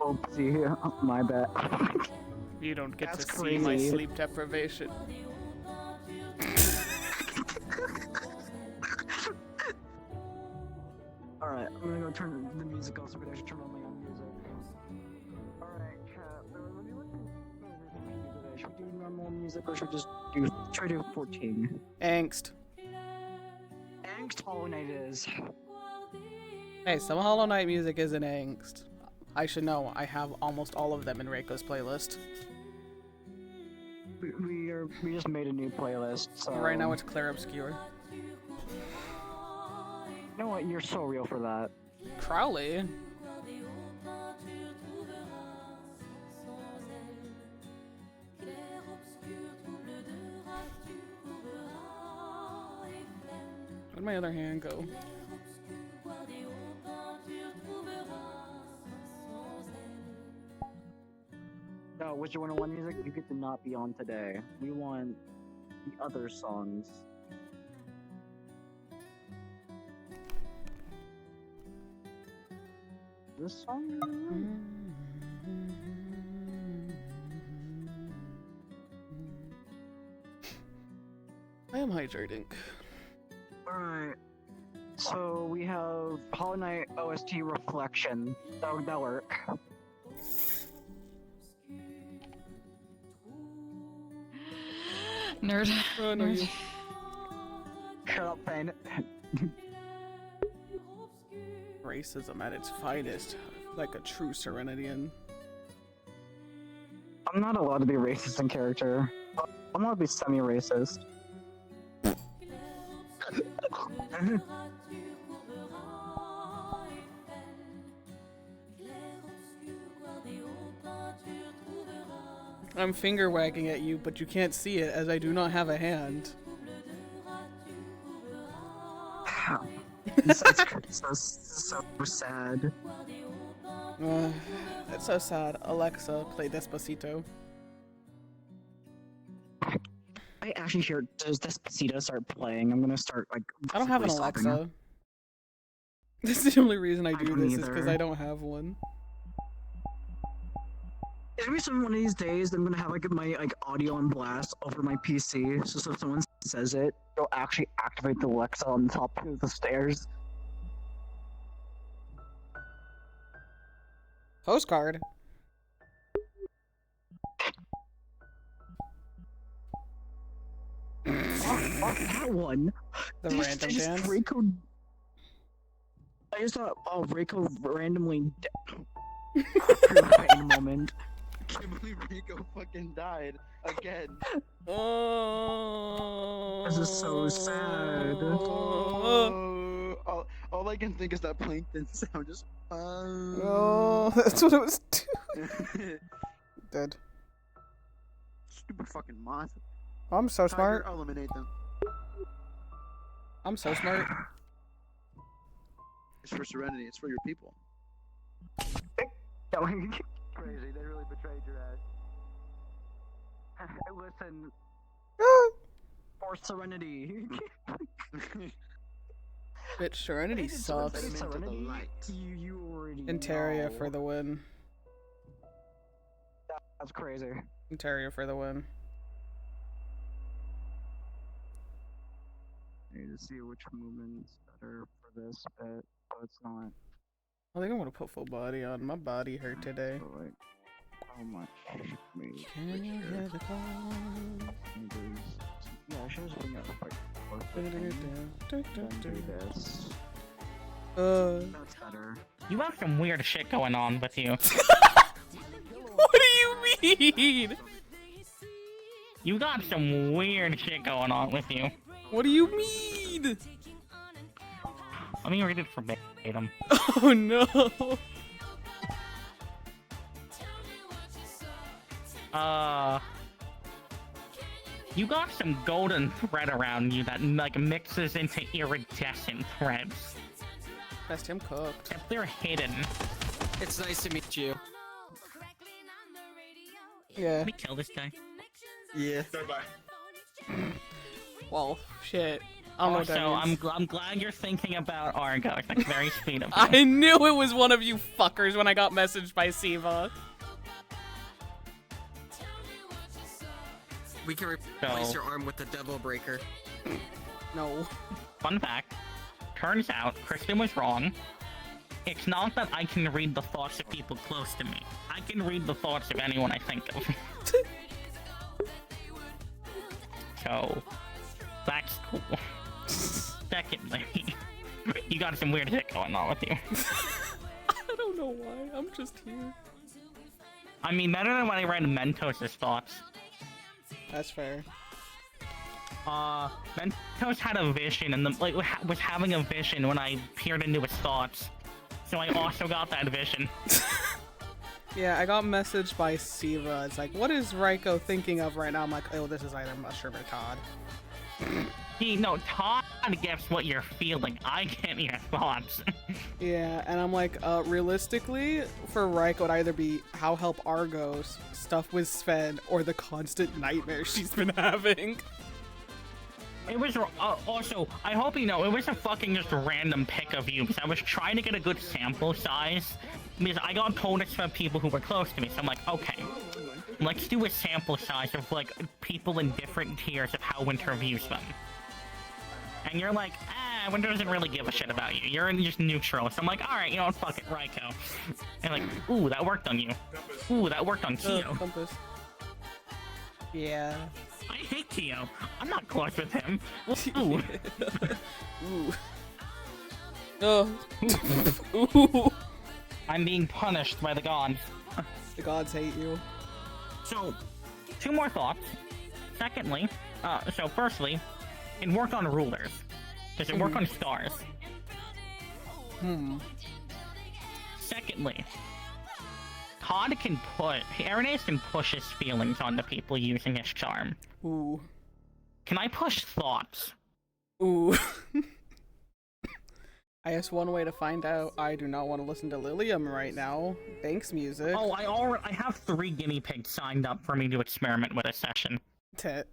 Oopsie, my bad. You don't get That's to see my crazy. sleep deprivation. Alright, I'm gonna go turn the music off so I should turn on my own music. Alright, chat. Let me look at should we do normal music or should we just try to do 14? Angst. Angst Hollow Knight is. Hey, some Hollow Knight music isn't angst. I should know, I have almost all of them in Reiko's playlist. We just made a new playlist, so... Right now it's Clair Obscure. You know what, you're so real for that. Crowley? Where'd my other hand go? No, Witcher 101 music, you get to not be on today. We want the other songs. This song? I am hydrating. Alright. So we have Hollow Knight OST Reflection. That'll work. Nerd. Oh, no, you. Shut up, Ben. Racism at its finest, like a true Serenian. I'm not allowed to be racist in character. I'm allowed to be semi-racist. I'm finger wagging at you, but you can't see it as I do not have a hand. This is so sad. That's so sad. Alexa, play Despacito. I actually hear does Despacito start playing. I'm gonna start like. I don't have an sobbing. Alexa. This is the only reason I do don't this is because either. I don't have one. It's gonna be some one of these days. I'm gonna have like my audio on blast over my PC, so if someone says it, it'll actually activate the Alexa on the top of the stairs. Postcard. That one. The They random just dance. Reiko. I just thought, oh, Reiko randomly. Pain moment. I can't believe Reiko fucking died again. Oh. This is so sad. All I can think is that plankton sound. Just. Oh, that's what it was doing. Dead. Stupid fucking monster. I'm so Tiger, smart. I'll eliminate them. I'm so smart. It's for Serenity. It's for your people. Crazy, they really betrayed your ass. Listen, for Serenity. Bitch, Serenity sucks. Into the Serenity, light. you already Interia know. for the win. That's crazy. Interia for the win. I need to see which movement's better for this bit, but it's not. I think I'm gonna put full body on. My body hurt today. So, like, how much? Maybe. Can you hear the call? Yeah, I should just bring up like 415. Do this. That's better. You have some weird shit going on with you. What do you mean? You got some weird shit going on with you. What do you mean? Let me read it verbatim. Oh no. You got some golden thread around you that like mixes into iridescent threads. Best him cooked. If they're hidden. It's nice to meet you. Yeah. Let me kill this guy. Yeah. Bye. Well, shit. I don't know what that Also, means. I'm glad you're thinking about Argo. That's very sweet of you. I knew it was one of you fuckers when I got messaged by Siva. We can replace your arm with the devil breaker. No. Fun fact. Turns out, Kristen was wrong. It's not that I can read the thoughts of people close to me. I can read the thoughts of anyone I think of. So, that's cool. Secondly, you got some weird shit going on with you. I don't know why. I'm just here. I mean, better than when I read Mentos' thoughts. That's fair. Mentos had a vision, and was having a vision when I peered into his thoughts. So I also got that vision. Yeah, I got messaged by Siva. It's like, what is Reiko thinking of right now? I'm like, oh, this is either Mushroom or Todd. See, no, Todd gets what you're feeling. I get your thoughts. Yeah, and I'm like, realistically, for Reiko, it'd either be how help Argos, stuff with Sven, or the constant nightmares she's been having. It was, also, I hope you know, it was a fucking just random pick of you, because I was trying to get a good sample size, because I got told it's from people who were close to me, so I'm like, okay, let's do a sample size of, like, people in different tiers of how Winter views them. And you're like, Winter doesn't really give a shit about you, you're just neutral, so I'm like, alright, you know what, fuck it, Reiko. And like, ooh, that worked on you. Ooh, that worked on Kyo. Compass. Yeah. I hate Kyo. I'm not close with him. Ooh. Ooh. Oh. Ooh. I'm being punished by the gods. The gods hate you. So, two more thoughts. Secondly, so firstly, it worked on rulers. Does it work on stars? Secondly, Todd can Irenaeus can push his feelings onto people using his charm. Ooh. Can I push thoughts? Ooh. I guess one way to find out. I do not want to listen to Lilium right now. Thanks, music. Oh, I have 3 guinea pigs signed up for me to experiment with a session. Tit.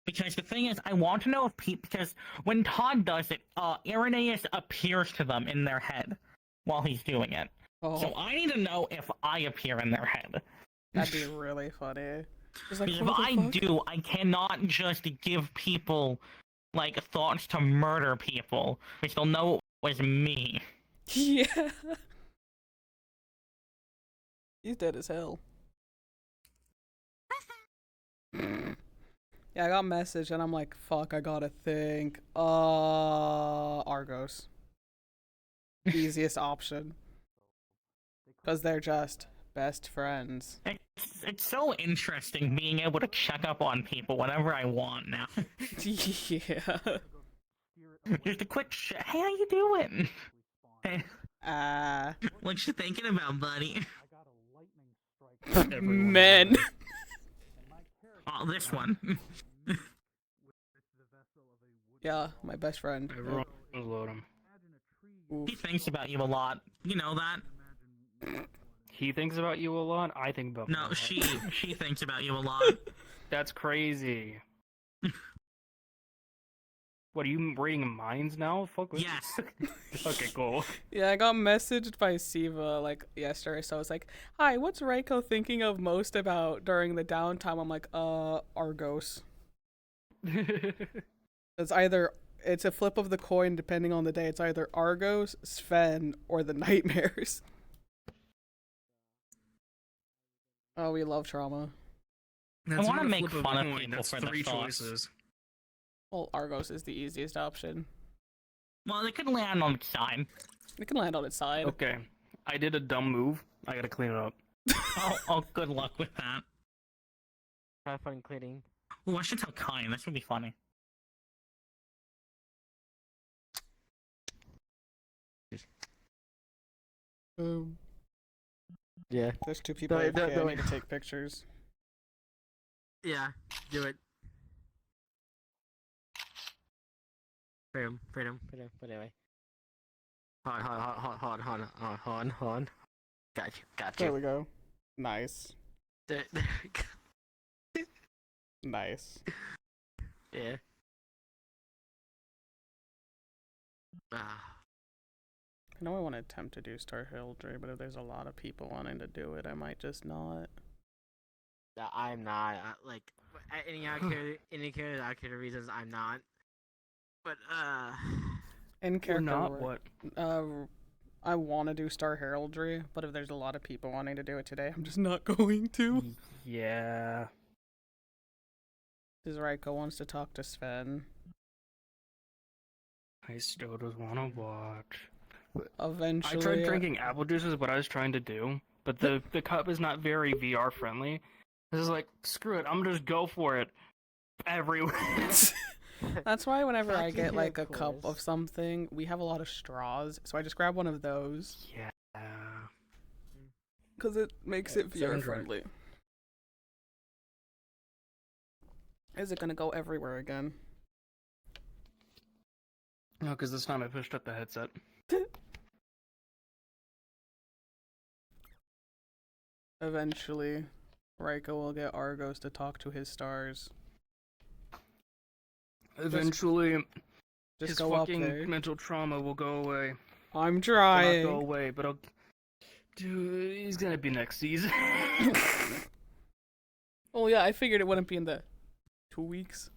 Because the thing is, I want to know if because when Todd does it, Irenaeus appears to them in their head while he's doing it. Oh, So I need to know if I appear in their head. that'd be really funny. Just like, Because if what the I fuck? do, I cannot just give people, like, thoughts to murder people, which they'll know it was me. Yeah. He's dead as hell. Yeah, I got a message and I'm like, fuck, I gotta think. Argos. Easiest option. Because they're just best friends. It's so interesting being able to check up on people whenever I want now. Yeah. Just a quick hey, how you doing? Hey, what you thinking about, buddy? Men. Oh, this one. Yeah, my best friend. Everyone load him. Oof. He thinks about you a lot. You know that? He thinks about you a lot. I think about. No, him a lot. she thinks about you a lot. That's crazy. What are you reading minds now? Fuck. With Yes. Okay, cool. Yeah, I got messaged by Siva like yesterday, so I was like, "Hi, what's Reiko thinking of most about during the downtime?" I'm like, Argos." It's a flip of the coin depending on the day. It's either Argos, Sven, or the nightmares. Oh, we love trauma. I want to make fun of people for their thoughts. choices. Well, Argos is the easiest option. Well, they could land on its side. It can land on its side. Okay, I did a dumb move. I gotta clean it up. Oh, good luck with that. Have fun cleaning. Ooh, I should tell Kai. This would be funny. Yeah. There's 2 people Don't- AFK. don't I need to take pictures. Yeah, do it. Freedom. But anyway. Hon. Got There you. we go. Nice. There we go. Nice. Yeah. Ah. I know I want to attempt to do Star Heraldry, but if there's a lot of people wanting to do it, I might just not. I'm not. Like, any character reasons, I'm not. But, In You're character, not what? I want to do Star Heraldry, but if there's a lot of people wanting to do it today, I'm just not going to. Yeah. Because Reiko wants to talk to Sven. I still just want to watch. Eventually, I tried drinking apple juice is what I was trying to do, but the cup is not very VR friendly. This is like, screw it, I'm gonna just go for it everywhere. That's why whenever I Fucking get like a of cup course. of something, we have a lot of straws, so I just grab one of those. Yeah. Because it makes it VR Sounds right. friendly. Is it gonna go everywhere again? No, because this time I pushed up the headset. Eventually, Reiko will get Argos to talk to his stars. Eventually, Just his go up fucking there. mental trauma will go away. I'm Will not trying. go away, but dude, he's gonna be next season. Oh yeah, I figured it wouldn't be in the 2 weeks.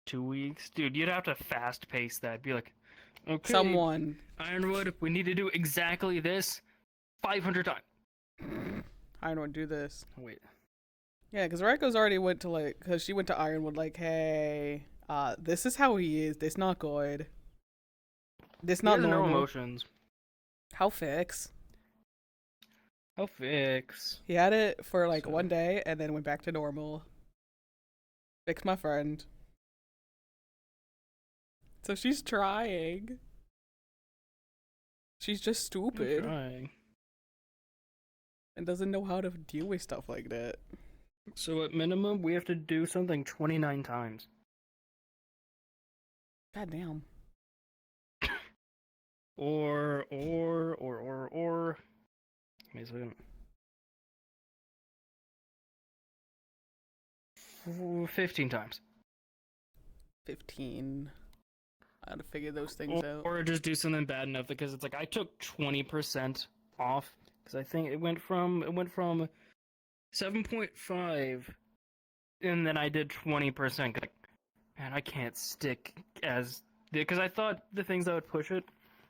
2 weeks, dude. You'd have to fast pace that. Be like, okay, Someone. Ironwood, we need to do exactly this 500 times. Ironwood, do this. Wait. Yeah, because Reiko's already went to like, because she went to Ironwood like, hey, this is how he is. This not good. This not He has no normal. emotions. How fix? I'll fix. He had it for like So- 1 day and then went back to normal. Fix my friend. So she's trying. She's just I'm stupid trying. and doesn't know how to deal with stuff like that. So at minimum, we have to do something 29 times. God damn. Or. Give me a second. 15 times. 15. I had to figure those things out. Or just do something bad enough because it's like I took 20% off because I think it went from 7.5 and then I did 20%. Like, man, I can't stick as because I thought the things that would push it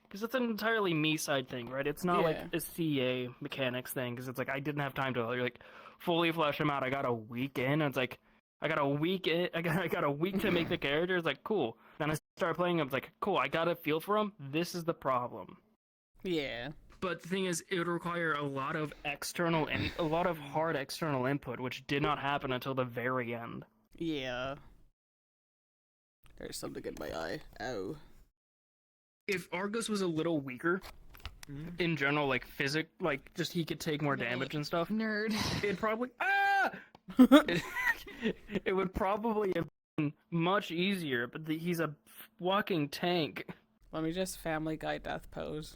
because it's an entirely me side thing, right? It's not like Yeah. a CA mechanics thing because it's like I didn't have time to like fully flesh them out. I got a week in, and it's like I got a week to make the characters. Like, cool. Then I started playing. I was like, cool. I got a feel for them. This is the problem. Yeah. But the thing is, it would require a lot of a lot of hard external input, which did not happen until the very end. Yeah. There's something in my eye. Ow. If Argus was a little weaker, in general, like just he could take more damage and stuff. Nerd. It'd probably it would probably have been much easier. But he's a walking tank. Let me just Family Guy death pose.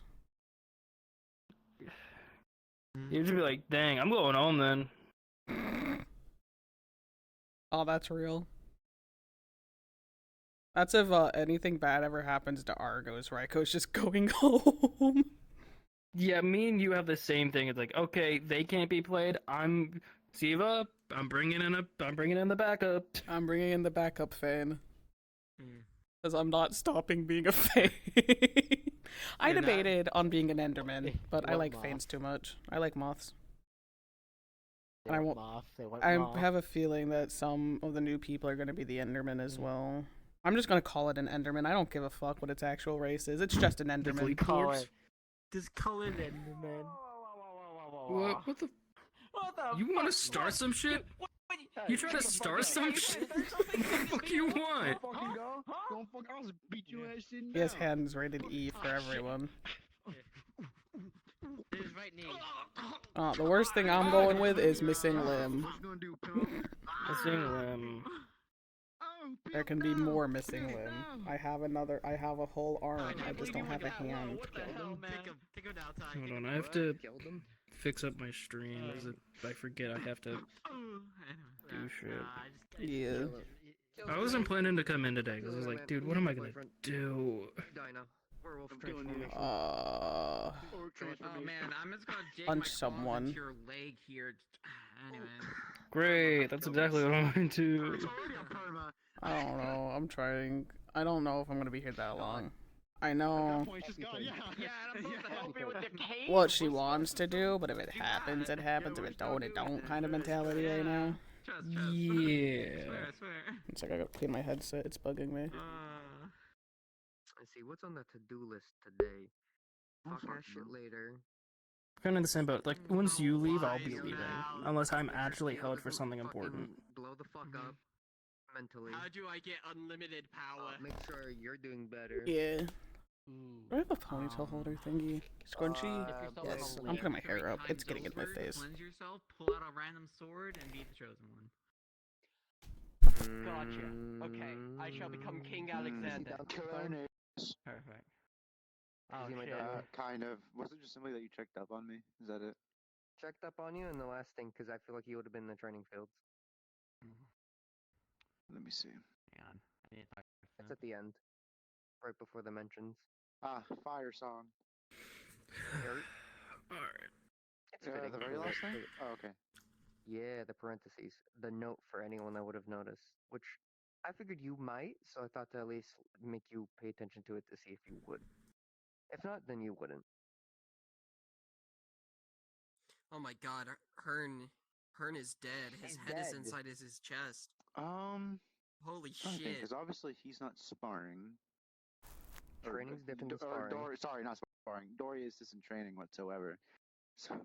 You'd just be like, dang, I'm going home then. Oh, that's real. That's if anything bad ever happens to Argos, Reiko's just going home. Yeah, me and you have the same thing. It's like, okay, they can't be played. I'm Siva. I'm bringing in the backup. I'm bringing in the backup fan. Hmm. Because I'm not stopping being a fan. I You're not- debated on being an Enderman, but I What like moth? fans too much. I like moths. They I want won't- moth. They want I moth. have a feeling that some of the new people are going to be the Enderman as well. I'm just going to call it an Enderman. I don't give a fuck what its actual race is. It's just an Enderman. Call it. Just call it Enderman. What the? What the You want to fuck? start some shit? You trying to start some shit? What the fuck you want? Fucking go. Don't fuck. I'll just beat your ass shit He has now. hands rated E for everyone. His right knee. The worst thing I'm going with is missing limb. What you gonna do, pimp? Missing limb. Oh, There can be pimp, more no. missing Pimp, limb. no. I have a whole arm. I just don't have a hand. What the hell, man? Take him down, Ty. Hold on, I have to fix up my stream. I forget I have to do shit. Yeah. I wasn't planning to come in today because I was like, dude, what am I gonna do? Dino. Werewolf I'm killing you. transformation. Or Oh transformation. man, I'm just gonna dig Punch my claws someone. into your leg here. Anyway. Great, that's exactly what I'm going to. It's already a perma. I don't know. I'm trying. I don't know if I'm gonna be here that long. I At know that point, she's gone. Yeah. Yeah, and I'm supposed to help you with the cave. what she wants to do, but if it happens, it happens. If it don't, it don't kind of mentality right now. Trust. Yeah. I swear. It's like I gotta clean my headset. It's bugging me. Let's see, what's on the to-do list today? Fuck that shit later. Kind of the same boat. Like, once you leave, I'll be Wise leaving. now. Unless I'm Make sure actually Kayla held for doesn't something fucking important. Blow the fuck up mentally. How do I get unlimited power? Make sure you're doing better. Yeah. Ooh. Do I have a ponytail holder thingy? Scrunchy? If you're still yes. alive I'm putting my 3 hair up. It's times getting in my over, face. Cleanse yourself, pull out a random sword, and be the chosen one. Gotcha. Okay, I shall become King Alexander. Perfect. Oh Easy, my shit. dog. Kind of. Was it just simply that you checked up on me? Is that it? Checked up on you, and the last thing, because I feel like you would have been in the training fields. Let me see. Hang on. I need to talk to It's at the end, right before the mentions. Ah, fire song. Alright. It's fitting. The very last thing? Oh, okay. Yeah, the parentheses. The note for anyone that would have noticed, which I figured you might, so I thought to at least make you pay attention to it to see if you would. If not, then you wouldn't. Oh my god, Hearn is dead. His He's head is dead. inside his chest. Holy Trying to think, shit. because obviously he's not sparring. Training's different than sparring. Sorry, not sparring. Dory is just in training whatsoever. So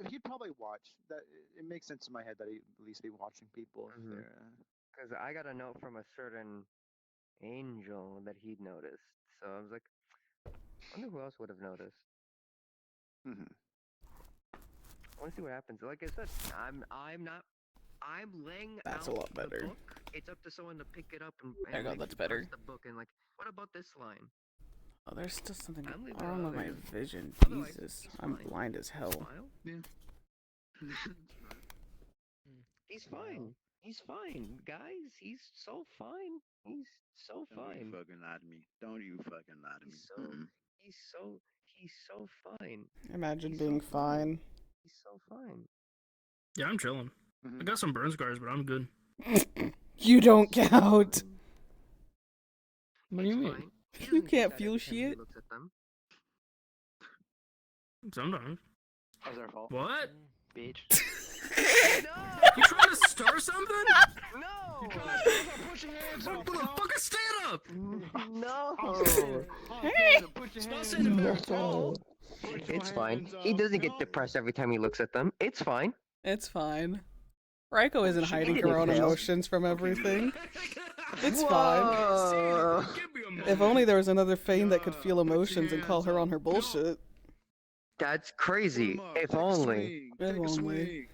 he'd probably watch. That it makes sense in my head that he'd at least be watching people. If Mhm. they're, Because I got a note from a certain angel that he'd noticed. So I was like, I wonder who else would have noticed. Mhm. I want to see what happens. Like I said, I'm laying That's out a lot better. the book. It's up to someone to pick it up and There you go, like, that's parse better. the book and like, what about this line? Oh, there's still something I'm leaving wrong it with my out. vision. Otherwise, Jesus. he's I'm fine. blind as hell. Smile. He's fine. He's fine, guys. He's so fine. He's so fine. fucking lie to me. Don't you fucking lie to me. He's so he's so fine. Imagine He's being so fine. fine. He's so fine. Yeah, I'm chilling. I got some burn scars, but I'm good. You don't count. What do you It's mean? fine. He You doesn't can't get that feel every time he shit. looks at them. Sometimes. That's our fault. What? Bitch. You trying to start something? No! Put your hands up. Motherfucker, stand up! No! Put your Stop hands saying up. No. Put your It's fine. hands He up. doesn't get No. depressed every time he looks at them. It's fine. It's fine. Reiko isn't hiding didn't her own fail. emotions from everything. It's fine. Whoa. Give me a moment. If only there was another Fane that could feel emotions and call her on her bullshit. That's crazy. If only. If Take a only. swing.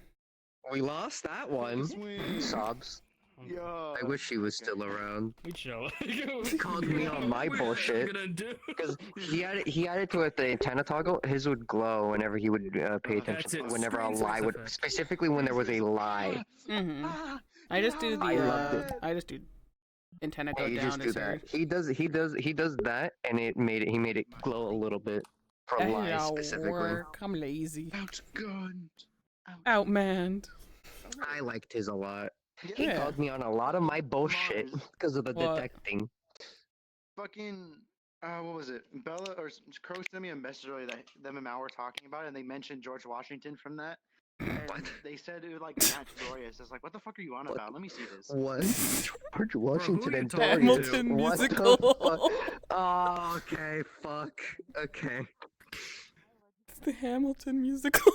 We lost that one. Swing. Sobs. Yeah. I wish she was still around. We chill. He called me on my What bullshit. you gonna do? Because he had it to it the antenna toggle. His would glow whenever he would pay attention. That's it. Whenever a Screen lie source would, effect. specifically when there was a lie. Mm-hmm. I just do I loved the, I just do antenna go Yeah, you down just do as that. her. He does that, and he made it glow a little bit for That lies don't specifically. work. I'm lazy. Outgunned. Outmanned. I liked his a lot. He Yeah. called me on a lot of my bullshit because of the What? detecting. Fucking, what was it? Bella or Crow sent me a message earlier that them and Mal were talking about it, and they mentioned George Washington from that. And What? they said it was like match Glorious. It's like, what the fuck are you on What? about? Let me see this. What? George Washington you and talking to? Dorian. Hamilton What the musical. fuck? Oh, okay, fuck. Okay. It's the Hamilton musical.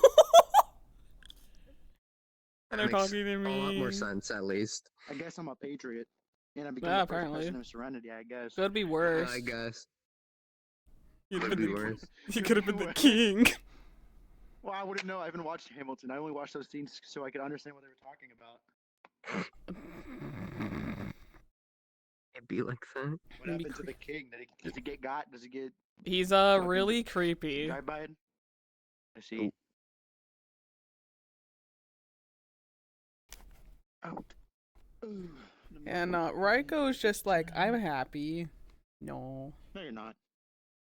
And they're Makes talking to me. a lot more sense, at least. I guess I'm a patriot, and I became Yeah, the first apparently. president of Serenity. I guess. Could be worse. I guess. You'd Could have be been worse. You could have been the king. Well, I wouldn't know. I haven't watched Hamilton. I only watched those scenes so I could understand what they were talking about. It'd be like that. What happened to the king? Does he get got? Does he get He's Fucking really creepy. drive-by? I see. Out. Ooh, let me And Reiko is just like, I'm happy. No. No, you're not.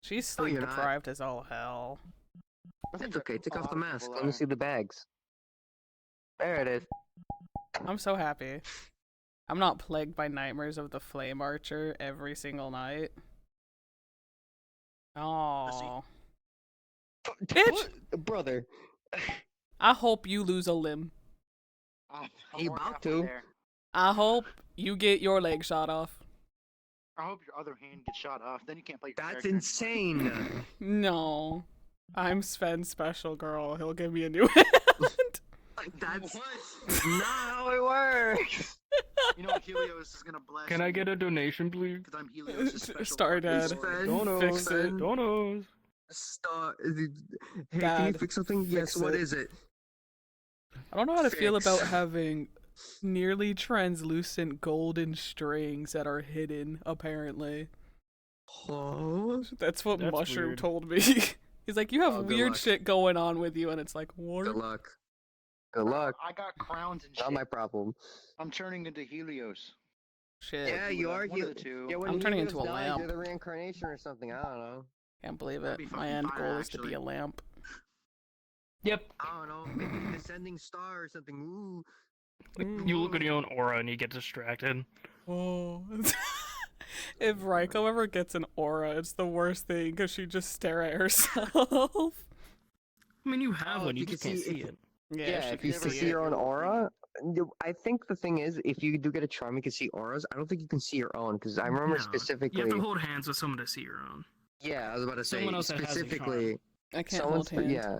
She's sleep you're not. deprived as all hell. It's okay. Take A off the lot of mask. people Let me are. see the bags. There it is. I'm so happy. I'm not plagued by nightmares of the Flame Archer every single night. Oh. Bitch! Brother. I hope you lose a limb. I'm You already about halfway to. there. I hope you get your leg shot off. I hope your other hand gets shot off. Then you can't play. your That's character anymore. insane. No. I'm Sven's special girl. He'll give me a new hand. That's not how it works. You know what Helios is gonna bless. Can I get a donation, please? Because I'm Helios' special. Star Dad. Sven, Donos. Fix it. Donos. Hey, can you Dad, fix something? Yes, fix what it. is it? I don't know how to feel Fix. about having nearly translucent golden strings that are hidden, apparently. Oh, That's what That's Mushroom weird. told me. He's like, you have Oh, good weird luck. shit going on with you, and it's like, what? good luck. Good luck. I got crowns and shit. Not my problem. I'm turning into Helios. Shit. Yeah, you are. One of the two. Yeah, when I'm turning Helios into a dies, lamp. You're the reincarnation or something. I don't know. Can't believe That'd it. be My fucking end fire, goal is to be actually. a lamp. Yep. I don't know. Maybe the descending star or something. Ooh. You look at your own aura and you get distracted. Oh. If Reiko ever gets an aura, it's the worst thing because she just stare at herself. I mean, you have Oh, one, you you can just can't see see if- it. Yeah, she if you can see it. your own aura, I think the thing is, if you do get a charm, you can see auras. I don't think you can see your own because I remember No, specifically. You have to hold hands with someone to see your own. Yeah, I was about to say Someone else that has a specifically. I can't Someone's hold hands. yeah.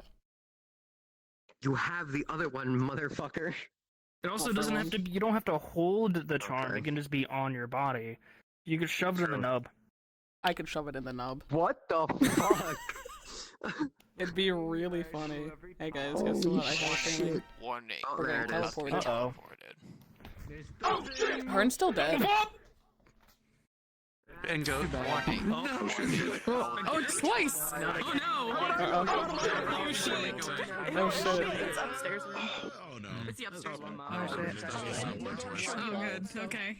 You have the other one, motherfucker. It also Well, for doesn't have to. You don't have to hold the charm. Okay. It can just be on your body. You can shove it in the True. nub. I could shove it in the nub. What the fuck? It'd be really funny. Hey guys, guess Holy what? I have a feeling shit. Warning. Oh, we're there getting it is. teleported. Uh-oh. Hearn's still dead. And go. Warning. Oh, twice! Oh no! Uh-oh. Oh shit! Oh shit. It's upstairs room. Oh no. It's the upstairs room. Oh, Oh good. Okay.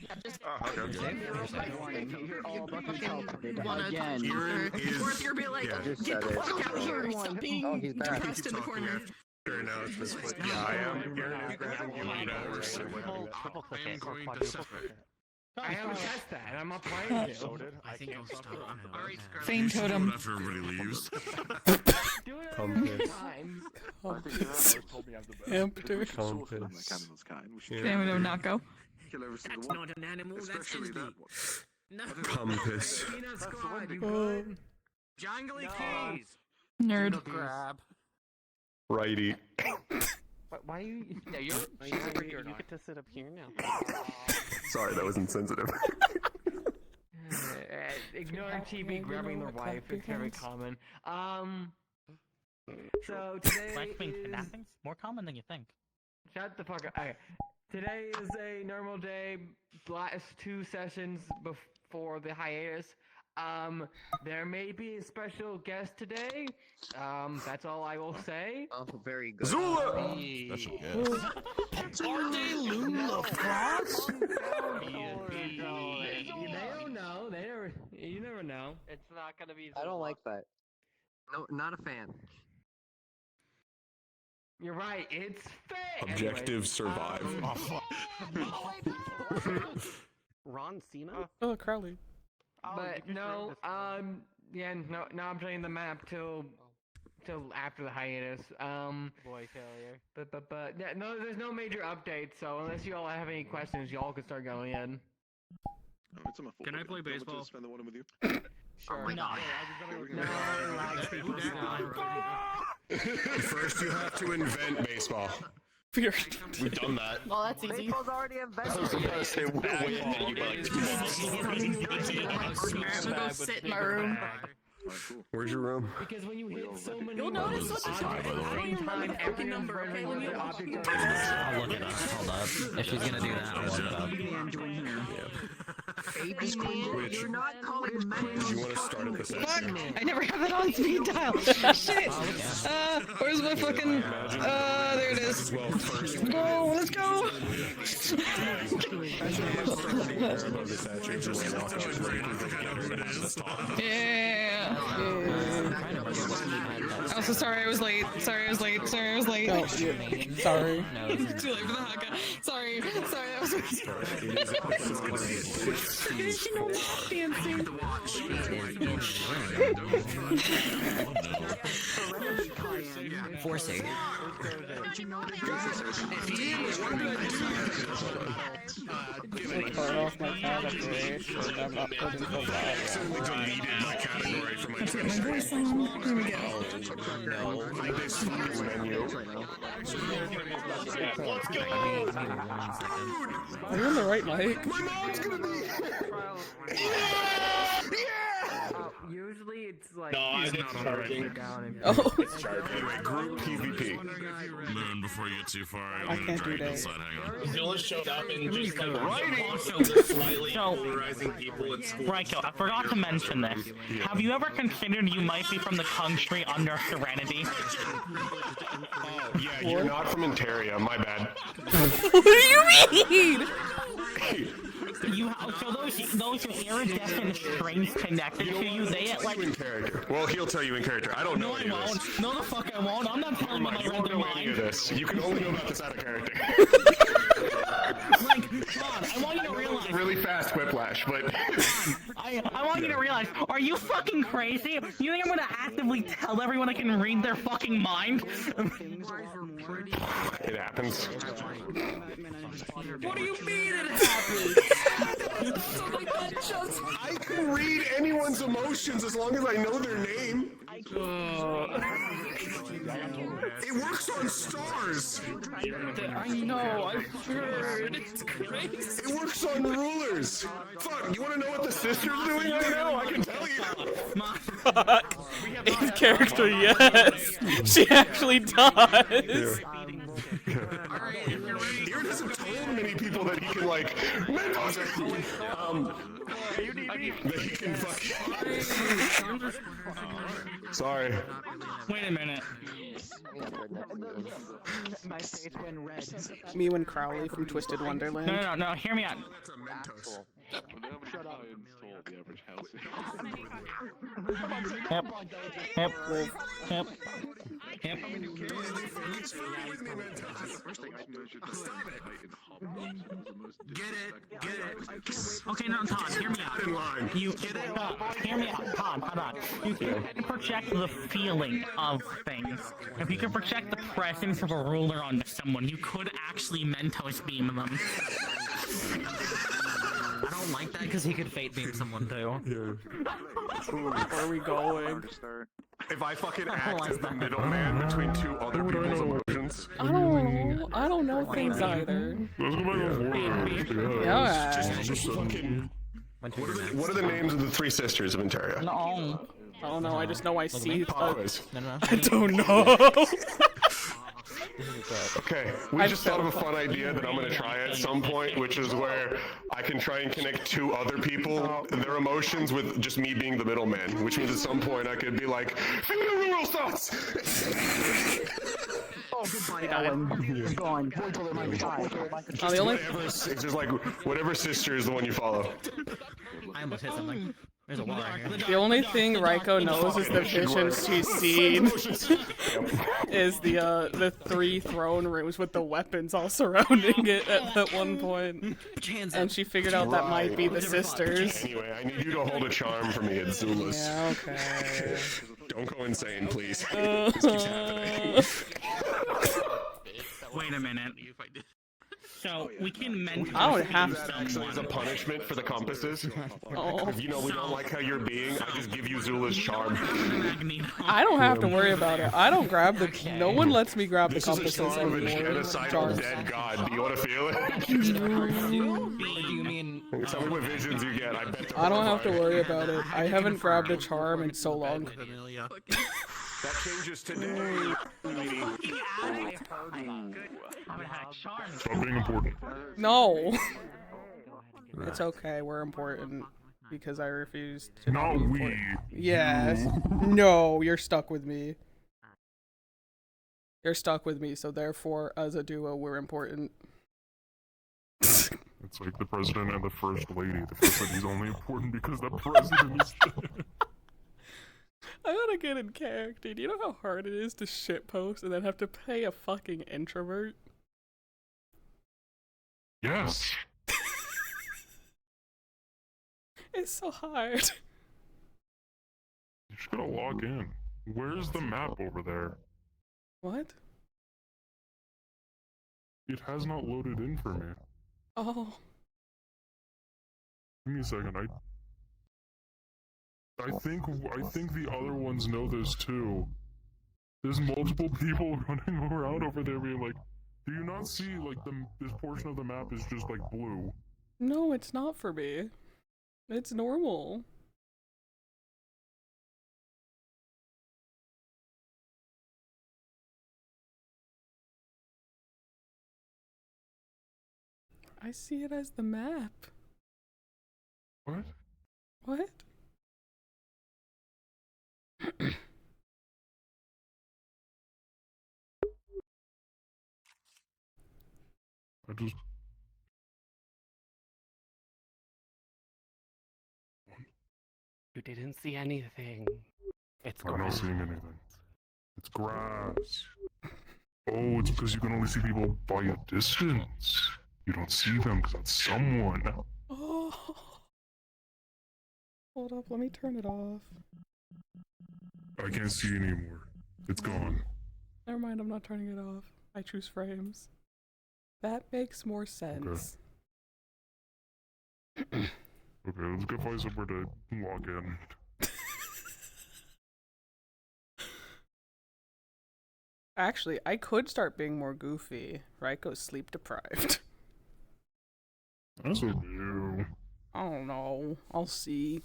You're all fucking teleported Wanna again. Aaron is- or if you're be like, yeah. Just get the said it. fuck out of here! Stop being Oh, he's back. depressed in the corner. Aaron, now it's this way. Yeah, I am. Aaron is grabbing you. You know, we're sitting there. I am going to suffer. I have a test that, and I'm not playing it. So did I can't stop. Fame totem. After everybody leaves. Do it Compass. times. Compass. Hamster. Damn it, not go. That's not an animal. That's Disney. No. Compass. Peanut squad, you Oh. good? Jangly No. keys. Nerd. Grab. Righty. Why you? Yeah, you get to sit up here now. Sorry, that was insensitive. Ignore TV grabbing their wife. It's very common. So today Right-wing is... kidnappings? More common than you think. Shut the fuck up. Okay. Today is a normal day. Last 2 sessions before the hiatus. There may be a special guest today. That's all I will say. Oh, very good. Zula! Special guest. Are they Luna Cross? You don't know. You never know. It's not gonna be. I don't like that. No, not a fan. You're right. It's fake. Objective survive. Ron Cena. Oh, Crowley. But no, yeah, no, I'm playing the map till after the hiatus. Boy failure. But yeah, no, there's no major updates. So unless you all have any questions, y'all can start going in. Can I play baseball? Spend the one with you. Sure. No. First, you have to invent baseball. We've done that. Well, that's easy. Baseball's already invented. I was about to say, we'll wait for you by like 2 months. I'm gonna go sit in my room. Where's your room? Because when you hit so many You'll notice what objects you at do. the I don't same even remember time, the fucking everyone's number, okay, running when with you- the object on I'll look it up. Hold up. If she's gonna do that, I'll look it up. What are you doing here? Which, You're not calling did you want to start at the section? I never have it on speed dial. Shit. Where's my fucking? There it is. Well, first, Oh, let's go. Yeah. Oh, so sorry I was late. Sorry I was late. Sorry I was late. No, yeah, sorry. Too late for the haka. Sorry. Sorry, that was Did you know lap dancing? Forcing. Turn off my category, so I'm not putting the I accidentally deleted my category from my Let's get my voice on. Here we go. this fucking menu. Let's go! Are you on the right mic? My mom's gonna be Usually it's like. No, I didn't charging. Oh. It's charging. Group PvP. Moon, before you get too far, I I'm gonna can't try do and that. slide. Hang on. Zilla showed up and just like Also, the slightly polarizing people at school. Reiko, I forgot to mention this. Have you ever considered you might be from the country under Serenity? Oh, yeah, you're not from Ontario. My bad. What do you mean? So those iridescent strings connected to you, they like. In character. Well, he'll tell you in character. I don't know No, I any of won't. this. No, the fuck I won't. I'm not telling you You I read won't their know any of mind. this. You can only know about this out of character. Like, God, I want you to realize. Really fast whiplash, but I want you to realize. Are you fucking crazy? You think I'm gonna actively tell everyone I can read their fucking mind? it happens. What do you mean it happens? I can read anyone's emotions as long as I know their name. It works on stars. I know. I've heard. It's crazy. It works on rulers. Fuck, you want to know what the sister's doing right now? I can tell you. Fuck. In character, yes. She actually does. Aaron hasn't told many people that he can, like, that he can fuck. Sorry. Wait a minute. My face went red. Me when Crowley from Twisted Wonderland. No, hear me out. Shut up. Yep. Yep. Yep. Yep. Okay, no, Todd, hear me out. You hear me out, Todd. You can project the feeling of things. If you can project the presence of a ruler onto someone, you could actually Mentos beam them. I don't like that because he could fate beam someone too. Where are we going? If I fucking act as the middleman between two other people's emotions. I don't know things either. Yeah. Just fucking. What are the names of the three sisters of Ontario? No. I don't know. I just know I see. Quiz. I don't know. Okay, we just thought of a fun idea that I'm going to try at some point, which is where I can try and connect two other people, their emotions, with just me being the middleman, which means at some point I could be like, funeral thoughts! Oh, goodbye, Ellen. You're gone. Wait till they're my time. The only It's just like, whatever sister is the one you follow. I almost hit something. There's a wall right here. The only thing Reiko knows is the visions she's seen is the three throne rooms with the weapons all surrounding it at that one point. And she figured out that might be the sisters. Anyway, I need you to hold a charm for me at Zula's. Yeah, okay. Don't go insane, please. This keeps happening. Wait a minute. So we can Mentos. I don't have that actually as a punishment for the compasses. Oh. If you know we don't like how you're being, I just give you Zula's charm. I don't have to worry about it. I don't grab the. No one lets me grab the This is a compasses charm of a anymore. genocidal Charms. dead god. Do you want to feel it? Do you mean? Tell me what visions you get. I bet. I don't have to worry about it. I haven't grabbed a charm in so long. That changes today. Stop being important. No. It's okay, we're important. Because I refused to Not be we. important. Yes. You. No, you're stuck with me. You're stuck with me, so therefore, as a duo, we're important. It's like the president and the first lady. The first lady's only important because the president is dead. I gotta get in character. Do you know how hard it is to shitpost and then have to pay a fucking introvert? Yes. It's so hard. You just gotta log in. Where's the map over there? What? It has not loaded in for me. Oh. Give me a second. I think the other ones know this too. There's multiple people running around over there being like, do you not see like this portion of the map is just like blue? No, it's not for me. It's normal. I see it as the map. What? What? I just... You didn't see anything. It's I'm not grass. seeing anything. It's grass. Oh, it's because you can only see people by a distance. You don't see them because it's someone. Oh. Hold up, let me turn it off. I can't see anymore. It's gone. Never mind, I'm not turning it off. I choose frames. That makes more sense. Okay, let's go find somewhere to log in. Actually, I could start being more goofy. Reiko's sleep deprived. That's what you. I don't know. I'll see.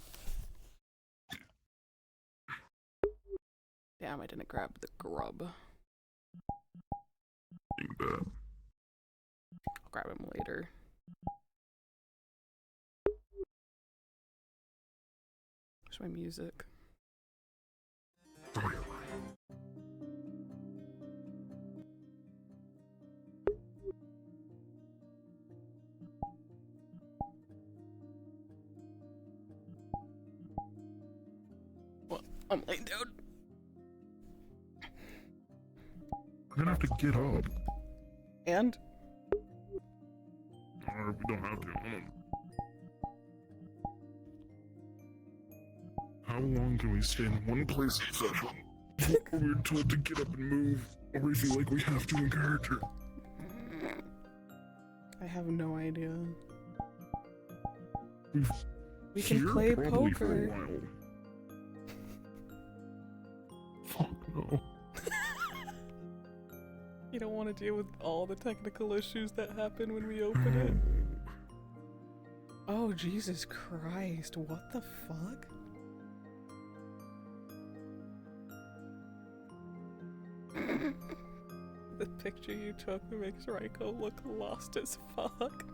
Damn, I didn't grab the grub. I'll grab him later. Where's my music? Well, I'm laying down. We're gonna have to get up. And? Or we don't have to. Hold on. How long can we stay in one place in session before we're told to get up and move, or we feel like we have to in character? I have no idea. We Here? can play Probably for a poker. while. Fuck no. You don't want to deal with all the technical issues that happen when we open it. Oh, Jesus Christ, what the fuck? The picture you took makes Reiko look lost as fuck.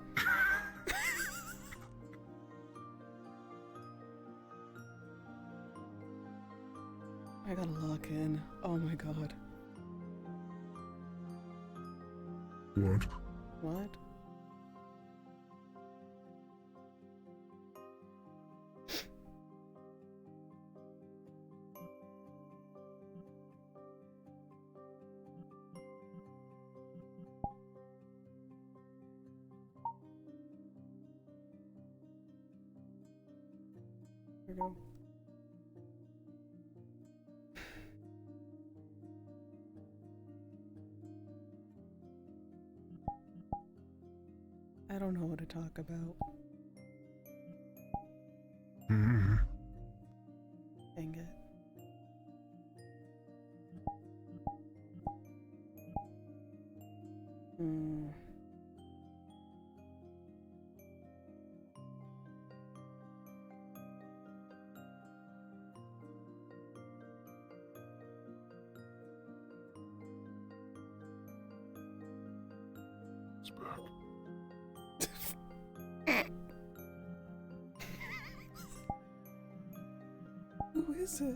I gotta lock in. Oh my god. What? What? Here we go. I don't know what to talk about. Mm-hmm. Dang it. Hmm. It's back. is it?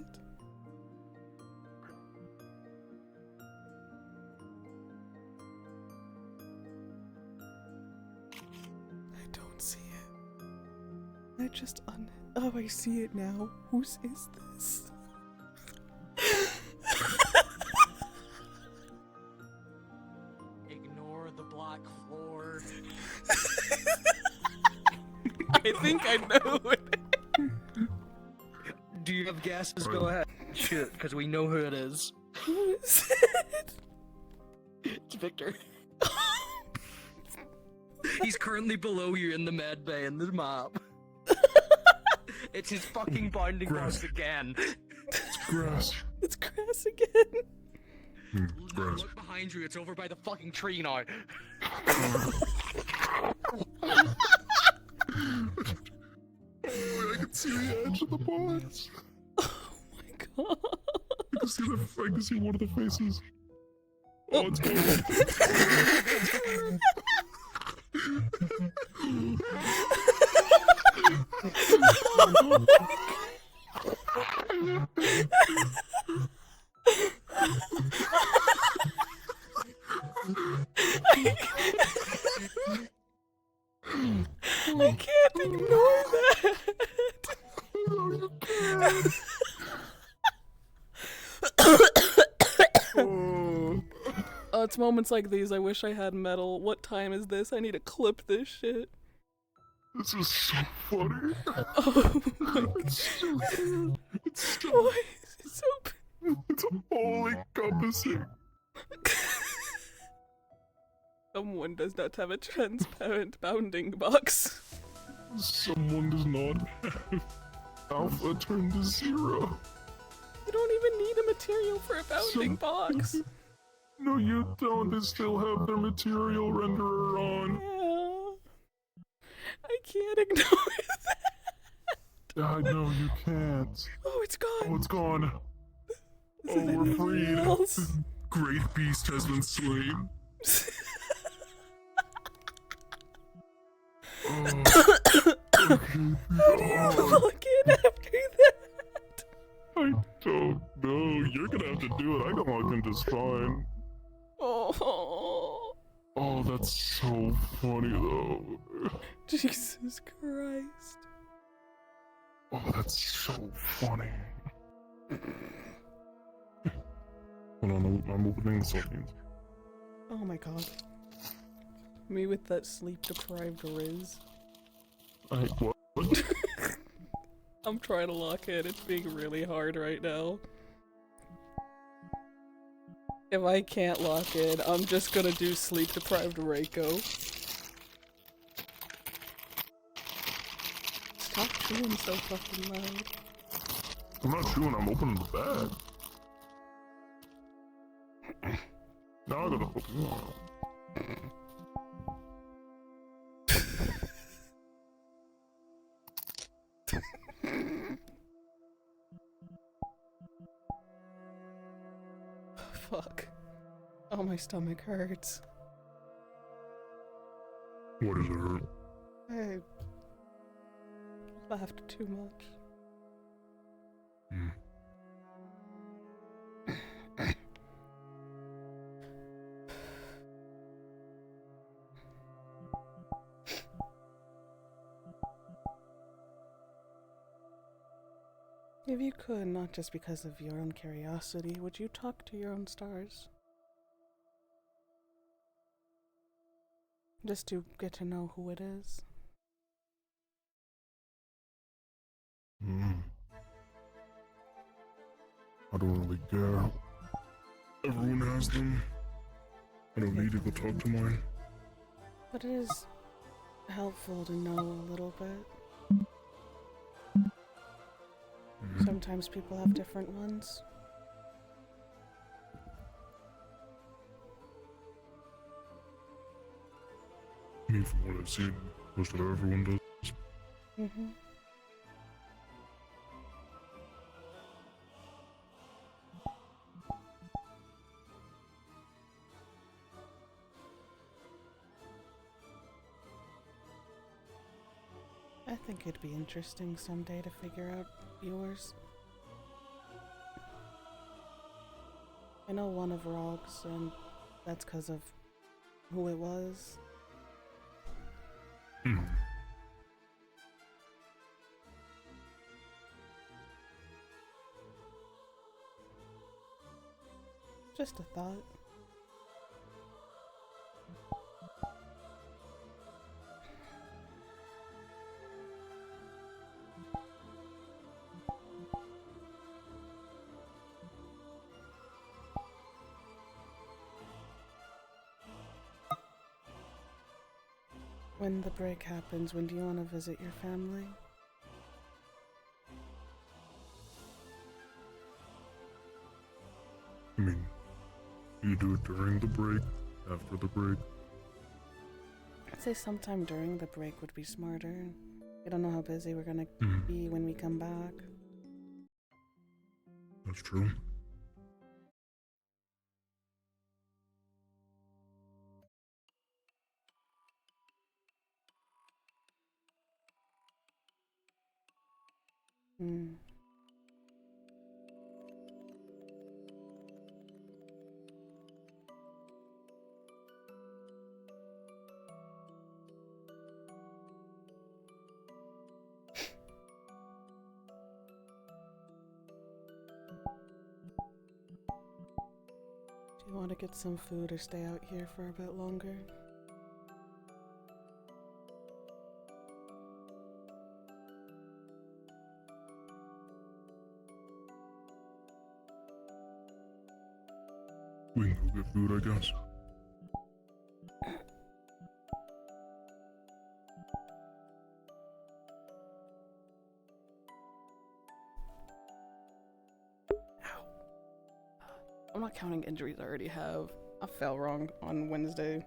I don't see it. I just oh, I see it now. Whose is this? Ignore the black floor. I think I know it. Do you have guesses? Go ahead. Shit, because we know who it is. Who is it? It's Victor. He's currently below you in the med bay in the map. It's his fucking bounding boss again. It's grass. It's grass again. Grass. Look behind you, it's over by the fucking tree now. I can see the edge of the box. Oh my god. I can see one of the faces. Oh, it's going. I can't ignore that. No, you can't. Oh, it's moments like these I wish I had metal. What time is this? I need to clip this shit. This is so funny. Oh my god. It's so good. It's so, Why is it so it's all encompassing. Someone does not have a transparent bounding box. Someone does not have alpha turned to 0. You don't even need a material for a bounding box. No, you don't. They still have their material renderer on. Yeah. I can't ignore that. I know you can't. Oh, it's gone. Oh, it's gone. Is Oh, it we're anything freed. else? This great beast has been slain. Oh. How do you log in after that? I don't know. You're gonna have to do it. I can log in just fine. Oh. Oh, that's so funny though. Jesus Christ. Oh, that's so funny. Hold on, I'm opening the settings. Oh my god. Me with that sleep-deprived Riz. What? I'm trying to lock in. It's being really hard right now. If I can't lock in, I'm just gonna do sleep-deprived Reiko. Stop chewing so fucking loud. I'm not chewing, I'm opening the bag. Now I gotta open it. Fuck. Oh, my stomach hurts. What does it hurt? I laughed too much. If you could, not just because of your own curiosity, would you talk to your own stars? Just to get to know who it is? I don't really care. Everyone has them. I don't need to go talk to mine. But it is helpful to know a little bit. Sometimes people have different ones. I mean, from what I've seen, most of everyone does. Mm-hmm. I think it'd be interesting someday to figure out yours. I know one of Rog's, and that's because of who it was. Just a thought. When the break happens, when do you want to visit your family? I mean, you do it during the break, after the break. I'd say sometime during the break would be smarter. We don't know how busy we're gonna be when we come back. That's true. Hmm. Do you want to get some food or stay out here for a bit longer? We can go get food, I guess. I'm not counting injuries I already have. I fell wrong on Wednesday.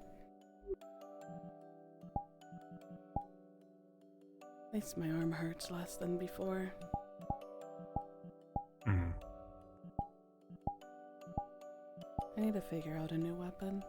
At least my arm hurts less than before. I need to figure out a new weapon.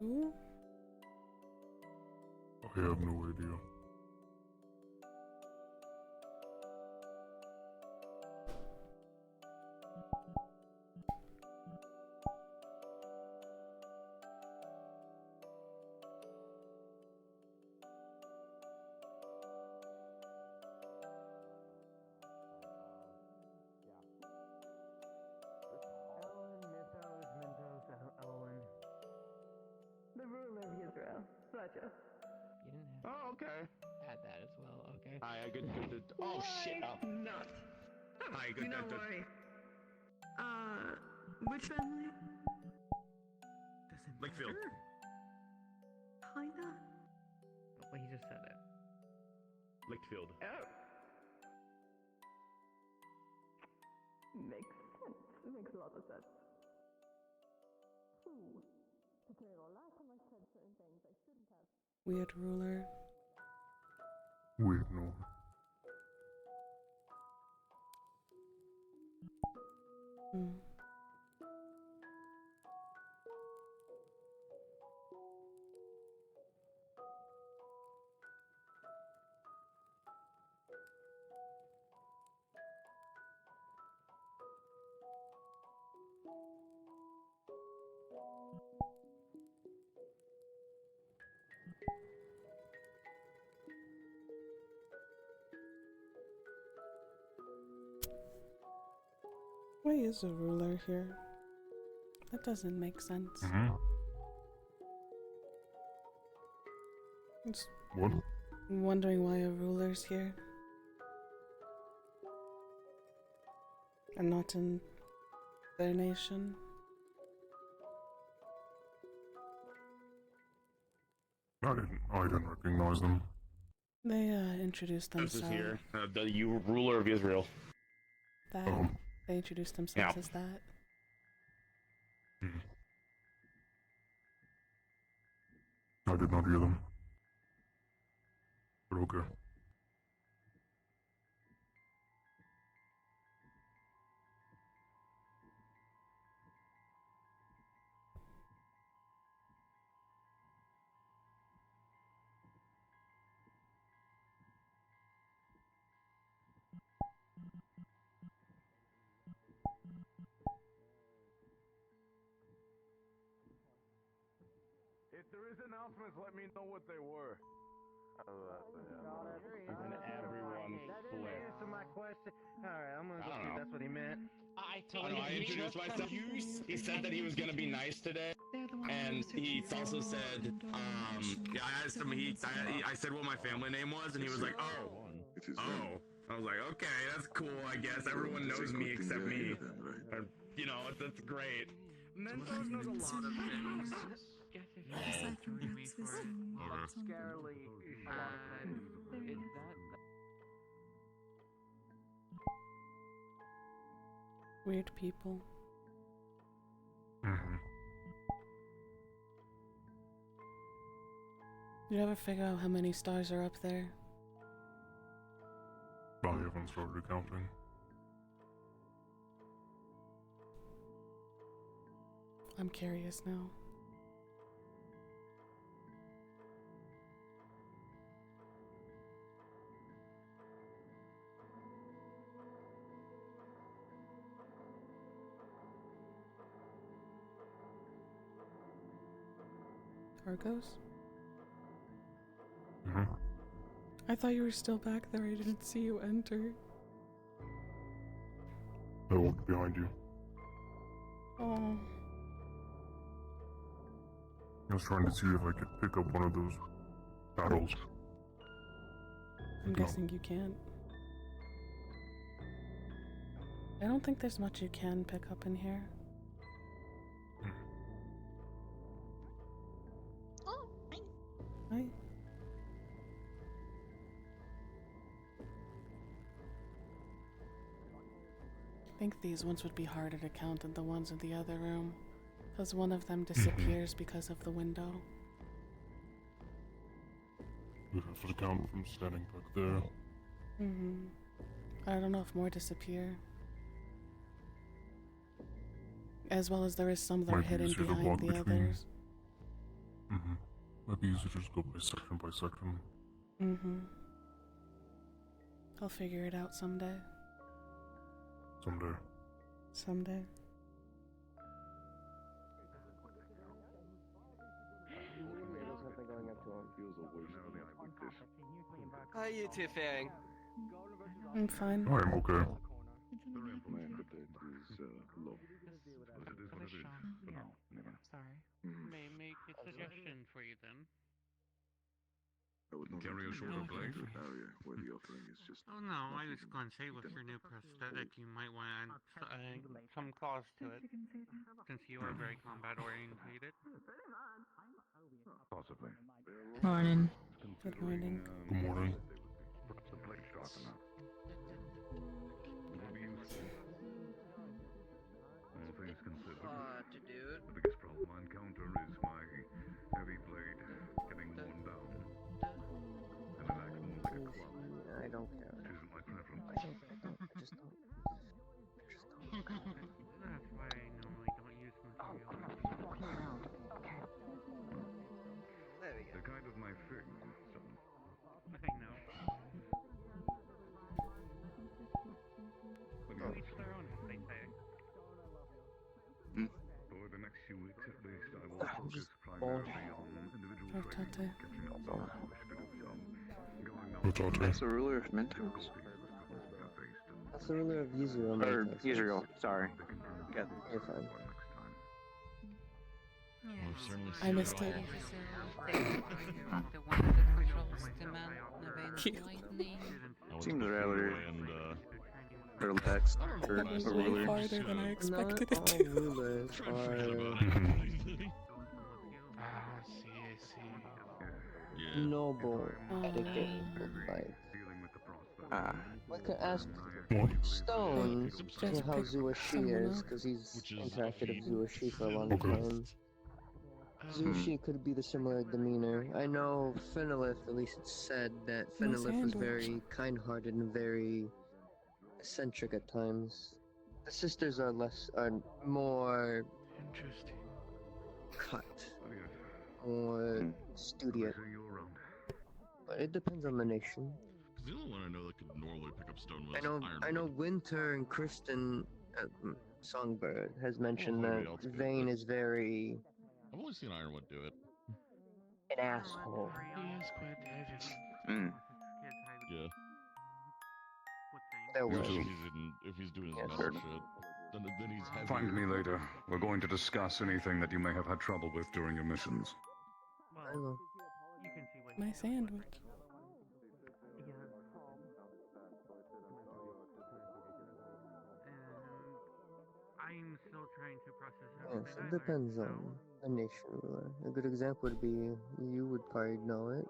Ooh. I have no idea. The ruler of Israel, Roger. You didn't have Oh, okay. add that as well, okay? Hi, good. Oh shit! Not. Hi, Do not worry. Which family? Doesn't Lakefield. matter. Kinda. Well, he just said it. Lakefield. Oh. Makes sense. It makes a lot of sense. Last time I said certain things I shouldn't have. Weird ruler. We ignore. Hmm. Why is a ruler here? That doesn't make sense. What? I'm wondering why a ruler's here. And not in their nation. I didn't recognize them. They introduced This themselves. is here. The you ruler of Israel. That they introduced themselves as that. I did not hear them. But okay. If there is announcements, let me know what they were. And everyone flipped. Answer my question. Alright, I'm gonna go see if that's what he meant. I introduced myself. He said that he was gonna be nice today, and he also said, yeah, I asked him. I said what my family name was, and he was like, oh. I was like, okay, that's cool. I guess everyone knows me except me. You know, that's great. Mentor knows a lot of things. Weird people. You ever figure out how many stars are up there? I haven't started counting. I'm curious now. Argos? I thought you were still back there. I didn't see you enter. I walked behind you. Oh. I was trying to see if I could pick up one of those battles. I'm guessing you can't. I don't think there's much you can pick up in here. Oh, Hi. I think these ones would be harder to count than the ones in the other room, because one of them disappears because of the window. We'd have to count from standing back there. I don't know if more disappear. As well as there is some that are hidden behind the others. Might be easier to just go by section. I'll figure it out someday. Someday. How you two faring? I'm fine. I'm okay. Sorry. May I make a suggestion for you then? Carry a shorter blade. Oh no, I was going to say with your new prosthetic, you might want to add some claws to it, since you are very combat orientated. Possibly. Morning. Good morning. Good morning. The blade sharpener. All things considered, Dude. the biggest problem I encounter is my heavy blade getting worn down. And it acts more like a club. I don't care. It isn't my preference. I just don't. That's why I normally don't use material. They're kind of my thing, so. I know. Each their own, as they say. For the next few weeks at least, I will focus primarily on individual training, catching up some What's all That's the ruler of Mentos. That's the ruler of Israel. Or Israel, sorry. Yeah. You're fine. I missed it. Seems rather relaxed or That went way ruler. farther than I expected it Not to. all rulers are. I see. Yeah, noble etiquette look like? We could ask What? Stone Just how pick Zuashi someone is, else. because he's Which is interacted with Afi. Zuashi for a long Okay. time. Zuashi could be the similar demeanor. I know Fenelith, at least it's said that My Fenelith was sandwich. very kind-hearted and very eccentric at times. The sisters are more Interesting. cut, more studious. But it depends on the nation. Because the only one I know that could normally pick up stone was I know Winter and Kristen Songbird has mentioned maybe that else could, Vane but- is very I've only seen Ironwood do it. an asshole. He is quite heavy. Yeah. There Which was. is if he's doing his Yes, metal sir. shit, then he's heavy. Find me later. We're going to discuss anything that you may have had trouble with during your missions. I will. My sandwich. I'm still trying to process Yes, it depends on the nation ruler. A good example would be, you would probably know it,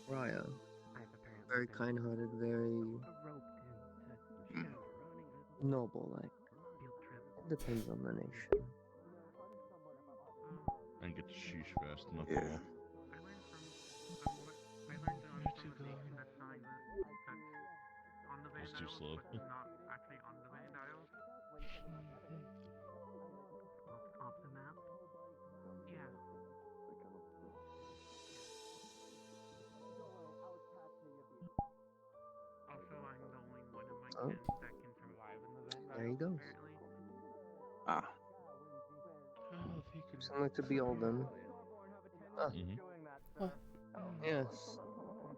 Raya. Very kind-hearted, very noble-like. It depends on the nation. I didn't get to sheesh fast enough. Yeah. though. It's too slow. not actually on the main dial. Off the map. Yeah. Also, I'm the only one of my Oh. kids that can survive in the main dial. There he goes. Apparently. Ah. Similar to Beholden. Ah, Oh. yes.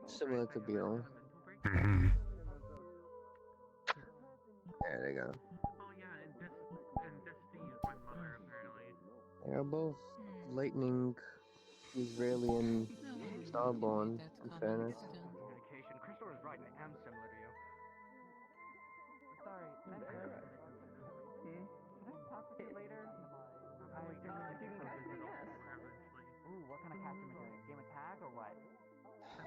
Similar to Beal. Mhm. There they go. Oh yeah, and Destiny is my mother apparently. They are both lightning Israeli Starborn, in fairness. Communication. Crystal is right, I am similar to you. Sorry, can I talk to you later? If you can catch me, yes. Ooh, what kind of catching are we doing? Game of tag or what? I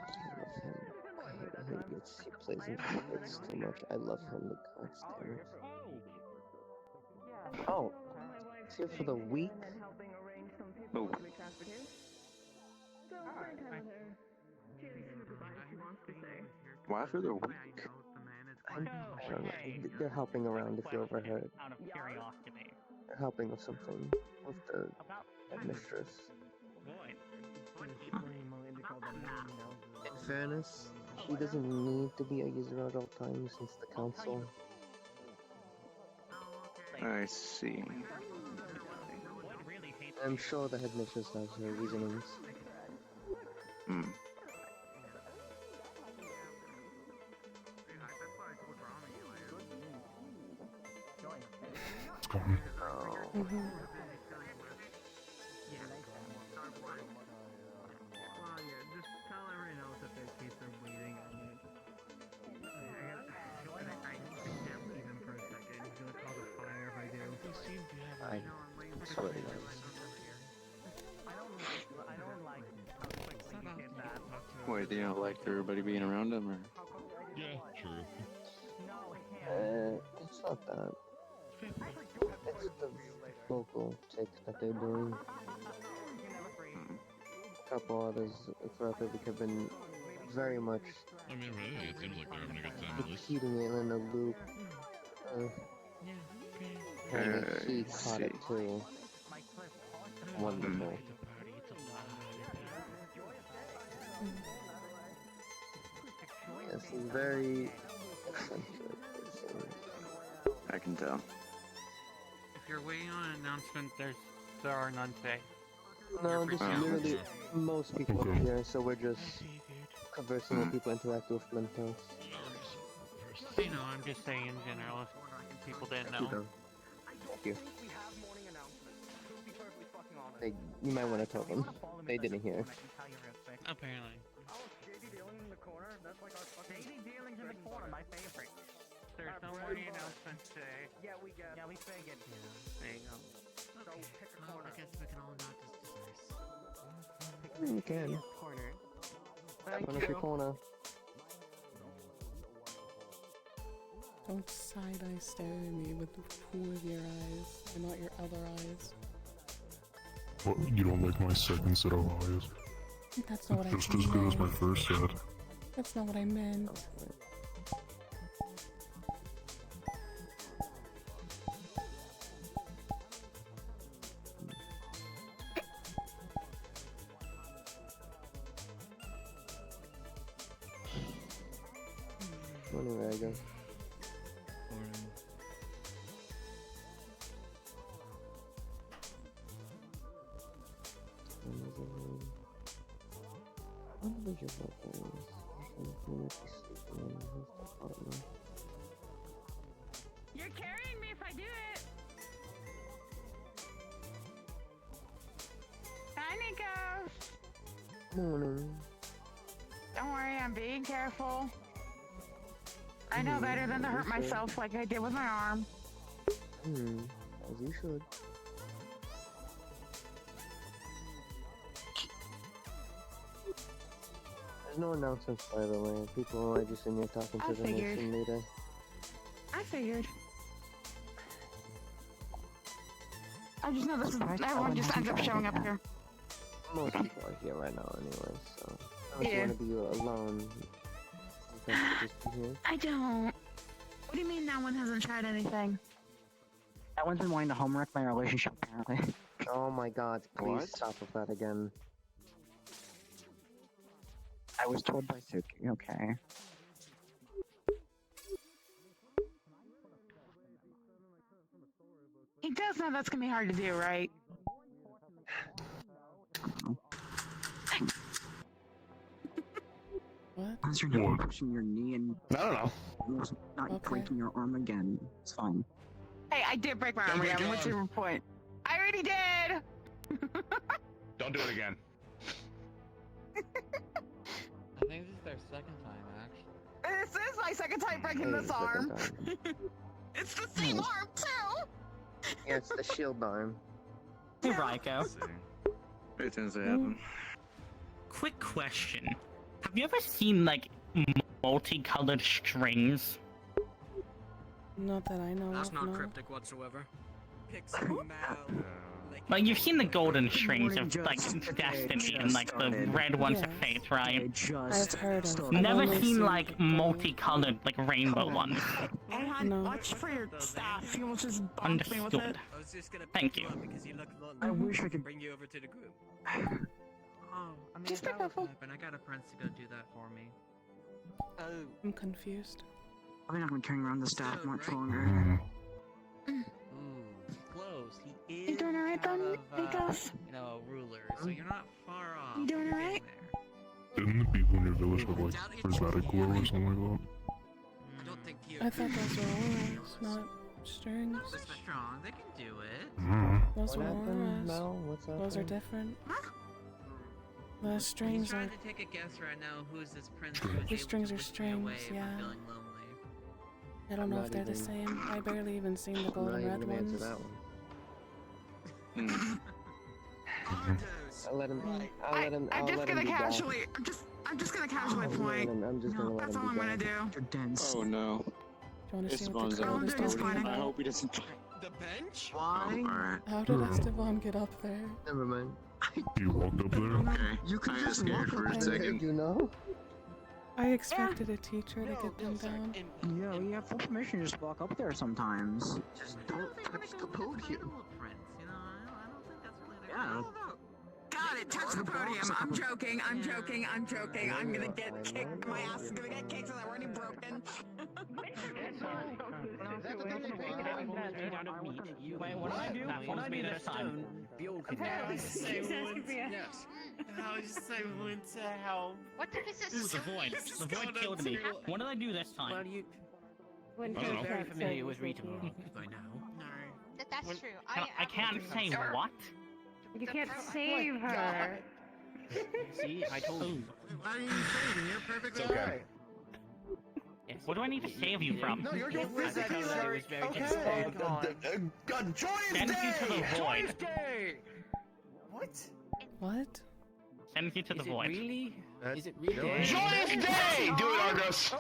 hate he plays into it so much. I love him, the gods damn it. Oh, it's here for the week? Oh. Why for the week? I don't know. They're helping around if you overheard. Out of curiosity. They're helping with something. With the headmistress. In fairness, she doesn't need to be a user at all times since the council. I see. I'm sure the headmistress has her reasonings. Hmm. Well, yeah, just tell everyone else that their kids are bleeding on it. I can't leave him for a second. He's gonna cause a fire if I do. I swear to God. Wait, do you not like everybody being around him, or? Yeah, true. It's not that. It's the vocal tick that they're doing. A couple others throughout the week have been very much I mean, really, it seems like they're having a good time at least. repeating it in a loop. And he caught it too. Wonderful. Yes, he's very eccentric, it seems. I can tell. If you're waiting on an announcement, there are none today. No, just literally most people are here, so we're just conversing with people interacting with Mentos. You know, I'm just saying in general, if people didn't know. Thank you. You might want to tell them. They didn't hear. Apparently. My favorite. There's no more announcements today. Yeah, we figured. There you go. So pick a corner. I guess we can all not just You can. Step on every corner. Don't side-eye stare at me with two of your eyes, and not your other eyes. What, you don't like my second set of eyes? That's not what I meant. Just as good as my first set. That's not what I meant. Morning, Reiko. You're carrying me if I do it. Hi, Nico. Morning. Don't worry, I'm being careful. I know better than to hurt myself like I did with my arm. As you should. There's no announcements, by the way. People are just in here talking to the nation leader. I figured. I just know this is everyone just ends up showing up here. Most people are here right now anyway, so I don't Yeah. want to be alone. You guys could just be here. I don't. What do you mean that one hasn't tried anything? That one's been wanting to home wreck my relationship, apparently. Oh my god, please What? stop with that again. I was told by Suki, okay. He does know that's gonna be hard to do, right? What? Unless you're not pushing your knee and I don't know. almost not breaking your arm again. It's fine. Hey, I did break my arm again. What's your point? I already did! Don't do it again. I think this is their second time, actually. This is my second time breaking this arm. It's the same arm, too! Yeah, it's the shield arm. Hey, Reiko. It tends to happen. Quick question. Have you ever seen, like, multicolored strings? Not that I know That's of, not no. cryptic whatsoever. Pixel Mal. Like, you've seen the golden strings of, like, Destiny and, like, the red ones of Fate, right? I've heard of. Never I've only seen, like, multicolored, like, rainbow ones. And watch for your staff. You almost just bumped me with it. Understood. I was just gonna Thank pick you. up because you look a lot I wish I could bring you over to the group. Oh, I mean, Just that be would careful. happen. I got a prince to go do that for me. Oh. I'm confused. I'm not gonna carry around the staff much longer. Ooh, close. He is You doing alright, kind then, of, Nikos? you know, a ruler, so you're not far off. You doing You're alright? Didn't the people in your village have like prismatic glow or something like I don't think you. I thought those were auras, not strings. They're strong. They can do it. that? Those What were happened, auras. Mel? What's up? Those are different. The He's strings are. trying to take a guess right now. Who's this prince? Strings. who is The able strings to are lift me away strings, if I'm yeah. feeling lonely? I don't know Not if they're the even- same. I barely even seen the I'm gold not and even red gonna answer ones. that one. Ardos. I'll let him. I'll I'm let him. just I'll let him gonna be back. casually. I'm just gonna casually point. I'm just gonna let That's him all I'm be gonna back. do. You're dense. Oh no. Do you want to see what the Esteban's crowd is doing talking fine. I about? hope he doesn't. The bench? Why? How did Esteban get up there? Never mind. You walked up there? Okay. You could I got just scared walk for up a there. second. You know? I expected a teacher to get them down. Yeah, you have full permission to just walk up there sometimes. Just don't touch the podium. Prince, you know, I don't think that's really the Yeah. Got it. Touch the podium. I'm joking. I'm joking. I'm joking. I'm gonna get kicked. My ass is gonna get kicked so that we're already broken. What do I do? That one's made this time. Yes. And I was just able to help. What the is the void? The void killed me. What did I do this time? Well, you. I don't know. Very familiar with Rita by now. No. That's true. I can't say what? You can't save her. See, I told you. Why are you saving? You're perfectly It's okay. alright. What do I need to save you from? No, you're physically alright. Okay. God, Joy is Send you to the void. What? What? Send you to the Is it void. really? Is it really? Joyous day! Do it, Argos!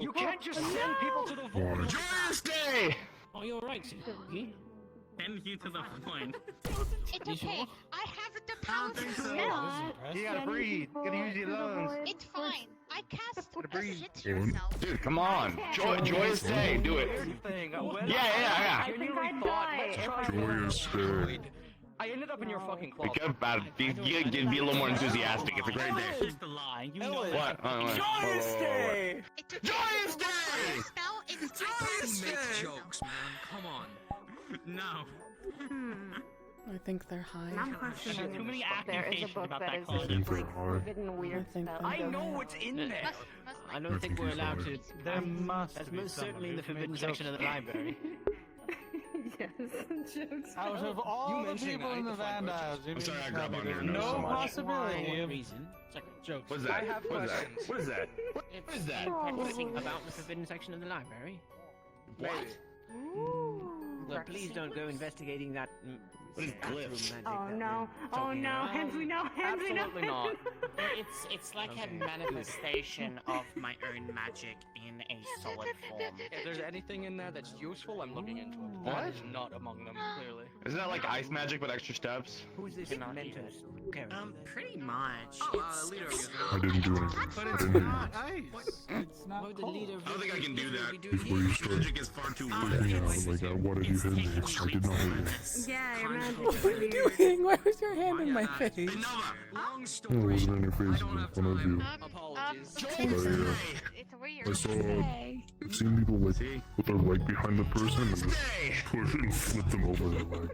You can't just send people to the void. Joyous day! Oh, you're right, Suzuki. Send you to the point. It's okay. I have the power to You gotta breathe. You gotta use your lungs. It's fine. I cast a breathe. shit yourself. Dude, come on. Joyous day, do it. Yeah. Joyous day. I ended up in your fucking closet. Be a little more enthusiastic. It's a great day. Just a lie. You know What? Joyous day! Joyous day! Spell is Joyous day! Make jokes, man. Come on. No. I think they're high. I'm questioning Too many there is a accusations book about that that is I closet. think they're high. forbidden weird I think spell. they're I know what's in there. I don't think we're allowed to. There must That's be most someone certainly in the who's made forbidden section of the jokes. library. Yes, jokes. Out of all the people in the Vandals, I'm sorry, I grab on your there's nose so no much. possibility of reason. It's like jokes. What's that? What is that? What is that? What is that? Practicing about the forbidden section of the library. What? Well, please don't go investigating that. What is glyphs? Oh no! Oh no! Hensley, no! Hensley, no! Absolutely not. It's like a manifestation of my own magic in a solid form. If there's anything in there that's useful, I'm looking into it. What? That is not among them, clearly. Isn't that like ice magic but extra steps? Who's this Mentos character? Pretty much. Leader of I didn't do anything. But I it's didn't not ice. It's not Well, the cold. leader of I don't think I can do that. Before you start Magic is far too freaking weird. out, like, what did you hit me? I did not hit you. Yeah, your magic What are you doing? Why was your hand in my face? Hey, Nova! Long It story. wasn't in your face, it was in front of you. Apologies. But yeah, It's weird. I saw, I've seen people like put their leg behind the person and just push and flip them over their leg.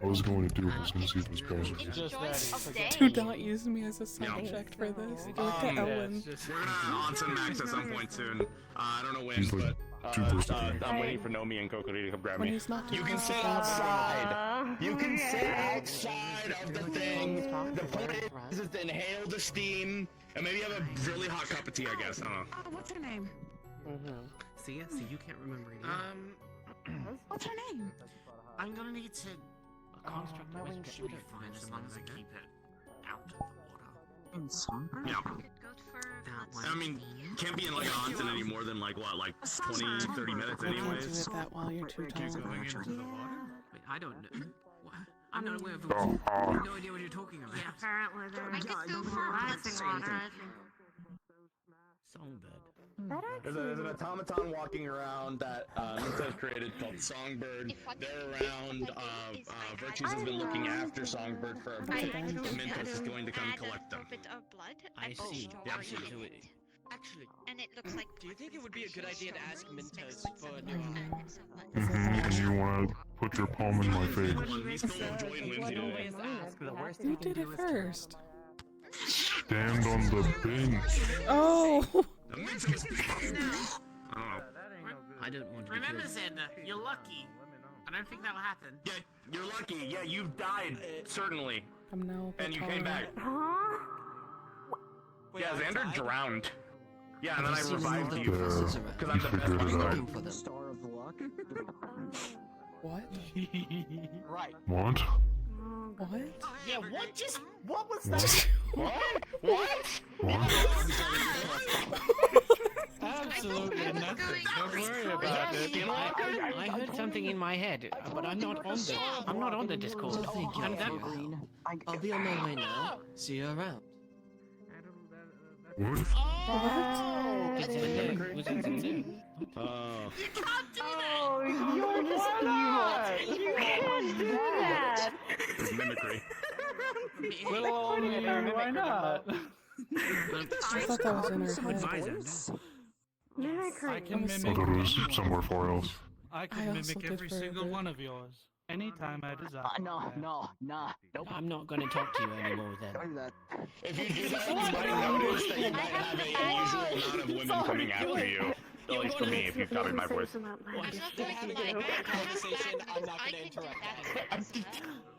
I was going to do it, I was going to see if it was possible. Just that. Do not use me as a subject for this. Do it to Ellen. We're gonna on Max at some point soon. I don't know when, He's like but too close to me. I'm waiting for Nomi and Kokori to come grab When me. he's not too You can close to sit the outside. You can sit outside of the thing. The point is to inhale the steam and maybe have a really hot cup of tea. I guess I don't know. What's her name? See, you can't remember it. What's her name? I'm gonna need to. A construct should be fine as long as I keep it out of the water. In Songbird? Yeah. Good for I mean, can't be in like a onsen any more than like what, like 20, 30 minutes You can't do anyways. it that while you're too tall. Going into the water? Wait, I don't know. What? I'm not aware of Oh, I have no idea what you're talking about. Yeah, apparently I there's could go for relaxing water, I think. Songbird. There's an automaton walking around that Mintos created called Songbird. They're around. Virtues has been looking after Songbird for a bit. Mintos is going to come collect them. A bit of blood. I see. Yeah. Actually, And it looks like. do you think it would be a good idea to ask Mintos for a new And you want to put your palm in my face. He's full of joy and whimsy today. You did it first. Stand on the bench. Oh! I don't want to be Remember, killed. Xander, you're lucky. I don't think that'll happen. Yeah, you're lucky. Yeah, you died, certainly. I'm now And you came back. Huh? Yeah, Xander drowned. Yeah, and then I Have you seen revived any you. other professors Because around? I'm the best figured it out. lifeguard. Looking for them. Star of luck? What? Right. What? What? Yeah, what was that? What? What? What? Absolutely nothing. Don't worry about it. I heard something in my head, but I'm not on the Discord. How did that go? I'll be on my way now. See you around. What? It's Xander. Was it Xander? Oh. Oh, you're just evil. You can't do that. It's mimicry. Well, why not? I thought that was in her head. Mimicry. I can I mimic. thought it was somewhere far else. I I can also mimic did every for a single bit. one of yours. Anytime I desire. No. Nope. I'm not going to talk to you anymore then. Don't do that. If you do that, you might notice that you might have an unusual amount of women coming after you. At least for me, if you've copied my voice. Some outlandish They stuff have you like do. that conversation. I'm not gonna interrupt that.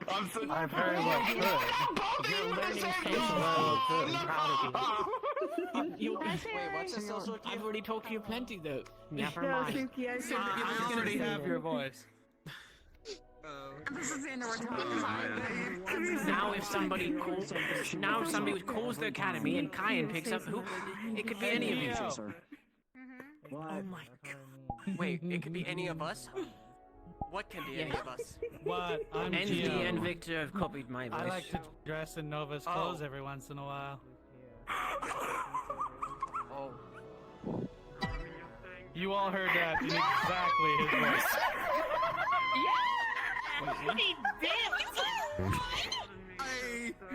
I'm so I very much could. You're learning social skills. I'm proud of you. Wait, what's the social I've already talked to you plenty though. Never No, mind. Suki, I said I already have your voice. This is the end we're talking about. Now if somebody calls the academy and Kyan picks up who, it could be any of you. Oh my god. Wait, it could be any of us? What can be any of us? What? I'm NV Gio. and Victor have copied my voice. I like to dress in Nova's clothes every once in a while. Oh. You all heard that in exactly his voice.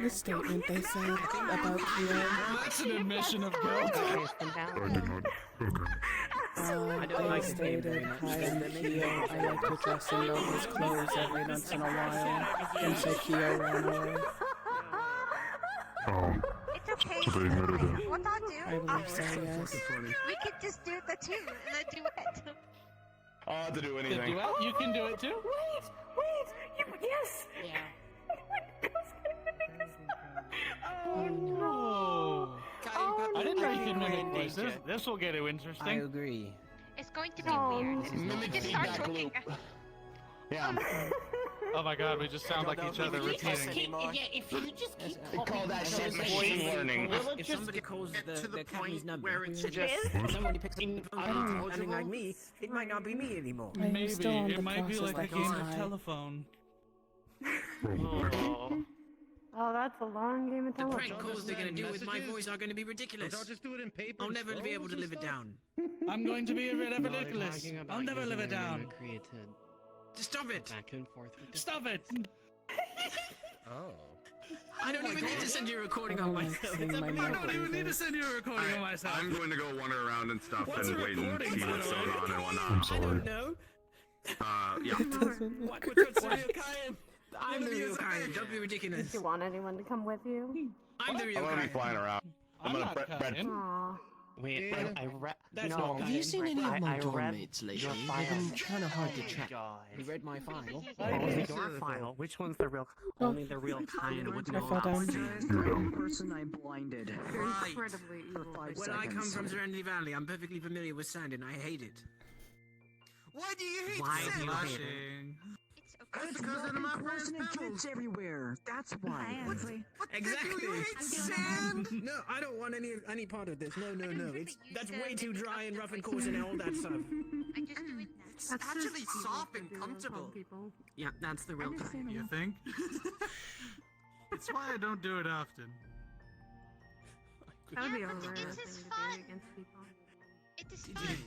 The statement they said about Kyo. That's an admission of guilt. I did not. Okay. They stated, hi, I'm Kyo. I like to dress in Nova's clothes every once in a while. And so Kyo ran away. It's okay. So they admitted it. What I'll do, I believe so, yes. we could just do the duet. I'll have to do The anything. duet? You can do it too? Yes. Yeah. Oh no. I didn't know you could mimic voices. This will get interesting. I agree. It's going to be weird. Mimic Just start feedback talking. Yeah. Oh my god, we just sound like each other repeating. If you just keep They call that shit machine learning. If somebody calls the academy's number, where it's just just- somebody picks up the phone sounding like me, it might not be me anymore. Maybe. still on It the might be process like a like game I- of telephone. Oh, that's a long game of The prank telephone. calls they're gonna do with my voice are gonna be ridiculous. I'll just do it in paper. I'll never be able to live it down. I'm going to be ridiculous. I'll never live it down. Just stop it! Back and forth with Stop it! Oh. I don't even need to send you a recording on myself. I don't even need to send you a recording of myself. I'm going to go wander around and stuff What's and a wait and recording, see what's by the going way? on and whatnot. I'm sorry. No? Yeah. What's the real Kyan? I'm the real Kyan, don't be ridiculous. Do you want anyone to come with you? I'm the real I'm gonna be Kyan. flying around. I'm gonna not Brett. Aw. Wait, I read. That's no, not have Kyan. you seen any of my dorm mates lately? your They've been file. kind of hard to track. He read my file. Your file. Which one's the real? Only the real Kyan would I know fell about. down. The person I blinded. Right. Incredibly evil. For 5 When I come seconds. from Serenity Valley, I'm perfectly familiar with sand and I hate it. Why do you hate Why sand? do you hate it? It's because of my friends' pebbles everywhere. That's why. Exactly. You hate sand? No, I don't want any part of this. No. That's way too dry and rough and coarse and all that stuff. It's actually soft and comfortable. Yeah, that's the real Kyan. You think? It's why I don't do it often. That would be a Yeah, rare but thing this to is do fun. against people. It is fun.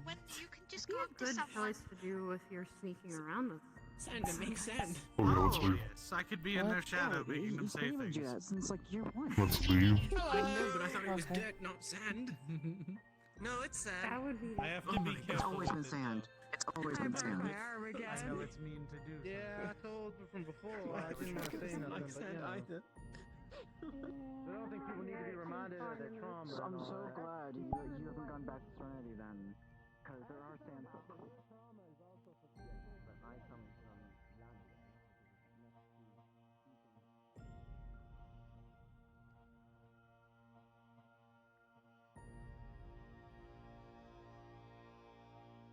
When you can just go up to Good someone. choice to do if you're sneaking around with. Sand to make sand. Okay, let's leave. Yes, I could be in their shadow making them say things. that since like year 1. Let's leave. I know, but I thought it was Okay. dirt, not sand. No, it's sand. That would be. I have Oh to my be God. It's careful. always been with it. sand. It's always been sand. I know it's mean to do. Yeah, I told you from before. I didn't want to say nothing, but you know. I don't think people need to be reminded of their trauma. I'm so glad you haven't gone back to Serenity then. Because there are sand.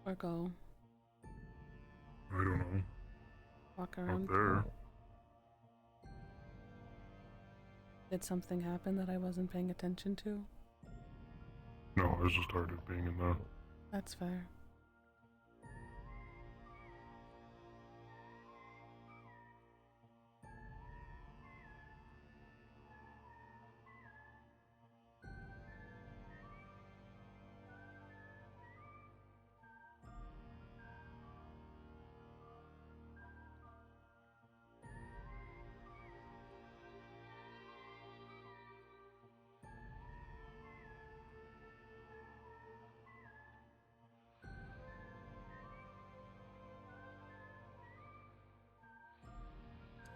Or go I don't know. walk Up around. there. Did something happen that I wasn't paying attention to? No, I just started being in there. That's fair.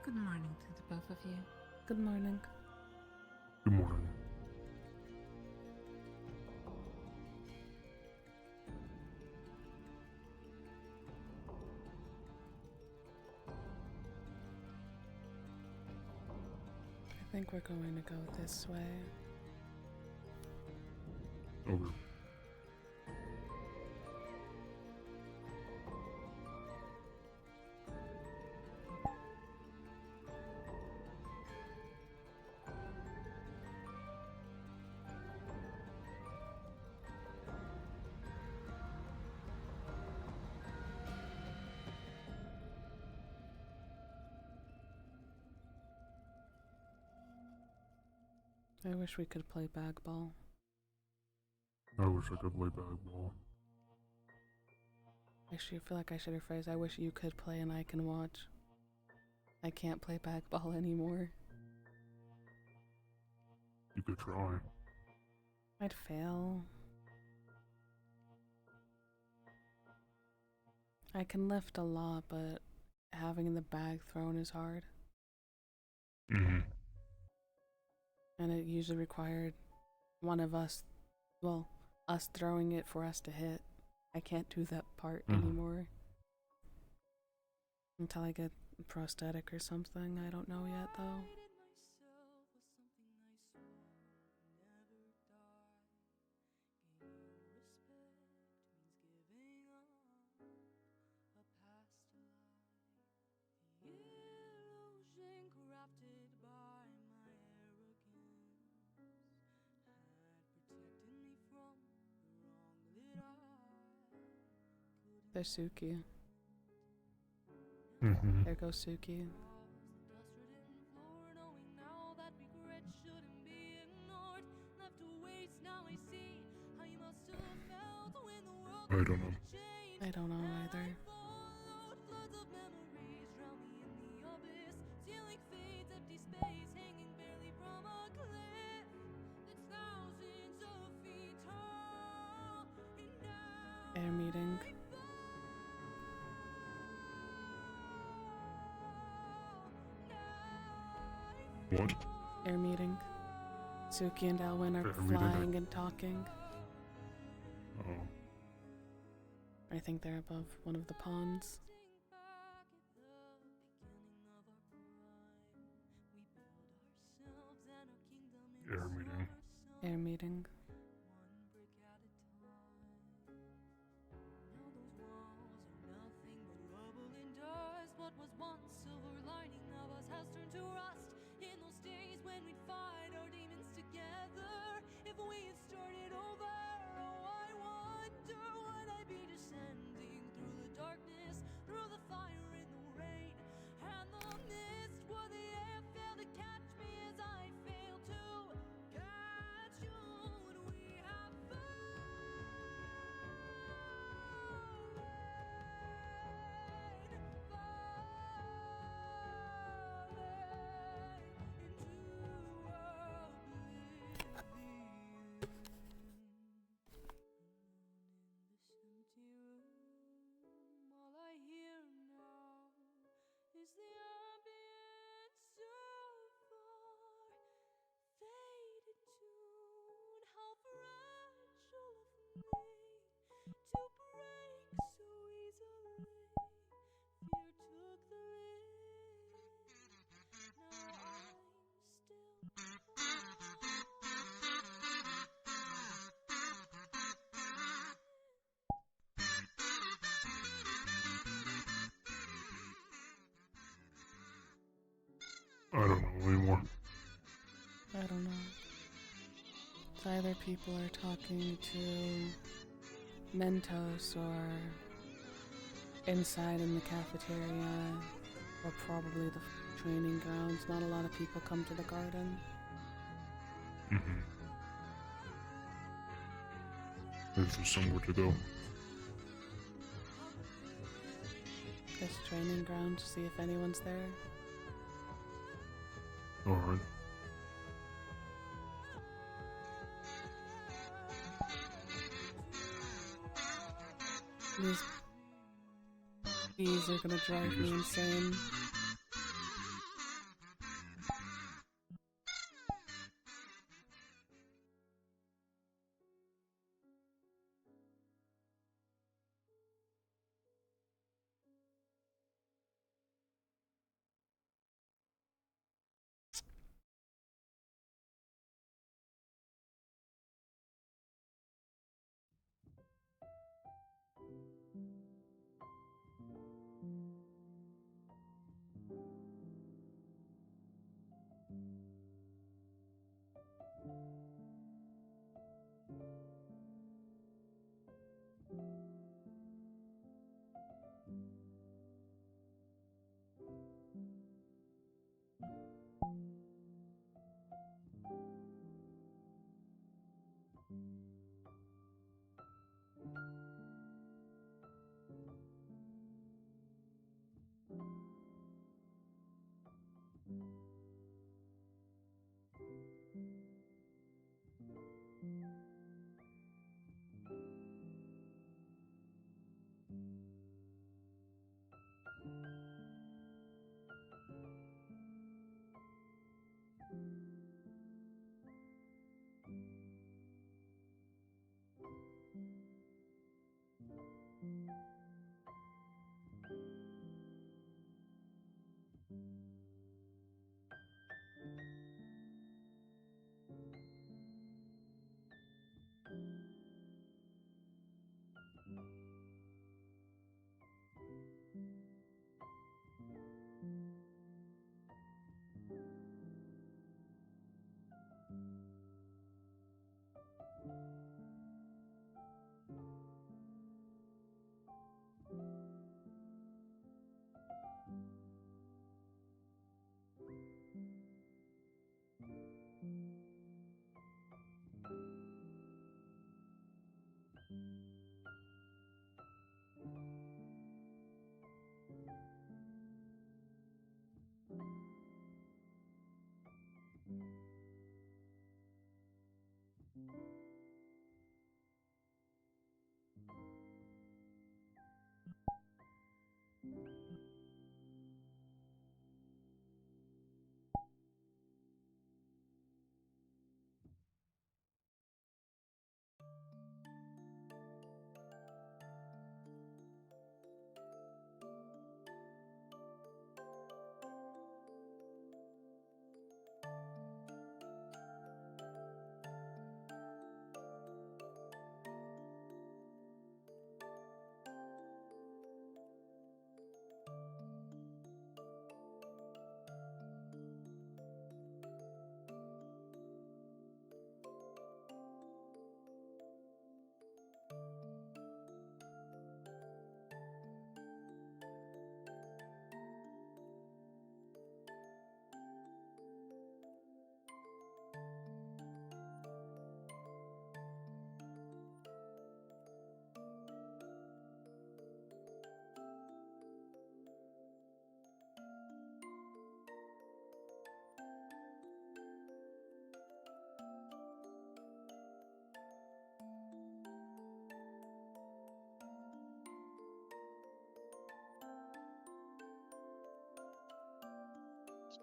Good morning to the both of you. Good morning. Good morning. I think we're going to go this way. Over. I wish we could play bag ball. I wish I could play bag ball. Actually, I feel like I should rephrase. I wish you could play and I can watch. I can't play bag ball anymore. You could try. I'd fail. I can lift a lot, but having the bag thrown is hard. Mm-hmm. And it usually required one of us, well, us throwing it for us to hit. I can't do that part anymore. Until I get a prosthetic or something. I don't know yet, though. There's Suki. Mm-hmm. There goes Suki. I don't know. I don't know either. Air meeting. What? Air meeting. Suki and Elwyn are Air meeting. flying and talking. Oh. I think they're above one of the ponds. Air meeting. Air meeting. I don't know anymore. I don't know. It's either people are talking to Mentos or inside in the cafeteria or probably the training grounds. Not a lot of people come to the garden. Mm-hmm. There's just somewhere to go. This training ground to see if anyone's there. Alright. These bees are gonna drive me insane.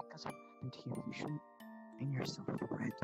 Because what happened to you, you shouldn't blame yourself for it.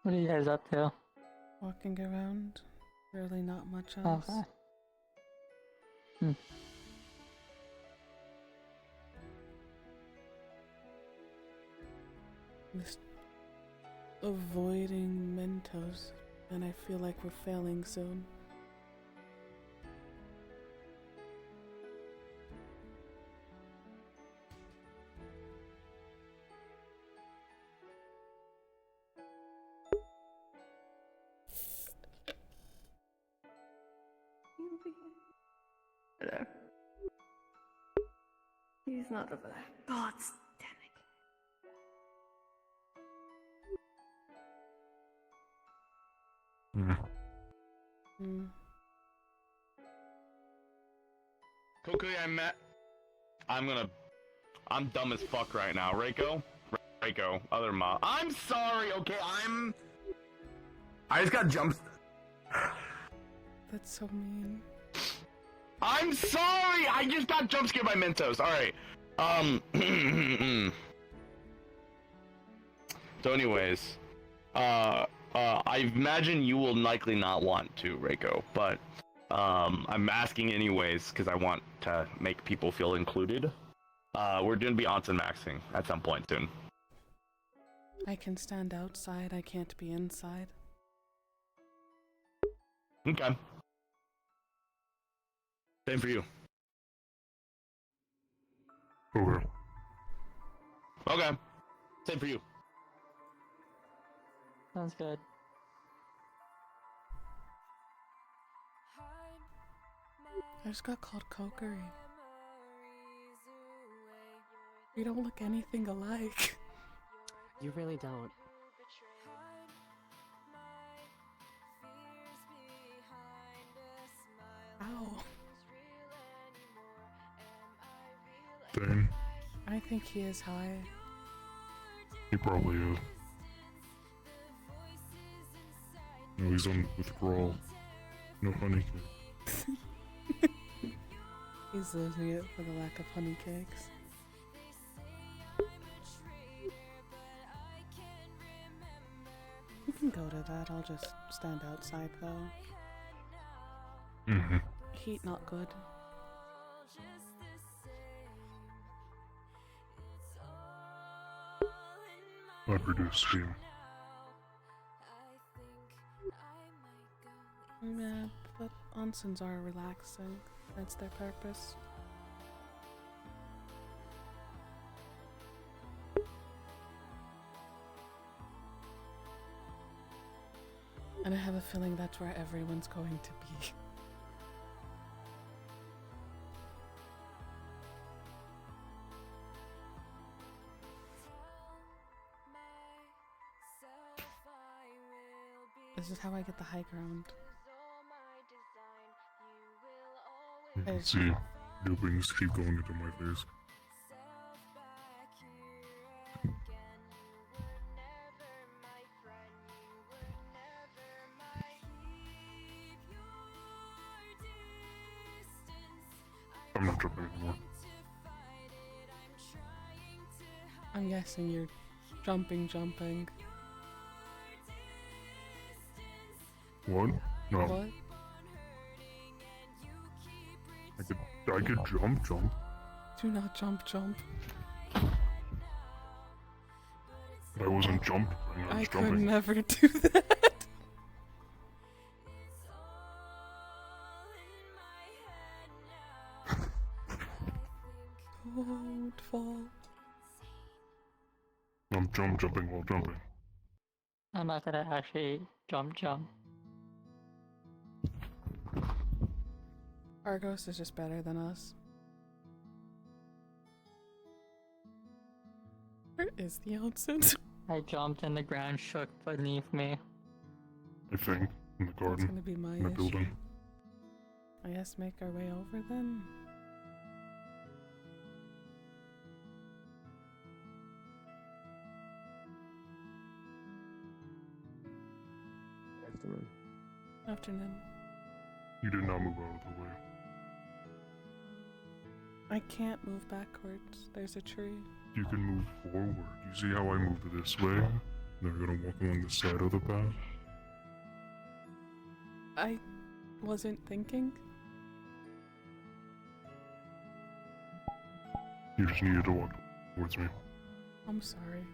What are you guys up to? Walking around. Really not much else. Okay. Hmm. Just avoiding Mentos, and I feel like we're failing soon. There. He's not over there. God damn Hmm. Kukui, I'm dumb as fuck right now. Reiko, other mob. I'm sorry, okay, I just got jumped. That's so mean. I'm sorry! I just got jump scared by Mentos. Alright. So anyways, I imagine you will likely not want to, Reiko, but I'm asking anyways because I want to make people feel included. We're gonna be onsen maxing at some point soon. I can stand outside, I can't be inside. Okay. Same for you. Okay. Okay. Same for you. Sounds good. I just got called Kokiri. We don't look anything alike. You really don't. Ow. Dane, I think he is high. he probably is. No, he's on withdrawal. No honey cake. He's losing it for the lack of honey cakes. You can go to that, I'll just stand outside though. Mm-hmm. Heat not good. I produce steam. Yeah, but onsens are relaxing. That's their purpose. And I have a feeling that's where everyone's going to be. This is how I get the high ground. You can see the wings keep going into my face. I'm not jumping anymore. I'm guessing you're jumping. What? No. What? I could jump. Do not jump. But I wasn't jumping, I was I could jumping. never do that. Don't fall. I'm jumping while jumping. I'm not gonna actually jump. Argos is just better than us. Where is the onsen? I jumped and the ground shook beneath me. I think. In the garden. That's gonna be my in the issue. building. I guess make our way over then. Afternoon. Afternoon. You did not move out of the way. I can't move backwards. There's a tree. You can move forward. You see how I moved this way? Now you're gonna walk along the side of the path? I wasn't thinking. You just needed to walk towards me. I'm sorry.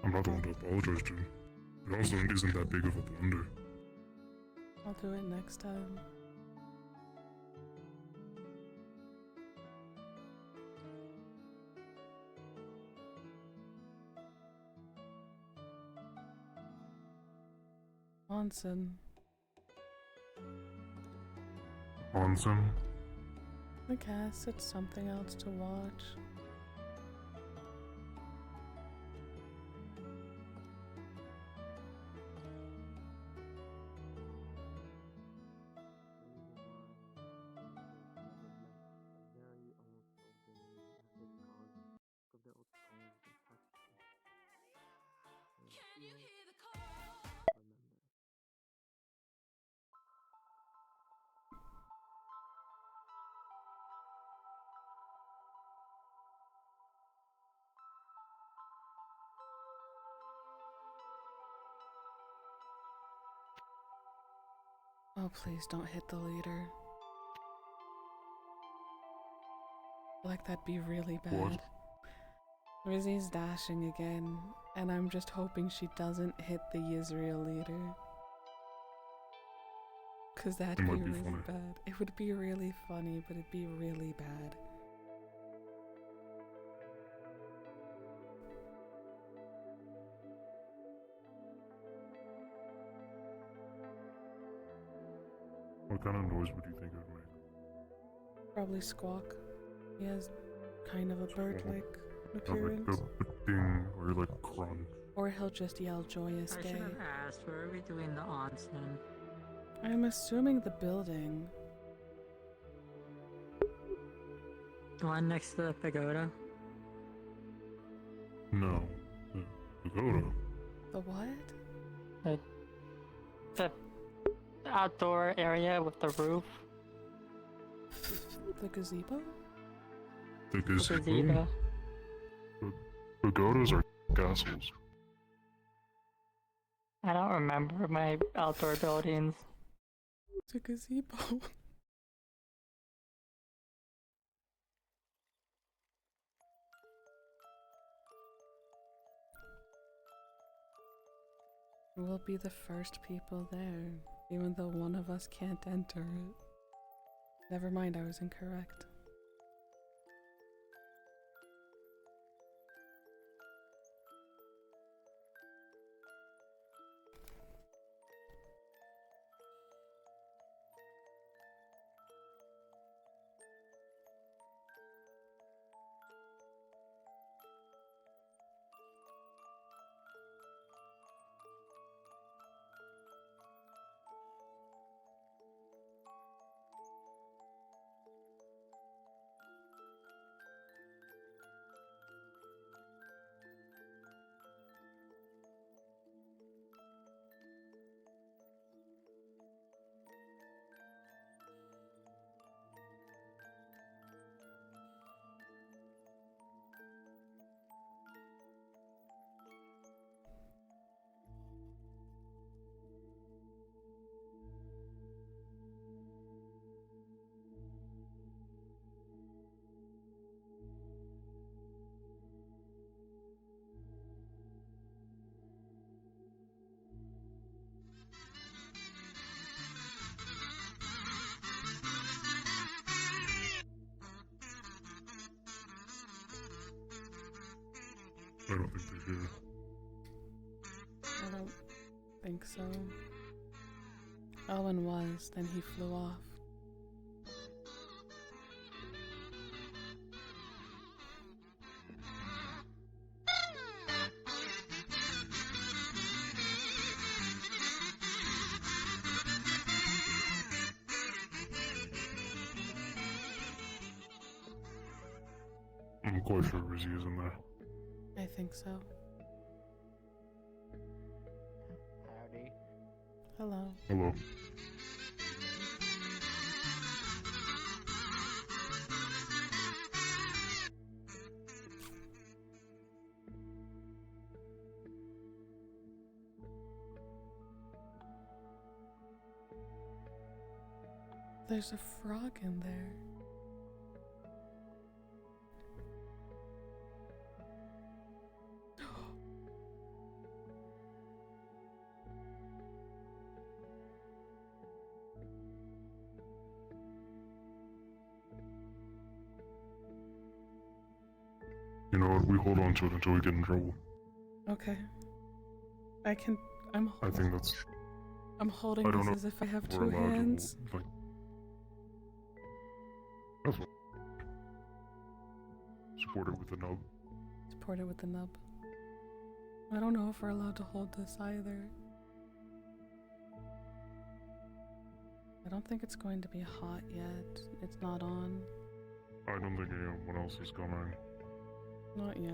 I'm not the one to apologize to. It also isn't that big of a blunder. I'll do it next time. Onsen. Onsen? I guess it's something else to watch. Oh, please don't hit the leader. I feel like that'd be really bad. What? Rizzy's dashing again, and I'm just hoping she doesn't hit the Israel leader. Cause that'd It be might be really funny. bad. It would be really funny, but it'd be really bad. What kind of noise would you think it would make? Probably squawk. He has kind of a bird-like Like appearance. a ding or like crunch. Or he'll just yell joyous I day. should have asked, where are we doing the onsen? I'm assuming the building. The one next to the pagoda? No. The pagoda. The what? The outdoor area with the roof? The gazebo? The gazebo? gazebo. Pagodas are castles. I don't remember my outdoor buildings. It's a gazebo. We'll be the first people there, even though one of us can't enter it. Never mind, I was incorrect. I don't think they do. I don't think so. Owen was, then he flew off. I'm quite sure Rizzy is in there. I think so. Howdy. Hello. Hello. There's a frog in there. You know what? We hold on to it until we get in trouble. Okay. I think that's. I'm holding I don't this know as if I have we're two allowed to, hands. like, that's what. Support it with the nub. Support it with the nub. I don't know if we're allowed to hold this either. I don't think it's going to be hot yet. It's not on. I don't think anyone else is coming. Not yet.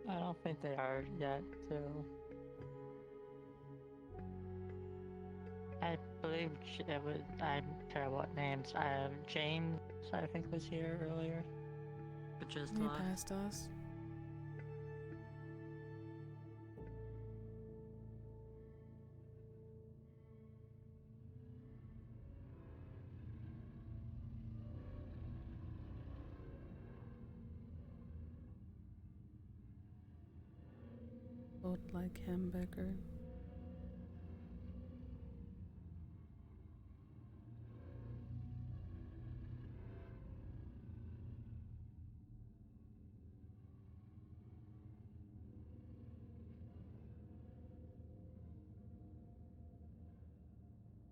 I don't think they are yet, too. I believe it was. I'm terrible at names. James, I think, was here earlier. But just He left. passed us. Old like him bigger.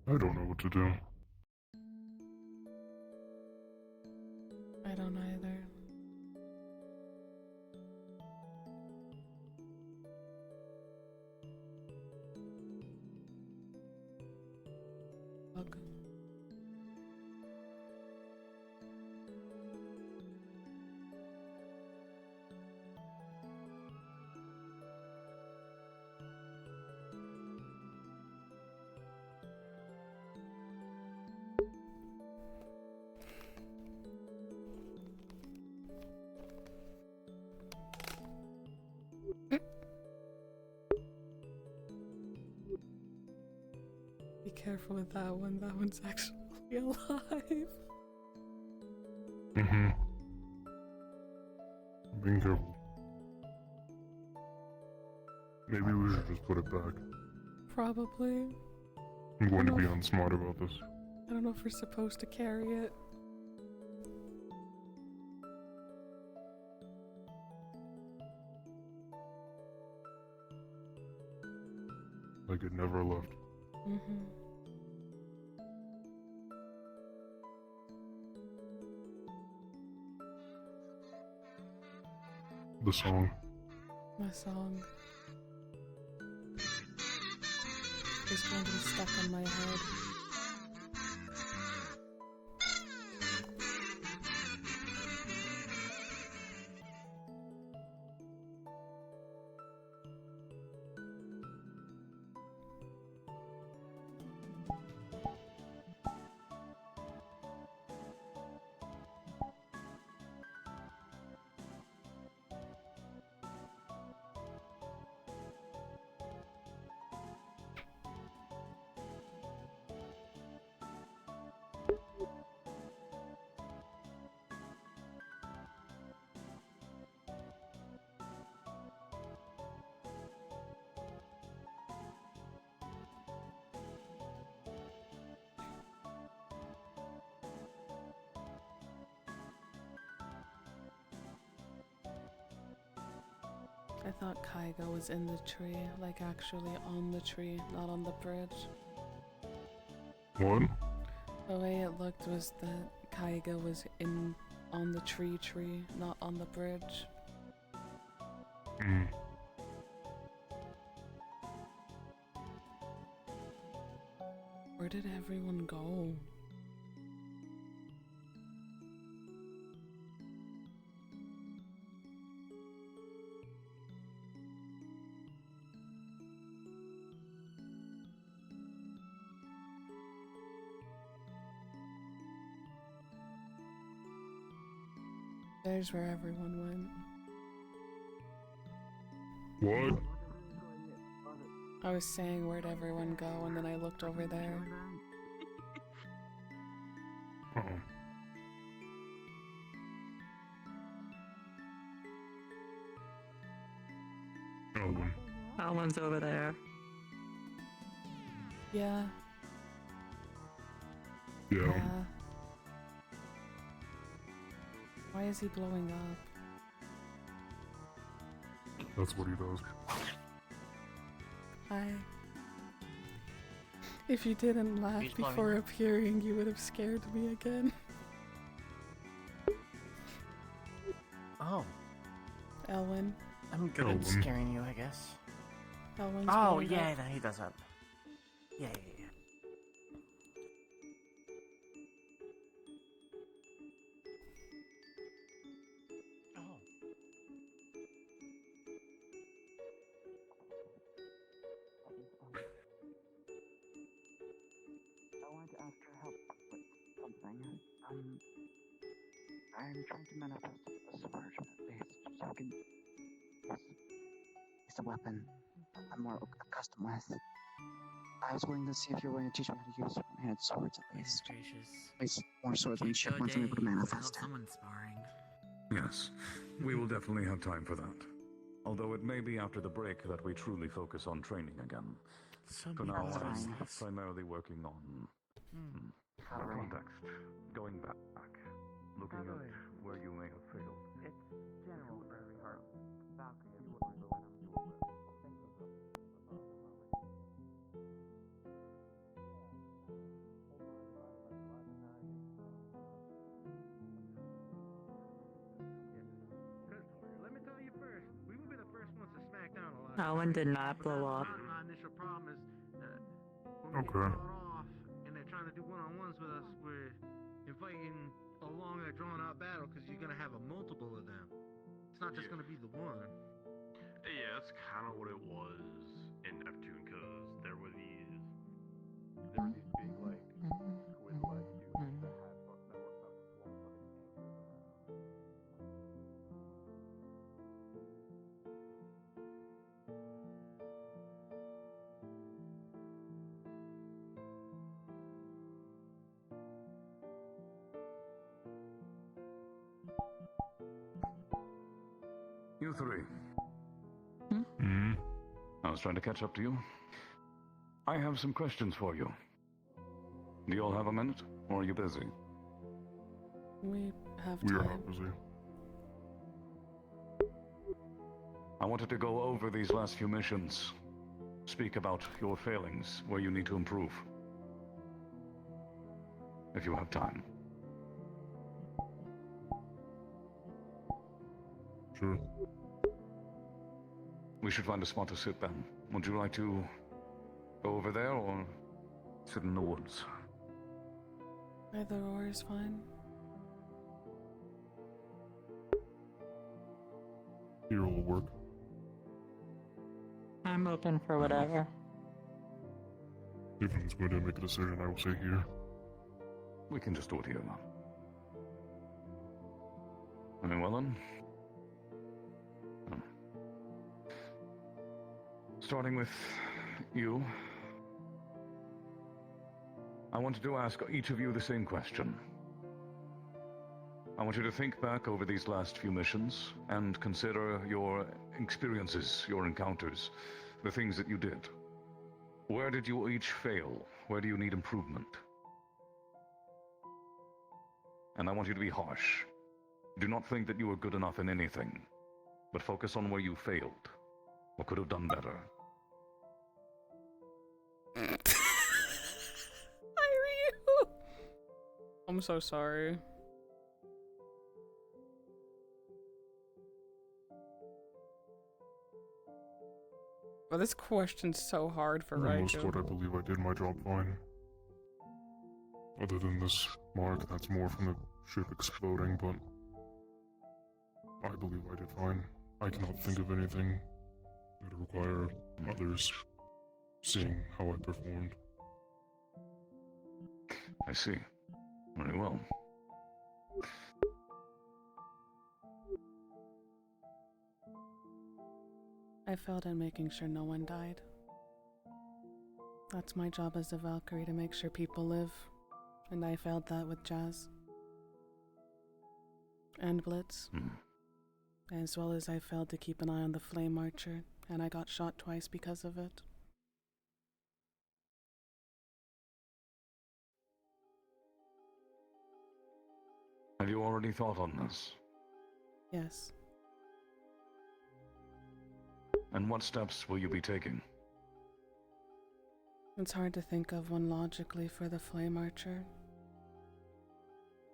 I don't know what to do. I don't either. Fuck. Be careful with that one. That one's actually alive. Mm-hmm. Being careful. Maybe we should just put it back. Probably. I'm going to be unsmart about this. I don't know if we're supposed to carry it. Like it never left. Mm-hmm. The song. My song is going to be stuck in my head. I thought Kaiga was in the tree, like actually on the tree, not on the bridge. What? The way it looked was that Kaiga was on the tree, not on the bridge. Mm. Where did everyone go? There's where everyone went. What? I was saying where'd everyone go, and then I looked over there. Elwin. Elwin's over there. Yeah. Yeah. Why is he blowing up? That's what he does. Hi. If you didn't laugh He's blowing before up. appearing, you would have scared me again. Oh. Elwin. I'm good Elwin. at scaring you, I guess. Elwin's Oh, blowing yeah, up. he does that. Yeah. Oh. I wanted to ask your help with something. I'm trying to manifest a sword, based so I can use a weapon I'm more accustomed with. I was willing to see if you're willing to teach me how to use one-handed swords at least. At least more swordsmanship once I'm able to manifest it. Someone sparring. Yes, we will definitely have time for that. Although it may be after the break that we truly focus on training again. For now, That's I'm fine. primarily working on Alright. context, going back, looking at where you may have failed. It's general for every heart. Valkyrie is what we're going on. That one did not blow up. My initial problem is when we Okay. get fought off and they're trying to do one-on-ones with us, we're fighting a longer, drawn-out battle because you're gonna have a multiple of them. It's not just gonna be the one. Yeah, that's kind of what it was in Neptune, because there were these big, like, squid-like dudes that had that were about to blow fucking anchors around. You three. Hmm? I was trying to catch up to you. I have some questions for you. Do you all have a minute, or are you busy? We have We are time. not busy. I wanted to go over these last few missions. Speak about your failings, where you need to improve. If you have time. Sure. We should find a spot to sit then. Would you like to go over there, or sit in the woods? Either or is fine. Here will work. I'm open for whatever. If anyone's going to make a decision, I will say here. We can just do it here now. Very well then. Starting with you. I wanted to ask each of you the same question. I want you to think back over these last few missions and consider your experiences, your encounters, the things that you did. Where did you each fail? Where do you need improvement? And I want you to be harsh. Do not think that you were good enough in anything, but focus on where you failed, or could have done better. I'm so sorry. Well, this question's so hard for For the most part, I Reiko. believe I did my job fine. Other than this mark, that's more from the ship exploding, but I believe I did fine. I cannot think of anything that would require others seeing how I performed. I see. Very well. I failed at making sure no one died. That's my job as a Valkyrie, to make sure people live. And I failed that with Jazz. And Blitz. As well as I failed to keep an eye on the Flame Archer, and I got shot twice because of it. Have you already thought on this? Yes. And what steps will you be taking? It's hard to think of one logically for the Flame Archer.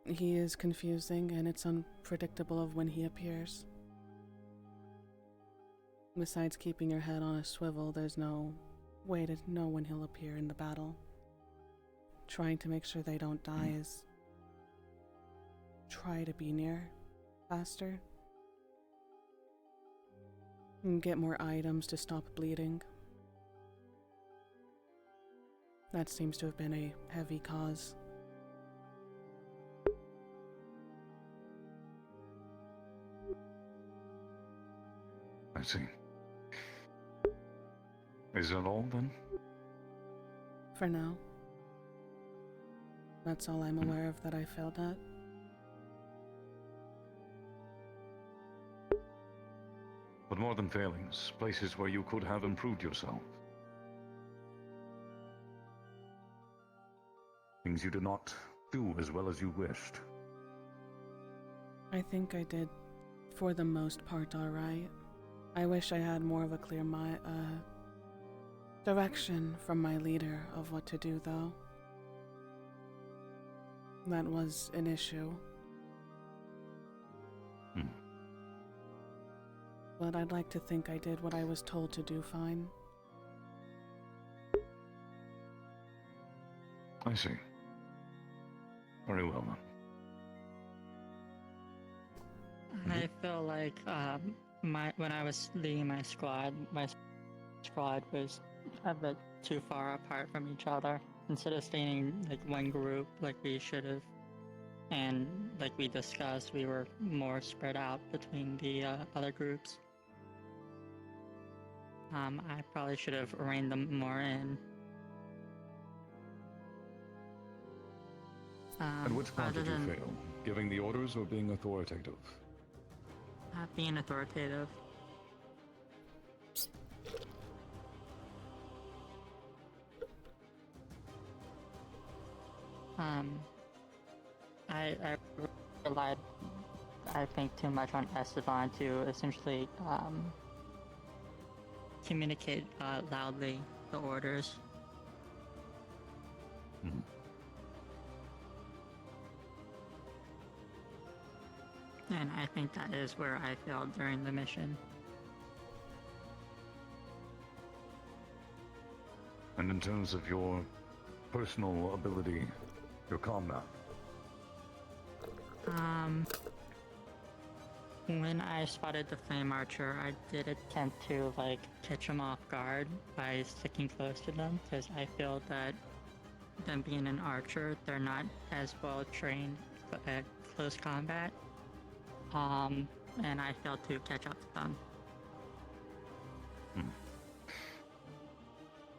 He is confusing, and it's unpredictable of when he appears. Besides keeping your head on a swivel, there's no way to know when he'll appear in the battle. Trying to make sure they don't die is try to be near faster. And get more items to stop bleeding. That seems to have been a heavy cause. I see. Is that all, then? For now. That's all I'm aware of that I failed at. But more than failings, places where you could have improved yourself. Things you did not do as well as you wished. I think I did, for the most part, alright. I wish I had more of a clear direction from my leader of what to do, though. That was an issue. But I'd like to think I did what I was told to do fine. I see. Very well then. I feel like when I was leading my squad was a bit too far apart from each other. Instead of staying like one group like we should have, and like we discussed, we were more spread out between the other groups. I probably should have reined them more in. And which part other did you than fail? Giving the orders or being authoritative? being authoritative. I relied, I think, too much on Esteban to essentially communicate loudly the orders. Hmm. And I think that is where I failed during the mission. And in terms of your personal ability, your combat? When I spotted the flame archer, I did attempt to like catch him off guard by sticking close to them, because I feel that them being an archer, they're not as well trained at close combat. And I failed to catch up to them.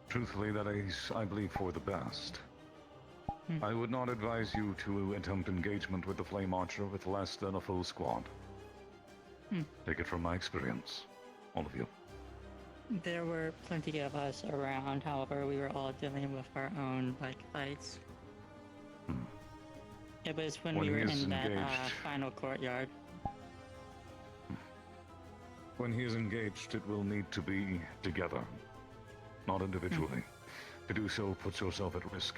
Truthfully, that is, I believe, for the best. I would not advise you to attempt engagement with the Flame Archer with less than a full squad. Take it from my experience, all of you. There were plenty of us around, however, we were all dealing with our own fights. It was when we were in that final courtyard. When he is engaged, it will need to be together, not individually. To do so puts yourself at risk.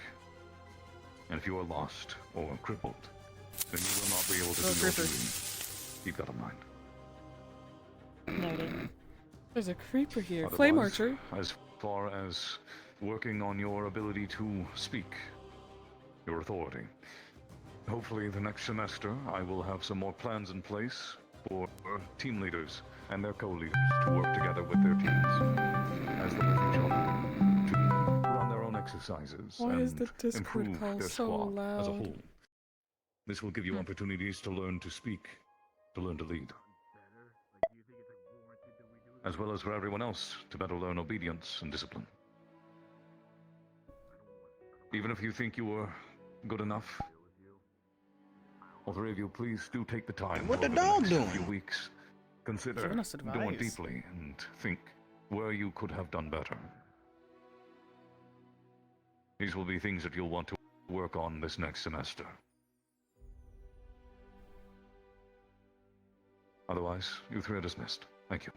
And if you are lost or crippled, then you will not be able to do your duty. Keep that in mind. Noted. There's a creeper here. Otherwise, Flame Archer. As far as working on your ability to speak, your authority. Hopefully the next semester I will have some more plans in place for team leaders and their co-leaders to work together with their teams as well as each other to run their own exercises Why and is the Discord improve call their so squad as a loud? whole. This will give you opportunities to learn to speak, to learn to lead, as well as for everyone else to better learn obedience and discipline. Even if you think you are good enough, all three of you, please do take the time. What the over dog next doing? few weeks. Consider Giving us doing advice. deeply and think where you could have done better. These will be things that you'll want to work on this next semester. Otherwise, you three are dismissed. Thank you.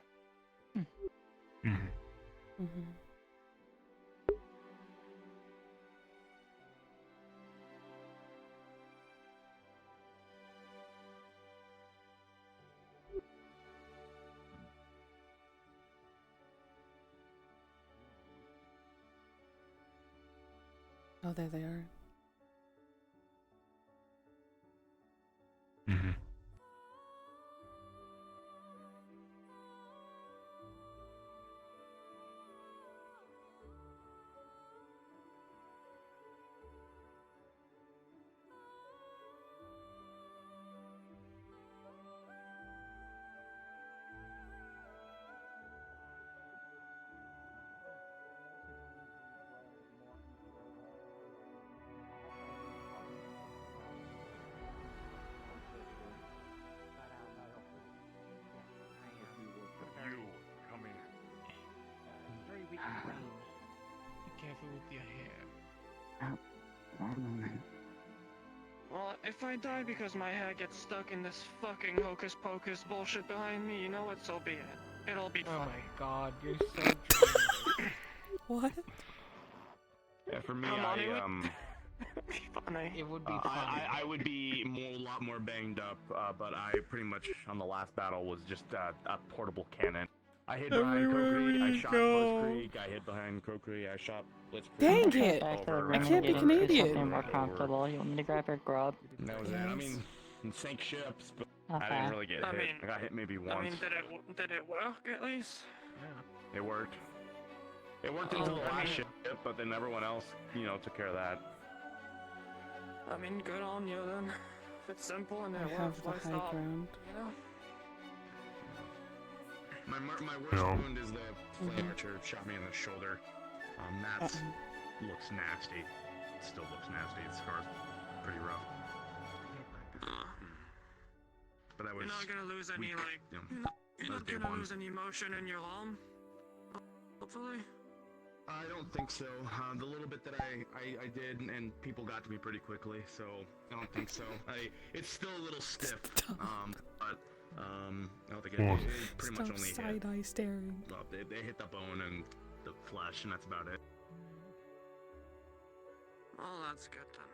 Oh, there they are. Be careful with your hair. Well, if I die because my hair gets stuck in this fucking hocus pocus bullshit behind me, you know what? So be it. It'll be fine. Oh my god, you're so dramatic. What? Yeah, for me, Come on, Funny. It would be I would be a lot more banged up, but I pretty much on the last battle was just a portable cannon. I hid behind Kokri, I shot Blitzkrieg, I hid behind Kokri, I shot Blitzkrieg. Dang it! Back to the I room can't be and getting Canadian. something more comfortable. You want me to grab your grub? That was it. I mean, sank ships, but I Okay. didn't really get I hit. mean- I got hit maybe once. I mean, did it work at least? It worked. It worked until the last ship, but then everyone else, took care of that. I mean, good on you then. If it's simple and it I works, have the why high stop? ground. You know? My worst Yeah. wound is the flame archer shot me in the shoulder. That looks nasty. It still looks nasty. The scar's pretty rough. But that was. You're not gonna lose any weak, like. you know, You're that was not day gonna one. lose any emotion in your arm. Hopefully. I don't think so. The little bit that I did, and people got to me pretty quickly, so I don't think so. It's still a little stiff, but I don't think it pretty much Stop only hit. side-eye staring. Well, they hit the bone and the flesh, and that's about it. Oh, that's good then.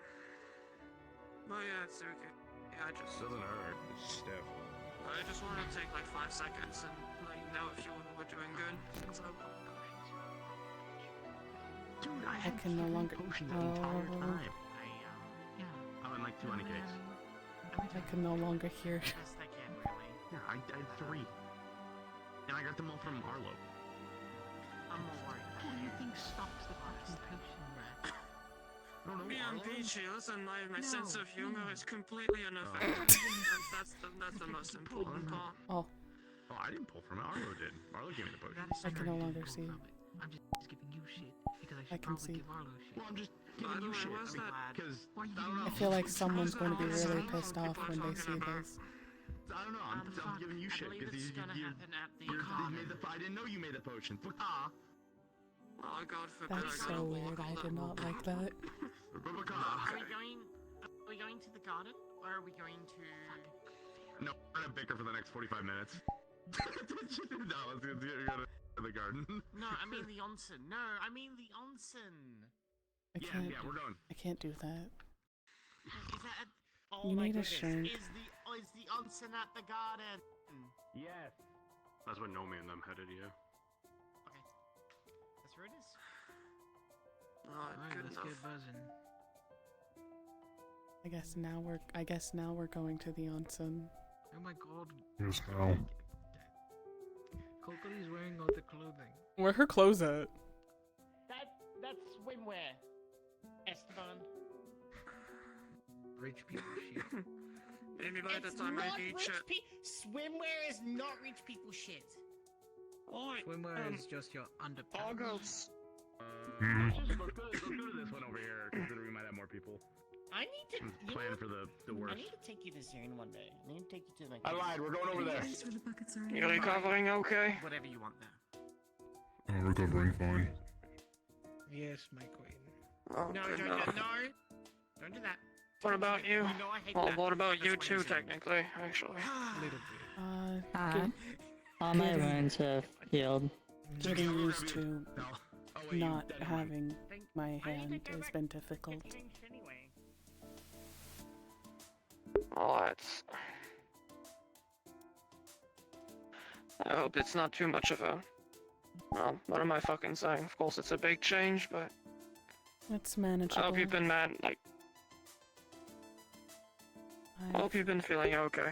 Well, yeah, it's okay. Yeah, It doesn't hurt. It's stiff. I just wanted to take like 5 seconds and let you know if you were doing good. Since Dude, I I had can no longer. potions the entire Oh, time. I'm in like 20 case. I can no longer hear. Best I can, really. Yeah, I had 3. And I got them all from Arlo. I'm more worried. Who do you think stocks the fucking potion rack? I don't know. Me and Arlo? Peachy, listen, my sense No, of humor no. is completely unaffected. That's the most important part. Oh, Oh, I didn't pull from it. Arlo did. Arlo gave me the potion. I can no longer see. I'm just giving you shit because I I should can probably see. give Arlo shit. Well, I'm just By giving the you way, shit. what's that? Because Why are you I don't giving know. I feel like someone's going to be What's really that? pissed off when they see this. I don't know. I'm giving you shit because you made the. I didn't know you made the potion. Ah. Oh, God forbid That's I so got weird. I did not like that. Are we going to the garden, or are we going to? No, we're gonna bicker for the next 45 minutes. No, let's go to the garden. No, I mean the onsen. No, I mean the onsen. I can't. Yeah, we're going. I can't do that. Is that? Oh You my need a goodness! shrink. Is the onsen at the garden? Yes. That's where Nomi and them headed, yeah. Okay, that's where it is. Alright, good let's enough. get buzzing. I guess now we're going to the onsen. Oh my god. Yes, now. Coco's wearing all the clothing. Where her clothes at? That's swimwear. Esteban. Rich people shit. Maybe by the It's time I not reach rich it. swimwear is not rich people shit. Alright, Swimwear is just your underpants. Argos. Mhm. Let's go to this one over here, considering we might have more people. I need to. You Plan know, for the I worst. need to take you to Zane one day. I need to take you to like. I lied. We're going over there. You recovering okay? Whatever you want there. I'm recovering fine. Yes, my queen. Oh, No, good don't, enough. no, don't do that. What about you? You know I hate Well, that. what about you That's why too, I'm saying. technically, actually? Little bit. Good- All my Getting- wounds have healed. Getting used to No. Oh, wait, not you dead having my I need hand to go has back been to difficult. change anyway. Oh, that's... I hope it's not too much of a... Well, what am I fucking saying? Of course it's a big change, but... It's I manageable. hope you've been I hope you've been feeling okay,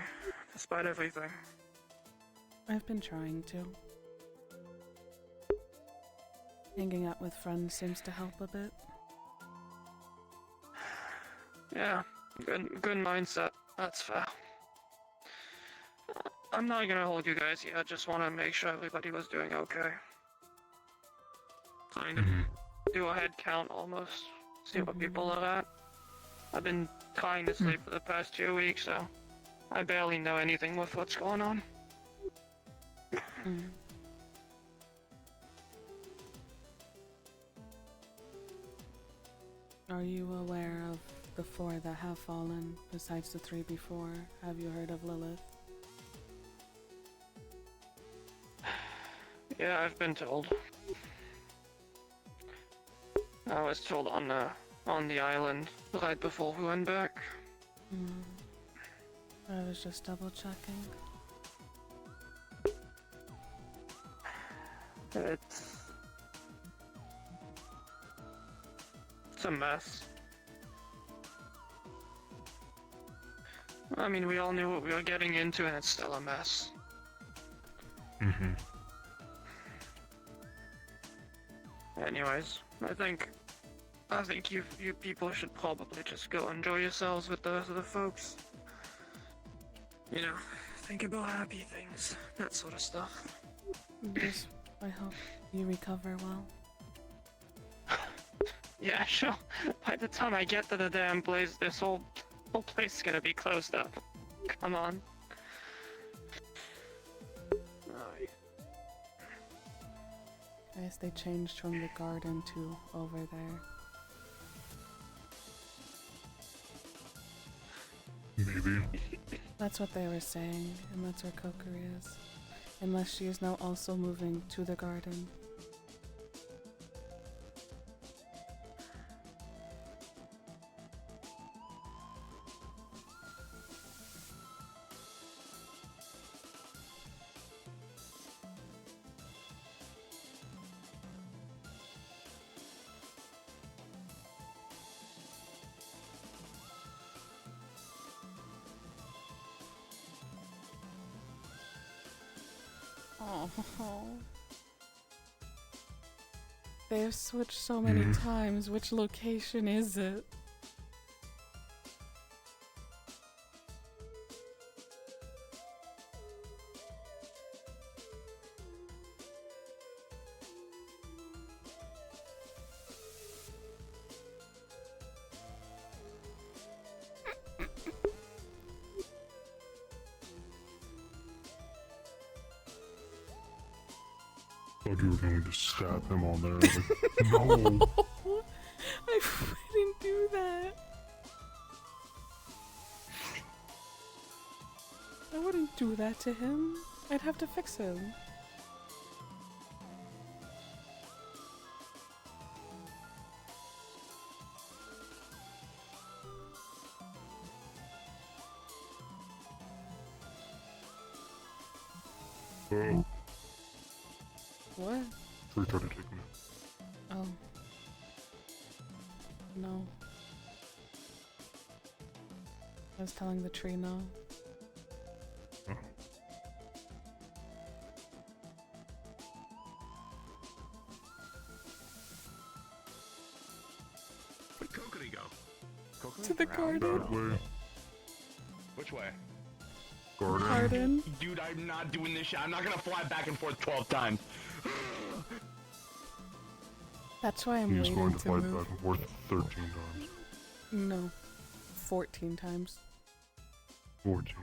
despite everything. I've been trying to. Hanging out with friends seems to help a bit. Yeah, good mindset. That's fair. I'm not gonna hold you guys here. I just want to make sure everybody was doing okay. Kind of do a head count almost. See what people are at. I've been trying to sleep for the past 2 weeks, so I barely know anything with what's going on. Are you aware of the 4 that have fallen, besides the 3 before? Have you heard of Lilith? Yeah, I've been told. I was told on on the island right before we went back. I was just double checking. It's a mess. I mean, we all knew what we were getting into, and it's still a mess. Anyways, I think you people should probably just go enjoy yourselves with the rest of the folks. You know, think about happy things, that sort of stuff. Just, I hope you recover well. Yeah, sure. By the time I get to the damn place, this whole place is gonna be closed up. Come on. I guess they changed from the garden to over there. Maybe. That's what they were saying, and that's where Kokiri is. Unless she is now also moving to the garden. Oh. They have switched so many times. Which location is it? Thought you were going to stab him on there. Like, no! I wouldn't do that. I wouldn't do that to him. I'd have to fix him. Oh. What? Tree tried to take me. Oh. No. I was telling the tree no. Oh. Where'd Kokiri go? To the garden. That way. Which way? Garden. Dude, I'm not doing this shit. I'm not gonna fly back and forth 12 times. That's why I'm He's waiting going to to fly move. back and forth 13 times. No. 14 times. 14.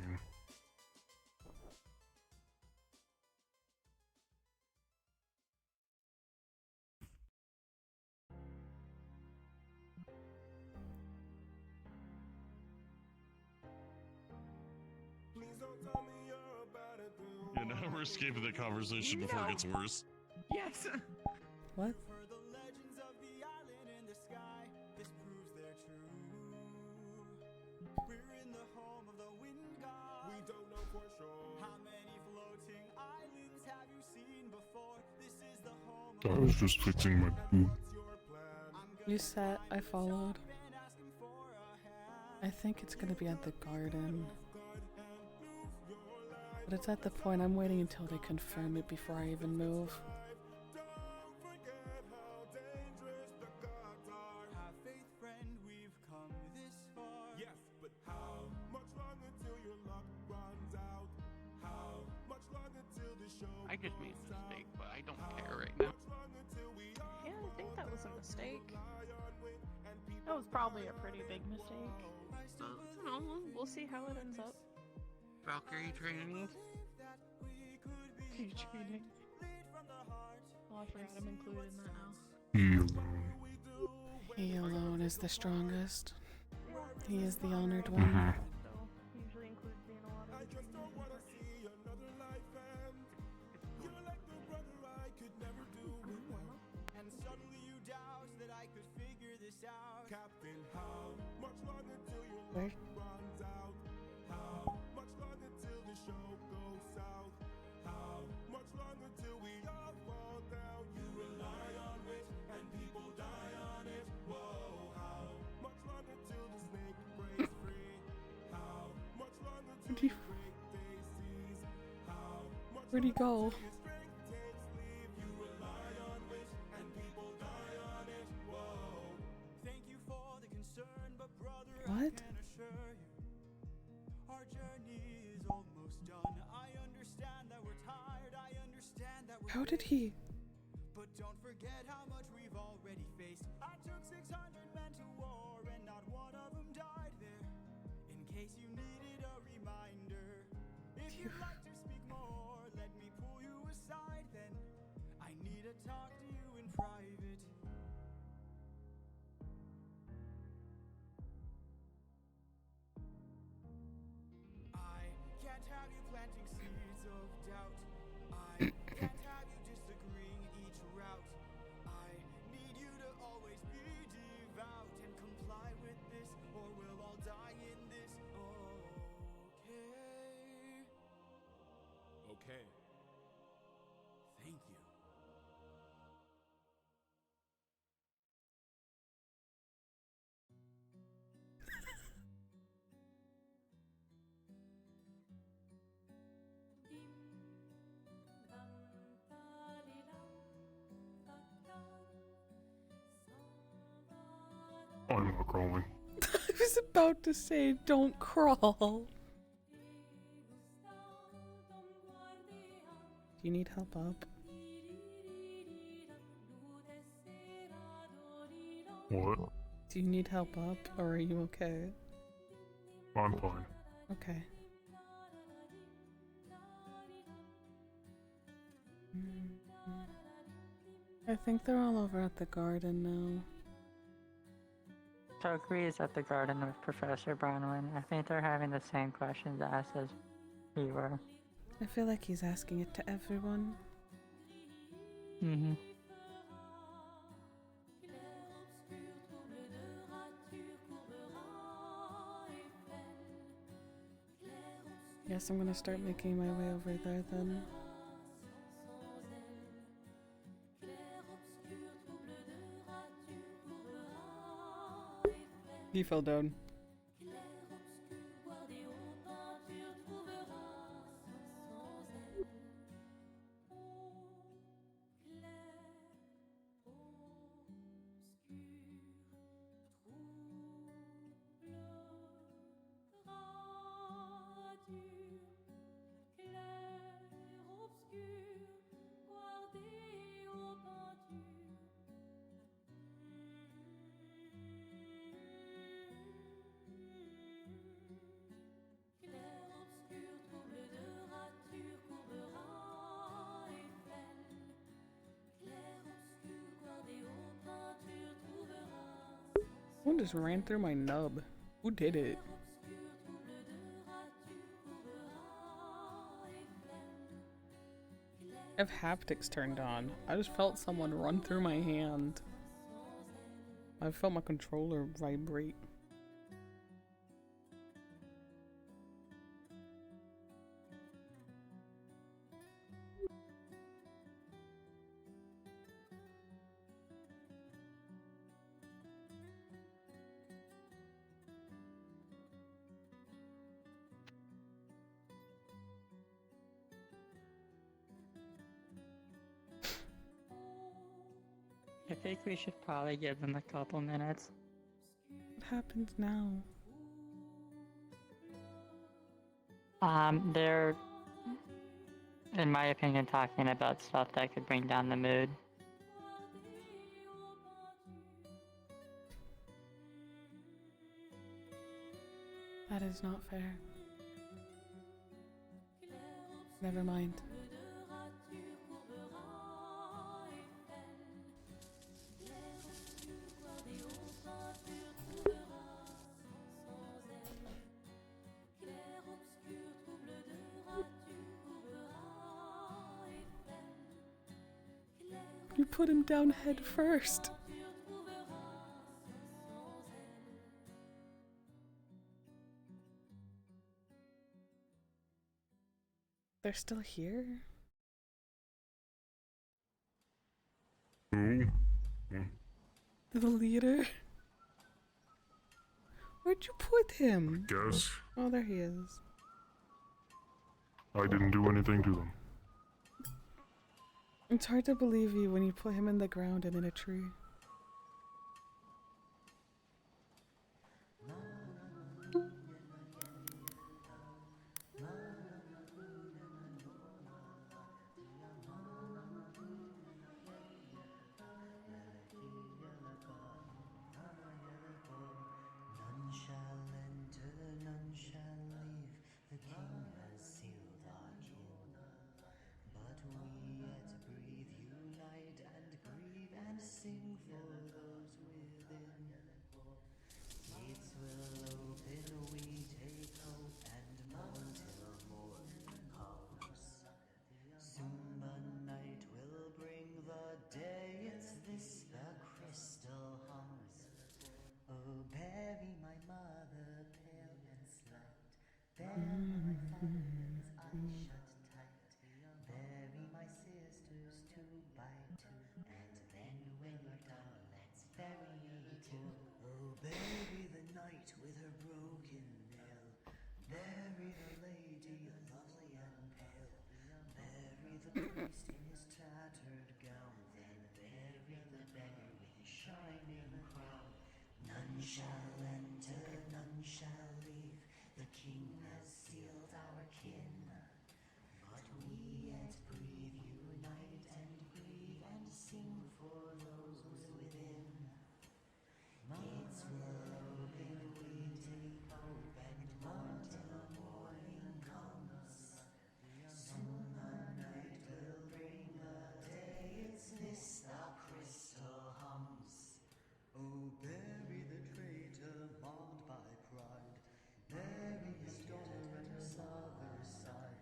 Yeah, now we're escaping the conversation before it gets worse. Yes. What? I was just fixing my boot. You sat, I followed. I think it's gonna be at the garden. But it's at the point I'm waiting until they confirm it before I even move. I just made a mistake, but I don't care right now. Yeah, I think that was a mistake. That was probably a pretty big mistake. You know, we'll see how it ends up. Valkyrie training. Training. Oh, I forgot I'm included in that now. He alone. He alone is the strongest. He is the honored one. Usually includes me in a lot of these And suddenly you doubt that I could figure this out. Where'd he go? What? How did he? But don't forget how much we've already faced. I took 600 men to war and not one of them died there. In case you needed a reminder. If you'd like to speak more, let me pull you aside then. I need to talk to you in private. I can't have you planting seeds of doubt. I can't have you disagreeing each route. I need you to always be devout and comply with this, or we'll all die in this. Okay. Thank you. I'm not crawling. I was about to say, don't crawl. Do you need help up? What? Do you need help up, or are you okay? I'm fine. Okay. I think they're all over at the garden now. Tokri is at the garden with Professor Bronwyn. I think they're having the same questions asked as we were. I feel like he's asking it to everyone. Mm-hmm. Guess I'm gonna start making my way over there then. He fell down. Someone just ran through my nub. Who did it? I have haptics turned on. I just felt someone run through my hand. I felt my controller vibrate. I think we should probably give them a couple minutes. What happens now? They're, in my opinion, talking about stuff that could bring down the mood. That is not fair. Never mind. You put him down head first. They're still here? Who? The leader? Where'd you put him? Guess. Oh, there he is. I didn't do anything to them. It's hard to believe you when you put him in the ground and in a tree. None shall enter, none shall leave. The king has sealed our kin. But we yet breathe, unite and grieve, and sing for those within. Gates will open, we take hope, and mourn till morning comes. Soon the night will bring the day, it's this the crystal hums. Oh, bury my mother, pale and slight. Bury my father's eyes shut tight. Bury my sisters two by two. And then when we're done, let's bury you too. Oh, bury the night with her broken nail. Bury the lady, lovely and pale. Bury the priest in his tattered gown. Then bury the beggar with his shining crown. None shall enter, none shall leave. The king has sealed our kin. But we yet breathe, unite and grieve, and sing for those within. Gates will open, we take hope, and mourn till morning comes. Soon the night will bring a day, it's this the crystal hums. Oh, bury the traitor mocked by pride. Bury his daughter and her mother's side.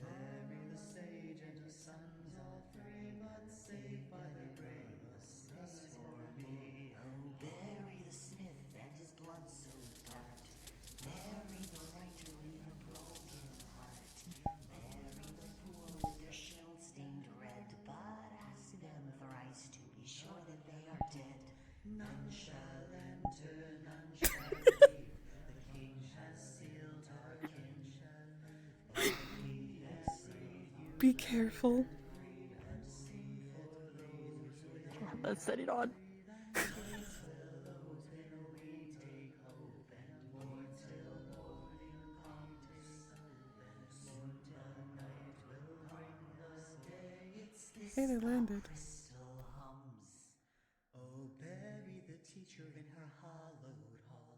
Bury the sage and his sons all three, but saved by their braveness for me. Oh, bury the smith and his blood so dart. Bury the writer in her broken heart. Bury the poor with their shield stained red, but ask them thrice to be sure that they are dead. None shall enter, none shall leave. The king has sealed our kin. Be careful. Let's set it on. Hey, they landed. Crystal hums. Oh, bury the teacher in her hallowed hall.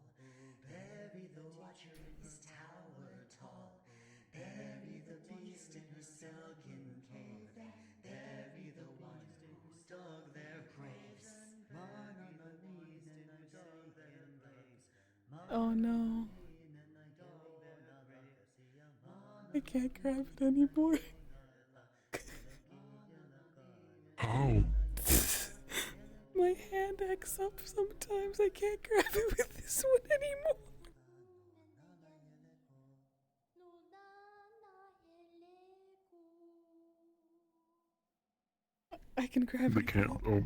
Bury the watcher in his tower tall. Bury the beast in her silken cave. Bury the one who dug their graves. Man on the knees and who dug their graves. Oh no. I can't grab it anymore. How? My hand acts up sometimes. I can't grab it with this one anymore. I can grab They it. can't. Oh.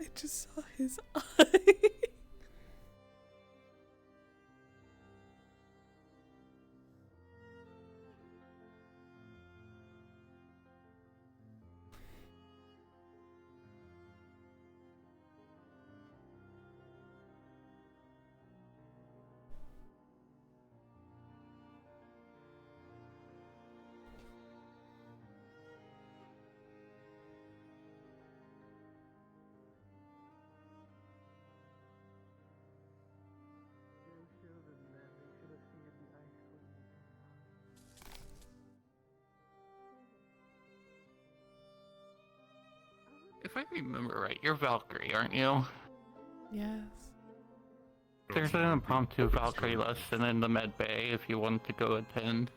I just saw his eye. If I remember right, you're Valkyrie, aren't you? Yes. There's an impromptu Valkyrie lesson in the med bay if you want to go attend.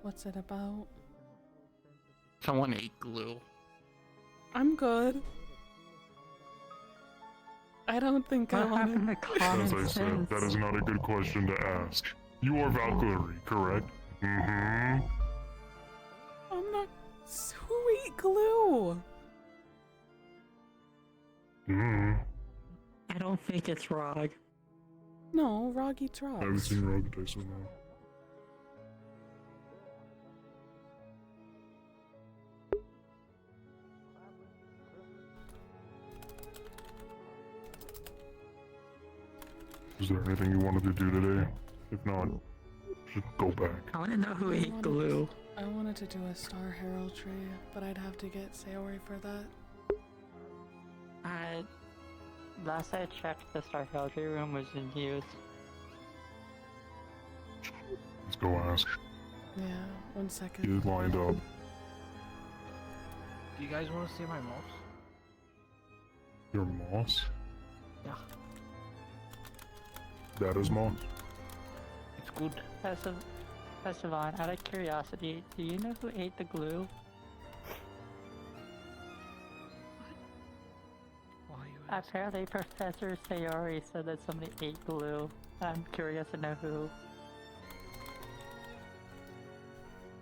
What's it about? Someone ate glue. I'm good. I don't think I want to. As I said, that is not a good question to ask. You are Valkyrie, correct? Mm-hmm. I'm not. Who ate glue? Mm-hmm. I don't think it's Rog. No, Rog eats I haven't rocks. seen Rogue Tyson now. Is there anything you wanted to do today? If not, just go back. I want to know who ate glue. I wanted to do a star heraldry, but I'd have to get Sayori for that. Last I checked, the Star Heraldry room was in use. Let's go ask. Yeah, 1 second. Get it lined up. Do you guys want to see my mouse? Your moss? Yeah. That is moss. It's good. Estevan, out of curiosity, do you know who ate the glue? Apparently Professor Sayori said that somebody ate glue. I'm curious to know who.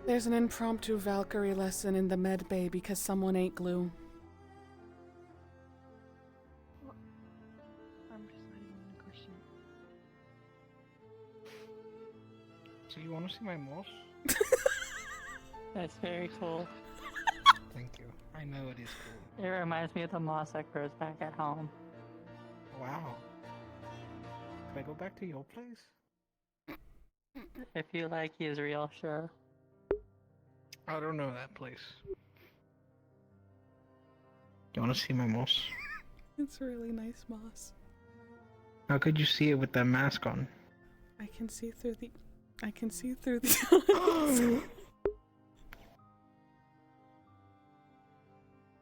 There's an impromptu Valkyrie lesson in the med bay because someone ate glue. I'm just not even a question. So you want to see my mouse? That's very cool. Thank you. I know it is cool. It reminds me of the moss that grows back at home. Wow. Can I go back to your place? If you like, he's real, sure. I don't know that place. You want to see my mouse? It's really nice moss. How could you see it with that mask on? I can see through the eyes.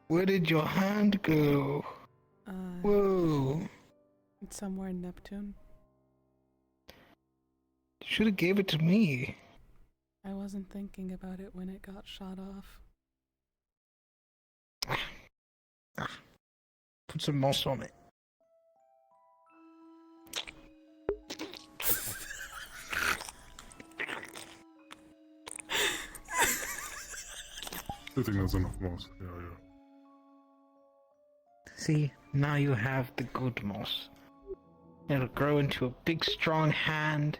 Where did your hand go? Whoa. It's somewhere in Neptune. You should have gave it to me. I wasn't thinking about it when it got shot off. Put some moss on it. I think that's enough moss. Yeah. See, now you have the good moss. It'll grow into a big strong hand,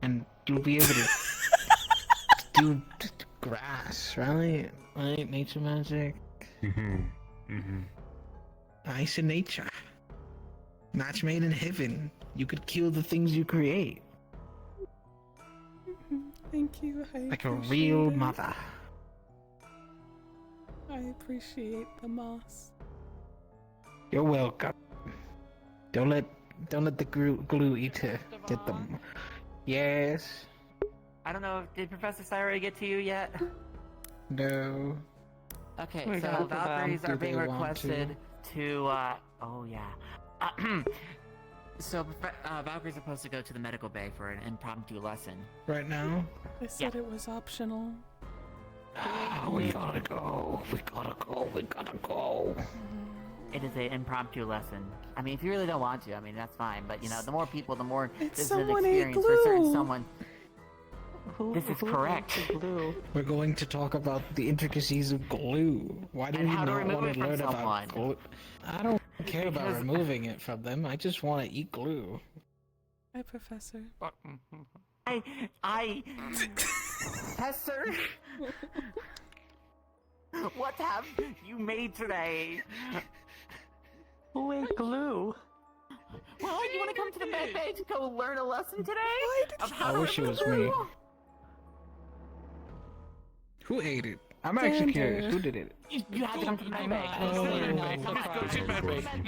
and you'll be able to do grass, right? Right? Nature magic. Nice in nature. Match made in heaven. You could kill the things you create. Thank you. Like a real mother. I appreciate the moss. You're welcome. Don't let the glue eater get them. Yes. I don't know, did Professor Sayori get to you yet? No. Okay, We so got Valkyries them. are Do they being want requested to, oh yeah. So, Valkyries are supposed to go to the medical bay for an impromptu lesson. Right now? I said it was optional. We gotta go. We gotta go. We gotta go. It is an impromptu lesson. I mean, if you really don't want to, I mean, that's fine. But, you know, the more people, the more this is an someone ate experience for a certain glue. someone. This is correct. We're going to talk about the intricacies of glue. Why do And you how to not remove want it to from learn someone. about glue? I don't care about Because- removing it from them. I just want to eat glue. Hi, Professor. Professor, what have you made today? Who ate glue? Well, you want to come to the med bay to go learn a lesson today? Of how I to wish it was remove me. glue? Who ate it? I'm actually curious. Xander. Who did it? You have to come to the med bay.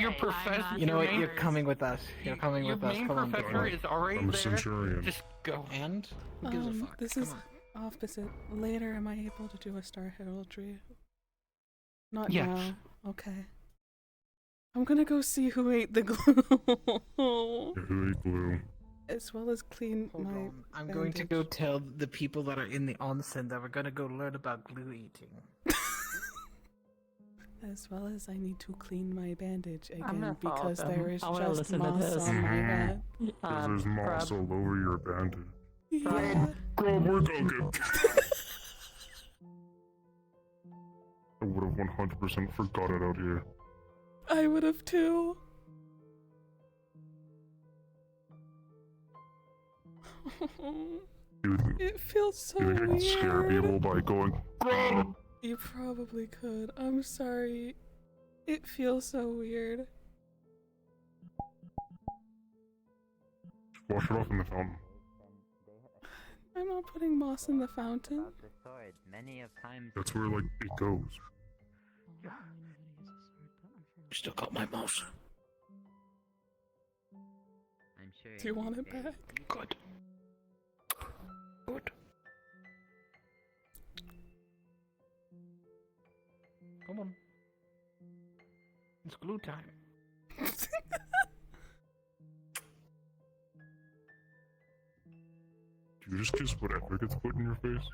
Your professor. You know what? You're coming with us. You're coming Your with us. main Come on, professor boy. is already I'm a there. centurion. Just go. And? Who gives a fuck? This Come is on. opposite. Later, am I able to do a star heraldry? Not Yes. now. Okay. I'm gonna go see who ate the glue. Who ate glue? As well as clean Hold my. on. I'm going to go tell the people that are in the onsen that we're gonna go learn about glue eating. As well as I need to clean my bandage I'm again gonna follow because them. there is I wanna just listen to moss this. on my head. Because there's moss all over your bandage. Yeah. Grub, we're cooking. I would have 100% forgot it out here. I would have too. Dude, It feels so you think I can scare weird. people by going, Grub? You probably could. I'm sorry. It feels so weird. Wash it off in the fountain. I'm not putting moss in the fountain. Many of times. That's where, like, it goes. Still got my mouse. I'm sure. Do you want it back? Good. Good. Come on. It's glue time. Do you just kiss whatever gets put in your face?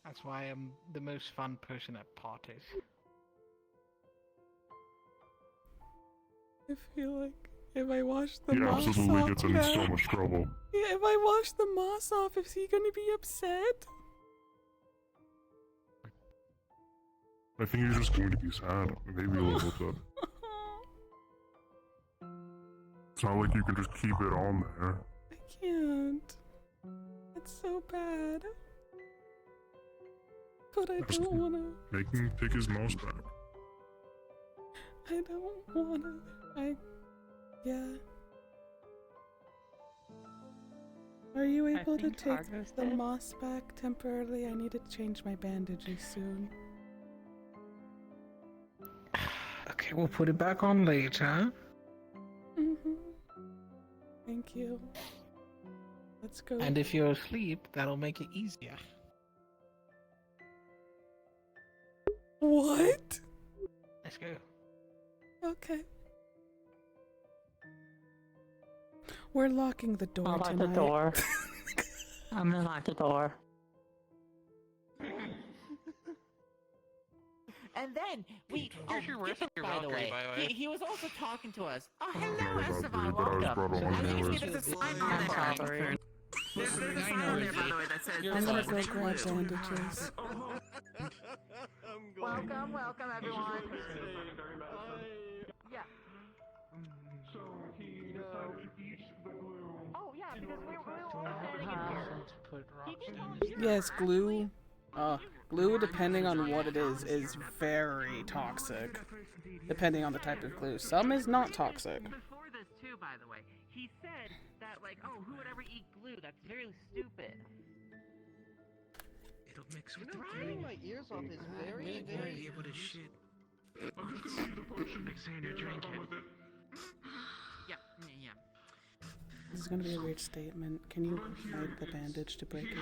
That's why I'm the most fun person at parties. I feel like if I wash the He moss absolutely off gets in now- so much trouble. Yeah, if I wash the moss off, is he gonna be upset? I think you're just going to be sad. Maybe a little bit. It's not like you can just keep it on there. I can't. It's so bad. But I Just don't wanna. make him take his mouse back. I don't wanna. Yeah. Are you able to think take Argo's the dead. moss back temporarily? I need to change my bandages soon. Okay, we'll put it back on later. Thank you. Let's go. And if you're asleep, that'll make it easier. What? Let's go. Okay. We're locking the door I'll lock tonight. the door. I'm gonna lock the door. And then we. Here's your Giffen, rescue Valkyrie, by the way. He was also talking to us. Oh, Not hello, a Esteban. Valkyrie, but I was brought Welcome. on I think anyways. there's a sign on there. There's a sign on there, by the way, that says I'm gonna go this grab is bandages. Welcome, welcome, everyone. Yeah. So he decided to eat the glue. Oh, yeah, because we were Yes, glue. Glue, depending on what it is very toxic. Depending on the type of glue. Some is not toxic. Before this, too, by the way, he said that, like, oh, who would ever eat glue? That's very stupid. It'll mix with Grinding my ears off is very, very. able to shit. I'm just gonna eat the potion. Alexander, drink it. With it. Yeah. This is gonna be a weird statement. Can you hide the bandage to break it?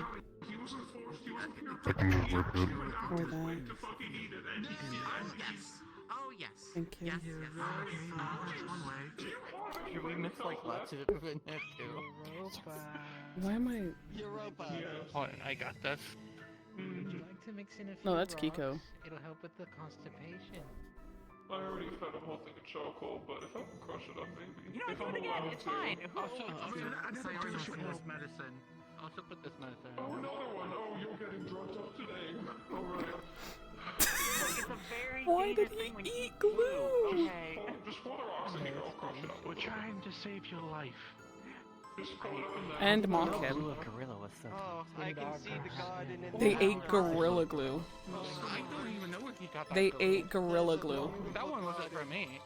I can just rip it. Or that? Yes. Oh, yes. Thank you. Yes, yes. Should we mix like lots of it in there too? Why am I... Europa. Oh, I got this. Would you like to mix in a few No, that's rocks? Kiko. It'll help with the constipation. I already fed a whole thing of charcoal, but if I can crush it up, maybe. You know, do it again. It's fine. Also, Another put this medicine. Also put this medicine. Oh, another one. Oh, you're getting drugged up today. Alright. It's a very Why did dangerous thing when he you eat glue? Okay. Just pour the rocks in here. I'll crush it up. We're trying to save your life. Just pour it up in there. And mock him. Gorilla was so. Oh, I can see the garden in They the ate gorilla glue. I don't even know if you got that. They ate gorilla glue. That one wasn't for me.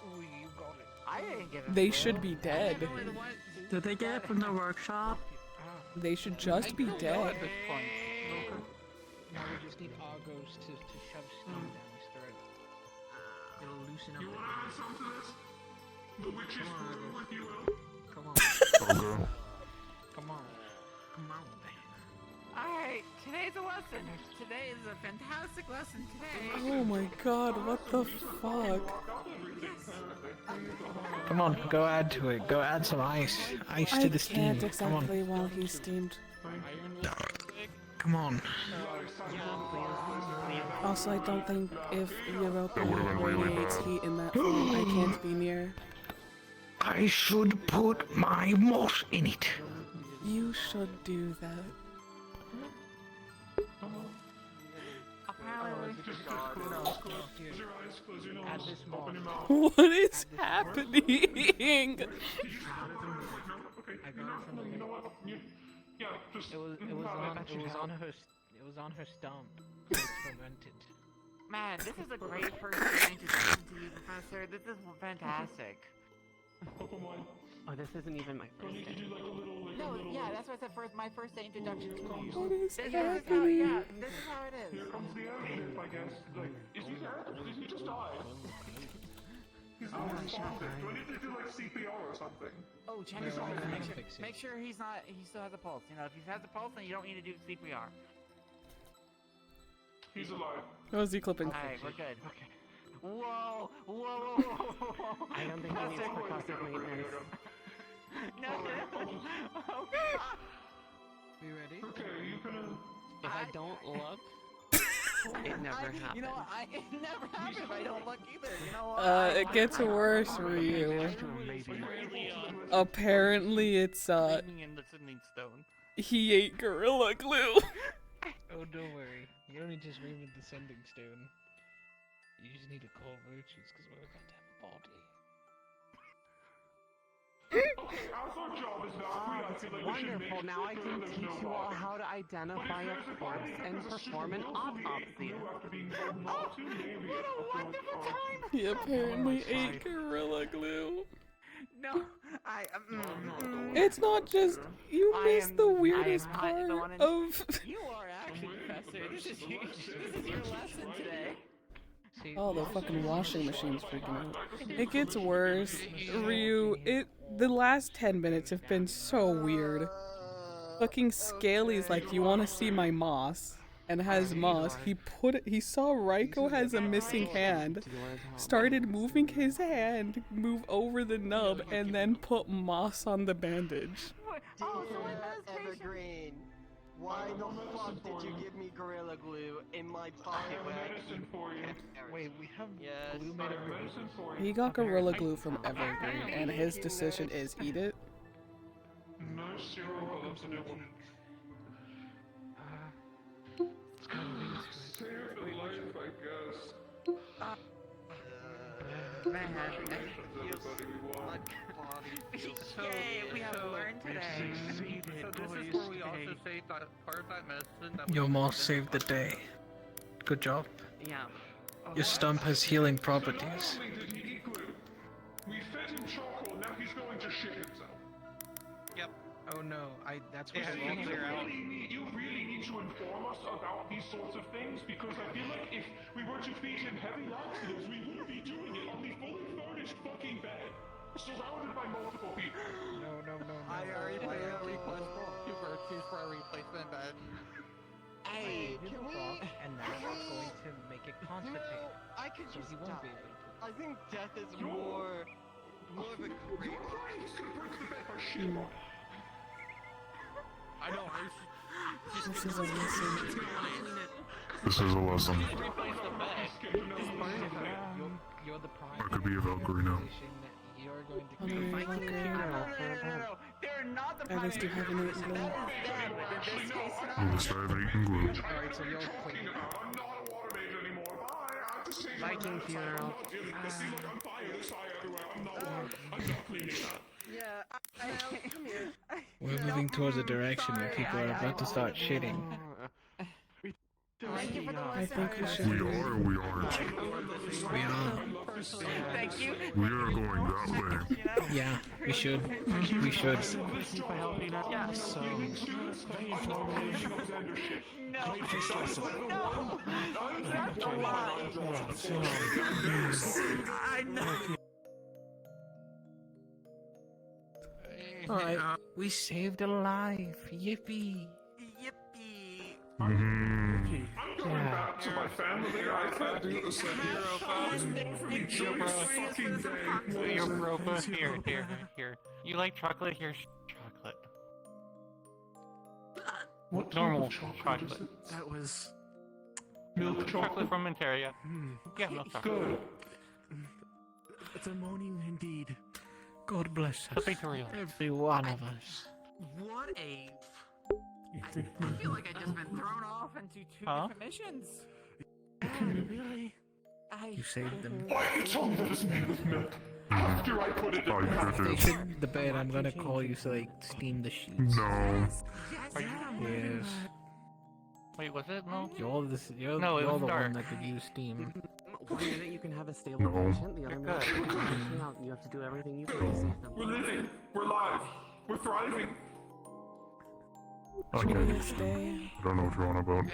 I didn't give it. They should be dead. Did they get it from the workshop? They should just be dead. At this point. Now we just need Argos to shove steam down his throat. It'll loosen up. You wanna add some to this? The witches will go with you. Come on. Okay. Come on. Come on, Alright, today's a lesson. Today is a fantastic lesson today. Oh my god, what the fuck? Come on, go add to it. Go add some ice. Ice to I the steam. can't Come on. exactly while he's steamed. Come on. Also, I don't think if Europa radiates heat in that form, I can't be near. I should put my moss in it. You should do that. What is happening? It was on her stump. It's fermented. Man, this is a great first thing to listen to you, Professor. This is fantastic. Oh, this isn't even my first day. No, yeah, that's what I said first. My first day introduction to you. What is this happening? This is how it is. Here comes the additive, I guess. Like, is he dead? Did he just die? He's not responding. Do I need to do like CPR or something? Oh, check his pulse. Make sure he's not. He still has a pulse. You know, if he has a pulse, then you don't need to do CPR. He's alive. What was he clipping? Alright, we're good. Okay. Whoa! I don't think he needs percussive maintenance. No! Oh, You ready? Okay, you can. If I don't look, it never happens. You know what? It never happens if I don't look either. You know what? It gets worse, Ryu. Apparently, it's he ate Gorilla Glue. Oh, don't worry. You don't need to scream with the sending stone. You just need to call virtues because we're about to have a body. Okay, as our job is Valkyrie, I feel like we should make Wonderful, now I can teach you all how to identify a corpse and perform an autopsy. He apparently ate Gorilla Glue. No, It's not just you missed the weirdest part of. You are actually, Professor. This is your lesson today. Oh, the fucking washing machine's freaking out. It gets worse, Ryu. The last 10 minutes have been so weird. Fucking Scaly's like, you want to see my moss? And has moss. He saw Reiko has a missing hand, started moving his hand, move over the nub, and then put moss on the bandage. Oh, so it does Evergreen. Why the fuck did you give me Gorilla Glue in my pocket when Wait, we have glue made of medicine for He got Gorilla Glue from Evergreen, and his decision is eat it. No zero loves a new one. Save the life, I guess. Man, yay, we have learned today. So this is where we also say that part of that medicine that Your moss saved the day. Good job. Yeah. Your stump has healing properties. We fed him charcoal, now he's going to shit himself. Yep. Oh no, that's what you really need to inform us about these sorts of things, because I feel like if we were to feed him heavy laxatives, we wouldn't be doing it on the fully furnished fucking bed, surrounded by multiple people. No. I already put a request for two virtues for a replacement bed. Hey, can we? And that's going to make it constipate. I could So just he won't be die. able to. I think death is more of a great I know. This is a lesson. This is a lesson. You're the prime. I could be a Valkyrie now. You're going to No. They're not the At least you haven't eaten glue. in this case. At least I haven't eaten glue. Alright, so you're clean. I'm not a water mage anymore. Bye. I have to save Viking funeral. I'm not cleaning that. Yeah, come here. We're moving towards a direction where people are about to start shitting. Thank you for the I lesson. think we should. We are or we aren't? We are. Thank you. We are going that way. Yeah, we should. We should. Yeah. So, No. No. That's a lie. I know. Alright, we saved a life. Yippee. Yippee. Mm-hmm. I'm going back to my family. I can't do this anymore. It's more for me. Enjoy this fucking day. You're broke. Here. You like chocolate? Here's chocolate. What Normal type of chocolate. That was Milk chocolate from Ontario. Yeah, milk chocolate. Good. The morning indeed. God bless us. Victoria. Every one of us. What a... I feel like I just been thrown off into two different missions. Really? You saved them. Why you told me that it's made with milk? After I put it in the Take the bed. I'm gonna call you so they steam the sheets. No. Yes. Wait, was it? No. You're the No, it was one dark. that could use steam. One minute you can have a stable No. patient, the other minute you can take out. You have to do everything you can to save them. We're living. We're live. We're thriving. Should we stay? I don't know what you're on about.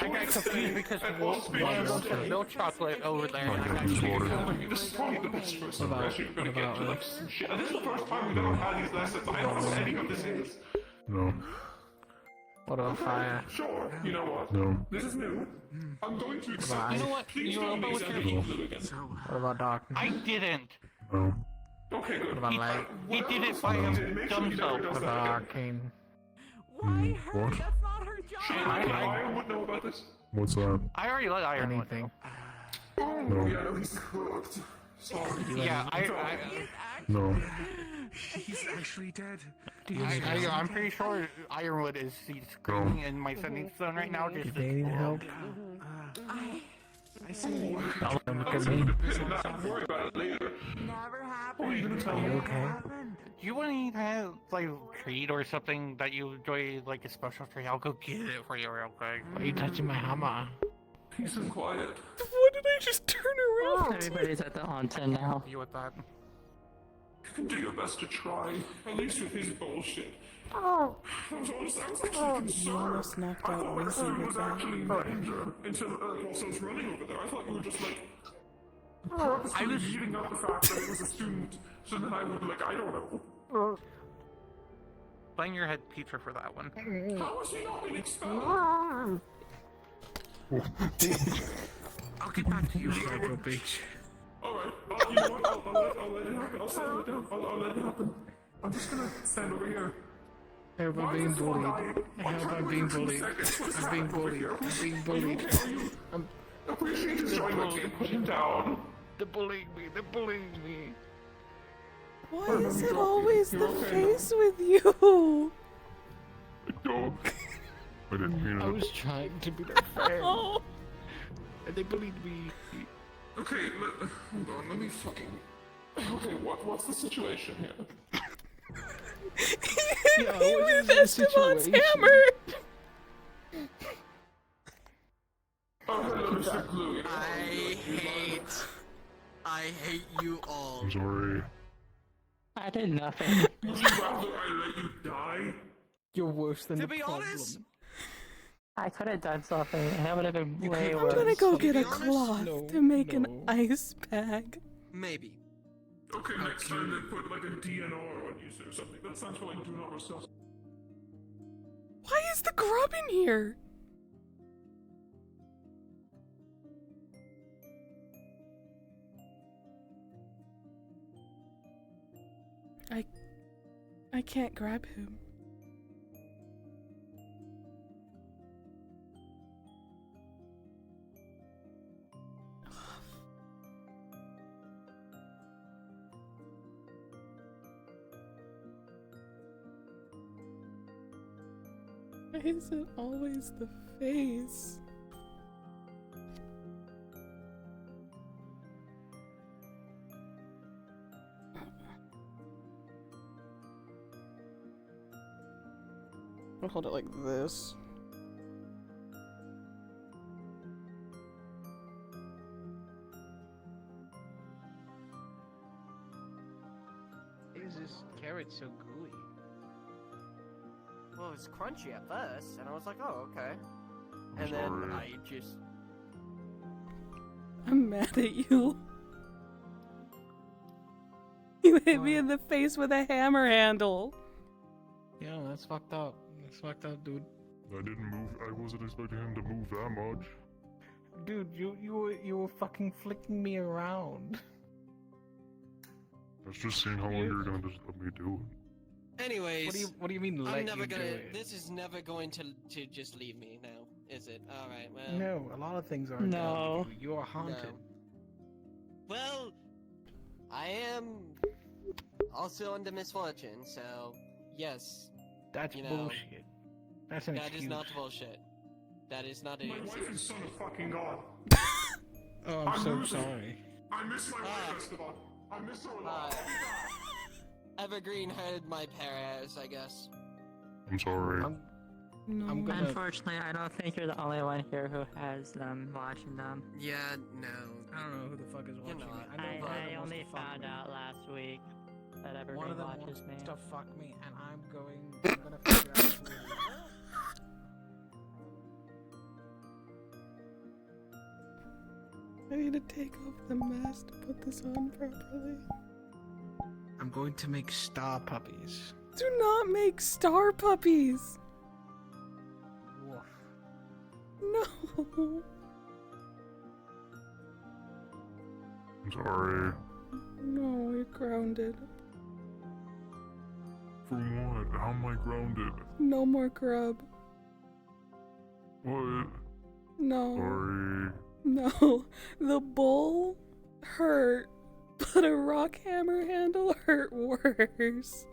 I got confused because one wants the milk chocolate over there. I And I can't got use water. confused. This is probably the best first About- impression you're gonna about get to like us. some shit. And this is the first time we've ever had these lessons. I don't know what any of this is. No. What about fire? Sure. You know what? No. This is new. I'm going to accept Bye. this. You know what? Please You're don't about make with sense your- of blue again. What about darkness? I didn't. No. Okay, good. What about light? He did it by himself. What about arcane? Why her? What? That's not her job. I would know about this. What's that? I already let Iron Anything. No. Yeah, no, he's cooked. Sorry. Yeah, No. He's actually dead. I'm pretty sure Ironwood is screaming in my sending zone right now. Just They need help. I see. Don't look at me. Don't worry about it later. Never Oh, you're happened. gonna tell Are me? you okay? do you want to have like a treat or something that you enjoy, like a special treat? I'll go get it for you real quick. Why are you touching my hammer? Peace and quiet. What did I just turn around? Everybody's at the haunted now. You with that? You can do your best to try. At least with his bullshit. I was actually concerned. You almost knocked I out thought Lizzie Wesley with was that. actually in danger until whilst I was running over there. I thought you were just like purposely leaving out the fact that it was a student, so then I would like I don't know. Bang your head, teacher, for that one. How has he not been expelled? I'll get back to you. Psycho bitch. Alright, you know what? I'll let it happen. I'll settle it down. I'll let it happen. I'm just gonna stand over here. Help, I'm being bullied. Help, I'm being bullied. I'm being bullied. I'm being bullied. I'm Appreciate you showing my kid. Put him down. They're bullying me. They're bullying me. Why is it always the face with you? Dog. I didn't mean it. I was trying to be their friend. Oh. And they bullied me. Okay, hold on. Let me fucking. Okay, what's the situation here? He hit me with Esteban's hammer! Oh, hello, Mr. Glue. I hate you all. I'm sorry. I did nothing. Would you rather I let you die? You're worse than To the be problem. honest, I could have done something, and that would have been way I'm worse. gonna go get a honest, cloth no, to make no. an ice bag. maybe. Okay, next time they put like a DNR on you or something. That sounds like do not resuscitate. Why is the grub in here? I can't grab him. Why is it always the face? I'll hold it like this. Is this carrot so gooey? Well, it was crunchy at first, and I was like, oh, okay. I'm And then sorry. I just... I'm mad at you. You hit me in the face with a hammer handle. Yeah, that's fucked up. That's fucked up, dude. I didn't move. I wasn't expecting him to move that much. Dude, you were fucking flicking me around. I was just seeing how long you're gonna just let me do it. Anyways, What do you mean let I'm never you do gonna. it? This is never going to just leave me now, is it? All right, well. No, a lot of things are. No. You are haunted. No. Well, I am also under misfortune, so yes. That's you know, bullshit. That's an That excuse. is not bullshit. That is not an My excuse. wife is son of fucking God. Oh, I'm so moving. sorry. I miss my wife, Esteban. I miss her a lot. Evergreen heard my Perez, I guess. I'm sorry. I'm gonna. Unfortunately, I don't think you're the only one here who has them watching them. Yeah, no. I don't know who the fuck is watching me. I know one of them I wants only to fuck found me. out last week that One everybody of them watches wants me. to fuck me, and I'm gonna figure out who it is. I need to take off the mask to put this on properly. I'm going to make star puppies. Do not make star puppies! Woof. No! I'm sorry. No, you're grounded. From what? How am I grounded? No more grub. What? No. Sorry. No. The bowl hurt, but a rock hammer handle hurt worse.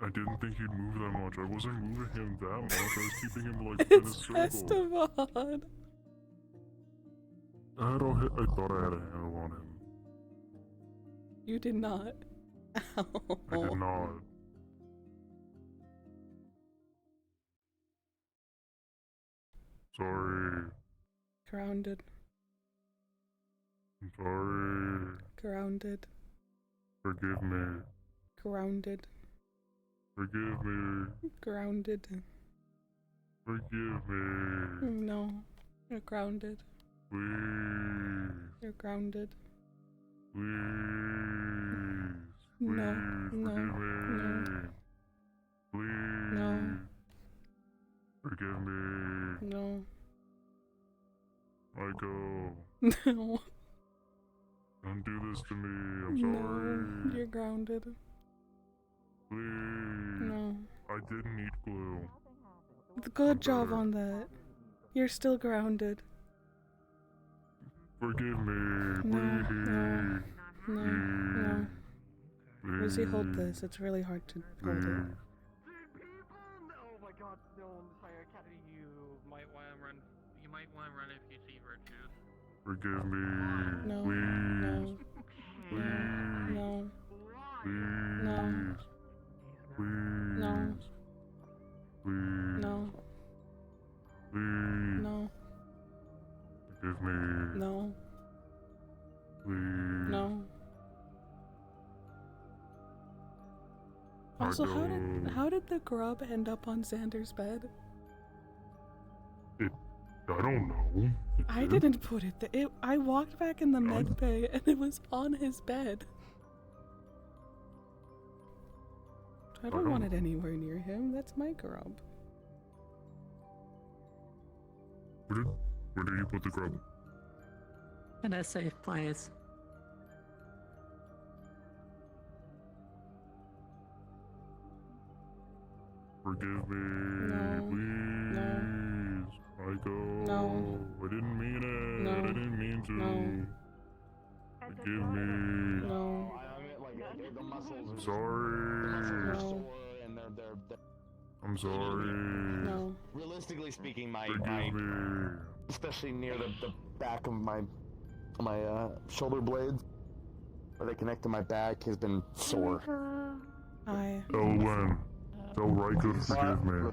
I didn't think he'd move that much. I wasn't moving him that much. I was keeping him like in a It's circle. Esteban. I thought I had a handle on him. You did not. Ow. I did not. Sorry. Grounded. I'm sorry. Grounded. Forgive me. Grounded. Forgive me. Grounded. Forgive me. No. You're grounded. Please. You're grounded. Please. No. Please. No. Forgive me. No. Please. No. Forgive me. No. Reiko. No. Don't do this to me. I'm No. sorry. You're grounded. Please. No. I didn't need glue. Good job on that. You're still grounded. Forgive me. No. Please. No. No. Lizzie, hold this. It's really hard to hold it. Oh my god, no, Fire Academy, you might want to run. You might want to run if you see virtues. Forgive me. No. Please. No. Please. No. Please. No. Please. No. Please. No. Please. No. Forgive me. No. Please. No. Also, how did the grub end up on Xander's bed? I don't know. I didn't put it there. I walked back in the med bay and it was on his bed. I don't want it anywhere near him. That's my grub. Where did you put the grub? In a safe place. Forgive me. Please. Reiko. No. I didn't mean it. No. I didn't mean to. No. Forgive me. No. The muscles are Sorry. sore and they're I'm sorry. No. realistically speaking, Forgive me. especially near the back of my shoulder blades, where they connect to my back, has been sore. Hi. Tell Len. Tell Reiko to forgive me.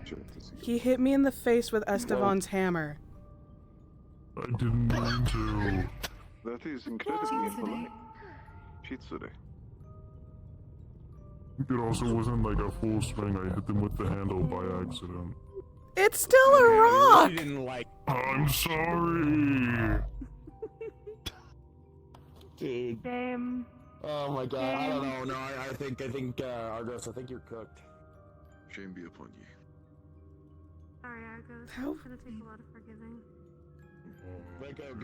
He hit me in the face with Esteban's hammer. I didn't mean to. That is incredibly impolite. Chitsure. It also wasn't like a full swing. I hit them with the handle by accident. It's still a rock! I'm sorry. Dude. Same. Oh my god, I don't know. No, I think Argos, I think you're cooked. Shame be upon ye. Sorry, Argos. How- It's gonna take a lot of forgiving. Reiko,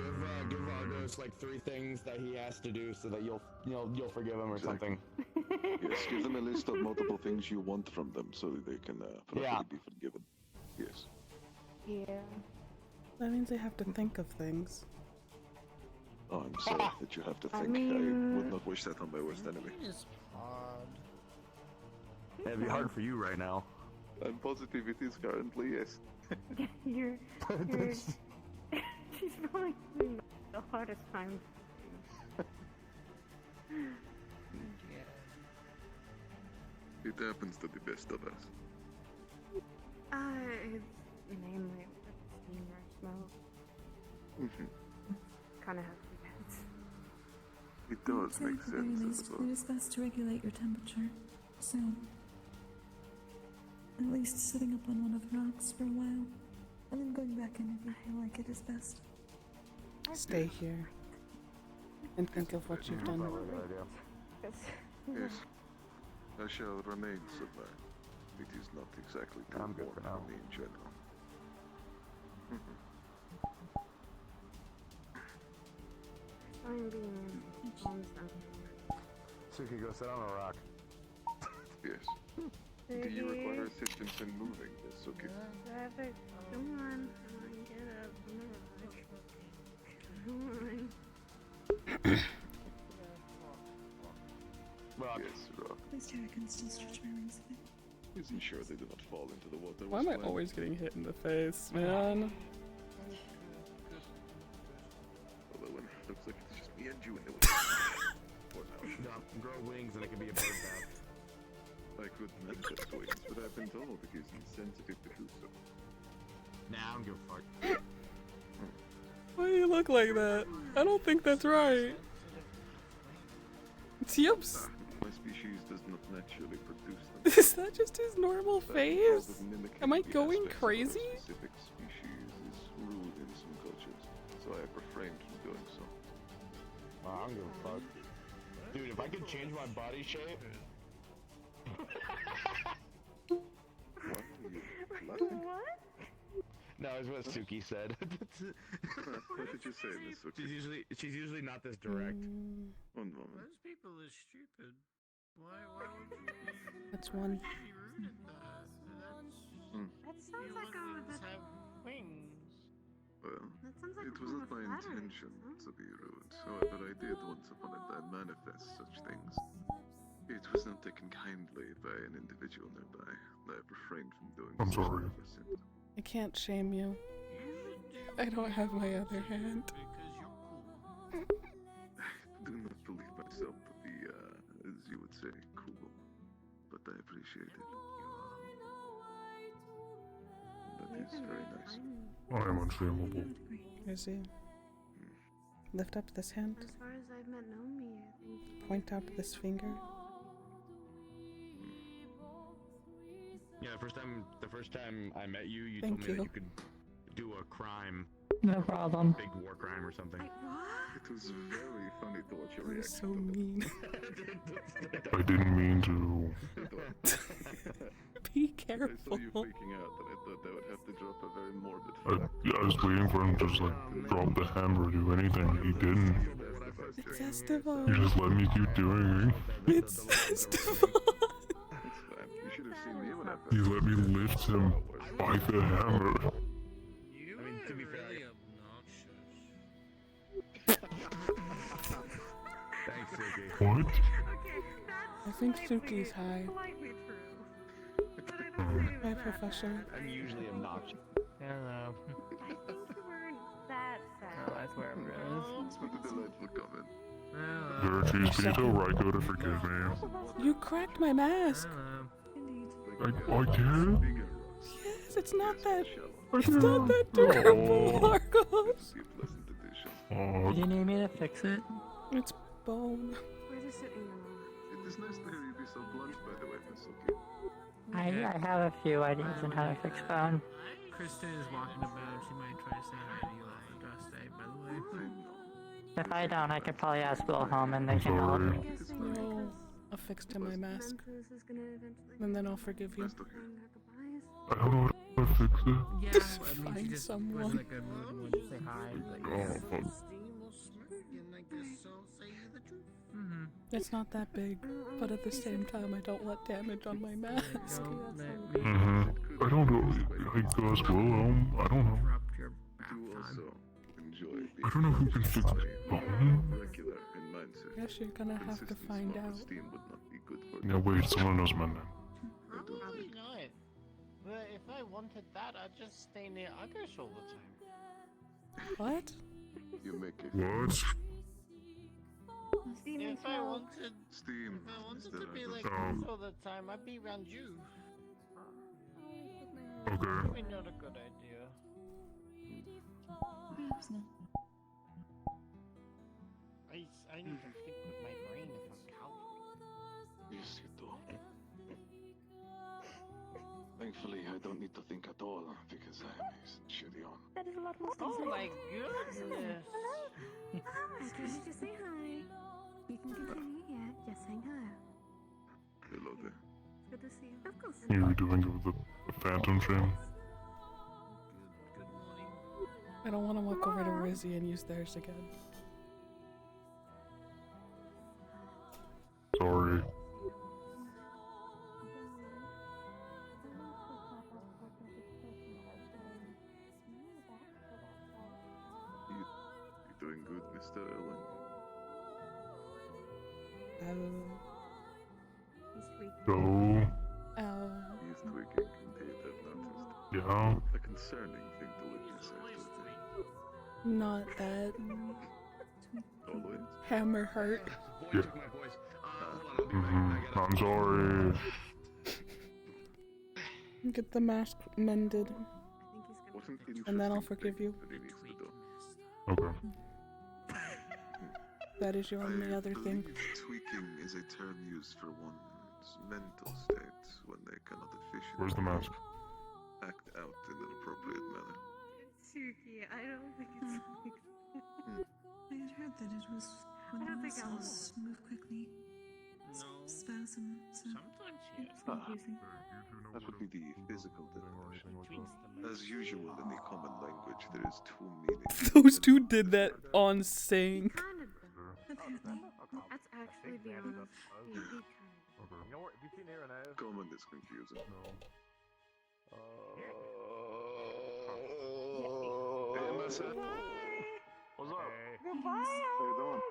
give Argos like 3 things that he has to do so that you'll forgive him or something. Yes, give them a list of multiple things you want from them so that they can properly be forgiven. Yes. Yeah. That means I have to think of things. Oh, I'm sorry that you have to I think. I mean- would not wish that on my worst enemy. It'd be hard for you right now. I'm positive it is currently, yes. you're she's probably having the hardest time. It happens to the best of us. It's mainly with steam or smoke. Kind of have to be tense. It does make sense as well. It is best to regulate your temperature soon. At least sitting up on one of the rocks for a while, and then going back in if you feel like it is best. Stay here. And think of what you've done. Yes. I shall remain so far. It is not exactly too warm for me in general. I'm being Suki, go sit on a rock. Yes. Do you require assistance in moving this, okay? Come on, get up. Come on. Rock. Yes, rock. Please, Terry, can still stretch my wings a bit. Isn't sure they do not fall into the water. Why am I always getting hit in the face, man? Although when it looks like it's just me and you in the water. No, grow wings and it can be a bird bath. I could manifest wings, but I've been told it is insensitive to do so. Nah, I don't give a fuck. Why do you look like that? I don't think that's right. Yips. My species does not naturally produce them. Is that just his normal face? Am I going crazy? Specific species is rude in some cultures, so I have refrained from doing so. Wow, I don't give a fuck. Dude, if I could change my body shape. What? No, it's what Suki said. What did you say, Miss Suki? She's usually not this direct. One moment. Those people are stupid. Why would you be... That's one. be rude at that? That sounds like Humans have wings. Well, That sounds like it a was form not of my flattery. intention to be rude. However, I did once upon a time manifest such things. It was not taken kindly by an individual nearby. I have refrained from doing I'm so sorry. ever since. I can't shame you. I don't have my other hand. I do not believe myself to be, as you would say, cool. But I appreciate it. That is very nice. I am unshameable. Is he? Lift up this hand. As far as I've met Naomi, I think... Point out this finger. Yeah, the first time I met you, you Thank told me you. that you could do a crime. No problem. Big war crime or something. It was very funny to watch your You're reaction. so mean. I didn't mean to. Be I careful. saw you freaking out, and I thought I would have to drop a very morbid I was waiting for him to just like drop the hammer or do anything. He didn't. It's Esteban. You just let me keep doing it. It's Esteban. You should have seen me when I You let me lift him by the hammer. You I mean, to be fair, really Thanks, Suki. What? I think Suki's high. Slightly true. My professor. I'm usually obnoxious. Hello. I think you weren't that sad. Oh, that's where it is. What a delightful comment. Verities, can you tell Reiko to forgive me? You cracked my mask. I did? Yes, it's not that. It's not that durable, Marcos. Do you need me to fix it? It's bone. Where's it sitting in? It is nice to hear you be so blunt, by the way, Miss Suki. I have a few ideas on how to fix bone. Kristen is walking about. She might try to say hi to you on the dust day, by the way. If I don't, I could probably ask Wilhelm and they can help. No. A fix to my mask. And then I'll forgive you. I don't know how to fix it. Yeah, I mean, she Find just someone. was like a mood one to say hi. Oh, fuck. Mm-hmm. It's not that big, but at the same time, I don't want damage on my mask. I don't know. I guess, well, I don't know. I don't know who can fix bone. Guess you're gonna have to find out. Yeah, wait, someone knows my name. Probably not. But if I wanted that, I'd just stay near Uggers all the time. What? You make it. What? If I wanted to be like this all the time, I'd be around you. Okay. Probably not a good idea. Perhaps not. I need to think with my brain if I'm cowardly. Yes, you do. Thankfully, I don't need to think at all because I'm a shitty on. That is a lot more Oh my goodness! Hello, Actress, just say hi. You can continue, yeah, just saying hello. Hello there. Good to see you. Of course. You were doing it with the phantom chain? I don't want to walk over to Rizzy and use theirs again. Sorry. You're doing good, Mr. Ellen. So... He's tweaking, indeed, I've noticed. Yeah? A concerning thing to witness, I have to admit. Not that. Always. Hammer heart. Yeah. I'm sorry. Get the mask mended. Wasn't And then I'll forgive you. that he needs to do. Okay. That is your only other thing. Tweaking is a term used for one's mental state when they cannot efficiently Where's the mask? act out in an appropriate manner. Suki, I don't think it's like I had heard that it was when the muscles move quickly. Spasm, so Sometimes it's confusing. That would be the physical definition. As usual in the common language, there is two meanings. Those two did that on saying. Apparently. That's actually the honest. You know what? Have you seen here and now? Common is confusing. Hey, Massa. What's up? Goodbye. How you doing?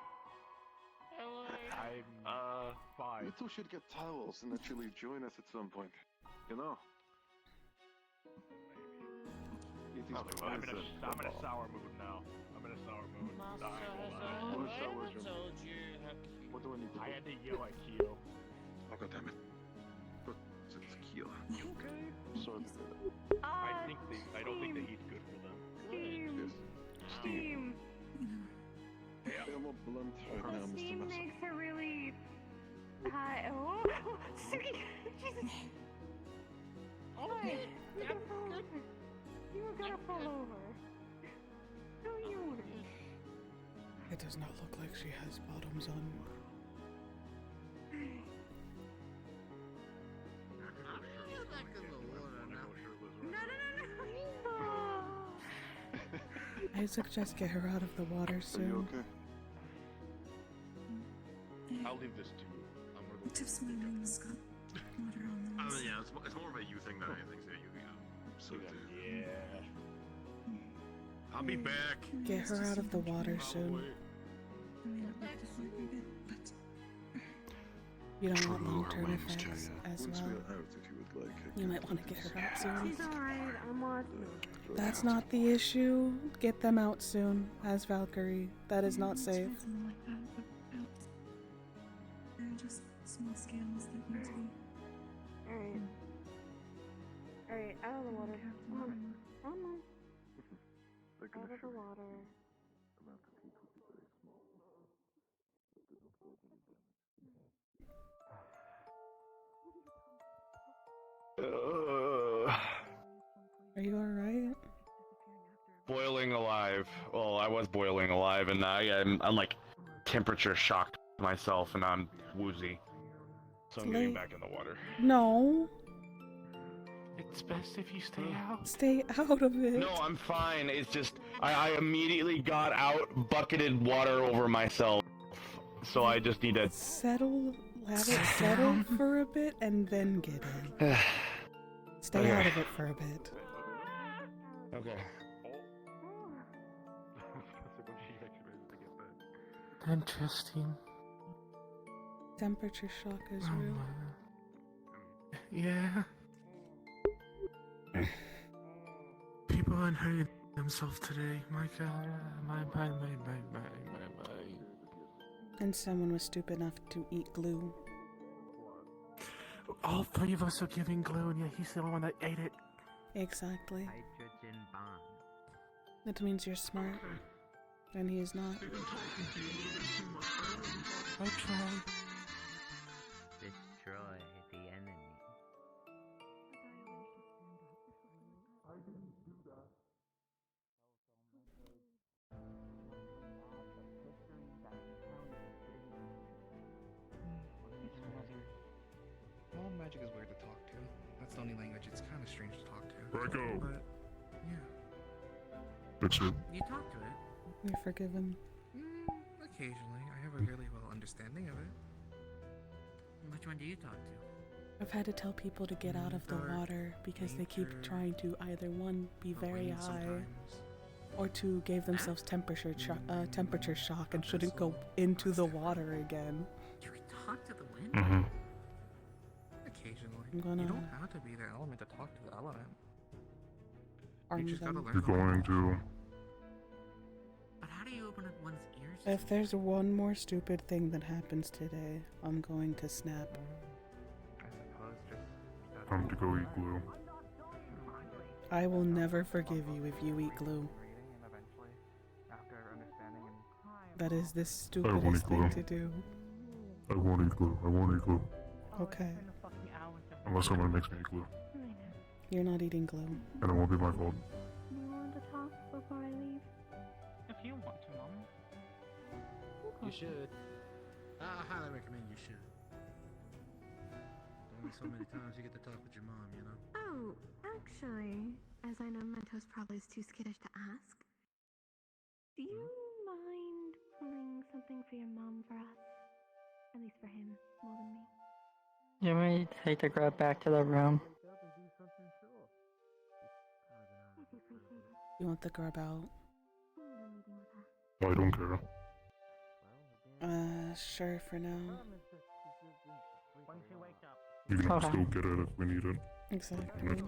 I'm fine. You two should get towels and actually join us at some point. You know? I'm in a sour mood now. I'm in a sour mood. What do I need to do? I had to yell at Kyo. Oh, God damn it. Look, it's Kyo. Okay. Sorry. I don't think that he's good for them. Steam. Steam. Yeah. I'm a blunt right now, Mr. Steam Massa. makes a really high. Oh, Suki. Jesus. Oh, You're gonna fall over. You were gonna fall over. No, you weren't. It does not look like she has bottoms on. I suggest get her out of the water soon. Are you okay? I'll leave this to you. I'm gonna go. Tips my rings got water on them. Yeah, it's more of a you thing than anything that you So yeah. I'll be back. Get her out of the water soon. I may not like the flavor of it, but You don't want True, her long-term name's effects Jaya. as Once well. we're out, if you would like, I You can might want to get her out soon. She's alright. I'm watching. That's not the issue. Get them out soon, as Valkyrie. That is not safe. something like that, but they're just small scales that need to be. Alright. Alright, out of the water. Come on. Come on. Out of the water. Are you alright? Boiling alive. Well, I was boiling alive, and I'm like temperature shocked myself, and I'm woozy. So I'm getting back in the water. No. It's best if you stay out. Stay out of it. No, I'm fine. It's just I immediately got out, bucketed water over myself. So I just need to settle, have it settle for a bit, and then get in. Stay Okay. out of it for a bit. Okay. Interesting. Temperature shock is real. Yeah. People aren't hurting themselves today. My God. My. And someone was stupid enough to eat glue. All three of us are giving glue, and yet he's the only one that ate it. Exactly. Hydrogen bond. That means you're smart. And he is not. I tried. Destroy the enemy. Well, magic is weird to talk to. That's the only language it's kind of strange to talk to. Reiko. But, yeah. Fix it. You talk to it. You're forgiven. Occasionally. I have a really well understanding of it. Which one do you talk to? I've had to tell people to get out of the water because they keep trying to either one, be very high, or two, gave themselves temperature shock and shouldn't go into the water again. You can talk to the wind? Mm-hmm. Occasionally. I'm gonna- You don't have to be the element to talk to the element. Arm You just gotta them. learn. You're going to. But how do you open up one's ears? If there's one more stupid thing that happens today, I'm going to snap. Time to go eat glue. I will never forgive you if you eat glue. That is the stupidest thing to do. I won't eat glue. I won't eat glue. Okay. Unless someone makes me eat glue. You're not eating glue. And it won't be my fault. Do you want to talk before I leave? If you want to, Mom. You should. I highly recommend you should. Only so many times you get to talk with your mom, you know? Oh, actually, as I know Mentos probably is too skittish to ask, do you mind pulling something for your mom for us? At least for him, more than me. You want me to take the grub back to the room? You want the grub out? I don't care. Sure for now. You can Okay. still get it if we need it. Exactly.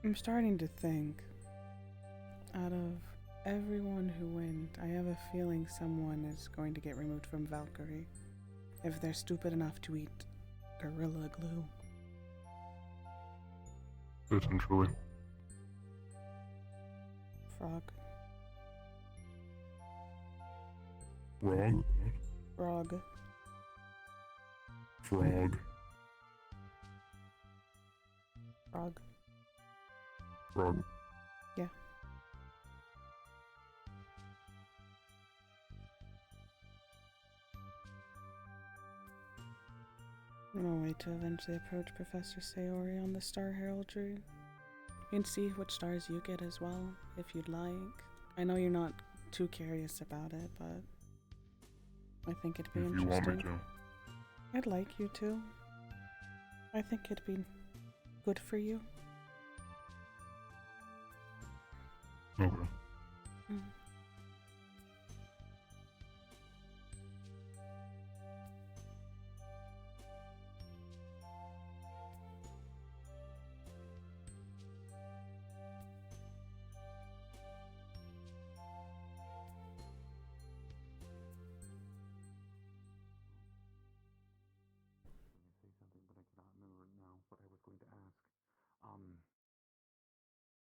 I'm starting to think, out of everyone who went, I have a feeling someone is going to get removed from Valkyrie if they're stupid enough to eat gorilla glue. Potentially. Frog. Frog? Frog. Frog. Frog. Frog. Yeah. I'm gonna wait to eventually approach Professor Sayori on the Star Heraldry. You can see which stars you get as well, if you'd like. I know you're not too curious about it, but I think it'd be If you interesting. want me to. I'd like you to. I think it'd be good for you. Okay. Mm.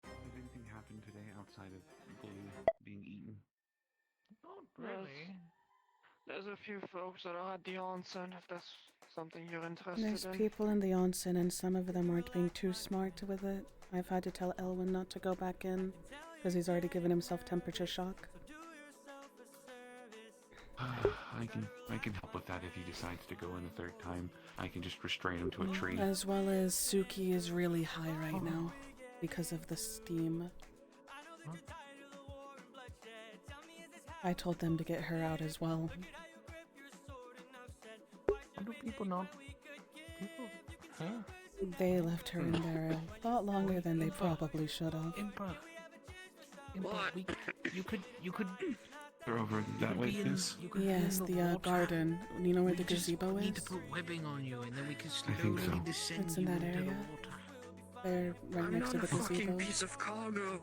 Did anything happen today outside of glue being eaten? Not really. There's a few folks that are had the onsen, if that's something you're interested There's in? people in the onsen and some of them aren't being too smart with it. I've had to tell Elwin not to go back in because he's already given himself temperature shock. I can help with that if he decides to go in a third time. I can just restrain him to a tree. As well as Suki is really high right now because of the steam. I told them to get her out as well. How do people know? They left her in there a lot longer than they probably should have. You could They're over that way, please. Yes, the garden. You know where the gazebo We need to is? put webbing on you, and then we can I think slowly so. descend It's in you that into the area. water. They're right I'm next to not the a fucking gazebo. piece of cargo.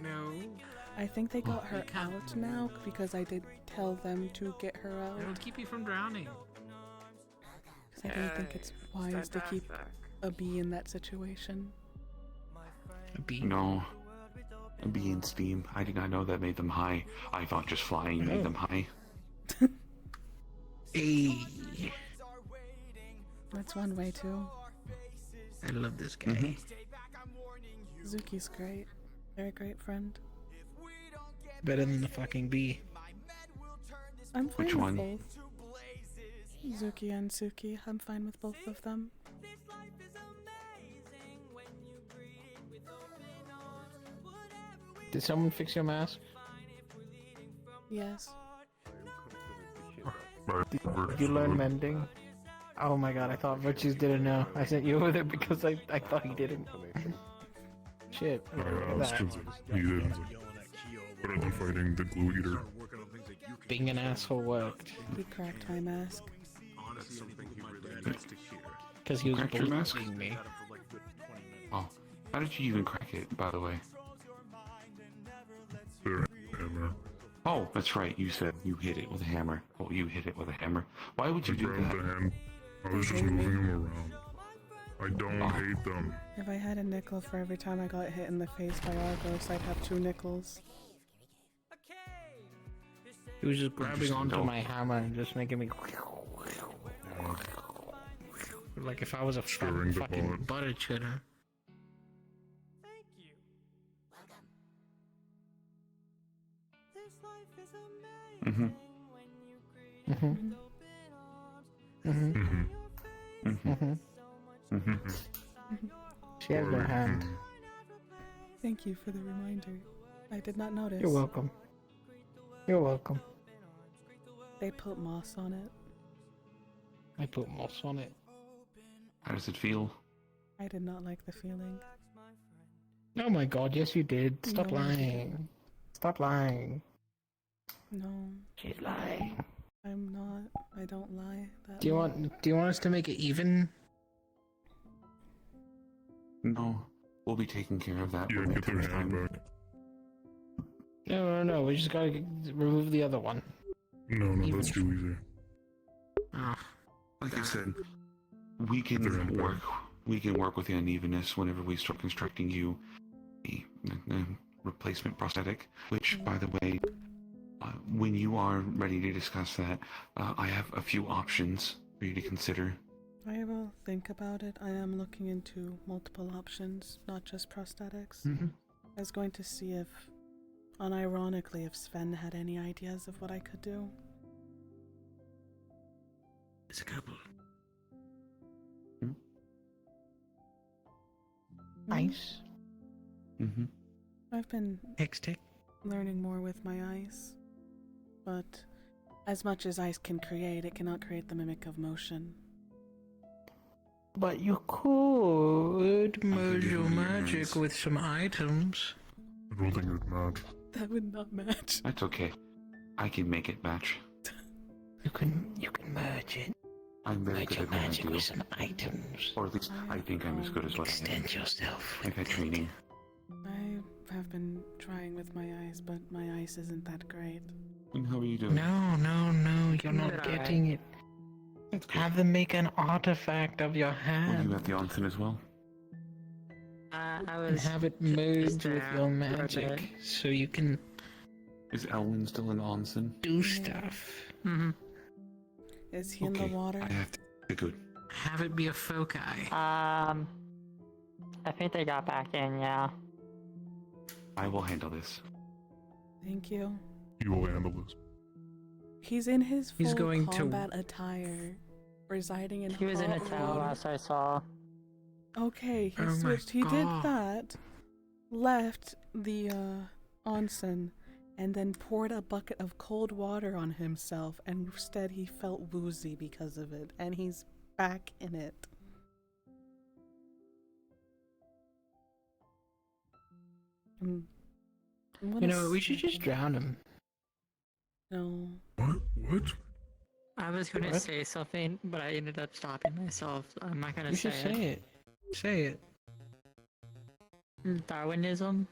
No. I think they got her out now because I did tell them to get her out. It'll keep you from drowning. Because I don't think it's wise to keep a bee in that situation. A bee? No. A bee in steam. I did not know that made them high. I thought just flying made them high. Hey. That's one way too. I love this guy. Zuki's great. They're a great friend. Better than the fucking bee. I'm fine Which with one? both. Zuki and Suki. I'm fine with both of them. Did someone fix your mask? Yes. Did you learn mending? Oh my god, I thought Virtues didn't know. I sent you over there because I thought he didn't. Shit. I asked him, he didn't. But I've been fighting the glue eater. Being an asshole worked. He cracked my mask. Because he was Cracked your mask? bullying me. Oh, how did you even crack it, by the way? Hammer. Oh, that's right. You said you hit it with a hammer. Oh, you hit it with a hammer. Why would you I do grabbed that? the hand. I was just moving him around. I don't hate them. If I had a nickel for every time I got hit in the face by Argos, I'd have 2 nickels. He was just grabbing onto my hammer and just making me... Like if I was a Stirring the fucking pot. butter cheddar. Mm-hmm. Mm-hmm. Mm-hmm. Mm-hmm. Mm-hmm. She has her hand. Thank you for the reminder. I did not notice. You're welcome. You're welcome. They put moss on it. I put moss on it. How does it feel? I did not like the feeling. Oh my god, yes you did. Stop No, I lying. Stop lying. No. She's lying. I'm not. I don't lie. That Do you much. want us to make it even? No. We'll be taking care of that when it Get their comes hand time. back. No. We just gotta remove the other one. No, that's too easy. Like I said, we can work with the unevenness whenever we start constructing you a replacement prosthetic. Which, by the way, when you are ready to discuss that, I have a few options for you to consider. I will think about it. I am looking into multiple options, not just prosthetics. Mm-hmm. I was going to see if, unironically, if Sven had any ideas of what I could do. There's a couple. Ice. Mm-hmm. I've been Hextech. learning more with my eyes, but as much as ice can create, it cannot create the mimic of motion. But you could merge your using your magic hands. with some items. I don't think it would match. That would not match. That's okay. I can make it match. You can merge it. I'm very Merge good your at what I magic do. with some items. Or at least I think I'm as good as what I am. Extend yourself. I've had training. I have been trying with my eyes, but my eyes isn't that great. And how are you doing? No, you're not Yeah. getting it. Have them make an artifact of your Will hand. you have the onsen as well? I And was have it just merge with there your for a magic, bit. so you can Is Elwyn still in onsen? do stuff. Mm-hmm. Is he in the water? I have to go. Have it be a foci. I think they got back in, yeah. I will handle this. Thank you. You will handle this. He's in his full He's going to- combat attire, residing in He was in a hot town water. last I saw. Okay, he Oh my switched. He did God. that, left the onsen, and then poured a bucket of cold water on himself, and instead he felt woozy because of it, and he's back in it. You know, we should just drown him. No. What? I was gonna What? say something, but I ended up stopping myself. I'm not gonna You say should say it. Say it. Darwinism?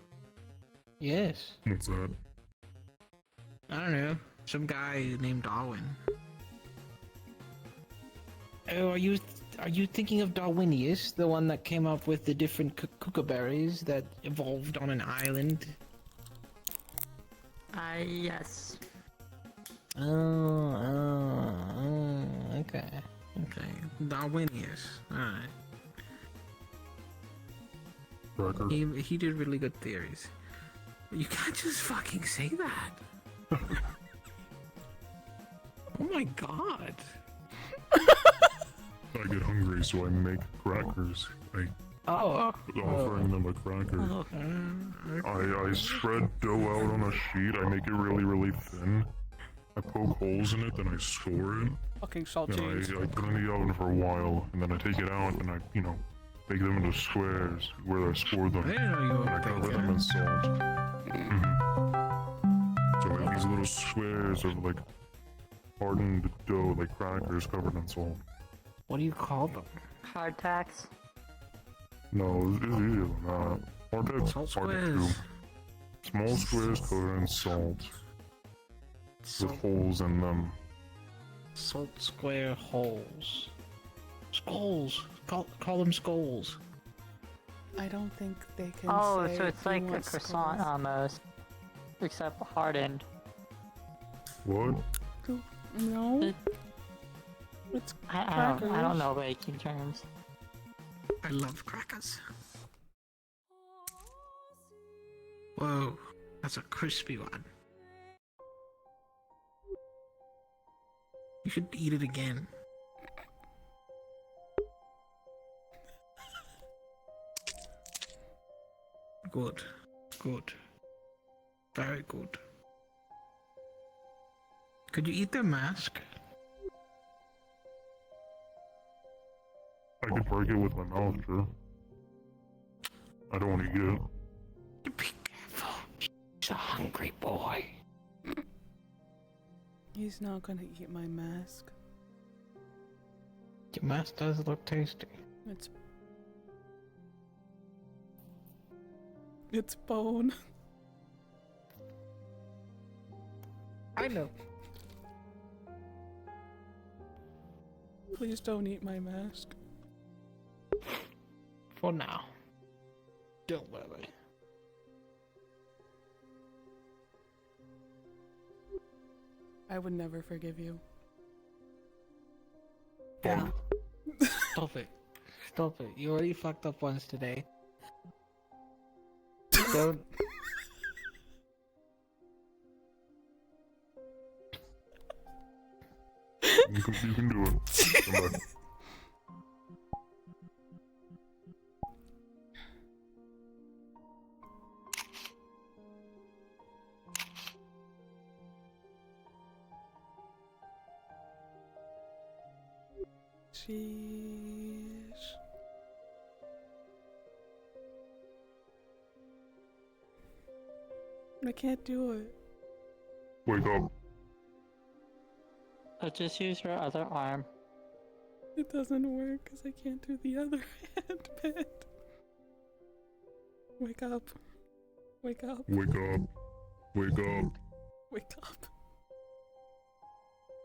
Yes. What's that? I don't know. Some guy named Darwin. Oh, are you thinking of Darwinius, the one that came up with the different kookaberries that evolved on an island? Yes. Okay. Darwinius. Alright. He did really good theories. You can't just fucking say that. Oh my god. I get hungry, so I make crackers. Offering them a cracker. I spread dough out on a sheet. I make it really, really thin. I poke holes in it, then I store it. Fucking salt And cheese. I put it in the oven for a while, and then I take it out and I, make them into squares where I store them. I didn't know you were and I cover them in salt. So I make these little squares of like hardened dough, like crackers covered in salt. What do you call them? Hardtacks? No, it's easier than that. Hardtack's Salt hard to do. squares. Small squares covered in salt. With holes in them. Salt square holes. Skulls. Call them skulls. I don't think they can Oh, say so it's he like a wants croissant skulls. almost. Except hardened. What? No. It's I don't crackers. know baking terms. I love crackers. Whoa, that's a crispy one. You should eat it again. Good. Good. Very good. Could you eat the mask? I could break it with my mouth, sure. I don't want to eat it. He's a hungry boy. He's not gonna eat my mask. Your mask does look tasty. It's bone. I know. Please don't eat my mask. For now. Don't worry. I would never forgive you. Stop it. Stop it. You already fucked up once today. Don't. You can do it. Come back. Sheesh. I can't do it. Wake up. Just use your other arm. It doesn't work because I can't do the other hand bit. Wake up. Wake up. Wake up. Wake up. Wake up.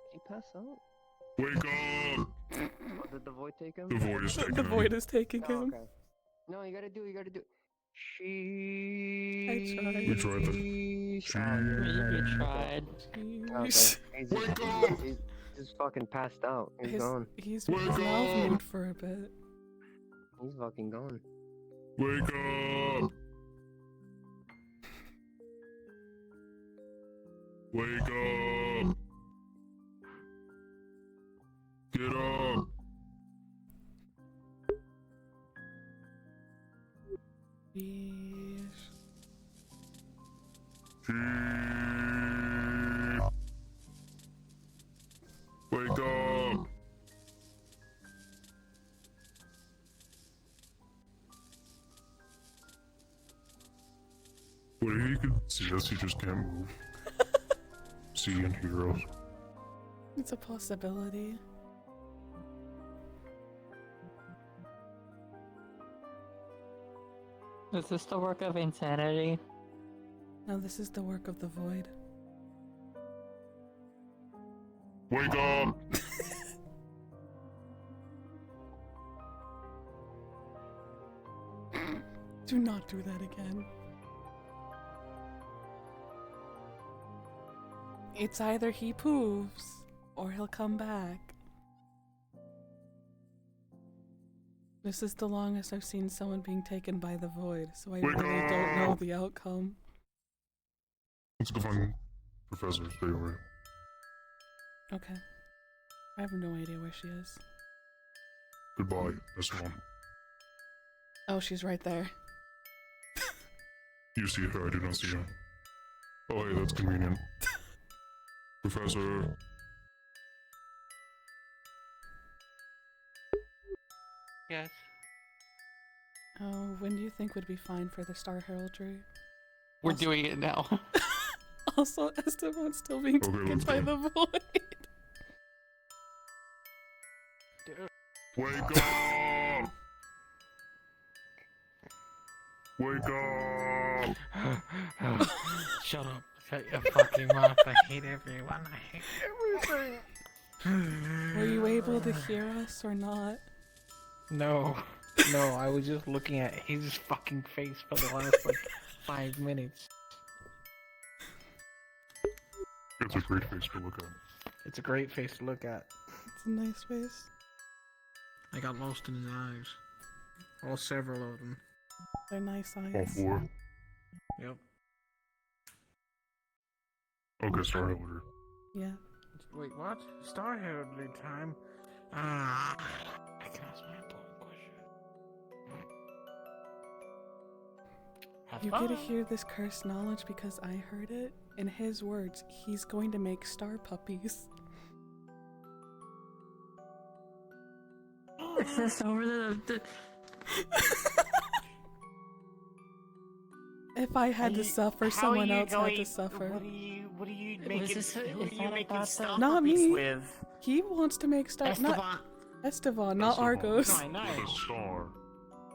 Did you pass out? Wake up! Oh, did the void take him? The void is taking The him. void is taking Oh, him. okay. No, you gotta do it. I tried. We tried that. You tried. Okay. Wake up! just fucking passed out. He's His, gone. he's mouth moved for a bit. He's fucking gone. Wake up! Wake up! Get up! Yeesh. Wake up! What if you could see us? You just can't move. See and hear us. It's a possibility. Is this the work of insanity? No, this is the work of the void. Wake up! Do not do that again. It's either he poofs or he'll come back. This is the longest I've seen someone being taken by the void, so I really don't know the outcome. Let's go find Professor. Stay away. Okay. I have no idea where she is. Goodbye, S1. Oh, she's right there. You see her, I do not see her. Oh, hey, that's convenient. Professor. Yes. Oh, when do you think would be fine for the Star Heraldry? We're doing it now. Also, Esteban's still being taken by the void. Wake up! Wake up! Shut up. Shut your fucking mouth. I hate everyone. I hate everything. Were you able to hear us or not? No. No, I was just looking at his fucking face for the last, like, 5 minutes. It's a great face to look at. It's a great face to look at. It's a nice face. I got lost in his eyes. All several of them. They're nice eyes. All 4. Yep. Okay, Star Heraldry. Yeah. Wait, what? Star Heraldry time? Ah. I can ask my important question. You get to hear this cursed knowledge because I heard it. In his words, he's going to make star puppies. Is this over the... If I had to suffer, someone else had to suffer. What are you making? Who are you making star Not puppies me. with? He wants to make star. Not Esteban, not Argos. No, I know. With a star.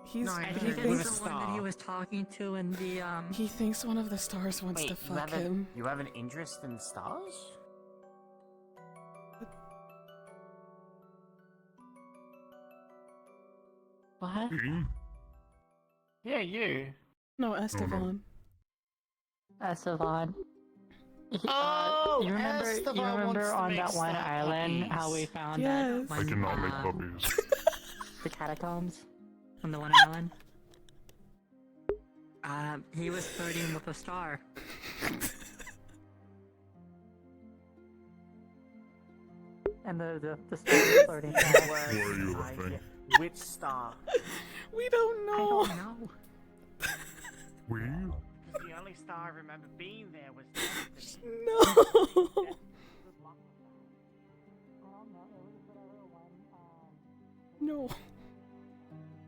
He's I he think thinks it's the one that he was talking to in the he thinks one of the stars wants Wait, to fuck you him. You have an interest in stars? What? Yeah, you. No, Esteban. Esteban. Oh, you remember? Esteban You remember wants to on make that one star island puppies. how we found Yes. that I one, cannot make puppies. the catacombs on the one island? He was flirting with a star. And the star was flirting back. Why are you laughing? Which star? We don't know. I don't know. We? The only star I remember being there was Destiny. No. No.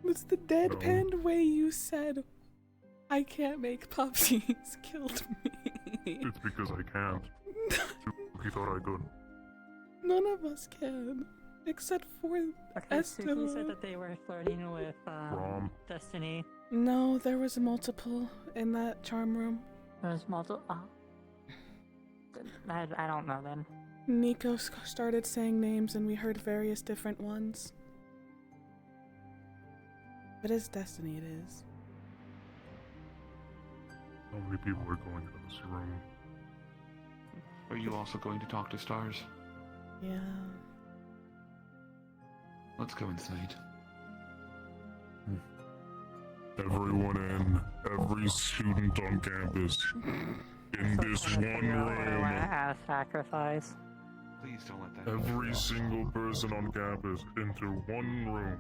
It's the deadpan way you said, I can't make puppies killed me. It's because I can't. He thought I could. None of us can. Except for Okay, so he said Esteban. that they were flirting with Rom. Destiny. No, there was multiple in that charm room. There's multiple. I don't know then. Nico started saying names and we heard various different ones. If it is Destiny, it is. How many people are going into this room? Are you also going to talk to stars? Yeah. Let's go inside. Everyone in, every student on campus, in this one room. Sacrifice. Please don't let that. Every single person on campus into one room.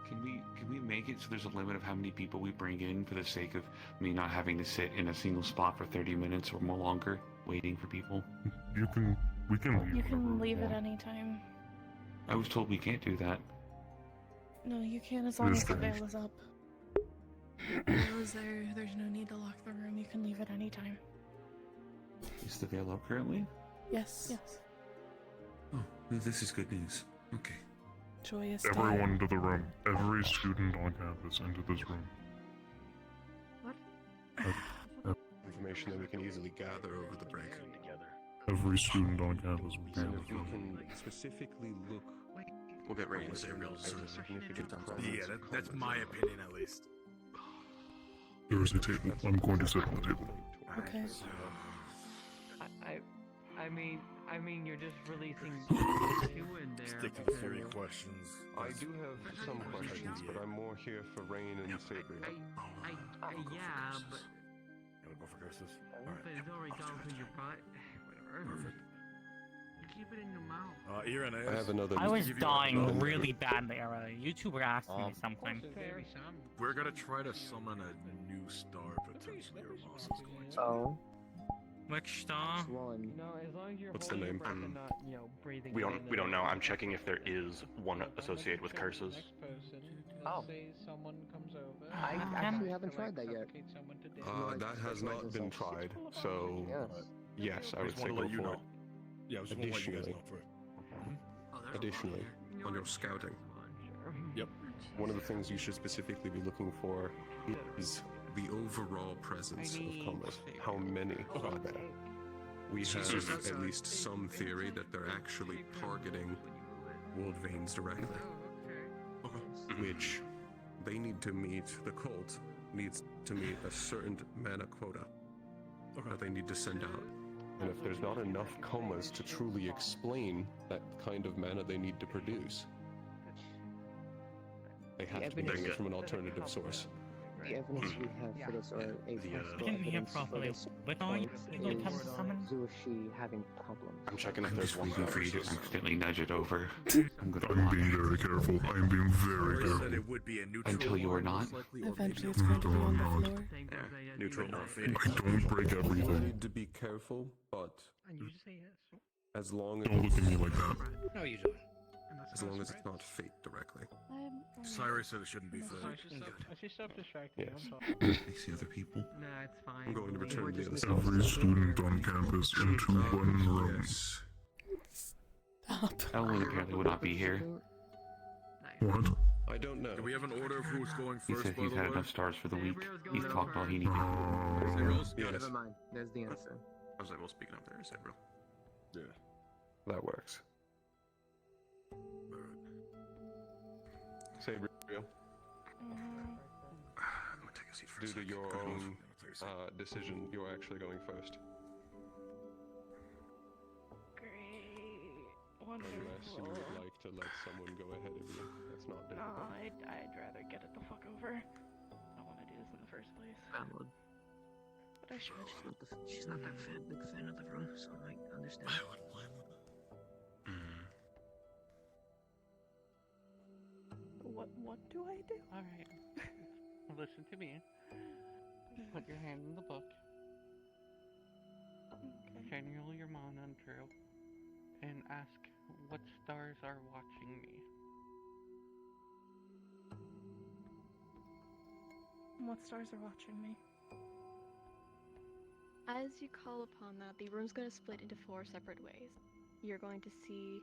Can we make it so there's a limit of how many people we bring in for the sake of me not having to sit in a single spot for 30 minutes or more longer waiting for people? We can leave. You can leave at any time. I was told we can't do that. No, you can as long as the veil is up. Veil is there. There's no need to lock the room. You can leave at any time. Is the veil up currently? Yes. Yes. Oh, this is good news. Okay. Joyous. Everyone into the room. Every student on campus into this room. What? Information that we can easily gather over the break. Every student on campus will be in And this if we room. can specifically look, we'll get Rain to say real significant Yeah, that's my opinion at least. There is a table. I'm going to sit at the table. Okay. I mean, you're just releasing two in there. Stick to the 3 questions. I do have some questions, but I'm more here for Rain and Sabria. Yeah, but Gotta go for curses. it's already gone through your butt. Whatever. Perfect. You keep it in your mouth. Iran, I have another. I was dying really badly earlier. You two were asking me something. We're gonna try to summon a new star potentially, or Moss is going to. Oh. Which star? One. No, as long as you're What's the holding your name? breath and not, breathing. We don't know. I'm checking if there is one associated with curses. Oh. Someone comes over. I actually haven't tried that yet. That has not been tried, so yes, I would say wanna go let you for know. it. Yeah, I just want to let you guys know for it. Additionally, on your scouting, Yep. one of the things you should specifically be looking for is the overall presence of comas. How many are there? We have at least some theory that they're actually targeting world veins directly. Which they need to meet, the cult needs to meet a certain mana quota that they need to send out. And if there's not enough comas to truly explain that kind of mana they need to produce, they have to be getting it from an alternative source. The evidence we have for this, or a I didn't hear properly. We're going to attempt to summon. Zushi having problems. I'm checking if I'm there's just one waiting for you to curses. accidentally nudge it over. I'm being very careful. I'm being very Said careful. it would be a neutral. Until you are not. Eventually, it's going to be on the floor. Neutral or I Phoenix. don't break You everything. need to be careful, but And you just say yes. as long Don't look as at me like that. No, you don't. as long as it's not fate directly. Cyrus said it shouldn't be fair. She's self-distracting. Yes. I'm sorry. I see other people. No, it's fine. I'm going to return the other Every student on campus into one room. Yes. Stop. Ellen apparently would not be here. What? I don't know. Do we have an order of who's going He first, said by he's the had way? enough stars for the week. He's talked all he needed. Zeros? Yes. Never mind. There's the answer. I was like, well, speaking up there, Sabriel. Yeah. That works. Sabria, I'm gonna take a seat for a due to second. your Good own move. decision, you're actually going first. Great. Unless you Wonderful. would like to let someone go ahead of you. That's not No, difficult. I'd rather get it the fuck over. I don't want to do this in the first place. Valid. But I should. She's not that big fan of the room, so I understand. What do I do? Alright. Listen to me. Put your hand in the book. Channel your mana true. And ask what stars are watching me. What stars are watching me? As you call upon that, the room's going to split into 4 separate ways. You're going to see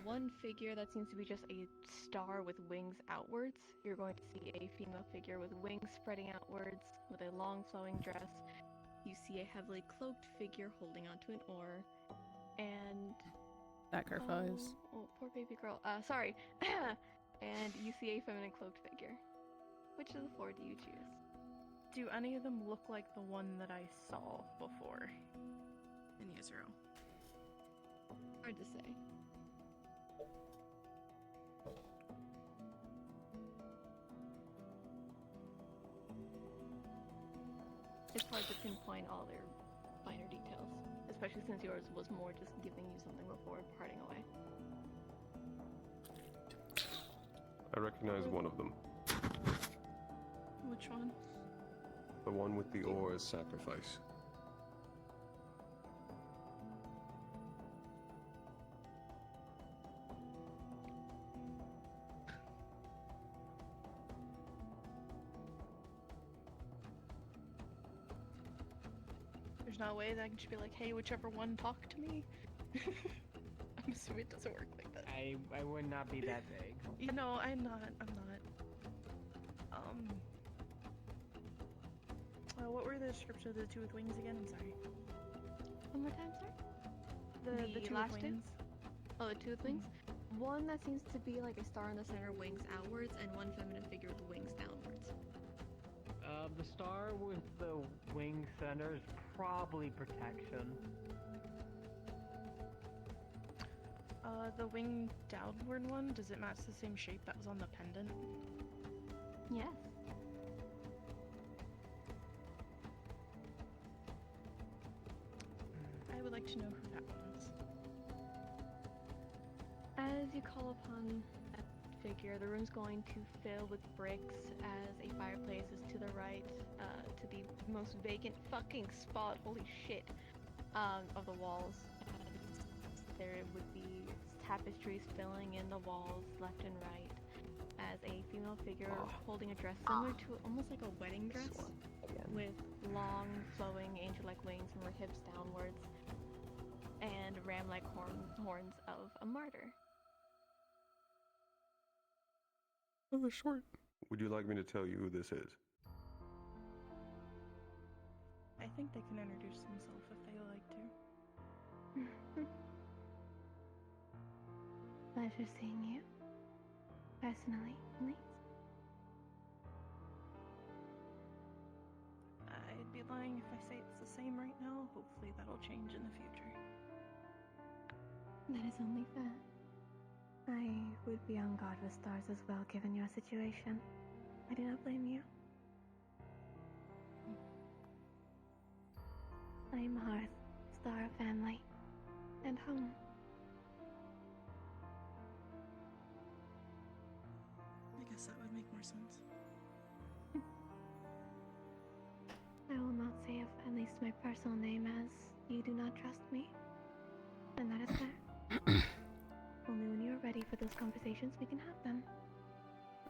one figure that seems to be just a star with wings outwards. You're going to see a female figure with wings spreading outwards with a long flowing dress. You see a heavily cloaked figure holding onto an oar. And... Sacrifice. Oh, poor baby girl. Sorry. And you see a feminine cloaked figure. Which of the 4 do you choose? Do any of them look like the one that I saw before in Israel? Hard to say. hard to pinpoint all their finer details, especially since yours was more just giving you something before parting away. I recognize one of them. Which one? The one with the ore as sacrifice. There's no way that I can just be like, hey, whichever one, talk to me. I'm assuming it doesn't work like that. I would not be that vague. You know, I'm not. What were the descriptions of the two with wings again? I'm sorry. One more time, sir? The two last with two? wings. Oh, the two with wings? One that seems to be like a star in the center, wings outwards, and one feminine figure with wings downwards. The star with the wing center is probably protection. The wing downward one, does it match the same shape that was on the pendant? Yes. I would like to know who that one is. As you call upon that figure, the room's going to fill with bricks as a fireplace is to the right, to the most vacant fucking spot, holy shit, of the walls. There would be tapestries filling in the walls left and right, as a female figure holding a dress similar to almost like a wedding dress, with long flowing angel-like wings from her hips downwards, and ram-like horns of a martyr. Oh, short. Would you like me to tell you who this is? I think they can introduce themselves if they would like to. Pleasure seeing you. Personally, please. I'd be lying if I say it's the same right now. Hopefully that'll change in the future. That is only fair. I would be on guard with stars as well, given your situation. I do not blame you. I am Hearth, star of family, and home. I guess that would make more sense. I will not say at least my personal name, as you do not trust me. And that is fair. Only when you are ready for those conversations, we can have them.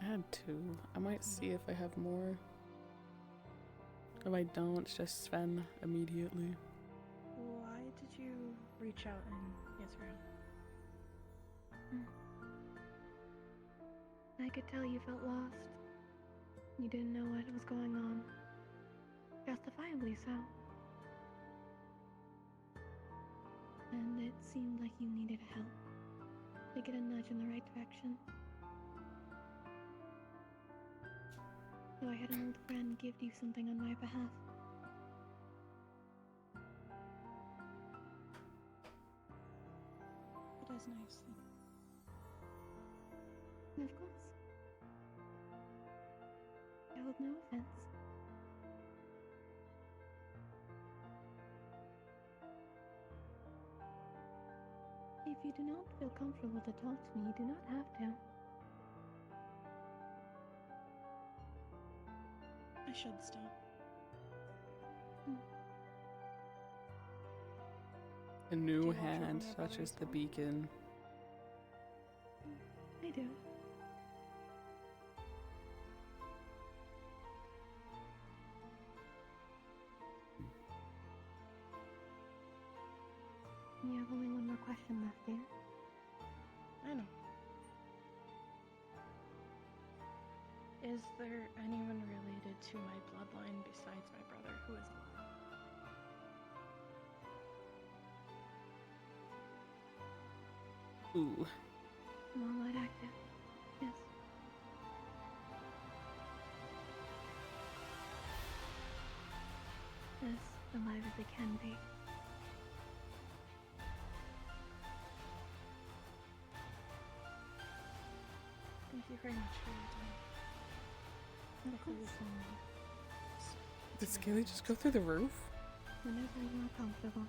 I had two. I might see if I have more. If I don't, just Sven immediately. Why did you reach out in Israel? I could tell you felt lost. You didn't know what was going on. Justifiably so. And it seemed like you needed help. To get a nudge in the right direction. So I had an old friend give you something on my behalf. It is nice. Of course. I hold no offense. If you do not feel comfortable to talk to me, you do not have to. I should still. A new hand touches the beacon. I do. You have only one more question left, dear. I know. Is there anyone related to my bloodline besides my brother who is alive? Ooh. Small active. Yes. As alive as it can be. Thank you very much for your time. Of course. Did Scaly just go through the roof? Whenever you are comfortable,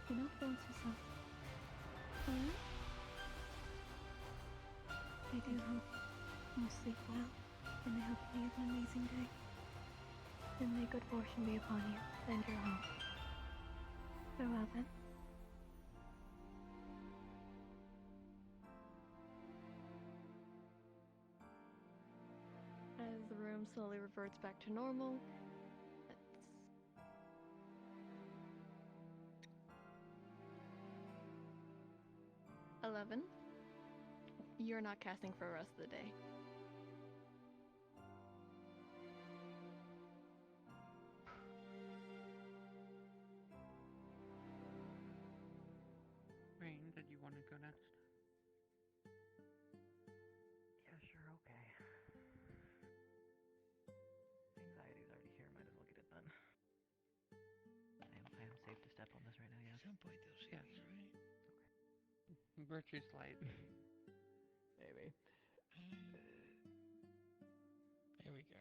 do not force yourself. Alright? I do hope you sleep well, and I hope you have an amazing day. And may good fortune be upon you and your home. Farewell then. As the room slowly reverts back to normal, it's 11. You're not casting for the rest of the day. Rain, did you want to go next? Yeah, sure, okay. Anxiety's already here, might as well get it done. I am safe to step on this right now, yeah? Yes. Virtue's light. Maybe. There we go.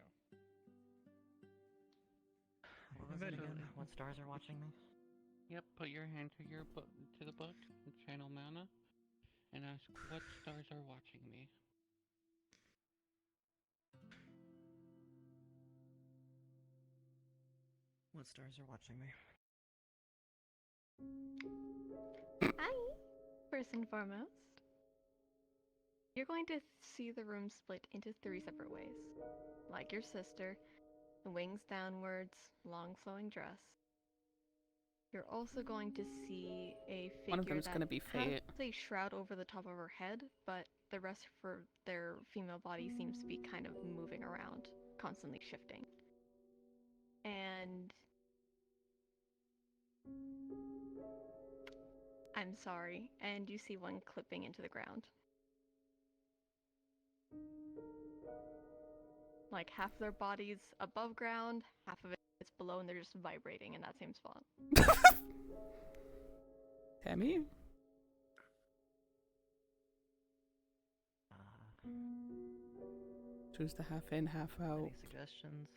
What was it again? What stars are watching me? Yep, put your hand to your book, to the book, and channel mana, and ask what stars are watching me. What stars are watching me? Hi! First and foremost, you're going to see the room split into 3 separate ways. Like your sister, the wings downwards, long flowing dress. You're also going to see a figure One of them's that gonna be has Fate. a shroud over the top of her head, but the rest for their female body seems to be kind of moving around, constantly shifting. And I'm sorry, and you see one clipping into the ground. Like half their body's above ground, half of it's below, and they're just vibrating in that same spot. Tammy? Choose the half in, half out. Any suggestions?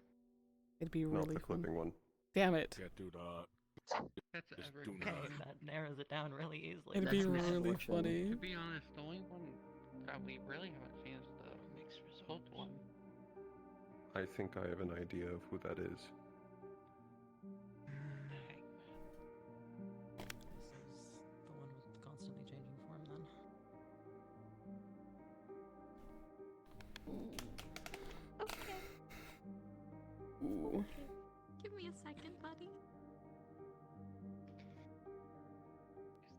It'd be Not really the fun. clipping one. Damn it. Yeah, dude, That's just ever do good. not. That narrows it down really easily. It'd be That's really misfortune. funny. To be honest, the only one that we really haven't seen is the mixed result one. I think I have an idea of who that is. This is the one with constantly changing form then. Okay. Ooh. Give me a second, buddy.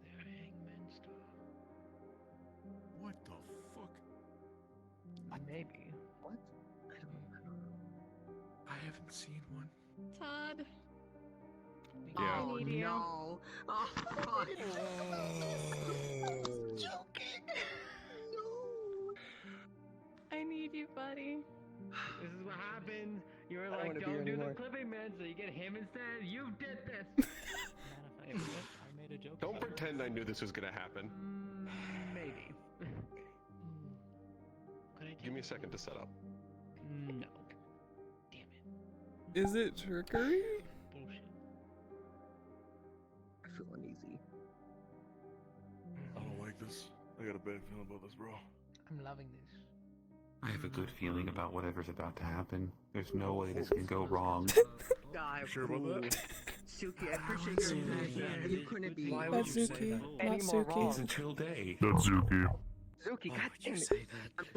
Is there a hangman star? What the fuck? Maybe. What? I don't know. I haven't seen one. Todd. Yeah. Oh I need you. no! Oh fuck! Joking. No. I need you, buddy. This is what happens. You were I don't like, wanna be don't here do the anymore. clipping, man, so you get him instead. You did this. I made a joke. Don't pretend I knew this was gonna happen. Maybe. Give me a second to set up. No. Is it trickery? Bullshit. I feel uneasy. I don't like this. I got a bad feeling about this, bro. I'm loving this. I have a good feeling about whatever's about to happen. There's no way this can go wrong. Sure about that? Suki, I appreciate your energy. You couldn't be Why would you say that? any Not more Suki. wrong. It's a chill day. That's Zuki. Zuki, Why God would you damn it. say that?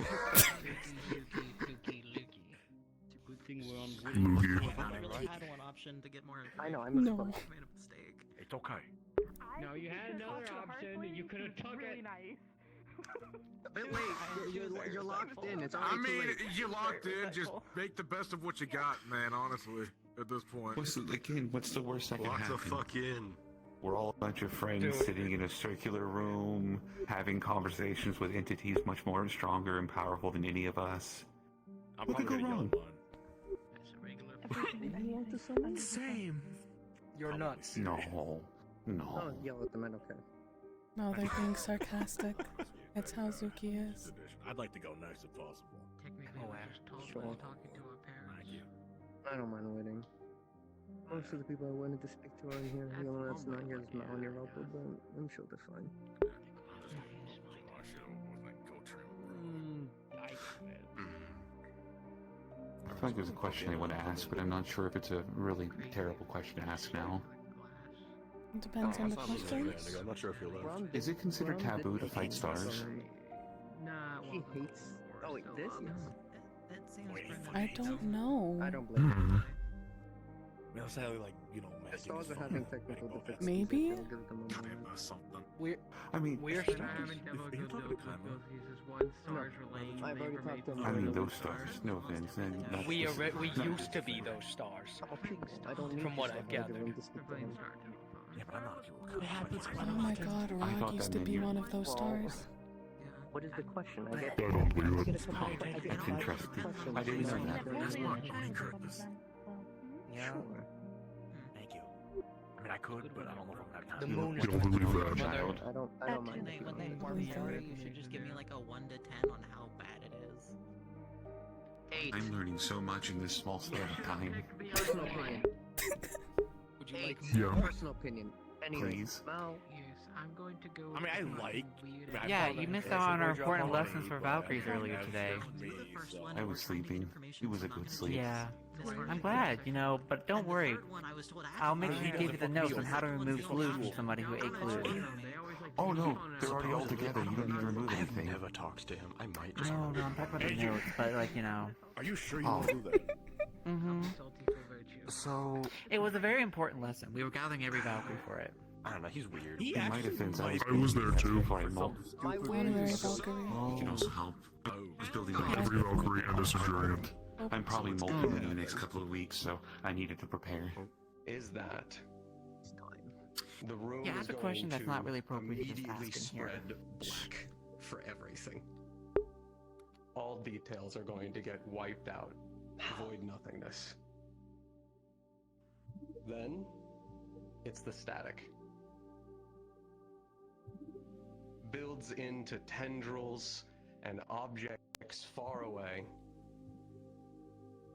It's a good thing we're on Loogie. I really had one option to get more information. I know, I No. missed I made a mistake. It's okay. No, you had another option. You could have took really it. nice. Wait, you're locked in. It's I already too mean, late. you locked in. Just make the best of what you got, man. Honestly, at this point. What's the worst that can Lock the happen? fuck in. We're all a bunch of friends Dude. sitting in a circular room, having conversations with entities much more stronger and powerful than any of us. I'm What could probably go gonna yell wrong? at mine. Same. You're nuts. No. Oh, yell at them, I don't care. No, they're being sarcastic. It's how Zuki is. I'd like to go next if possible. Technically, Oh, we're just told sure. we're talking to our parents. Thank you. I don't mind waiting. Most of the people I wanted to speak to are in here. The only one that's not here is Mal and Europa, but I'm sure they're fine. I feel like there's a question I want to ask, but I'm not sure if it's a really terrible question to ask now. It depends on the question. I'm not sure if you'll live. Is it considered taboo to fight stars? Nah, he hates. Oh wait, this? Yes. I don't know. I don't blame him. We also have like, The stars are having technical difficulties. Maybe? I'll give them a moment. We're I've already talked to him. I mean, those stars. No offense. We used to be those stars. I don't need From what I've gathered. Yeah, but I'm not What happens Oh my god, Rock used to be one of those stars. What is the question? I don't believe it. That's interesting. I didn't know that. Yeah. Thank you. I mean, I could, but I don't know if I'm gonna have time. The moon is don't believe that, child. I don't mind. When they form theory, you should just give me like a 1 to 10 on how bad it is. 8. I'm learning so much in this small slot of time. Personal opinion. Would you like Yeah. Personal opinion. Anyway, Please. Mal. Yes, I'm going to go. I mean, I like. Yeah, you missed out on our important lessons for Valkyries earlier today. I was sleeping. It was a good sleep. Yeah, I'm glad, but don't worry. I'll make sure to give you the notes on how to remove glue from somebody who ate glue. Oh no, they're already all together. You don't need to remove anything. Never talked to him. I might just. No, I'm talking about the notes, but Are you sure you want to do that? Mm-hmm. So... It was a very important lesson. We were gathering every Valkyrie for it. I don't know, he's weird. In my defense, I was there too. Honorary Valkyrie. You can also help. I was building Every Valkyrie and a Centurion. I'm probably molting in the next couple of weeks, so I needed to prepare. Is that the room? Yeah, I have a question that's not really appropriate to just immediately ask in here. spread black for everything. All details are going to get wiped out. Void nothingness. Then it's the static. Builds into tendrils and objects far away.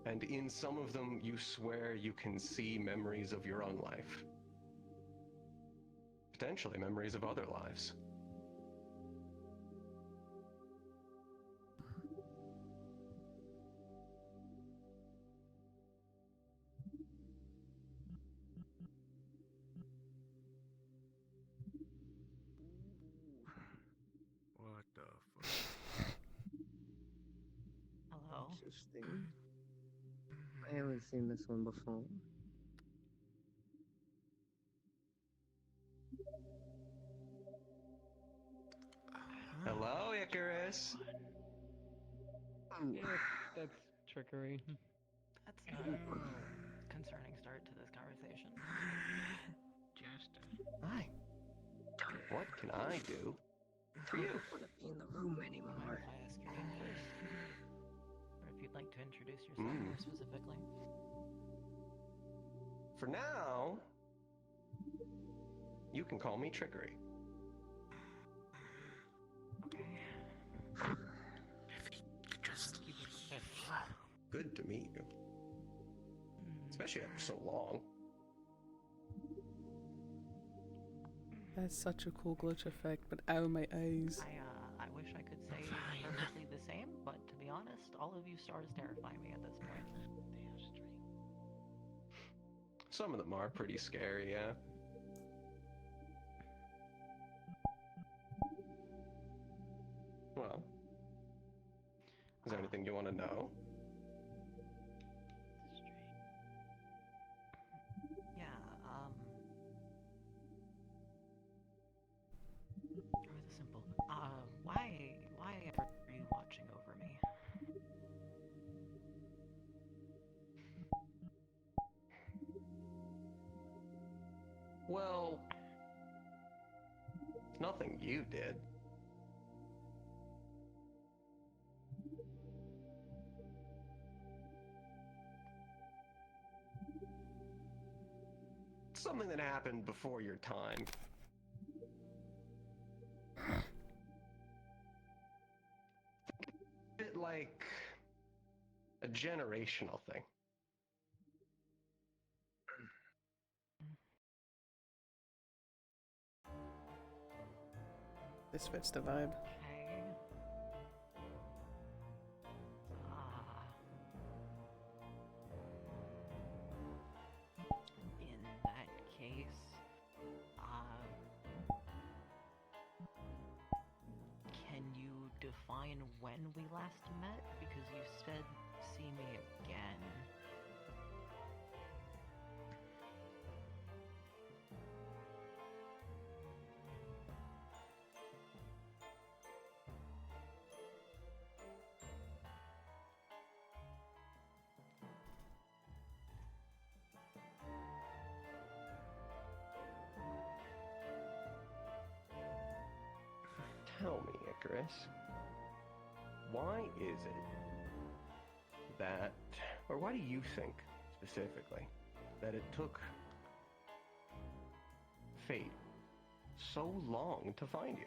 And in some of them, you swear you can see memories of your own life. Potentially memories of other lives. What the fuck? Hello? Interesting. I haven't seen this one before. Hello, Icarus. Yeah, that's trickery. That's a concerning start to this conversation. Hi. What can I do for you? I don't want to be in the room anymore. If I ask your name first, or if you'd like to introduce yourself more specifically. For now, you can call me Trickery. Good to meet you. Especially after so long. That's such a cool glitch effect, but ow, my eyes. I wish I could say perfectly the same, but to be honest, all of you stars terrify me at this point. Some of them are pretty scary, yeah. Well, is there anything you want to know? Yeah, rather simple. Why are you watching over me? Well, nothing you did. Something that happened before your time. A bit like a generational thing. This fits the vibe. Okay. In that case, can you define when we last met? Because you said see me again. Tell me, Icarus, why is it that, or why do you think, specifically, that it took fate so long to find you?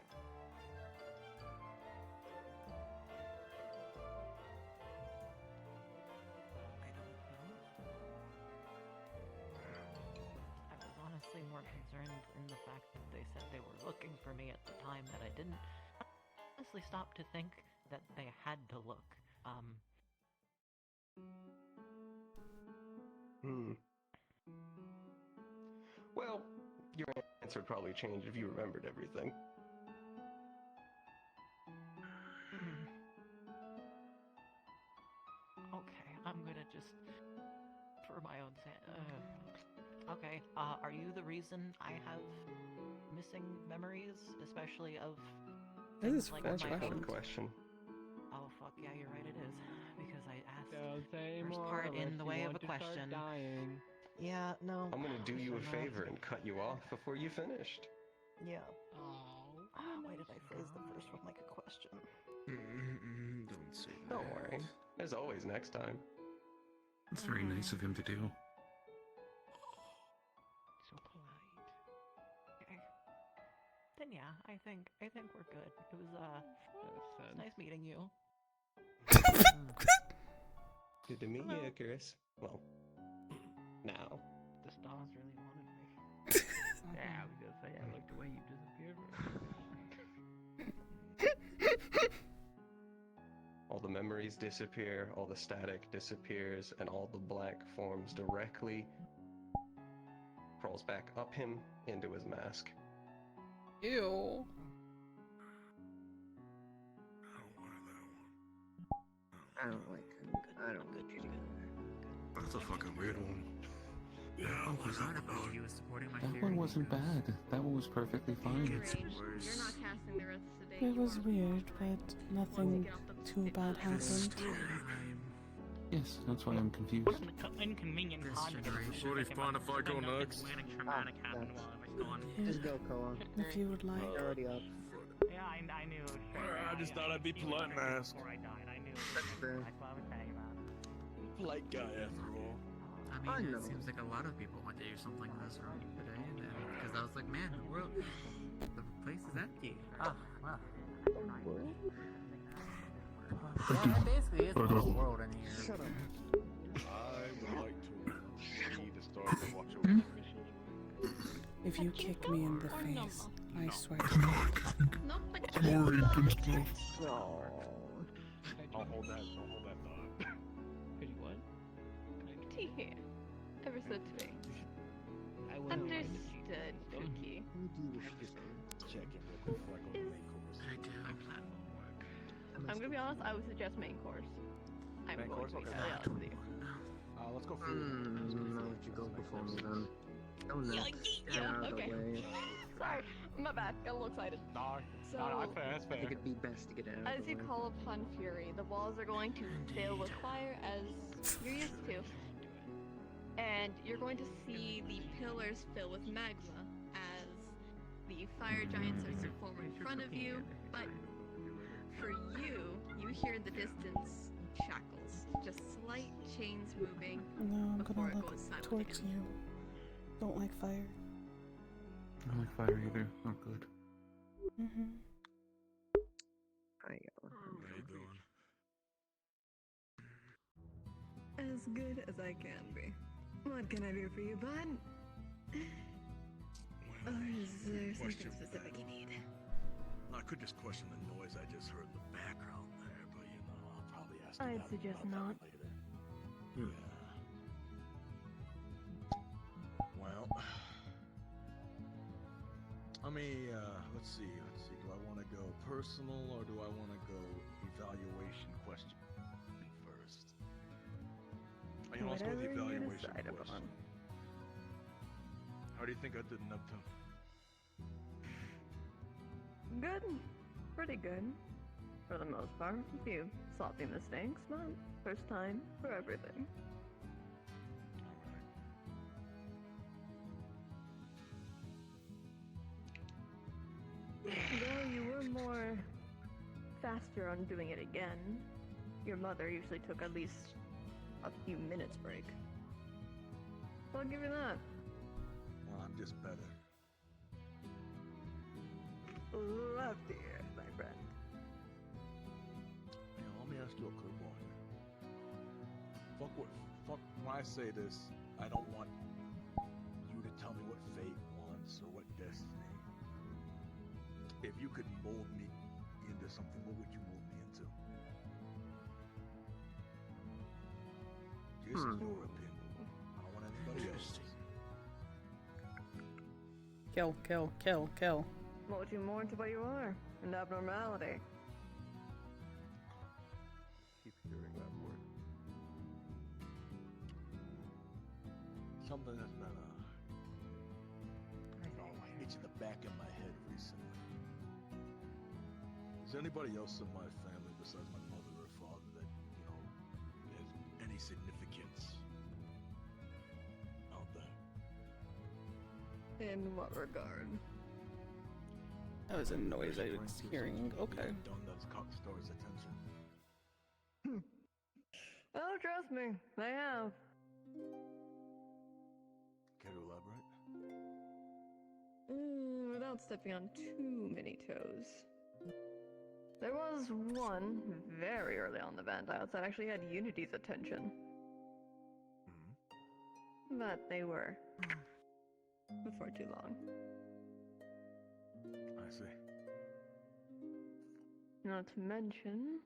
I was honestly more concerned in the fact that they said they were looking for me at the time that I didn't honestly stop to think that they had to look. Well, your answer would probably change if you remembered everything. Okay, I'm gonna just, for my own okay, are you the reason I have missing memories, especially of This things is like That's my a own? good question. Oh fuck yeah, you're right, it is. Because I asked Don't say first more part in unless the you way of want a to start question. dying. Yeah, no. I'm gonna do you a listen, favor and cut you off before you finished. Yeah. Oh. Why did I phrase the first one like a question? Don't say that. Don't worry. There's always next time. It's very nice of him to do. So polite. Okay. Then yeah, I think we're good. It was nice meeting you. Good to meet you, Icarus. Well, now. The stars really wanted me. Yeah, I was gonna say, I like the way you disappeared. All the memories disappear, all the static disappears, and all the black forms directly crawls back up him into his mask. Ew. I don't like him. I don't like him. That's a fucking weird one. Yeah, Oh, I forgot about you supporting my That theory. one wasn't bad. That one was perfectly fine. You're not casting the rest of the day. It was weird, but nothing too bad happened. Yes, that's why I'm confused. Inconvenient context. What if fun if I go next? Traumatic happened while I was gone. Just go, Koa. If you would like. You're already up. Yeah, I knew. I just thought I'd be polite and ask. Before I died, I knew. That's fair. That's what I was saying about it. Polite guy after all. I mean, know. it seems like a lot of people went to do something this room today, because I was like, man, the place is empty. Oh, well. Yeah, basically, it's the whole world in here. Shut up. I would like to see the stars and watch over the mission. If you kick me in the face, I swear. I'm already pinched close. No. I'll hold that thought. Could you what? Tea here. Ever so to me. I wouldn't mind if Understood, Pookie. Who do you wish to see? Check in real quick before I go to the main course. I do. My plan won't work. I'm gonna be honest, I would suggest main course. I'm Main going course? to be Okay. totally honest with you. Let's go food. No, you go before me then. Go next. Get Yeah, out of okay. the way. Sorry, my bad. Got a little excited. No, So, that's fair, that's I fair. think it'd be best to get out of as the you way. call upon Fury, the walls are going to fill with fire as you're used to. And you're going to see the pillars fill with magma as the fire giant starts to form in front of you. But for you, you hear in the distance shackles, just slight chains moving No, I'm before gonna it look goes silent towards again. you. Don't like fire. I don't like fire either. Not good. How you doing? As good as I can be. What can I do for you, bud? Or is there something specific you need? I could just question the noise I just heard in the background there, but you know, I'll probably ask you I'd about suggest that not. later. Yeah. Well, I mean, let's see. Do I want to go personal or do I want to go evaluation question first? You know, let's go with the Whatever you evaluation decide question. upon. How do you think I did in Uptown? Good. Pretty good. For the most part. A few sloppy mistakes, but first time for everything. Though you were more faster on doing it again, your mother usually took at least a few minutes break. So I'll give you that. Well, I'm just better. Love to hear it, my friend. You know, let me ask you a curveball here. Fuck when I say this, I don't want you to tell me what fate wants or what destiny. If you could mold me into something, what would you mold me into? This is your opinion. I don't want anybody else's. Kill, kill, kill, kill. Mold you more into what you are. An abnormality. Keep hearing that word. Something that's been itching the back of my head recently. Is there anybody else in my family besides my mother or father that, you know, has any significance out there? In what regard? That was a noise I was hearing. Okay. Done that's caught the story's attention. Oh, trust me, they have. Care to elaborate? Without stepping on too many toes. There was one very early on the Vandiles that actually had Unity's attention. But they were before too long. I see. Not to mention,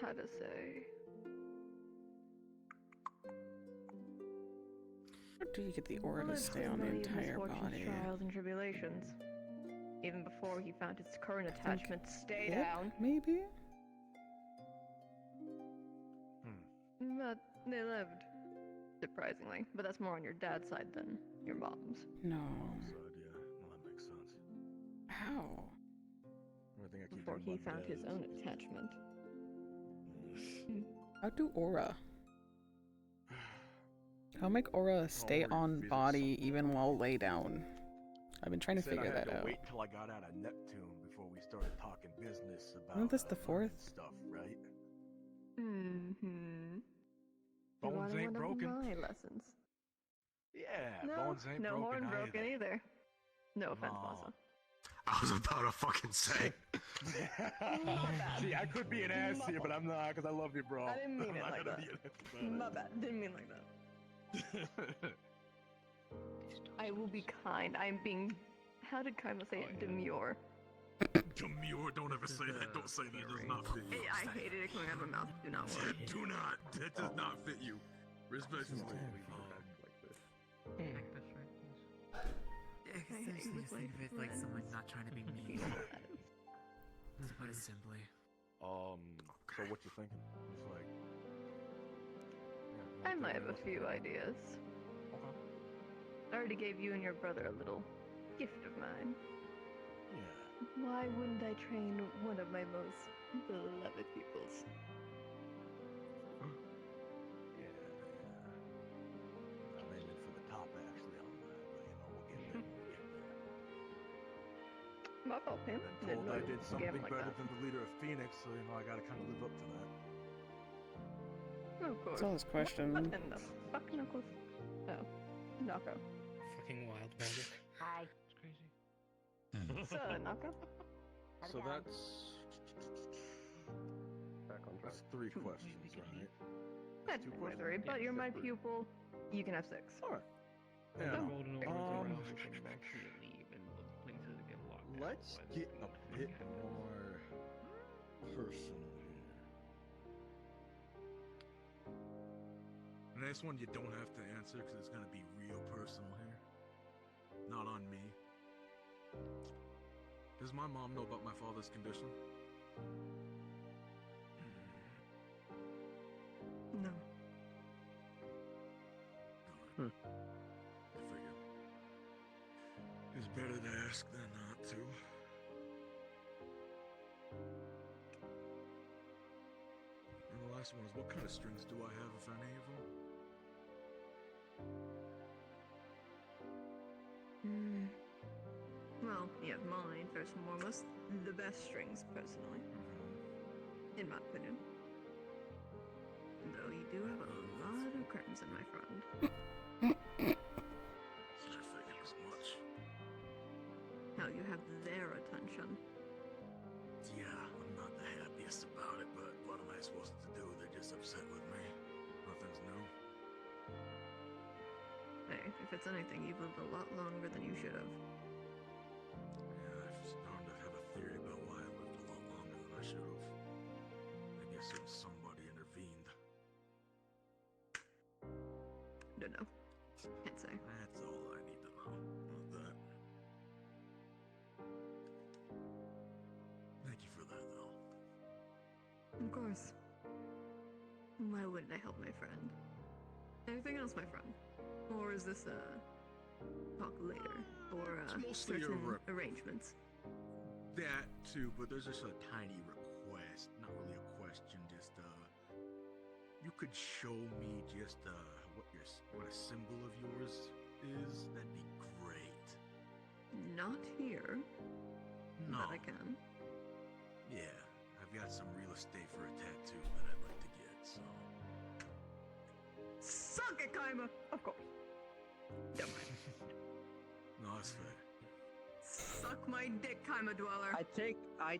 how to say, How do you get the aura to stay on the entire body? Trials and tribulations. Even before he found his current attachment, stay down. Maybe? But they lived. Surprisingly. But that's more on your dad's side than your mom's. No. Mom's side, yeah. Well, that makes sense. How? Everything I keep Before hearing he about found Dad his is- own attachment. How do aura? How make aura stay on body even while lay down? I've been trying to Said figure I had that to out. wait till I got out of Neptune before we started talking business about Isn't this the learning fourth? stuff, right? Mm-hmm. Bones ain't broken. My lessons. Yeah, No, bones ain't no broken horn broken either. No offense, No. Masa. I was about to fucking say. See, I could be an ass here, but I'm not, because I love you, bro. I didn't mean it I'm not like gonna that. be an ass about My it. bad. Didn't mean like that. I will be kind. I'm being. How did Kaima say it? Demure. Demure, don't ever say that. Don't say that. It does not fit you. I hated it coming out of my mouth. Do not worry. Do not. That does not fit you. Respectfully. I can essentially just think of it like someone not trying to be mean. To put it simply. So what you thinking? It's like... I might have a few ideas. I already gave you and your brother a little gift of mine. Yeah. Why wouldn't I train one of my most beloved pupils? Yeah. I'm aiming for the top, actually, on that, but, you know, we'll get there. My fault, Pam. I'm told I did something better than the leader of Phoenix, so, you know, I gotta kind of live up to that. Of course. That's all his question. What in the fuck, Knuckles? Oh, Knocko. Fucking wild magic. Hi. It's crazy. So, Knocko? So that's... That's 3 questions, right? That's 2 three, but you're my pupil. You can have 6. Alright. Yeah. Yeah. Golden around everything about you leave and the places get locked let's get a bit more personal here. And this one you don't have to answer because it's gonna be real personal here. Not on me. Does my mom know about my father's condition? No. I figured. It's better to ask than not to. And the last one is, what kind of strings do I have, if any of them? Well, you have mine, first and foremost. The best strings, personally. In my opinion. Though you do have a lot of crimson, my friend. I figured as much. Hell, you have their attention. Yeah, I'm not the happiest about it, but what am I supposed to do? They're just upset with me. Nothing's new. Hey, if it's anything, you've lived a lot longer than you should have. Yeah, I've started to have a theory about why I lived a lot longer than I should have. I guess it was somebody intervened. Don't know. Can't say. That's all I need to know. Not that. Thank you for that, though. Of course. Why wouldn't I help my friend? Anything else, my friend? Or is this talk later? Or It's mostly a certain arrangements? That too, but there's just a tiny request. Not really a question, just you could show me just what a symbol of yours is. That'd be great. Not here. No. But I can. Yeah, I've got some real estate for a tattoo that I'd like to get, so. Suck it, Kaima! Of course. Don't mind. No, that's fair. Suck my dick, Kaima Dweller. I take I'm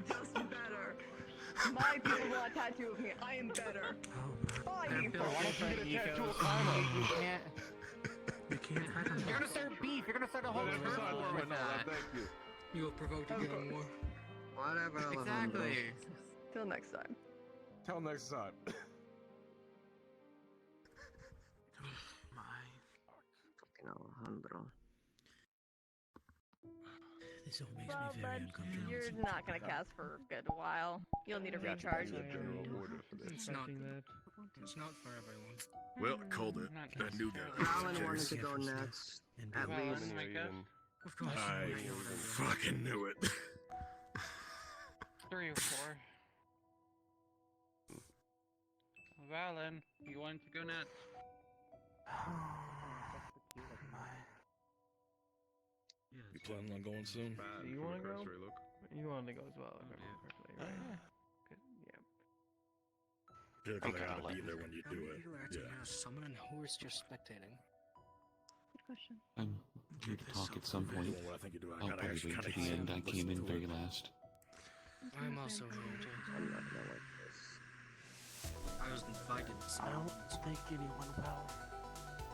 just better. My people want a tattoo of me. I am better. Why people? Why don't you get a tattoo of Kaima? You can't. You can't hide them. You're gonna start beef. You're gonna start a whole turf war with that. Thank you. You will provoke to get on war. Whatever. Exactly. Till next time. Till next time. Fucking Alejandro. This all makes Well, me very bud, uncomfortable. you're not gonna cast for a good while. You'll need a recharge. It's not for everyone. Well, called it. I knew that. Alan wanted to go next. At least. Of course. I fucking knew it. 3 or 4. Valen, you want to go next? You planning on going soon? Do you want to go? You want to go as well, if I remember correctly, right? Good, yeah. Yeah, 'cause I gotta be there when you do it. Yeah. Someone and who is just spectating? Good question. I'm here to talk at some point. What I think you're doing. I'll probably wait to the end. I came in very last. I'm also here, Jay. I'm not gonna like this. I was invited. I don't think anyone will.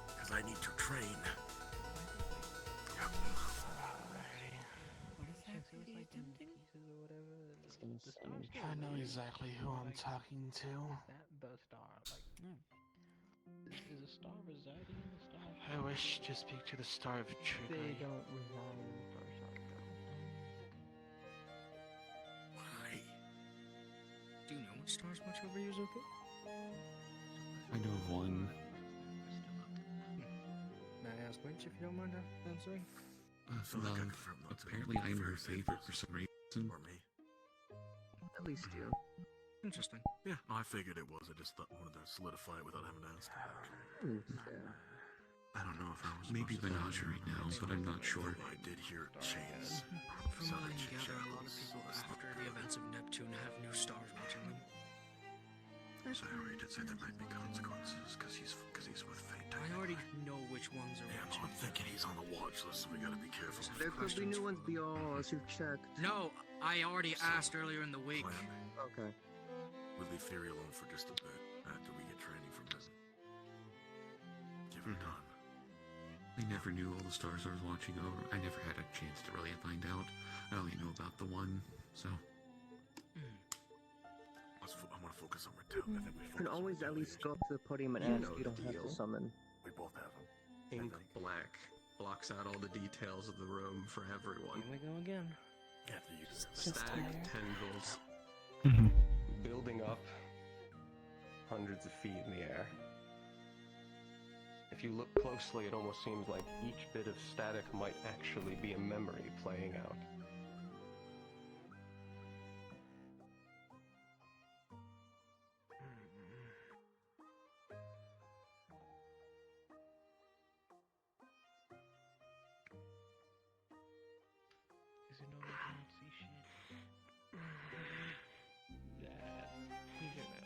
Because I need to train. I know exactly who I'm talking to. That the star, like, is a star residing in the star? I wish to speak to the Star of They Trickery. don't reside in the star shop, Why? Do you know what stars watch over you, Zuko? I know of one. May I ask which, if you don't mind answering? Love. Apparently I'm her favorite for some reason. Or me. At least you. Interesting. Yeah, no, I figured it was. I just wanted to solidify it without having to ask. I don't know if I was maybe Menage right now, but I'm not sure. I did hear chains. From what I gather, a lot of people after the events of Neptune have new stars watching them. Sorry, did say there might be consequences because he's with fate. I already know which ones are Yeah, watching. I'm thinking he's on the watch list, so we gotta be careful. There could be new ones beyond as you've checked. No, I already asked earlier in the week. Okay. We'll leave Theory alone for just a bit after we get training from him. Give him time. I never knew all the stars I was watching over. I never had a chance to really find out. I only knew about the one, so. I want to focus on Ratel. I think we You can always at least go up to the podium and ask. You don't have to summon. We both have them. Ink black blocks out all the details of the room for everyone. Here we go again. After you do Static tendrils building up hundreds of feet in the air. If you look closely, it almost seems like each bit of static might actually be a memory playing out. Is it no one can't see shit? That. You get it.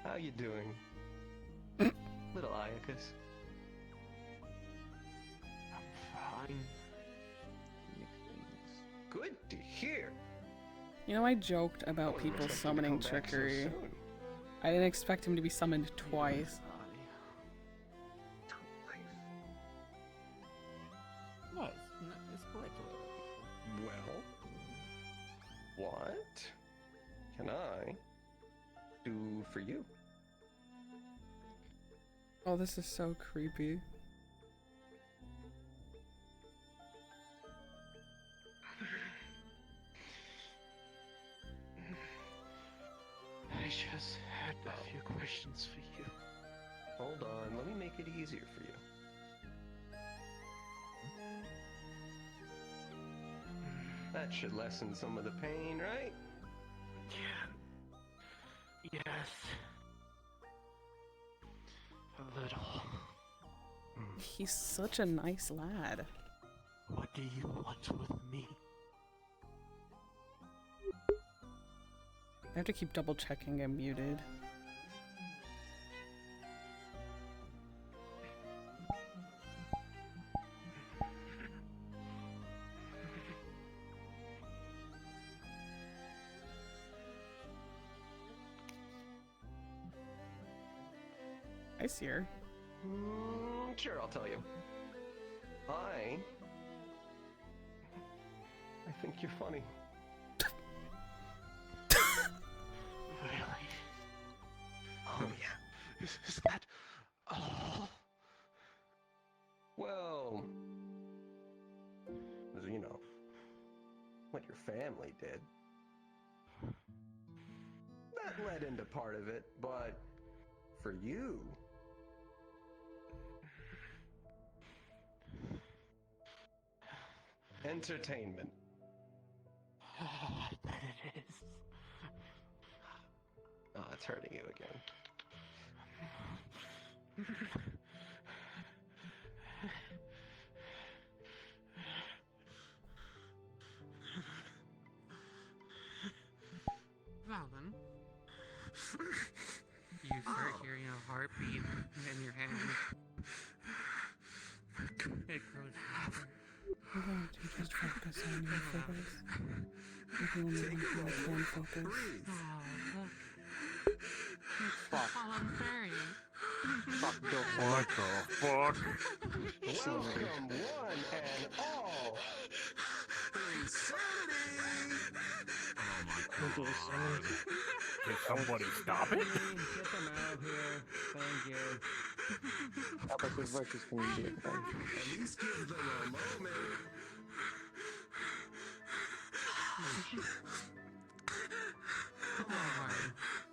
How you doing, little Iacus? I'm fine. Good to hear. You know, I joked about people summoning trickery. I didn't expect him to be summoned twice. No, it's correct. Well, what can I do for you? Oh, this is so creepy. I just had a few questions for you. Hold on, let me make it easier for you. That should lessen some of the pain, right? Yeah. Yes. A little. He's such a nice lad. What do you want with me? I have to keep double checking I'm muted. I see her. Sure, I'll tell you. I think you're funny. Really? Oh yeah. Is that all? Well, you know, what your family did. That led into part of it, but for you, entertainment. I bet it is. Oh, it's hurting you again. Valen, you start hearing a heartbeat in your head. It grows faster. I'm going to just focus on your focus. If you only want to can focus. Fuck. I'm fairy. Fuck the what the fuck? Welcome, one and all. Can somebody stop it? Get them out of here. Thank you. How about this versus can you do it then? At least give them a moment.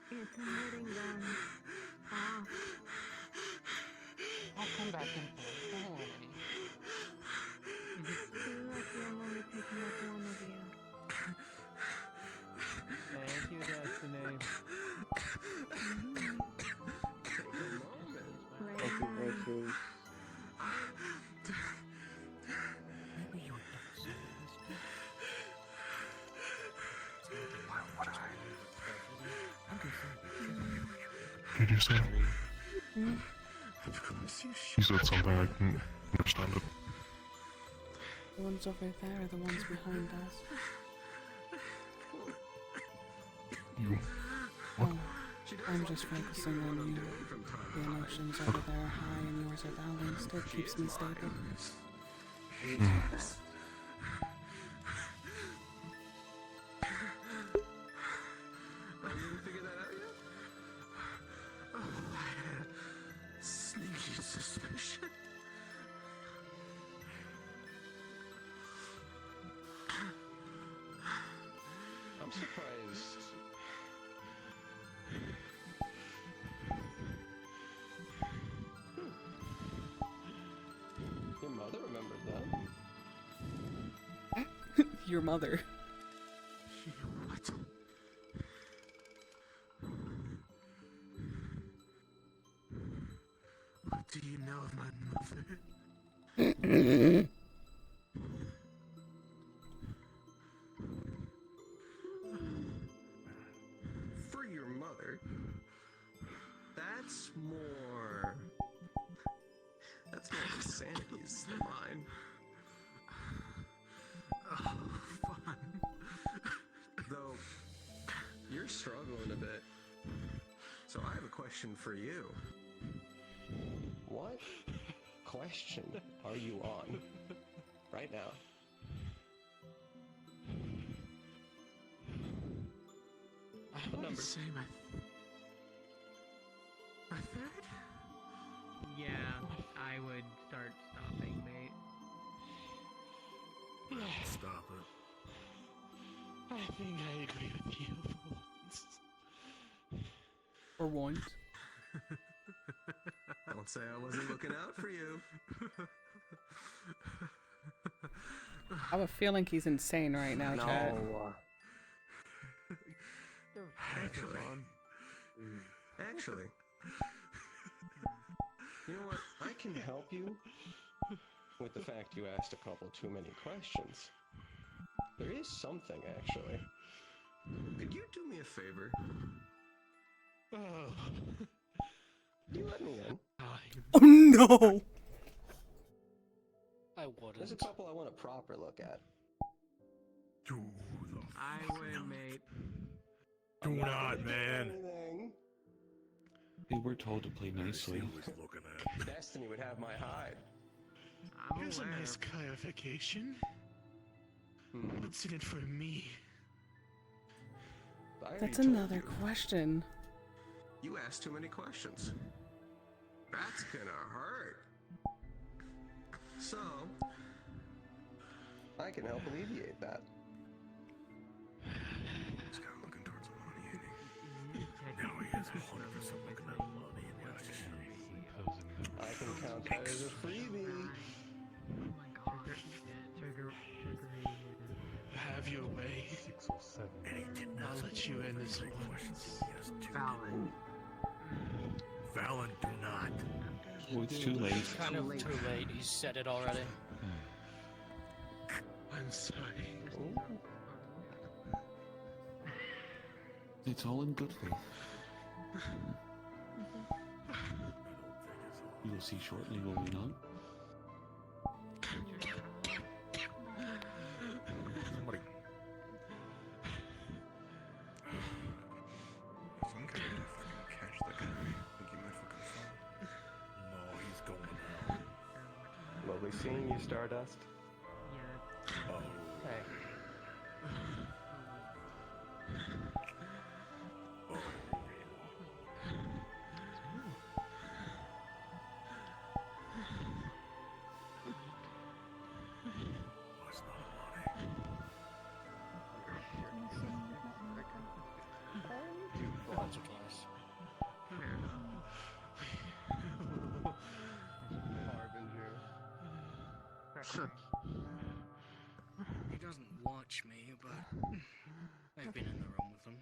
It's hurting them. Ow. I'll come back and play. Don't worry. Feel like I'm only picking up one of you. Thank you, Destiny. Thank you, Reiko. Maybe you would never say Did you say? You said something, I couldn't understand it. The ones over there are the ones behind us. You. What? I'm just focusing on you. The emotions over there are high and yours are balanced. It keeps me stable. Have you figured that out yet? Oh, I had a sneaky suspicion. I'm surprised. Your mother remembered that. Your mother. What? What do you know of my mother? For your mother, that's more Sandy's than mine. Oh, fun. Though, you're struggling a bit. So I have a question for you. What question are you on right now? I want to say my third? Yeah, I would start stopping, mate. Stop it. I think I agree with you For once. Don't say I wasn't looking out for you. I have a feeling he's insane right now, Chad. Actually, you know what? I can help you With the fact you asked a couple too many questions. There is something, actually. Could you do me a favor? Oh. You let me in. Oh no! I wouldn't. There's a couple I want a proper look at. I win, mate. Do not, man. Hey, we're told to play nicely. Destiny would have my hide. Here's a nice clarification. What's in it for me? That's another question. You asked too many questions. That's gonna hurt. So, I can help alleviate that. He's kind of looking towards the money, ain't he? Now he is 100% looking at money and I can count that as a freebie. Have your way. I'll let you in this once. Valen, do not. Oh, it's too late. It's kind of too late. He said it already. I'm sorry. It's all in good faith. You will see shortly, will we not? Somebody. Some kind of fucking catch that guy. Think he might fucking fall. No, he's going out. Lovely seeing you, Stardust. Oh. Hey. Once or twice. He doesn't watch me, but I've been in the room with him.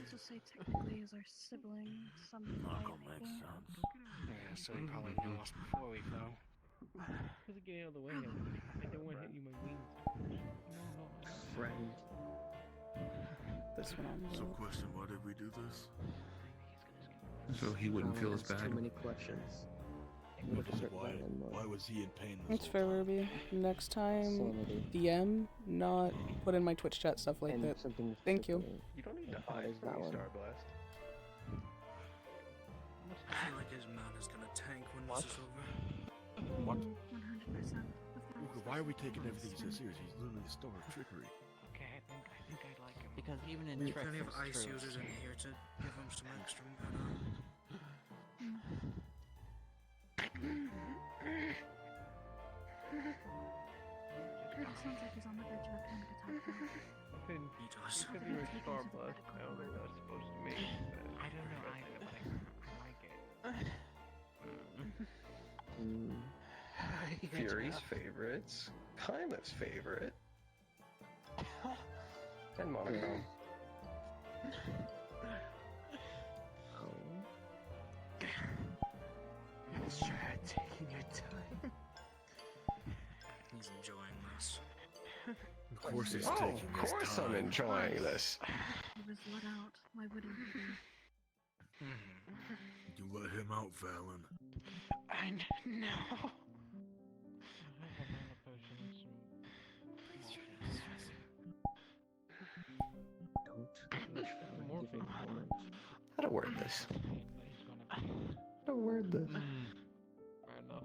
So say technically as our sibling, some Not gonna make sense. Yeah, so he probably knew us before we fell. Just get out of the way. I don't want to hit you with my wings. No. Friend. This one on So question, why did we do this? So he wouldn't feel as That's bad. Too many questions. Why was he in pain? It's fair, Ruby. Next time, Sanity. DM, not put in my Twitch chat stuff like And that. something Thank you. You don't need to hide is from me, valid. Starblast. I feel like his man is gonna tank when this is over. What? 100%. Why are we taking everything so serious? He's literally the star of trickery. Okay, I think I like him. Because even in We Trick, can have there's ice truth. users in here to give him some extra mana. It sounds like he's on the verge of a panic attack. He does. Because he was Starblast, I don't think that's supposed to mean. I don't know either, but I like it. Fury's favorites. Kaima's favorite. And Monochrome. Try taking your time. He's enjoying this. Of course he's Oh, taking of his course time. I'm enjoying this. He was let out. Why wouldn't he be? You let him out, Valen. I know. How to word this? How to word this? Fair enough.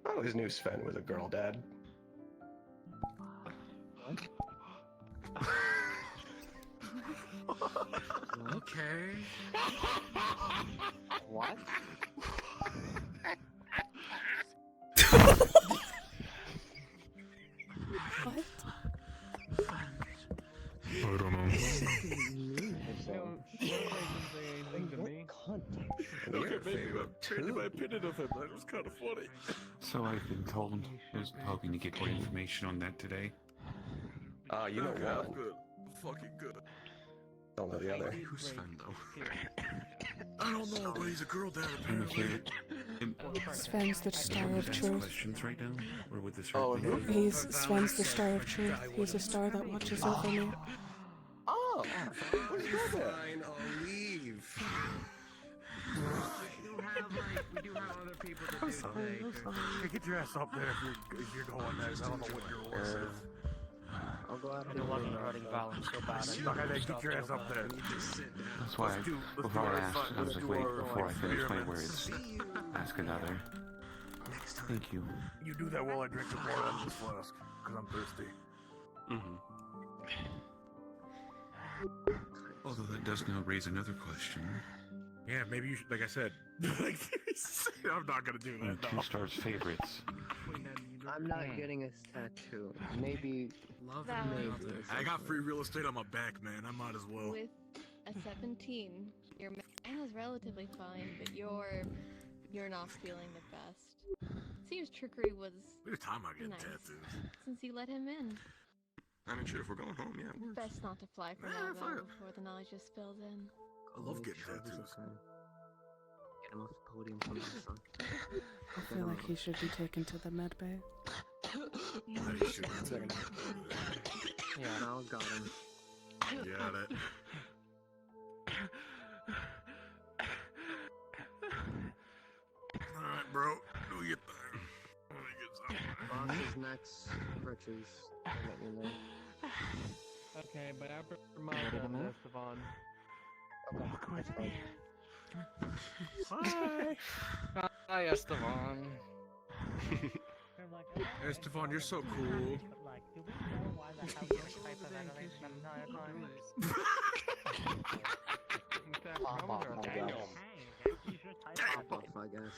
I always knew Sven was a girl dad. Okay. What? What? I don't know. Okay, maybe I'm changing my opinion of him. That was kind of funny. So I've been told. I was hoping to get more information on that today. You know Okay, one. I'm good. Fucking good. Don't know the other. Who's Sven, though? I don't know, but he's a girl dad I'm apparently. here. Sven's the star of Ask truth. questions right now, or would this Oh, hurt me? He's Sven's the star of truth. He's a star that watches over me. Oh! Where's your dad? Fine, I'll leave. We do have other people to do today. Hey, get your ass up there if you're going next. I don't know what your list is. I'll go out I don't want running Valen so bad. Okay, get your ass up there. That's why before I asked, I was like, wait, before I finish my words, ask another. Thank you. You do that while I drink some water out of this flask, because I'm thirsty. Although that does now raise another question. Yeah, maybe you should, like I said. I'm not gonna do that. Two stars favorites. I'm not getting a tattoo. Maybe. Love That and was- love. I got free real estate on my back, man. I might as well. With a 17, your man is relatively fine, but you're not feeling the best. Seems trickery was There's time I get nice tattoos. since you let him in. I mean, shit, if we're going home, yeah, it works. Best not to fly for now though, before the knowledge just spills in. I love getting tattoos. Get him off the podium sometime. I feel like he should be taken to the med bay. He should be taken. Yeah, now got him. Yeah, that. Alright, bro. Do your thing. Let me get some. Boss's next riches. Let me know. Okay, but after my Ready to move? Esteban. Walk with me. Hi. Hi, Esteban. Esteban, you're so cool. Pop off, I guess. Pop off, I guess.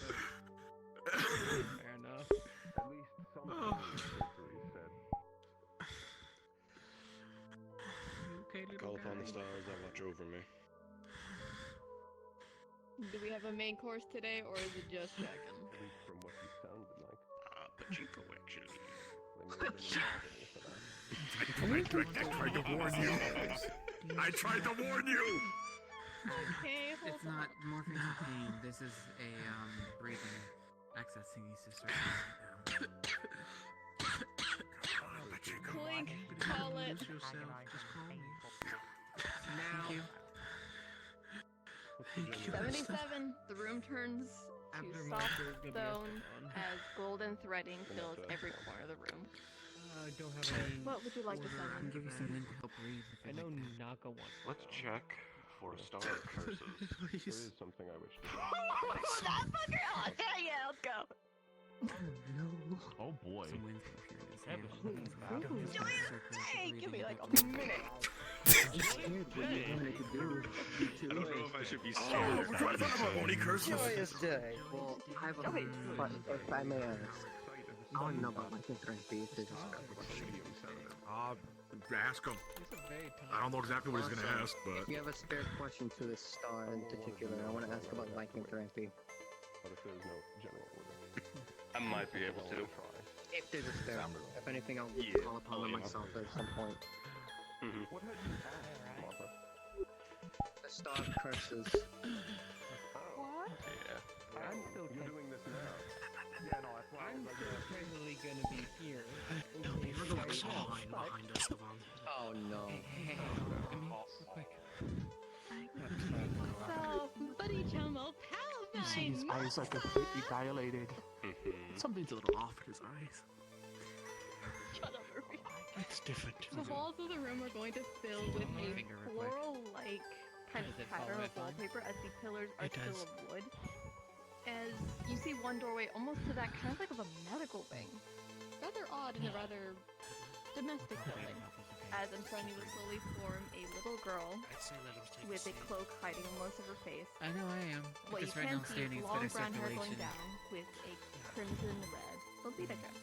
Fair enough. At least something Mercury said. Call upon the stars that watch over me. Do we have a main course today, or is it just chicken? At least from what you sounded like. Pachinko, actually. They may have been involved in this, I tried to warn you. I tried to warn you. Okay, hold It's not morphine to pain. This is a breathing accessing these systems right now. yourself. Just call me. Thank you. Thank you. 77. The room turns After to my soft bird, give me a stone phone. as golden threading fills every corner of the room. I don't have any. What would you like to I summon? can give you something to help breathe. I know Naka wants. Let's check for star curses. There is something I wish to do. Oh my god, that fucker! Oh, yeah, let's go. No. Oh boy. Some winds from here. Hey, give me like a minute. I don't know if I should be scared. Joyous day. Well, I have a if I may ask. I want to know about Lightning Therapy if there's a Ask him. I don't know exactly what he's gonna ask, but If you have a spare question to this star in particular, I want to ask about Lightning Therapy. But if there's no general order, I might be able to. If there's a spare. If anything, I'll call upon them myself at some point. What had you asked, Martha? The star curses. What? Yeah. I'm still You're doing this now. Yeah, no, that's why I'm still technically gonna be here. Don't leave her the sign behind us, Devon. Oh no. Hey, look at me. Real quick. So, buddy Chomo, pal of You see his mine. eyes are completely dilated. Something's a little off in his eyes. Shut up, Ruby. It's different. The walls of the room are going to fill with a finger real quick. floral-like kind of Does it pattern follow of it fine? wallpaper as the pillars are It still does. of wood. As you see one doorway almost to that kind of like of a medical wing. Rather odd in a rather domestic building. As in front of you will slowly form a little girl I'd say let him take with a seat. cloak hiding most of her face. I know I am. What you Because right now can I'm see standing, is it's long better brown hair going circulation. down with a crimson red Lolita dress.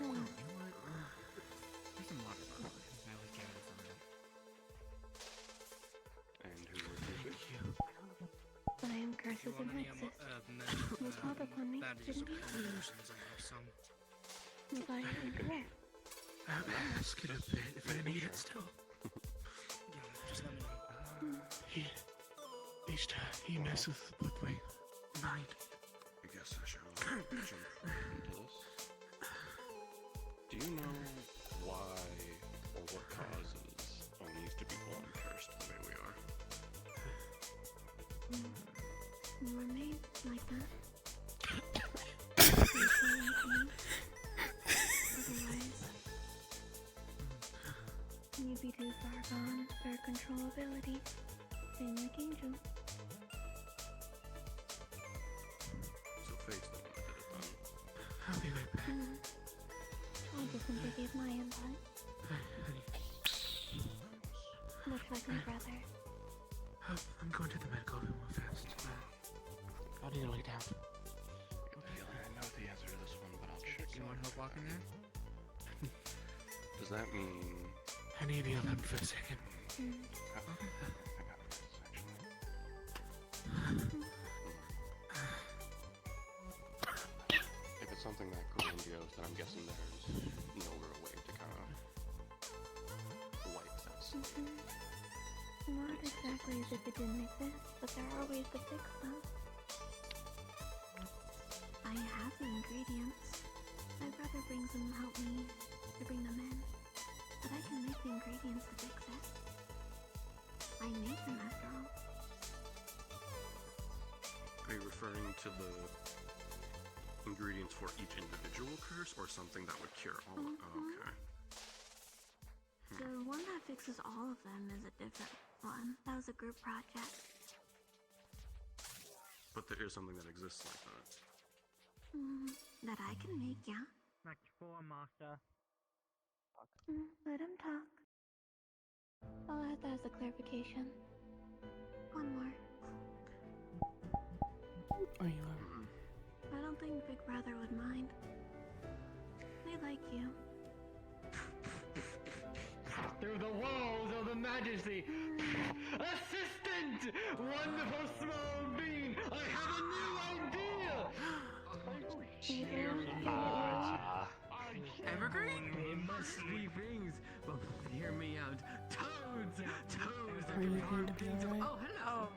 You know what? There's some water bottle. I always carry this on me. And who were you? I am Curses and Hexes. You called upon me, didn't you? Potions, I have some. You got it in here. Ask it a bit if I need it still. Yeah, just let me know. Each time he messes with my mind. I guess I shall jump right into this. Do you know why or what causes Onis to be born cursed the way we are? You were made like that. Otherwise, you'd be too far gone for controllability. Same like Angel. So Fate's the one that did it then. I'll be right back. I just simply gave my input. Much like my brother. I'm going to the medical room real fast. I'll need to lay down. I know the answer to this one, but I'll check. You want help walking there? Does that mean I need to be alone for a second. I got this actually. If it's something that grandiose, then I'm guessing there's no real way to kind of wipe that slate. Not exactly as if it didn't exist, but there are ways to fix them. I have the ingredients. My brother brings them help me to bring them in. But I can make the ingredients to fix it. I made them after all. Are you referring to the ingredients for each individual curse, or something that would cure all of them? Oh, okay. The one that fixes all of them is a different one. That was a group project. But there is something that exists like that. That I can make, yeah. Next four, Master. Let him talk. I'll add that as a clarification. One more. I don't think Big Brother would mind. They like you. Through the walls of the Majesty! Assistant! Wonderful small being! I have a new idea! Evergreen? It must be rings, but hear me out. Toads! Toads! Are you going to be alright? Oh, hello!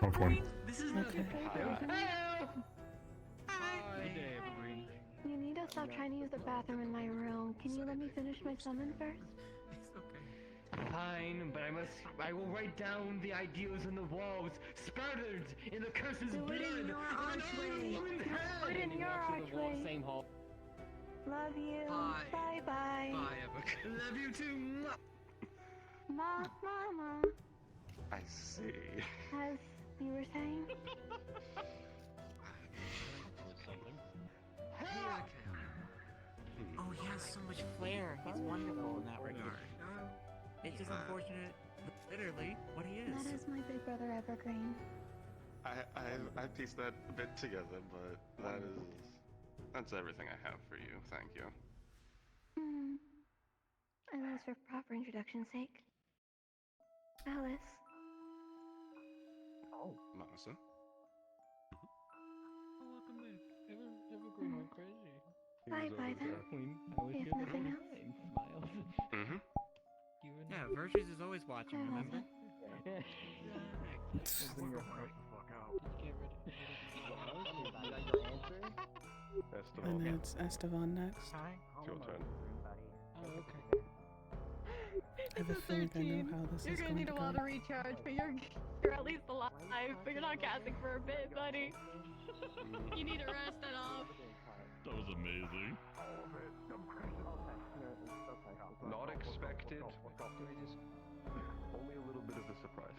Tough one. This is Okay. You need to stop trying to use the bathroom in my room. Can you let me finish my summon first? It's okay. Fine, but I will write down the ideals on the walls, spattered in the curse's Do blood. it in your archway. Do it in your archway. Same hall. Love you. Bye. Bye bye. Bye, Epic. Love you too. Mama. I see. As you were saying. Oh, he has so much flair. He's wonderful in that regard. It's just unfortunate, literally, what he is. That is my big brother Evergreen. I pieced that a bit together, but that's everything I have for you. Thank you. And that's for proper introduction's sake. Alice. Oh, Masa. Welcome back. Evergreen went crazy. Bye bye then. If nothing else. Smiles. Mm-hmm. Yeah, Virtues is always watching, remember? And then it's Esteban next. It's your turn. Oh, okay. I have a feeling I know how this You're is gonna going need to a go. while to recharge, but you're at least alive, but you're not casting for a bit, buddy. You need to rest it off. That was amazing. Not expected. Only a little bit of a surprise.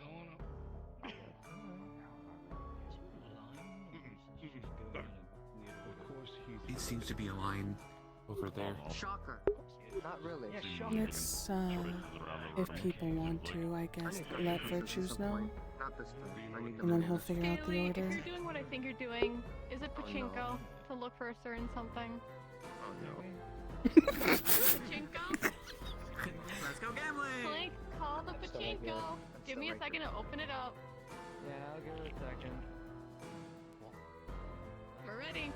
Of course, it seems to be a line over there. Shocker. Not really. Let's, if people want to, I guess, let Virtues know. Not this time. And then he'll figure out the Scaly, order. if you're doing what I think you're doing, is it pachinko to look for a certain something? Oh no. Pachinko? Let's go gambling! Clink, call the pachinko. Give me a second to open it up. Yeah, I'll give it a second. We're ready.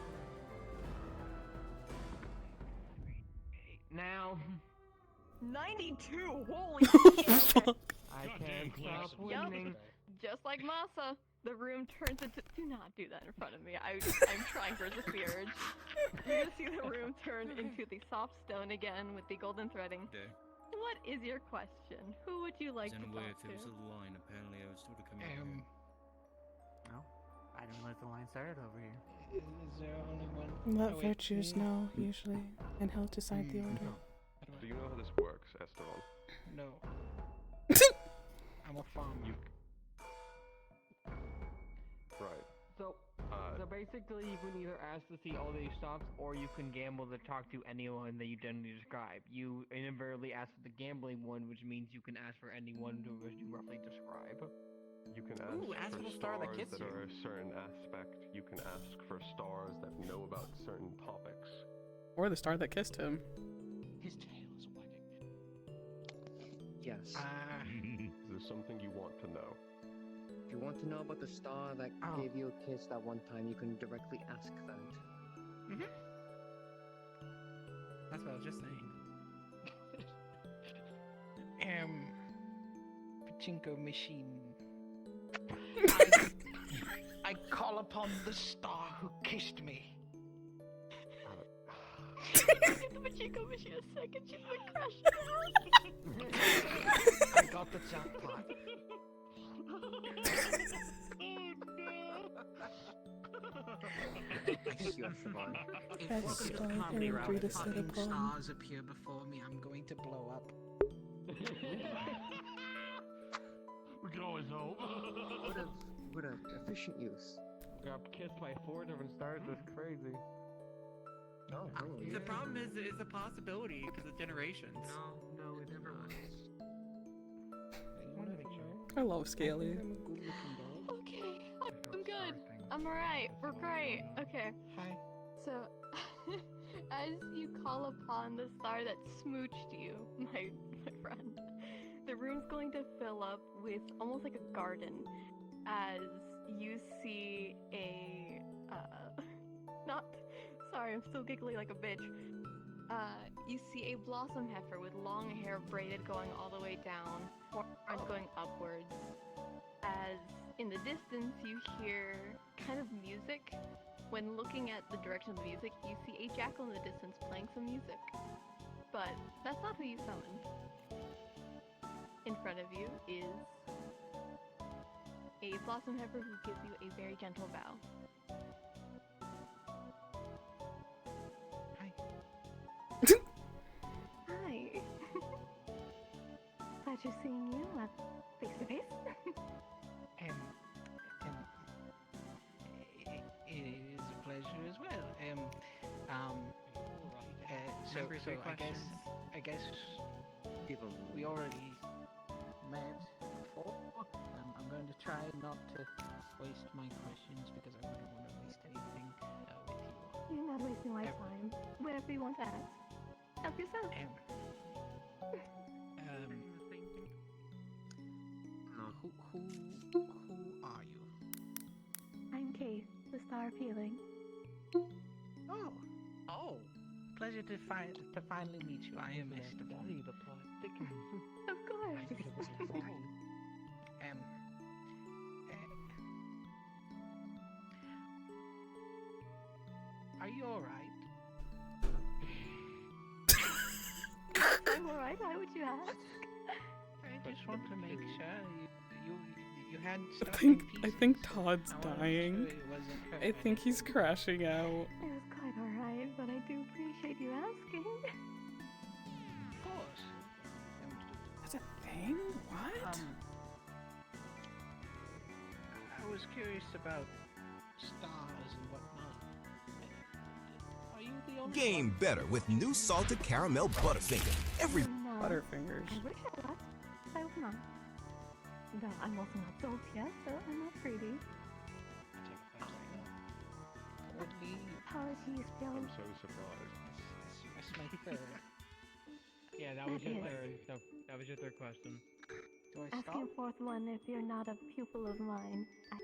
Now. 92! Holy shit! I can't stop winning. Just like Masa, the room turns into. Do not do that in front of me. I'm trying to resist the urge. You're gonna see the room turn into the soft stone again with the golden threading. What is your question? Who would you like to talk If to? it was a line, apparently I was sort of coming here. No, I didn't let the line start over here. Is there only one? Let Virtues know, usually, and he'll decide the order. Do you know how this works, Esteban? No. I'm a farmer. Right. So basically, you can either ask to see all these stops, or you can gamble to talk to anyone that you generally describe. You inadvertently ask for the gambling one, which means you can ask for anyone to roughly describe. You can ask for for the star that stars kissed that you. are a certain aspect. You can ask for stars that know about certain topics. Or the star that kissed him. His tail is wagging. Yes. Is there something you want to know? If you want to know about the star that gave you a kiss that one time, you can directly ask that. Mm-hmm. That's what I was just saying. Pachinko machine. I call upon the star who kissed me. The pachinko machine a second. She's been crashing out. I got the jackpot. That's so very free to sit Fucking upon. stars appear before me. I'm going to blow up. We can always hope. What a efficient use. Got kissed by 4 different stars. That's crazy. Oh, The problem is it's a possibility because of generations. No, it never was. I love Scaly. Okay, I'm good. I'm alright. We're great. Okay. Hi. So, as you call upon the star that smooched you, my friend, the room's going to fill up with almost like a garden as you see a, sorry, I'm still giggling like a bitch. You see a blossom heifer with long hair braided going all the way down, horns going upwards, as In the distance, you hear kind of music. When looking at the direction of the music, you see a jackal in the distance playing some music. But that's not who you summoned. In front of you is a blossom heifer who gives you a very gentle bow. Hi. Pleasure seeing you face to face. It is a pleasure as well. So I guess we already met before. I'm going to try not to waste my questions because I wouldn't want to waste anything with you. You're not wasting my time. Whatever you want to ask. Help yourself. Who are you? I'm Kate, the Star of Healing. Oh, pleasure to finally meet you. I am Esteban. Of course. Are you alright? I'm alright, why would you ask? I just want to make sure you had stuff I think Todd's dying. I think he's crashing out. It was quite alright, but I do appreciate you asking. Of course. That's a thing? What? I was curious about stars and whatnot. Are you the only Game better with new salted caramel Butterfinger. Every No. Butterfingers. I wish I was. I hope not. Though I'm also not sold yet, so I'm not greedy. Apologies, Bill. I'm so surprised. That's my third. Yeah, that was your Okay. third. That was your third question. Do I Asking a fourth one, if you're not a pupil of mine, I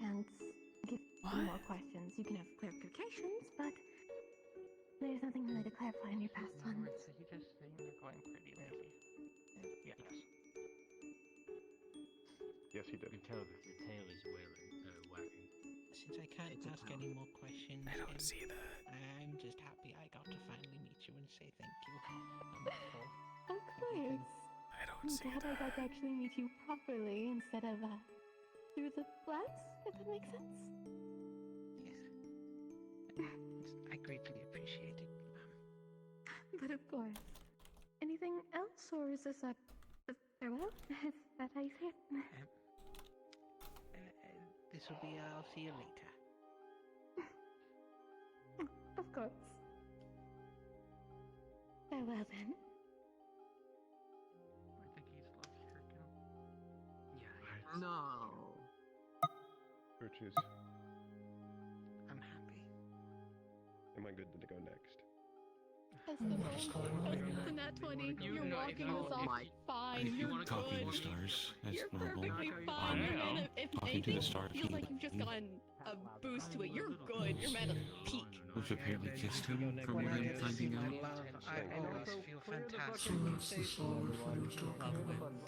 can't give you more questions. You can have clarifications, but there's nothing really to clarify in your past one. You just think you're going pretty lazy. Yes. Yes, he did. You can tell that the tail is wagging. Since I can't ask any more questions, I don't see that. I'm just happy I got to finally meet you and say thank you. Of course. I don't I'm see glad I got to actually meet you properly instead of through the glass, if that makes sense. I greatly appreciate it. But of course. Anything else, or is this a farewell? Is that how you say it? This will be, I'll see you later. Of course. Farewell then. I think he's left here again. Yeah. No. Purchase. I'm happy. Am I good to go next? The nat 20, you're walking this off fine, you're Talking to the good. stars, that's You're normal. perfectly fine. And if Talking to anything, the stars, feels like you've just gotten a boost to it. You're good. You're at a peak. which apparently kissed him from what I'm finding out. I always feel fantastic.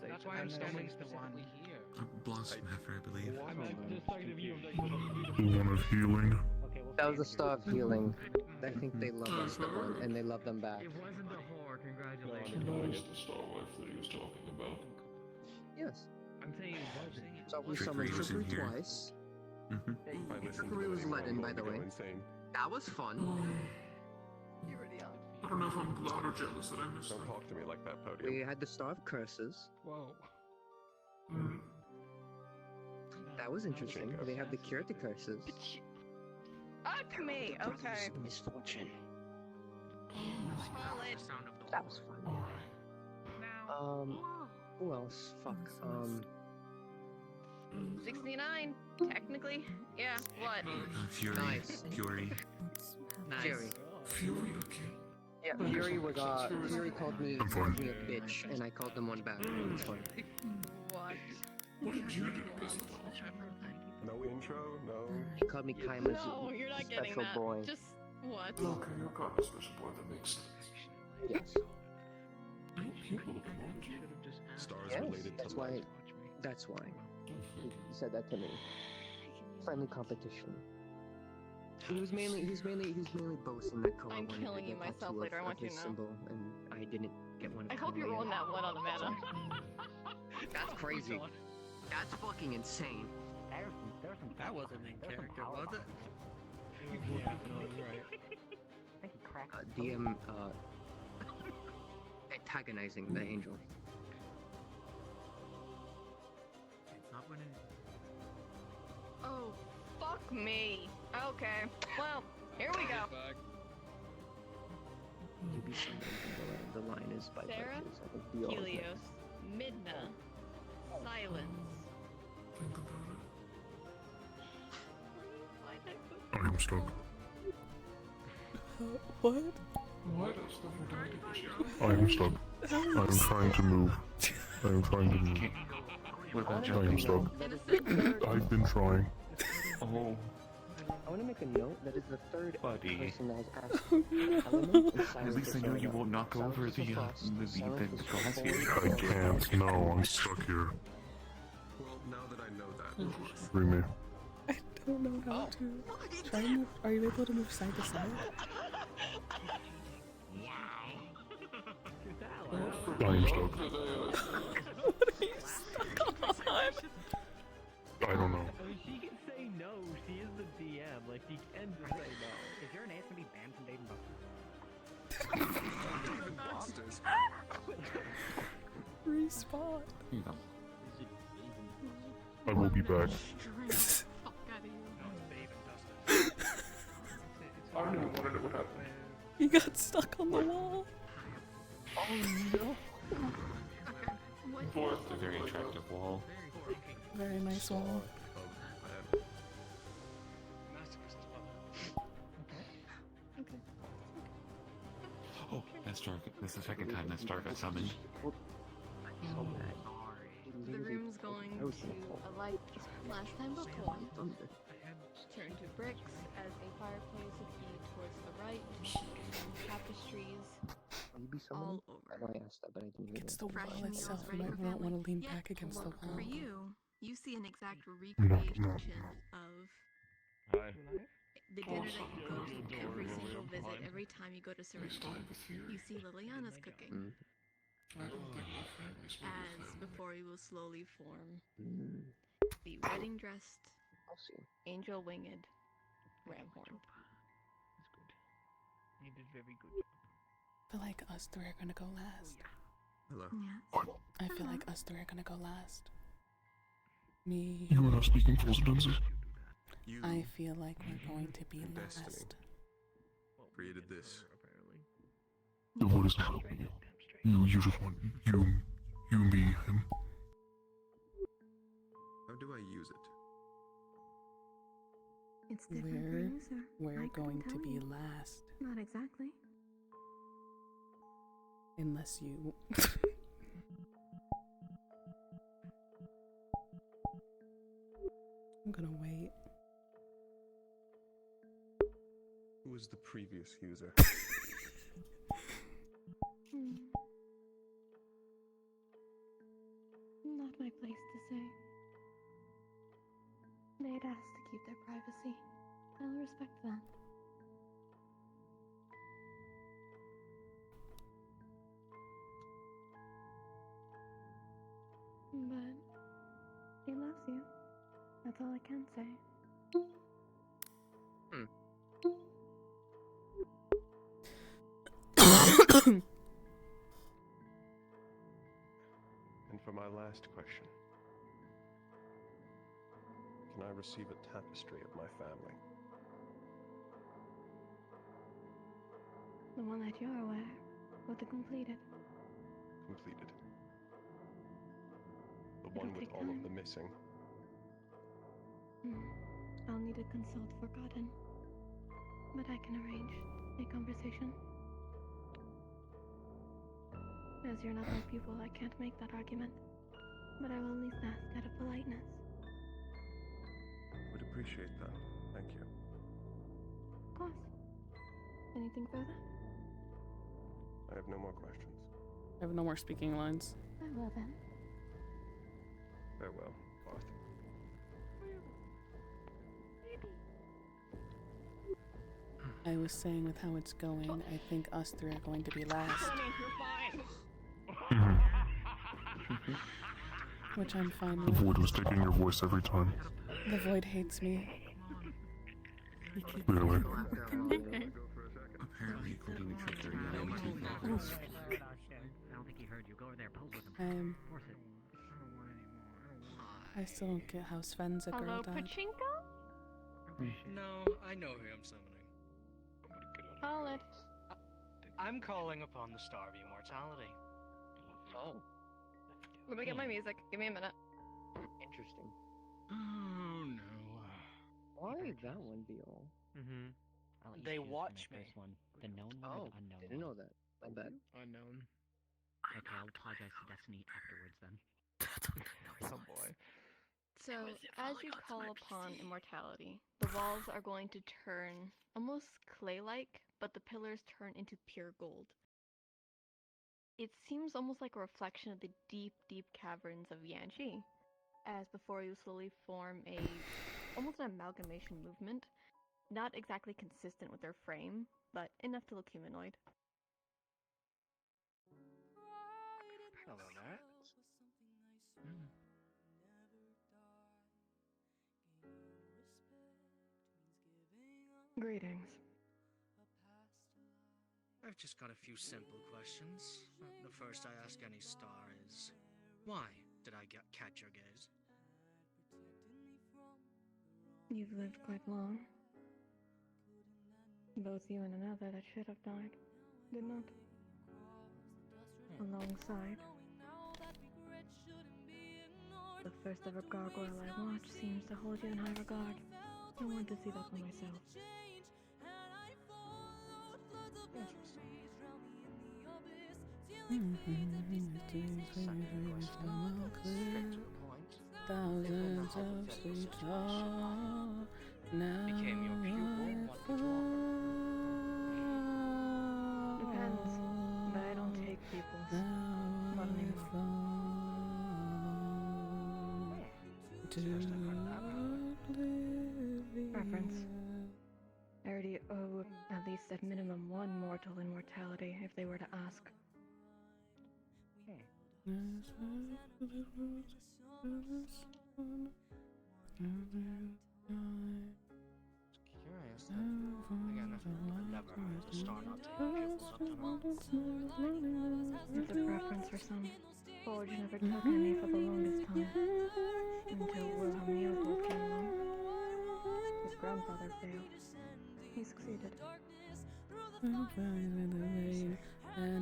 That's why I'm standing specifically here. Blossom heifer, I believe. I'm just talking to you. The one of healing. That was the Star of Healing. I think they love us, the one, and they love them back. It wasn't a whore. Congratulations. That was the star wife that he was talking about. Yes. I'm saying it wasn't. So we Trickery summoned was in Trickery here. twice. If I listen to Trickery was this, let in, I'm by the going way. to go insane. That was fun. I don't know if I'm glad or jealous that I missed Don't that. talk to me like that, Podium. We had the Star of Curses. Whoa. That was interesting. They have the Cure to Curses. Up me. Okay. Misfortune. Solid. That was fun. Who else? Fuck. 69, technically. Yeah, what? Fury. Nice. Fury. Fury. Fury, okay. Yeah, Fury was, Fury called me a bitch, and I called them one back. It was fun. What? What did you do, Pistol? No intro, no. He called me Kaima's No, you're not getting special that. boy. Just what? Okay, you got a special boy, that makes sense. Yes. Stars Yes, related that's to why. light. That's why. He said that to me. Friendly competition. He was mainly boasting that Koa I'm wanted killing to you get myself tattoo later, I of want you his to know. symbol, and I didn't get one of I hope you're Koa rolling yet. that one on the mana. That's crazy. That's fucking insane. That wasn't in character, was it? Yeah, no, you're right. DM antagonizing the angel. It's not winning. Oh, fuck me. Okay, well, here we go. You be somebody. The line is by Sarah, Budges. I think be all of them. Helios, Midna, Silence. I am stuck. What? I am stuck. I am trying to move. I am trying to move. What about I am stuck. I've been trying. Oh, I want to make a note that is the third buddy. person that has asked element and At silence least I is know right you up. won't knock Silence over is the frost, glass silence is here. I can't. No, I'm stuck here. Well, now that I know that, Free me. I don't know how to. Try and move. Are you able to move side to side? I am stuck. I don't know. I mean, she can say no. She is the DM. Like, she can just say no. Is your ass gonna be banned from Dave and Buster's? Respawn. Here you go. I will be back. I don't even want to know what happened. He got stuck on the wall. Oh no. It's a very attractive wall. Very nice wall. Oh, that's Star. That's the second time that Star got summoned. The room's going to, like last time before, turn to bricks as a fireplace would be towards the right, and tapestries all over. I know I asked that, but I didn't hear It's it. the wall Fresh meals itself. You ready might for not want to family. lean Yeah, back against the wall. For you see an exact No. recreation of the dinner that you go to every single visit, every time you go to Serenity. You see Liliana's cooking. As before you will slowly form the wedding dressed, angel winged ramhorn. That's good. You did very good. I feel like us three are gonna go last. Hello. I feel like us three are gonna go last. Me. You are not speaking full sentences. I feel like we're going to be Destiny last. created this. Then what is not helping you? You just want you, me, him. How do I use it? It's different for you, sir. We're I going couldn't to tell be you. last. Not exactly. Unless you. I'm gonna wait. Who was the previous user? Not my place to say. They'd asked to keep their privacy. I'll respect that. But he loves you. That's all I can say. And for my last question, can I receive a tapestry of my family? The one that you're aware, or the completed. Completed. The It'll one with take all of time. the missing. I'll need to consult Forgotten. But I can arrange a conversation. As you're not my pupil, I can't make that argument. But I will at least ask out of politeness. Would appreciate that. Thank you. Of course. Anything further? I have no more questions. I have no more speaking lines. Very well then. Farewell, Arthur. I was saying with how it's going, I think us three are going to be last. Which I'm fine The with. void was taking your voice every time. The void hates me. Really? Apparently, according to Trigger, you I don't think he heard you. Go over there, pose with him. Force it. I still don't get how Sven's a girl Hello, dad. Pachinko? No, I know who I'm summoning. Call it. I'm calling upon the Star of Immortality. Oh, Let me get my music. Give me a minute. interesting. Oh no. Why is that one deal? Mm-hmm. They watch me. First one. The known one or Oh, the unknown didn't one? know that. My bad. Unknown. Okay, I'll apologize to Destiny afterwards then. Oh boy. So, as you call upon immortality, the walls are going to turn almost clay-like, but the pillars turn into pure gold. It seems almost like a reflection of the deep, deep caverns of Yanji, as before you slowly form almost an amalgamation movement, not exactly consistent with their frame, but enough to look humanoid. Hello there. Greetings. I've just got a few simple questions. The first I ask any star is, why did I catch your gaze? You've lived quite long. Both you and another that should have died did not. Alongside. The first ever gargoyle I watched seems to hold you in high regard. I want to see that for myself. Thousands of sweet talk. Now Became your pupil. What could you offer? Depends, but I don't take pupils. Not anymore. Preference. I already owe at least at minimum one mortal immortality if they were to ask. Curious that, again, I've never heard of the star not taking pupils up to now. It's a preference for some. Forge never took any for the longest time. Until Wilhelm Leopold came along. His grandfather failed. He succeeded. And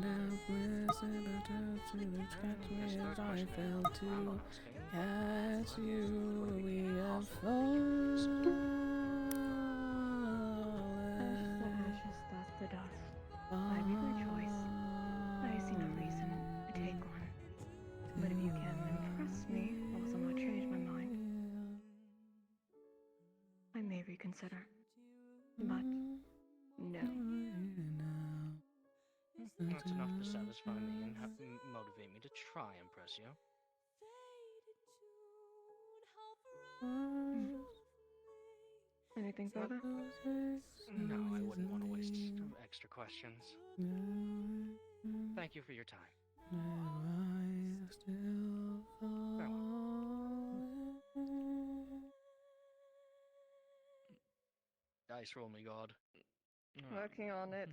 how blessed the touch to the catch me as I fell to catch you. We have fallen. Ashes to ashes, dust to dust. I made my choice. I see no reason to take one. But if you can impress me or somehow change my mind, I may reconsider. But no. That's enough to satisfy me and motivate me to try and impress you. Anything further? No, I wouldn't want to waste extra questions. Thank you for your time. Dice roll me, God. Working on it.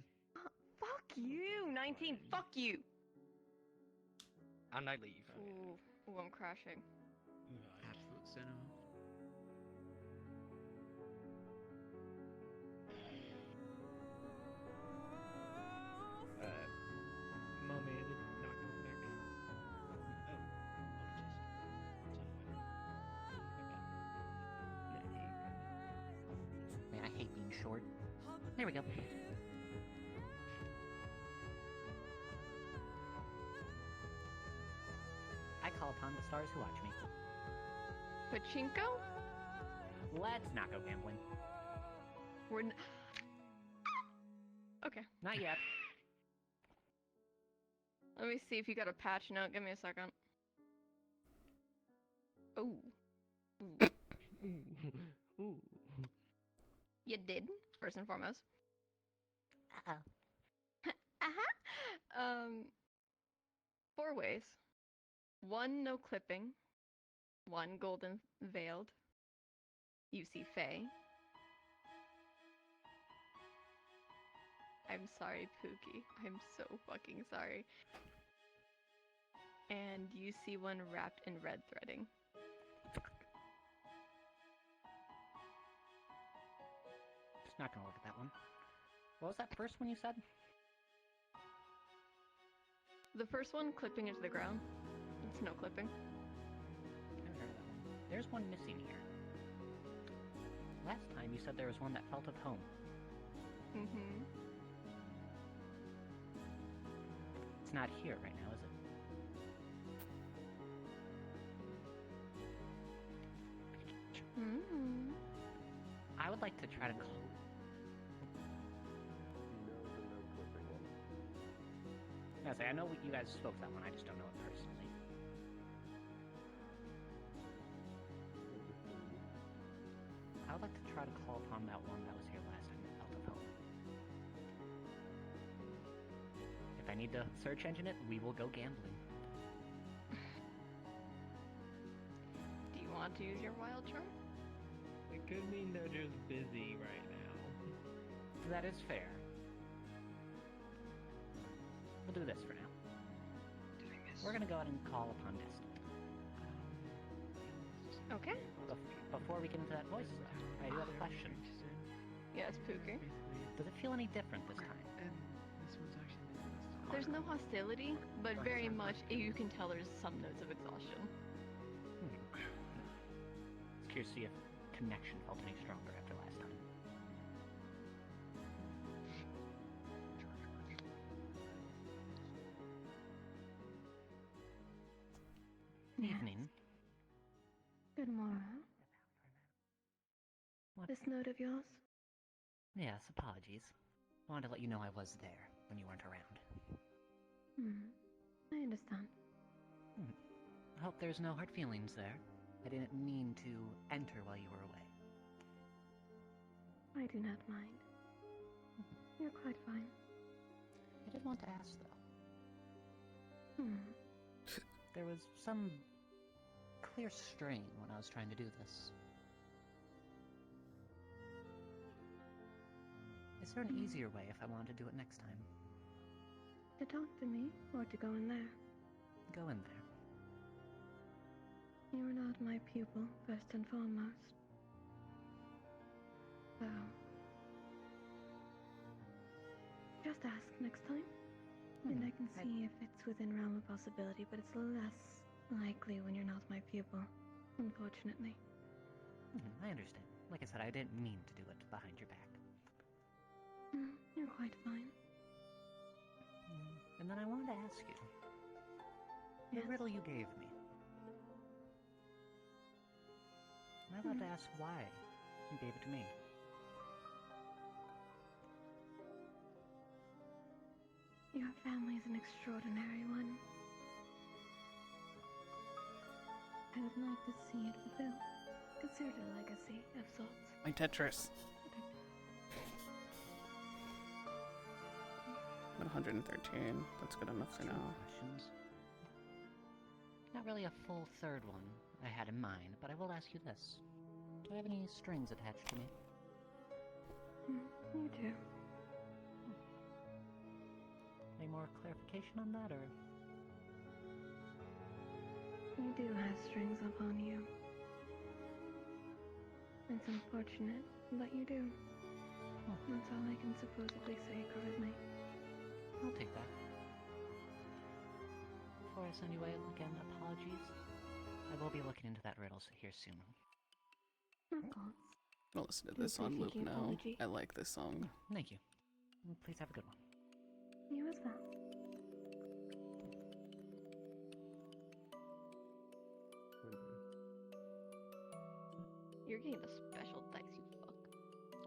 Fuck you! 19, fuck you! And I leave. Ooh, I'm crashing. Absolute cinema. Mommy, I did not go next. Man, I hate being short. There we go. I call upon the stars who watch me. Pachinko? Let's not go gambling. We're Okay. Not yet. Let me see if you got a patch note. Give me a second. Ooh. Ooh. Ooh. You did, first and foremost. Uh-huh. 4 ways. 1, no clipping. 1, golden veiled. You see Faye. I'm sorry, Pookie. I'm so fucking sorry. And you see one wrapped in red threading. Just not gonna look at that one. What was that first one you said? The first one, clipping into the ground. It's no clipping. Never heard of that one. There's one missing here. Last time you said there was one that felt at home. Mm-hmm. It's not here right now, is it? Mm-hmm. I would like to try to call. I know you guys spoke that one, I just don't know it personally. I would like to try to call upon that one that was here last time that felt at home. If I need to search engine it, we will go gambling. Do you want to use your wild charm? It could mean they're just busy right now. That is fair. We'll do this for now. We're gonna go ahead and call upon Destiny. Okay. Before we get into that voice, I do have a question. Yes, Pookie. Does it feel any different this time? There's no hostility, but very much you can tell there's some notes of exhaustion. Just curious to see if connection felt any stronger after last time. Evening. Good morning. What? This note of yours? Yes, apologies. Wanted to let you know I was there when you weren't around. I understand. I hope there's no hard feelings there. I didn't mean to enter while you were away. I do not mind. You're quite fine. I did want to ask, though. There was some clear strain when I was trying to do this. Is there an easier way if I wanted to do it next time? To talk to me, or to go in there? Go in there. You are not my pupil, first and foremost. So... just ask next time. And I can see if it's within realm of possibility, but it's less likely when you're not my pupil, unfortunately. I understand. Like I said, I didn't mean to do it behind your back. You're quite fine. And then I wanted to ask you. The riddle you gave me. Am I allowed to ask why you gave it to me? Your family's an extraordinary one. I would like to see it fulfilled. Considered a legacy of sorts. My Tetris. At 113. That's good enough for now. Questions. Not really a full third one I had in mind, but I will ask you this. Do I have any strings attached to me? You do. Any more clarification on that, or...? You do have strings upon you. It's unfortunate, but you do. That's all I can supposedly say currently. I'll take that. Before I send you away, again, apologies. I will be looking into that riddle here soon. Of course. I'll listen to this on loop now. I like this song. Thank you. Please have a good one. You as well. You're getting the special dice, you fuck.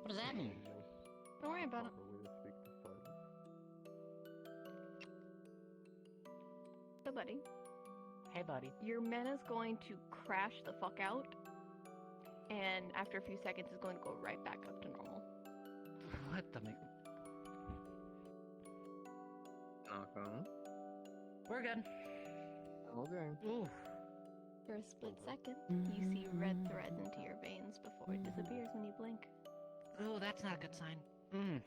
What does that mean? Don't worry about it. So, buddy. Hey, buddy. Your mana's going to crash the fuck out, and after a few seconds, it's going to go right back up to normal. What the... Okay. We're good. Okay. For a split second, you see red threads into your veins before it disappears when you blink. Oh, that's not a good sign. Can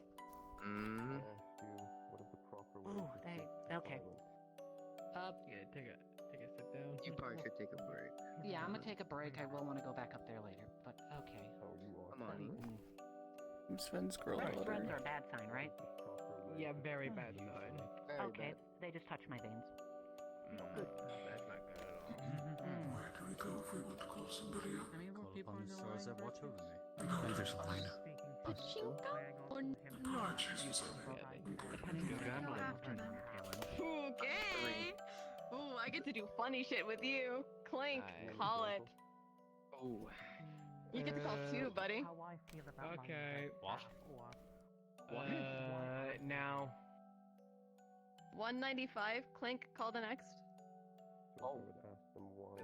I ask you, what is the proper way Ooh, to keep okay. silent? Yeah, take a sit down. You probably should take a break. Yeah, I'm gonna take a break. I will want to go back up there later, but okay. Oh, you are Come on. friendly? Sven's girl Red daughter. threads are a bad sign, right? Yeah, very bad sign. Okay, they just touched my veins. Good. That's not good at all. Where do we go if we want to call somebody up? I mean, more people upon in the the stars line, that watch over me. Oh, there's a line. Pachinko or Ah, Jesus. Go after them. Okay. Ooh, I get to do funny shit with you. Clink, call it. Oh. You get to call too, buddy. How I feel about Okay. What? Now. 195. Clink, call the next. So I would ask them why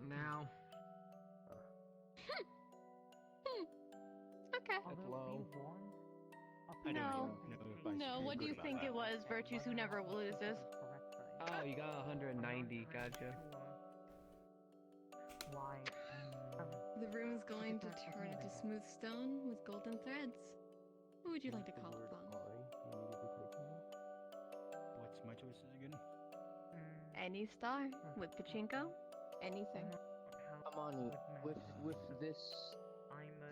Now. Okay. That's low. No, what do you think it was? Virtues who never loses. Oh, you got 190. Gotcha. Why? The room's going to turn into smooth stone with golden threads. Who would you like to call upon? What's my choices again? Any star with pachinko, anything. Amani, with this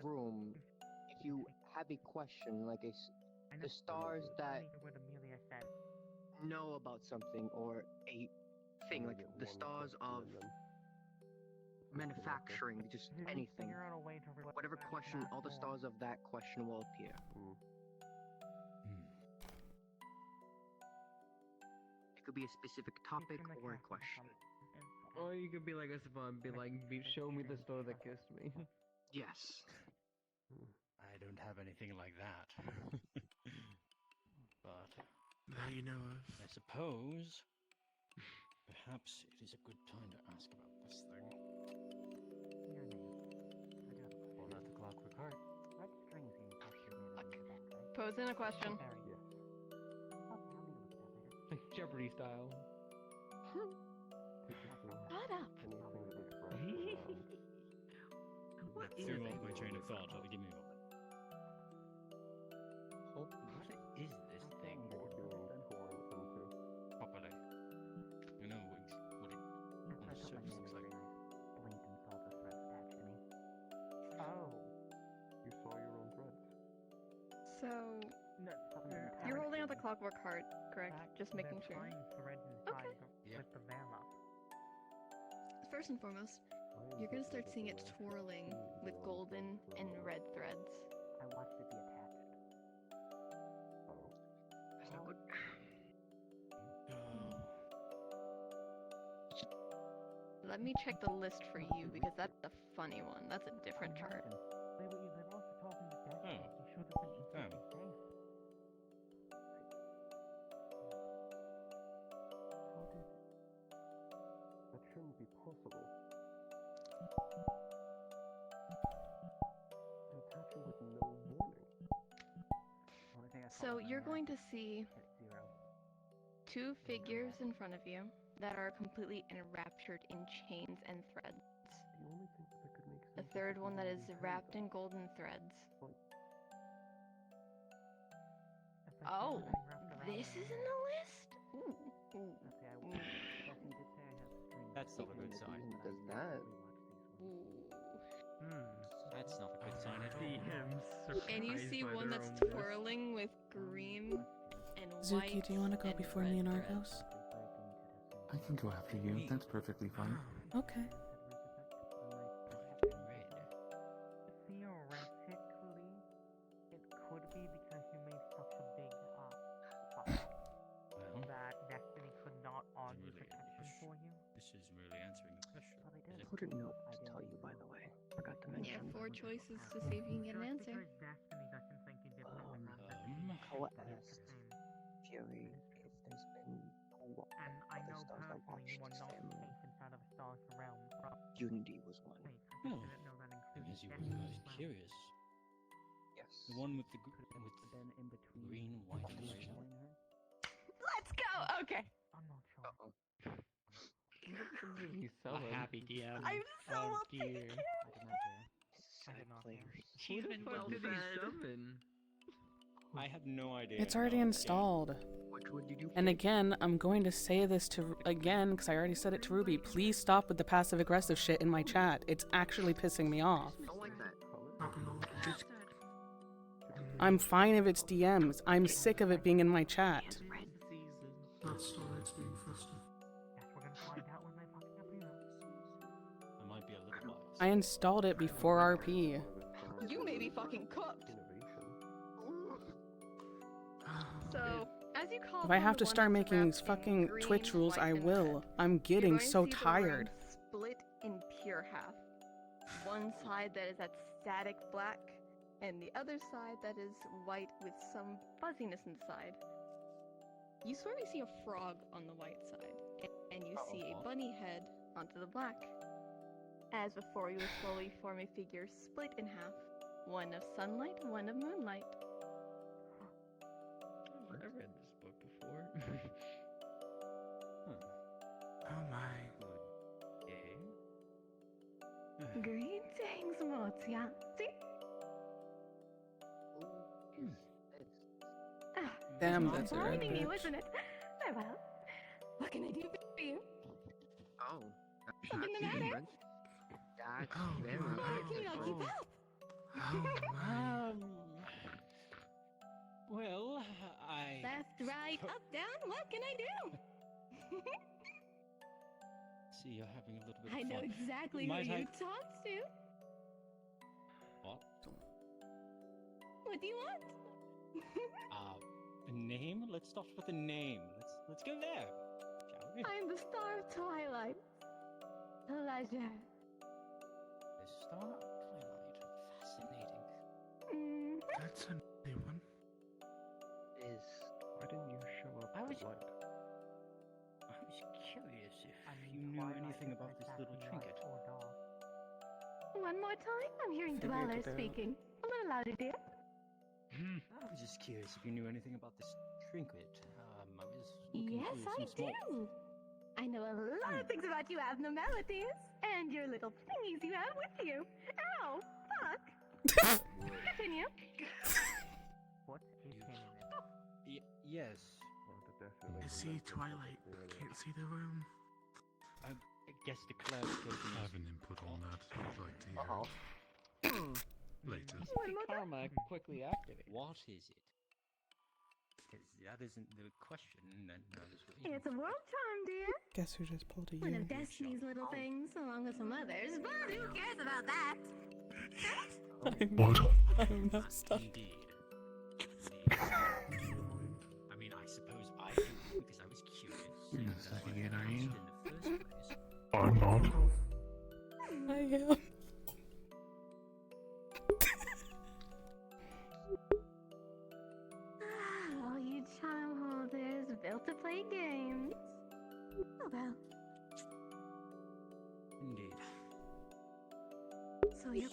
room, if you have a question, like the stars that know about something or a thing, like the stars of manufacturing, just anything, whatever question, all the stars of that question will appear. It could be a specific topic or a question. Or you could be like us and be like, show me the star that kissed me. Yes. I don't have anything like that. But That you know of. I suppose perhaps it is a good time to ask about this thing. Your name. Well, not the Clockwork Heart. Red strings you posted in the back, right? Posing a question. Yeah. Jeopardy style. Shut up. What Threw off my train of thought. Give me a moment. What is this thing? Properly. You know what it on the surface looks like. Blinked and saw the threads attached to me. Oh. You saw your own threads. So, No, you're holding out the clockwork heart, correct? Just making sure. Okay. With the van up. First and foremost, you're gonna start seeing it twirling with golden and red threads. I watched it be attached. That's not good. Let me check the list for you because that's a funny one. That's a different chart. They were also talking to Dad. Oh. You should have been Damn. safe. That shouldn't be possible. Attaching with no warning. So you're going to see two figures in front of you that are completely enraptured in chains and threads. The only thing that could make A sense third is one that is if wrapped in golden threads. But Oh, this is in the list? Ooh. Ooh. That's not a good sign. Does that? That's not a good sign at See all. him And you surprised see by one their that's own list. twirling with green and Zuki, white. do you want to go and before red me and threads. Argos? I can go after you. That's perfectly fine. Okay. Theoretically, it could be because you made such a big fuss that Destiny could not argue protection for you. This is really answering the question. So they did. Put a note to tell you, by the way. Forgot to Yeah, mention. 4 choices to see if you can get an answer. Destiny doesn't think you did Cole asked Fury if there's been no And I other know stars that personally you watched are his not family. safe inside of a star's realm. Unity was one. Oh, as you were curious. Yes. The one with the then in between green, white, and red. Let's go! Okay. I'm not sure. A happy DM. I'm so Oh well taken dear. care of. I did not hear. He's been well fed. I have no idea. It's already how to installed. Which one did you And again, I'm going to say this to again because I already said it to Ruby. Please stop with the passive aggressive shit in my chat. It's actually pissing me off. I don't like that. I'm fine if it's DMs. I'm sick of it being in my chat. That starts being festive. We're gonna find out when they fucking up here. I might be a little biased. I installed it before RP. You may be fucking cooked. So, as you call If I upon have the to one start that's making wrapped these in fucking green, Twitch rules, white, I and will. red, I'm you're getting going to so see the room tired. split in pure half. One side that is that static black, and the other side that is white with some fuzziness inside. You swear you see a frog on the white side, and you see a bunny head onto the black. As before, you will slowly form a figure split in half. One of sunlight, one of moonlight. I've read this book before. Oh my. Greetings, Mozianzi. Damn, that's a red Blinding you, bitch. isn't it? Very well. What can I do for you? Oh. Something the matter? That's Oh, very my. Can you not keep up? Oh my. Well, I. Left, right, up, down. What can I do? See, you're having a little bit of I fun. know exactly Might who I- you talk to. What? What do you want? A name? Let's start with a name. Let's go there, shall we? I'm the star of Twilight. Pleasure. The Star of Twilight. Fascinating. That's a new one. Why didn't you show up I was- at light? I was curious if you knew anything about this little trinket. One more time. I'm hearing Figured Dweller it out. speaking. A little louder, dear. I was just curious if you knew anything about this trinket. I was looking Yes, through I some small... do. I know a lot of things about you abnormalities and your little thingies you have with you. Ow! Fuck! Continue. What is canon? Yes. I see Twilight. Can't see the room. I guess the clarification I have is... an input on that. I'd like to hear it. Later. Karma quickly activate. What is it? Because that isn't the question that I was waiting It's a world charm, dear. Guess who just pulled a One U? of Destiny's little things, along with some others. But who cares about that? I'm not stuck. Indeed. I mean, I suppose I do because I was curious. And that's why I asked in the first place. I'm not. I am. All you charm holders built to play games. Oh well. Indeed. So your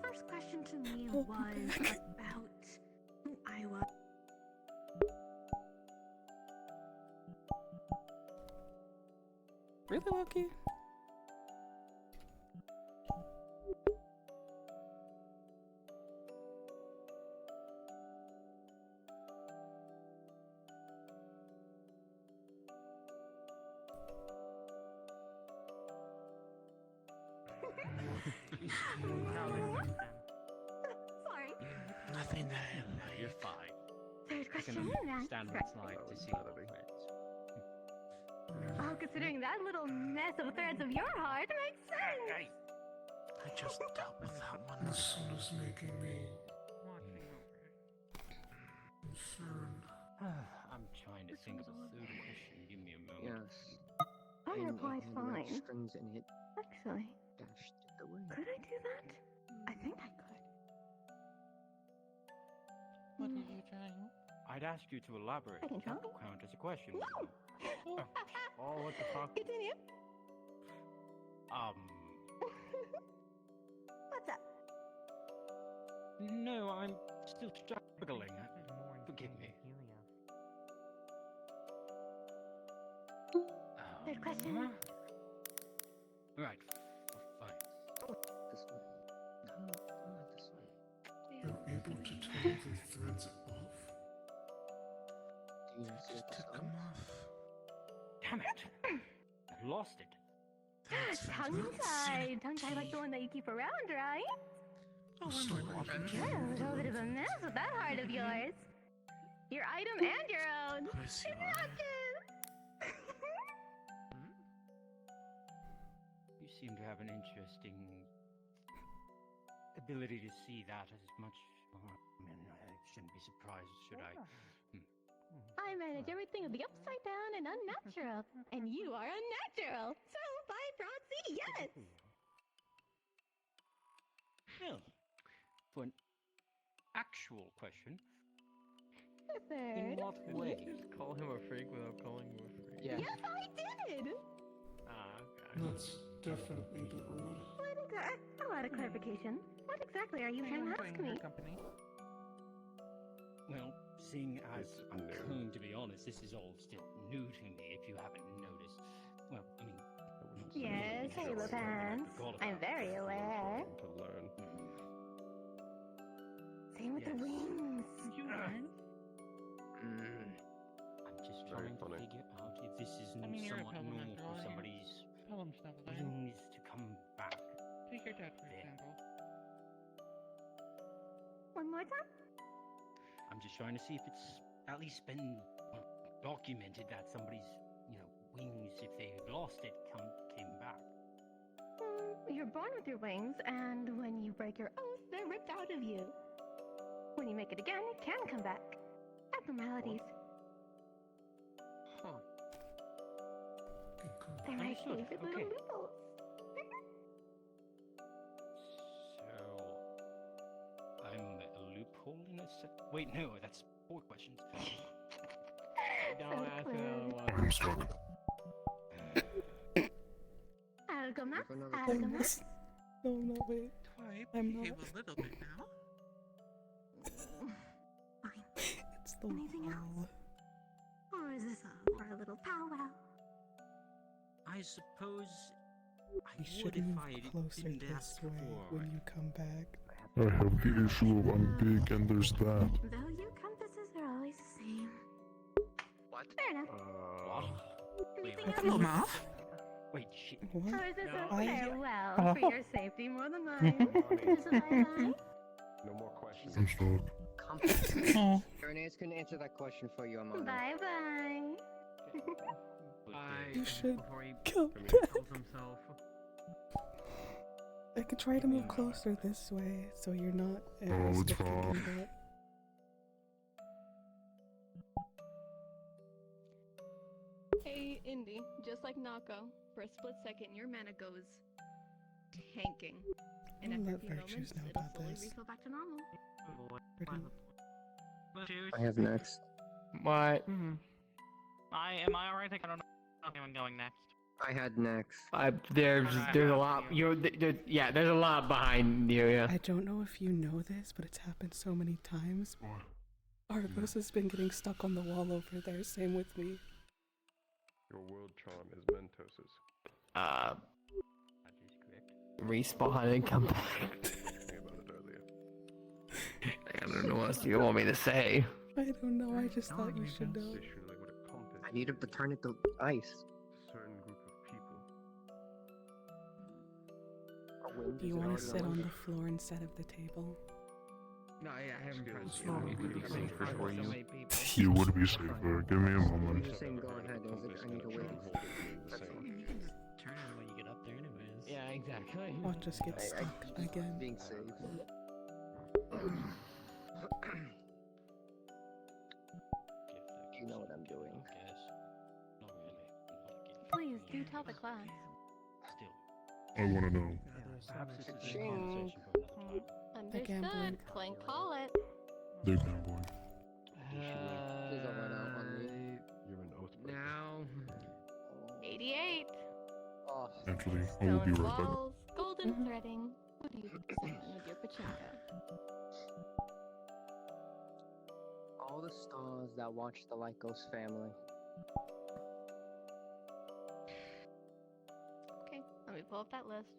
first question to me was about who I was. Really, Loki? Sorry. Nothing that You're fine. Third I question can then. understand what it's like to see your friends. Oh, considering that little mess of threads of your heart makes sense. I just dealt with that one. This one is making me concerned. I'm trying to think of a third question. Give me a moment. Yes. Oh, your reply's and fine. strings and hit Actually, dash it away. could I do that? I think I could. What are you trying? I'd ask you to elaborate. I can try. That will count as a question. No. Oh, what the fuck? Continue. What's up? No, I'm still struggling. Forgive me. Third question. Right. Fine. This one. No, this one. You're able to tell the threads above? Do you see what this Took them off. Damn it! I've lost it. Tongue-tied. Tongue-tied like the one that you keep around, right? Oh, I'm my friend. You're a little bit of a mess with that heart of yours. Your item and your own. Bless you. You seem to have an interesting ability to see that as much. I mean, I shouldn't be surprised, should I? I manage everything with the upside down and unnatural. And you are unnatural. So, by proxy, yes! Well, for an actual question, Third. in what way? Just call him a freak without calling him a freak. Yes. Yes, I did! That's definitely a bit rude. A lot of clarification. What exactly are you trying to ask me? Well, seeing as I'm going to be honest, this is all still new to me, if you haven't noticed. Well, I mean... Yes, Halo Pants. I'm very aware. To learn. Same with the wings. I'm just trying to figure out if this is somewhat normal for somebody's wings to come back. Take your dad, for example. One more time? I'm just trying to see if it's at least been documented that somebody's, wings, if they lost it, came back. You're born with your wings, and when you break your oath, they're ripped out of you. When you make it again, it can come back. Abnormalities. Huh. They're my favorite little loopholes. So, I'm a loophole in a set. Wait, no, that's 4 questions. Don't ask another one. I'm stuck. Algo más? I'm Algo más? just... No, wait. I'm not. A little bit now. Fine. It's the Anything wall. else? Or is this for a little powwow? I suppose I You would should if move I closer didn't this ask way for. when you come back. I have the issue of I'm big and there's that. Though your compasses are always the same. What? Fair enough. Wait, Anything else? Wait, shit. What? Or is this a I- farewell for your safety more than mine? Is this a bye-bye? No more questions. I'm stuck. Renee's can answer that question for you, Amanda. Bye-bye. You should Before he come kills himself. I could try to move closer this way, so you're not at Oh, risk it's of getting fine. that. Hey, Indy, just like Nako, for a split second, your mana goes tanking. And I'll after a let few Virtues moments, know it'll about slowly this. refill back to normal. I have next. What? Am I alright? I don't know if I'm going next. I had next. There's a lot. There's a lot behind you. Yeah. I don't know if you know this, but it's happened so many times. Argos has been getting stuck on the wall over there, same with me. Your world charm is Mentos's. Respawn and come back. Talking about it earlier. I don't know what else you want me to say. I don't know, I just thought you should know. Additionally, what a compass I needed to turn it to ice. certain group of people. Do you want to sit on the floor instead of the table? No, I haven't tried to. It would be safer for you. You would be safer. Give me a I'm moment. just saying go ahead. I need to wait. That's all. You can just turn it when you get up there, anyways. Yeah, exactly. I'll just get stuck again. Being safe. You know what I'm doing. Not really. Please do tell the class. Still. I want to know. Perhaps this is a Ching. conversation for another time. gambling. Understood. Clank, call it. Big gambling. Please don't run out on me. You're an oath breaker. Now. 88. Oh, Actually, I will be Stone right back. walls, golden threading. What do you think with your pachinko? All the stars that watch the Lycos family. Okay, let me pull up that list.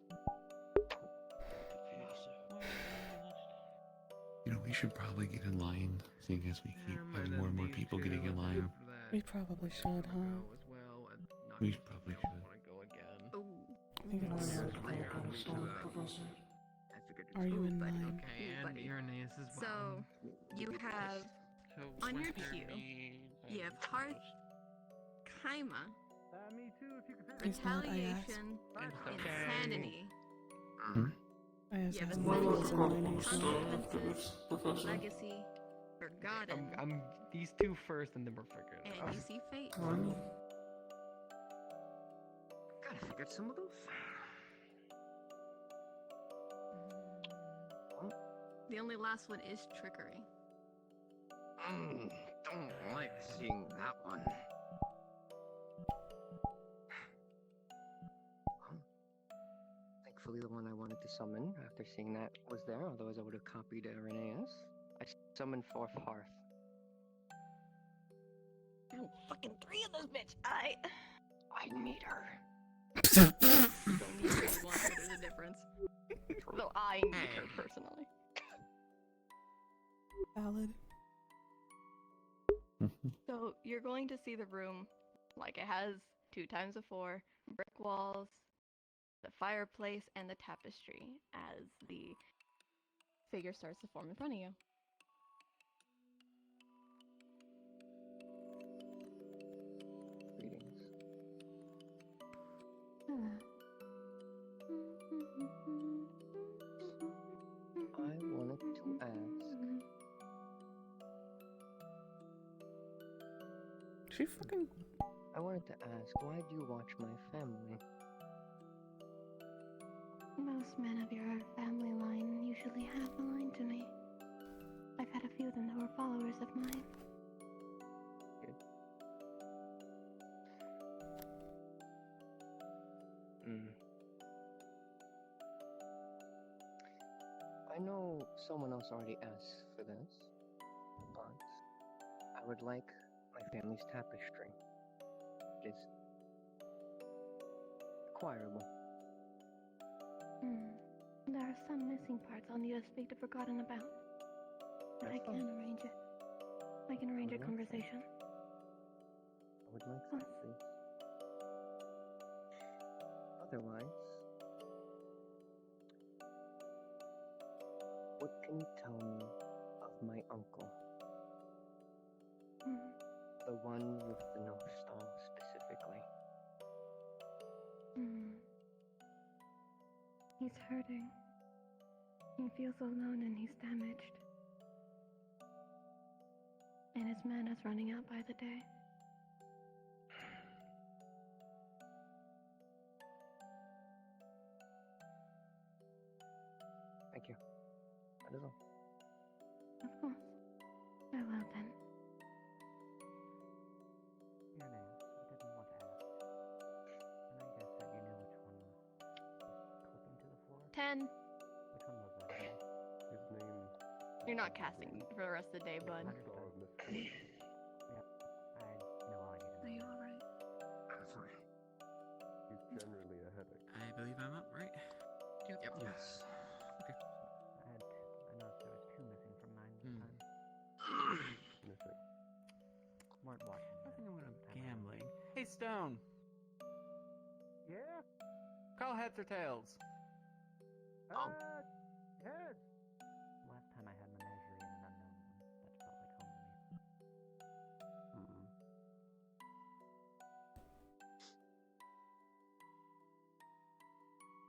You know, we should probably get in line, seeing as we keep having more and more people getting in line. We probably should, huh? We probably should. I think it's... Are you in line? Okay, and Irenaeus as well. So, you have on your queue, you have Hearth, Kaima, Me too, if you could Is that I asked? Retaliation, Okay. Insanity. I asked You have that when I was in line. Consequences, Legacy, Forgotten, I'm these two first, and then we're figuring it and out. you see Fate. Gotta figure some of those. The only last one is Trickery. Don't like seeing that one. Thankfully, the one I wanted to summon after seeing that was there, otherwise I would have copied Irenaeus. I summoned forth Hearth. Oh, fucking 3 of those, bitch! I need her. don't need her, you want her, there's a difference. Though I need her personally. Valid. So you're going to see the room like it has 2 times 4 brick walls, the fireplace, and the tapestry as the figure starts to form in front of you. Greetings. I wanted to ask. She fucking... I wanted to ask, why do you watch my family? Most men of your family line usually have a line to me. I've had a few of them that were followers of mine. I know someone else already asked for this, but I would like my family's tapestry. It is acquirable. There are some missing parts I'll need to speak to Forgotten about. But I can arrange it. I can arrange a conversation. I would like that, please. Otherwise, what can you tell me of my uncle? The one with the North Star, specifically. He's hurting. He feels alone and he's damaged. And his mana's running out by the day. Thank you. That is all. Of course. Very well then. Your name, I didn't want to ask. And I guess that you knew which one was clipping to the floor? 10. Which one was that again? His name. You're not casting for the rest of the day, bud. Yeah, I had no idea. Are you alright? I'm fine. He's generally a headache. I believe I'm up, right? Yep. Yes. Okay. I noticed there was 2 missing from mine this time. Missing. Weren't watching. Nothing when I'm gambling. Hey, Stone. Yeah? Call heads or tails. Heads. Last time I had Menagerie and an unknown one. That felt like home to me.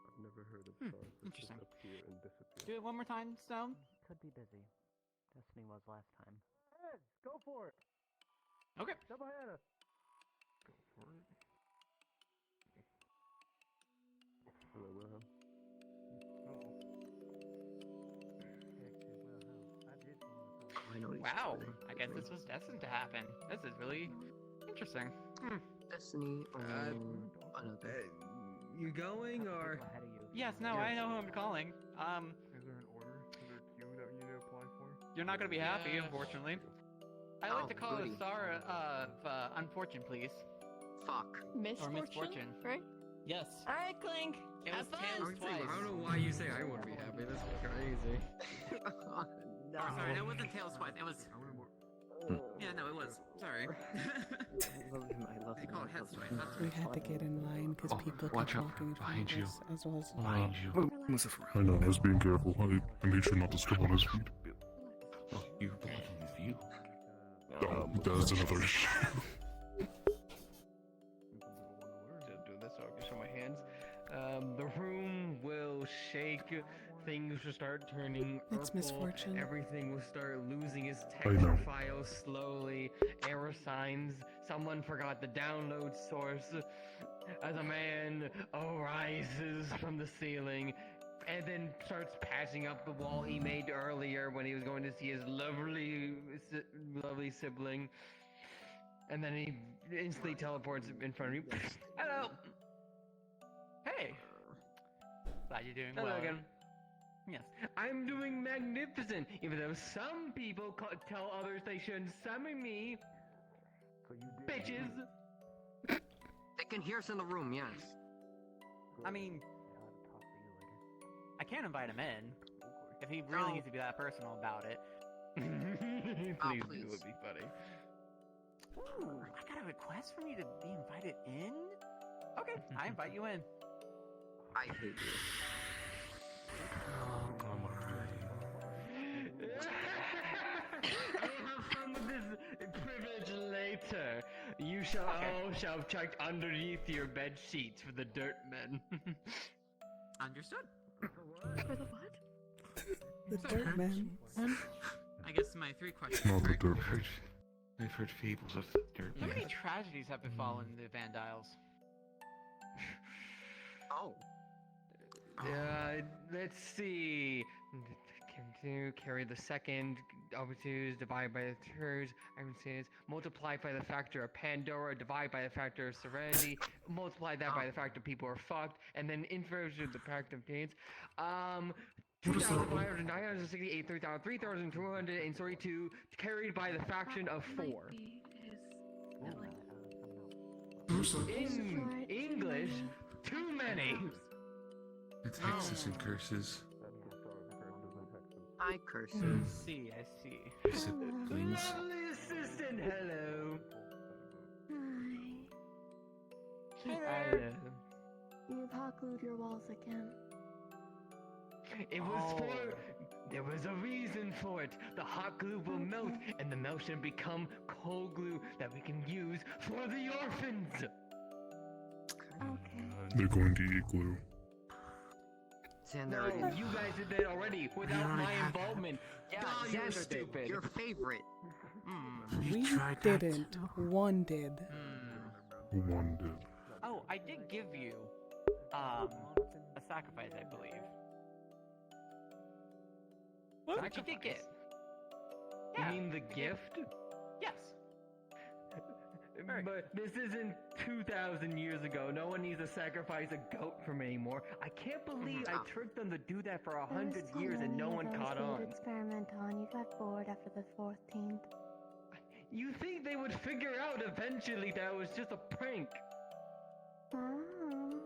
I've never heard of stars that just Interesting. appear and disappear. Do it one more time, Stone. Could be busy. Destiny was last time. Heads, go for it. Okay. Double header. Go for it. Hello, Wilhelm. I know these Wow. two. I guess this was destined to happen. This is really interesting. Destiny or another. You going or? Ahead of you. Yes. No. I know who I'm calling. Is there an order? Is there a queue that you need to apply for? You're not gonna be happy, unfortunately. I like to call goody. it a star of unfortune, please. Fuck. Misfortune, Or misfortune. right? Yes. Alright, Clink. It have was fun. tails twice. I don't know why you say I wouldn't be happy. That's crazy. No. Oh, sorry, that wasn't tails twice. It was. Yeah, no, it was. Sorry. I love him. I love They him. call it I heads love twice. him. That's We right. had to get in line because people watch kept out walking in front behind of you. us, as well as Behind you. I know, I was being careful. I made sure not to step on his feet. Oh, you're blocking his view. That's another issue. Do this so I can show my hands. The room will shake. Things will start turning It's purple. misfortune. Everything will start losing its I know. texture files slowly. Error signs. Someone forgot the download source. As a man arises from the ceiling and then starts patching up the wall he made earlier when he was going to see his lovely sibling. And then he instantly teleports in front of you. Hello! Hey! Glad you're doing Hello well. again. Yes. I'm doing magnificent, even though some people tell others they shouldn't summon me. Bitches! They can hear us in the room, yes. I mean, I can't invite him in. If he really needs to be that personal about it. Please, it would be funny. Ooh, I got a request from you to be invited in? Okay, I invite you in. I hate you. I will have fun with this privilege later. You shall all shall check underneath your bed sheets for the dirt men. Understood. For the what? The dirt man. I guess my three questions. Not the Rick. dirt. I've heard fables of the dirt How man. many tragedies have befallen the Vandiles? Oh. Let's see. Continue, carry the second, opportunities, divide by the thirds, multiply by the factor of Pandora, divide by the factor of Serenity, multiply that by the factor of people are fucked, and then inverse the factor of dance. 2,500, 968, 3,232, carried by the faction of 4. In English, too many. It's hexes and curses. I curses. I see. Siblings. Lovely assistant, hello. Hi. You've hot glued your walls again. It was there was a reason for it. The hot glue will melt, and the melt should become cold glue that we can use for the orphans. Okay. They're going to eat glue. No, you guys did that already without my involvement. Yeah, God, you're Xander did. stupid. Your favorite. We didn't. One did. One did. Oh, I did give you a sacrifice, I believe. What you did get? You mean the gift? Yes. But this isn't 2,000 years ago. No one needs to sacrifice a goat from anymore. I can't believe I tricked them to do that for 100 years and no one caught on. Experiment on. You got bored after the 14th. You think they would figure out eventually that it was just a prank? Oh.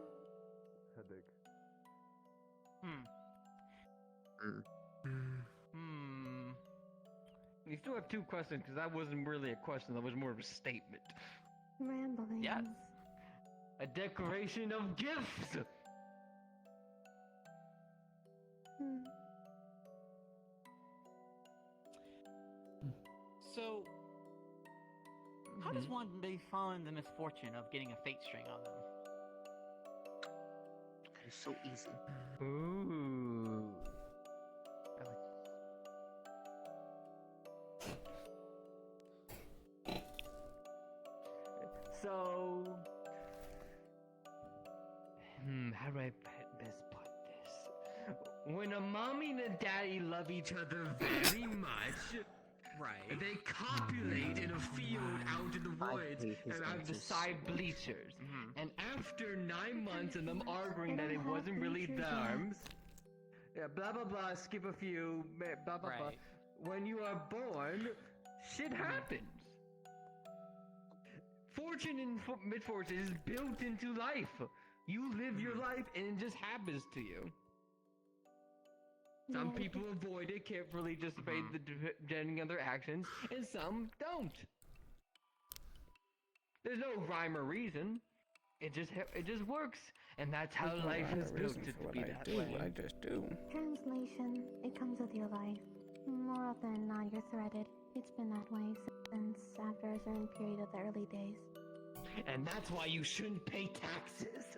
Headache. You still have 2 questions because that wasn't really a question. That was more of a statement. Rambling. Yes. A declaration of gifts. So, how does one befall the misfortune of getting a fate string on them? It's so easy. Ooh. So, how do I best put this? When a mommy and a daddy love each other very much, right? They copulate in a field out in the woods and out the side bleachers. And after 9 months of them arguing that it wasn't really theirs, blah blah blah. Skip a few. Blah blah blah. When you are born, Shit happens. Fortune and misfortune is built into life. You live your life and it just happens to you. Some people avoid it, carefully dissipate the depending on their actions, and some don't. There's no rhyme or reason. It just works, and that's how There's no life rhyme is or built reason to for what be I that do. way. I just do. Translation, it comes with your life. More often than not, you're threaded. It's been that way since after a certain period of the early days. And that's why you shouldn't pay taxes.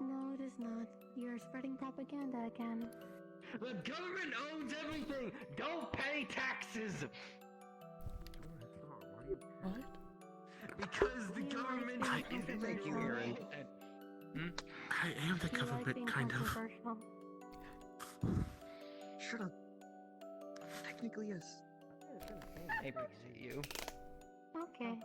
No, it is not. You're spreading propaganda again. The government owns everything. Don't pay taxes. What? Because the government is Thank you, Aaron. I am the government, kind of. Shut up. Technically, yes. I appreciate you. Okay.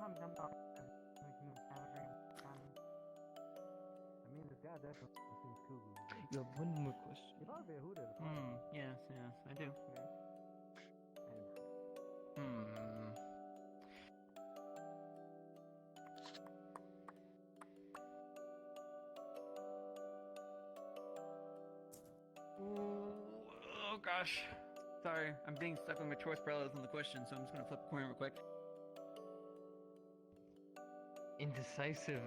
You have one more question. Yes, I do. Oh gosh. Sorry, I'm being stuck with my choice paralysis on the question, so I'm just gonna flip a coin real quick. Indecisive.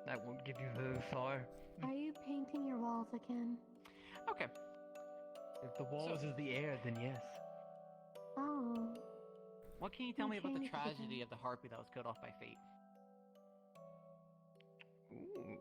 That won't give you very far. Are you painting your walls again? Okay. If the walls is the air, then yes. Oh. What can you tell me about the changed it tragedy again. of the harpy that was killed off by fate? Ooh.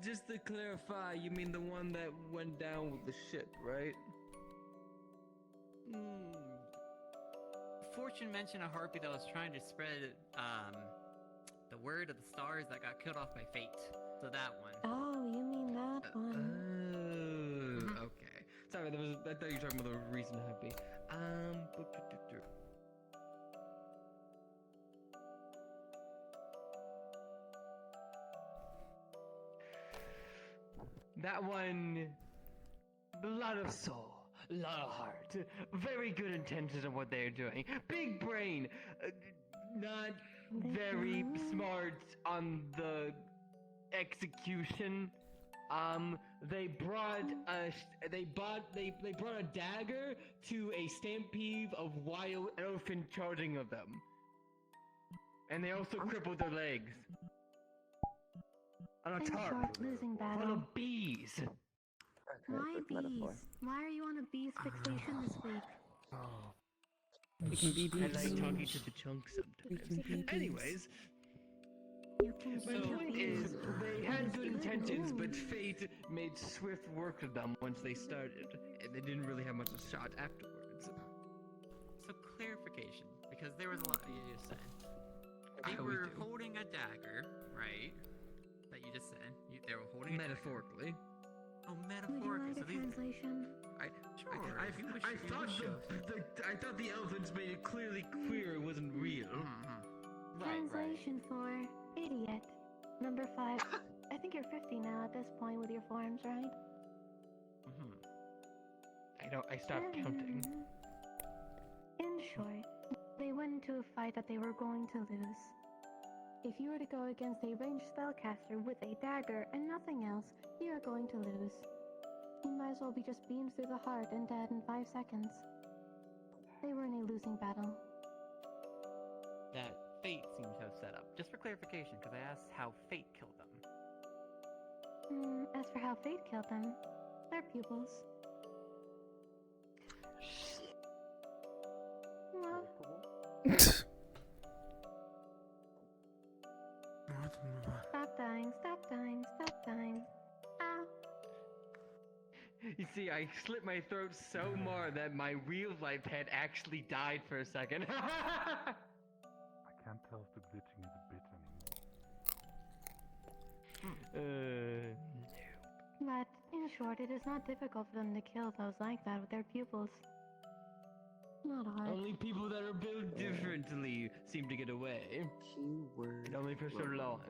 Just to clarify, you mean the one that went down with the ship, right? Fortune mentioned a harpy that was trying to spread the word of the stars that got killed off by fate. So that one. Oh, you mean that one. Okay. Sorry, I thought you were talking about the reason happy. That one, a lot of soul, a lot of heart, very good intentions of what they're doing. Big brain, not very smart on the execution. They brought a dagger to a stampede of wild elephant charging of them, and they also crippled their legs. On a In tarp short, losing full battle. of bees. Why bees? Why are you on a bees fixation this week? We can be I like bees. talking to the chunks sometimes. be bees. Anyways, You can my be point bees. is, they had good intentions, Ooh. but fate made swift work of them once they started, and they didn't really have much of a shot afterwards. So clarification, because there was a lot you just said. They I always were do. holding a dagger, right? That you just said. They were holding a Metaphorically. Oh, Would you metaphorically. like a translation? I Sure. thought the elephants made it clearly clear it wasn't real. Translation for idiot. Number 5. I think you're 50 now at this point with your forms, right? I stopped counting. In short, they went into a fight that they were going to lose. If you were to go against a ranged spellcaster with a dagger and nothing else, you are going to lose. You might as well be just beamed through the heart and dead in 5 seconds. They were in a losing battle. That fate seems to have set up. Just for clarification, because I asked how fate killed them. As for how fate killed them, their pupils. What? Stop dying, stop dying, stop dying. Ow. You see, I slit my throat so hard that my real life head actually died for a second. I can't tell if the glitching is a bit anymore. But, in short, it is not difficult for them to kill those like that with their pupils. Not hard. Only people that are built differently seem to get away. Keyword. And only for so long.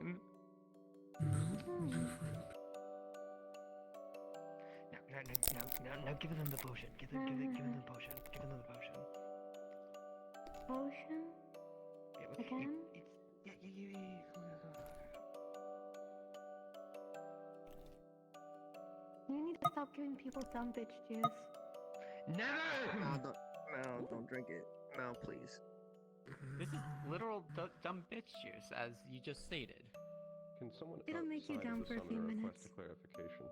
No, give them the potion. Give them the potion. Give them the potion. Potion? Again? Yeah. You need to stop giving people dumb bitch juice. Never! Don't drink it. Mal, please. This is literal dumb bitch juice, as you just stated. Can someone It'll make you outside dumb of the for a few summoner minutes. request a clarification?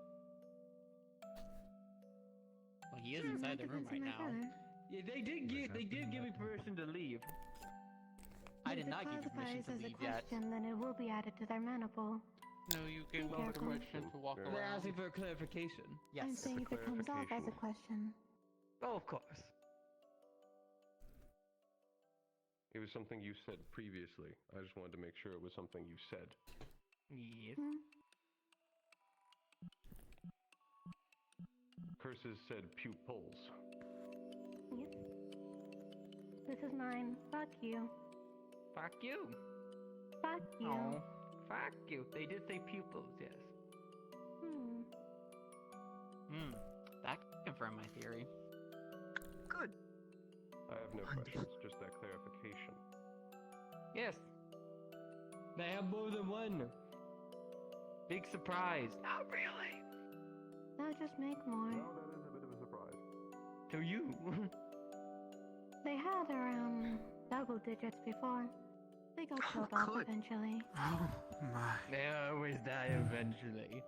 Well, he is inside the room right now. Yeah, they did give me permission to leave. I did not give you permission to leave yet. Then it will be added to their mana pool. No, you gave Be them careful. permission to walk They're around. asking for a clarification. Yes. I'm saying if it comes off as a question. Oh, of course. It was something you said previously. I just wanted to make sure it was something you said. Yes. Curses said pupils. Yep. This is mine. Fuck you. Fuck you. Fuck you. Oh, fuck you. They did say pupils, yes. That confirmed my theory. Good. I have no questions, just that clarification. Yes. They have more than one. Big surprise. Not really. Now just make more. Well, that is a bit of a surprise. To you. They had around double digits before. They got killed off eventually. Oh my. They always die eventually.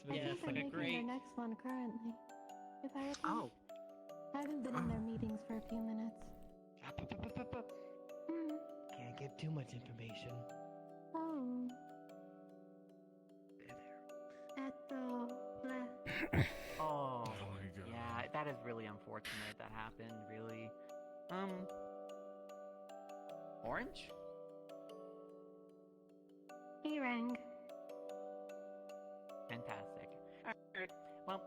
I Yeah, think it's they're like a making great. their next one currently. If I recall. I haven't been in their meetings for a few minutes. Can't give too much information. Oh. At the left. Oh, my God. yeah, that is really unfortunate. That happened. Really. Orange? He rang. Fantastic. Alright, well.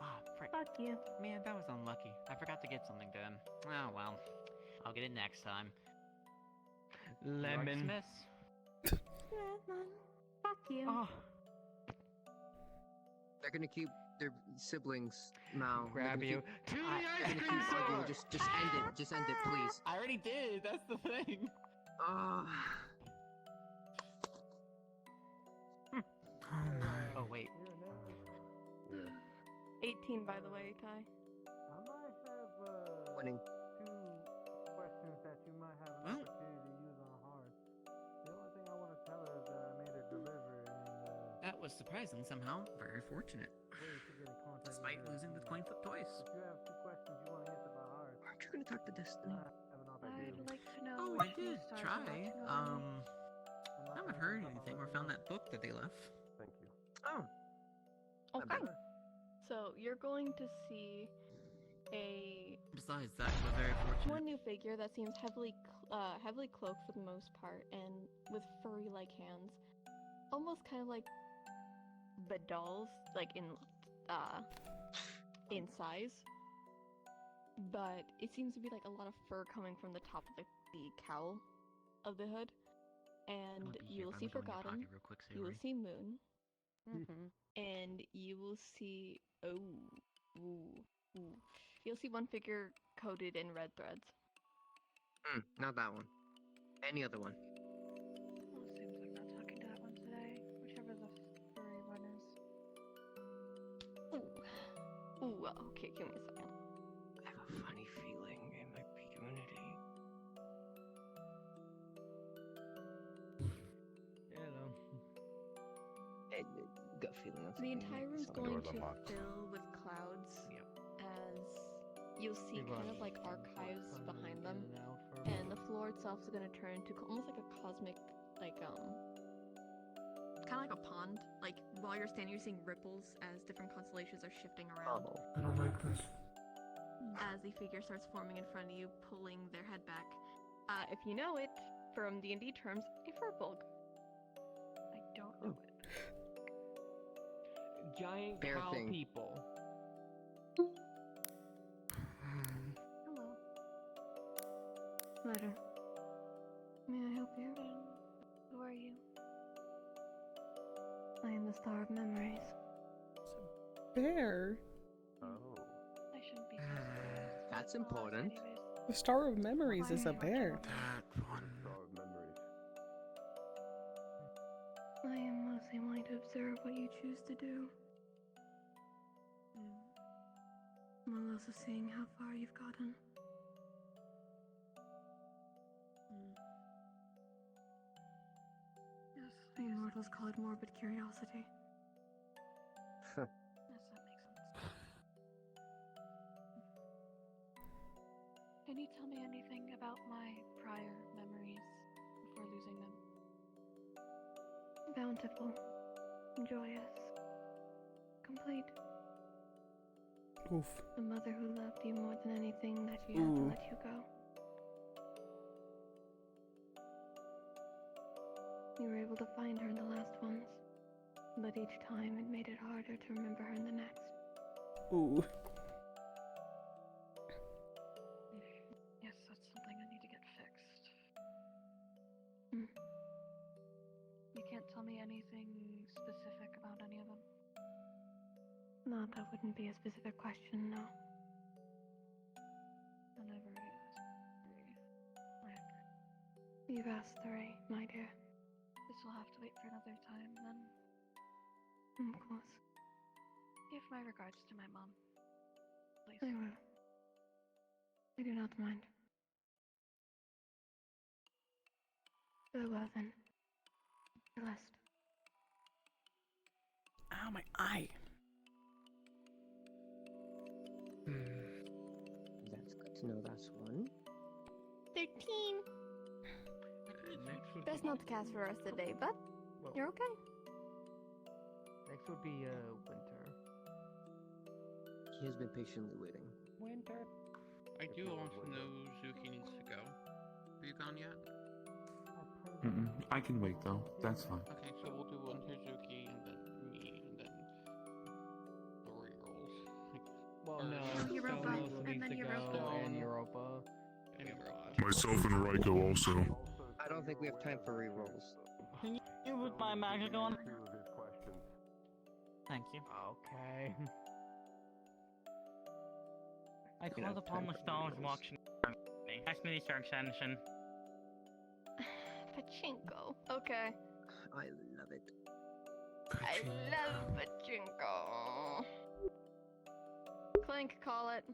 Ah, frick. Fuck you. Man, that was unlucky. I forgot to get something to him. Oh well. I'll get it next time. Lemon. Smith. Lemon. Fuck you. Oh. They're gonna keep their siblings, Mal. Grab you. They're gonna keep arguing. Just end it. Just end it, please. I already did. That's the thing. Oh wait. 18, by the way, Kai. I might have Winning. 2 questions that you might have an Well. opportunity to use on Hearth. The only thing I want to tell her is that I made her deliver and That was surprising somehow. Very fortunate. ways to get in contact Despite with her. losing the coin flip twice. If you have 2 questions you want to answer by Hearth, Aren't you gonna talk to Destiny? I have an opportunity. I'd like to know. Oh, I which new did stars try. are watching over me. I haven't heard anything or found that book that they left. Thank you. Oh. Okay. So you're going to see a Besides that, was very fortunate. one new figure that seems heavily cloaked for the most part and with furry-like hands, almost kind of like the dolls, like in size. But it seems to be like a lot of fur coming from the top of the cowl of the hood. And you will see Forgotten. You will see Moon. And you will see you'll see one figure coated in red threads. Not that one. Any other one. Well, it seems like not talking to that one today. Whichever the furry one is. Ooh, okay, give me a second. I have a funny feeling it might be Unity. Hello. Gut feeling. I'm The thinking entire maybe room's something going with to the hot. fill with clouds as you'll see kind of like archives behind them, and the floor itself is going to turn into almost like a cosmic, like kind of like a pond. Like while you're standing, you're seeing ripples as different constellations are shifting around. I don't like this. As the figure starts forming in front of you, pulling their head back. If you know it from D&D terms, a furbolg. I don't know it. Giant Bear cow thing. people. Letter. May I help you? Who are you? I am the Star of Memories. Bear. Oh. I shouldn't be so surprised. That's important. The Star of Memories is a bear. That one. I am mostly willing to observe what you choose to do. While also seeing how far you've gotten. Yes, The immortals call it morbid curiosity. yes, that makes sense. Can you tell me anything about my prior memories before losing them? Bountiful. Joyous. Complete. Oof. A mother who loved you more than anything that she had to let you go. You were able to find her in the last ones, but each time it made it harder to remember her in the next. Ooh. Yes, that's something I need to get fixed. Hmm. You can't tell me anything specific about any of them? No, that wouldn't be a specific question, no. And I've already asked three. You've asked three, my dear. This will have to wait for another time, then. Of course. Give my regards to my mom. Please. I will. I do not mind. Farewell, then. Celeste. Ow, my eye. That's good to know. That's one. 13. Best not to cast for us today, but you're okay. Next would be Winter. He has been patiently waiting. Winter. I do also know Zuki needs to go. Are you gone yet? I can wait though. That's fine. Okay, so we'll do Winter, Zuki, and then me, and then the rerolls. Well, no. Europa, Stone also and needs then to Europa. go, and Europa. And Europa. Myself and Reiko also. I don't think we have time for rerolls. Can you with my magic on? Thank you. Okay. I called upon the stars watching me. Ask me the extension. Pachinko. Okay. I love it. I love pachinko. Clink, call it.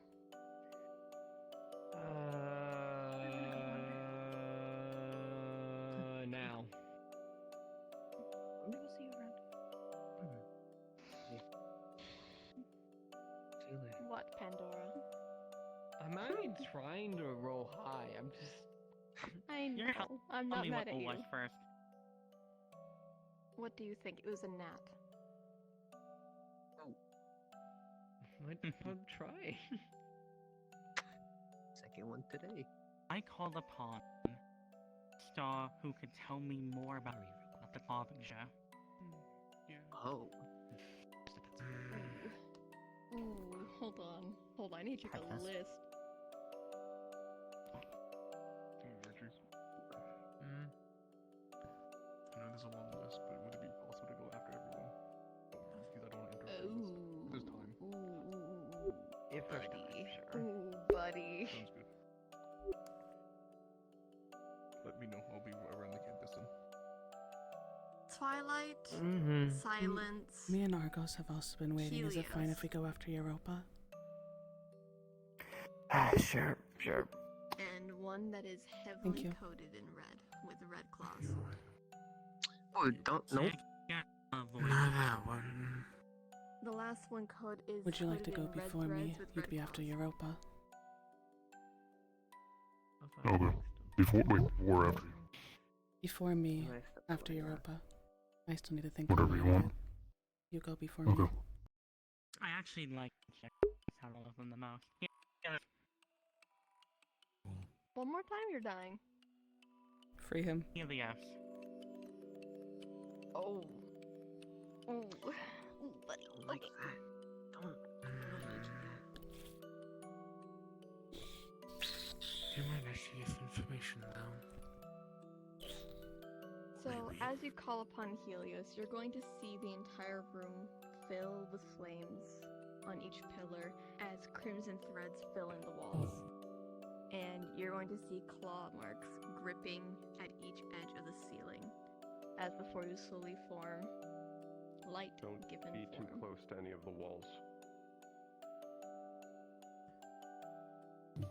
Now. We'll see you around. What, Pandora? I'm not even trying to roll high. I'm just. I know. I'm Tell not me mad what at the you. was first. What do you think? It was a gnat. I'll try. Second one today. I called upon a star who could tell me more about the Harbinger. Oh. Ooh, hold on. Hold on, I need to check a Podcast. list. I know there's a long list, but would it be possible to go after everyone? Because I don't want to interrupt Ooh. this time. If there's Buddy. time, sure. Ooh, buddy. Sounds good. Let me know. I'll be around the campus then. Twilight. Mm-hmm. Silence. Me and Argos have also been waiting. Is it fine Helios. if we go after Europa? Sure. And one that is Thank heavily you. coated in red, with red claws. Oh, don't know. Not that one. The last one code is. Would you like to coated go in red before me? threads with You'd red be after claws. Europa. Okay. Before, wait, or after you. Before me, after Europa. I still need to think Whatever about you it. want. You go before Okay. me. I actually like how I love them the most. Yeah. One more time, you're dying. Free him. Helios. Oh. Ooh. Ooh, buddy. Like Okay. that. Don't need that. Do you mind asking if information as you call upon Helios, you're going to see the entire room fill with flames on each pillar as crimson threads fill in the walls. And you're going to see claw marks gripping at each edge of the ceiling as before you slowly form light given Be too form. close to any of the walls.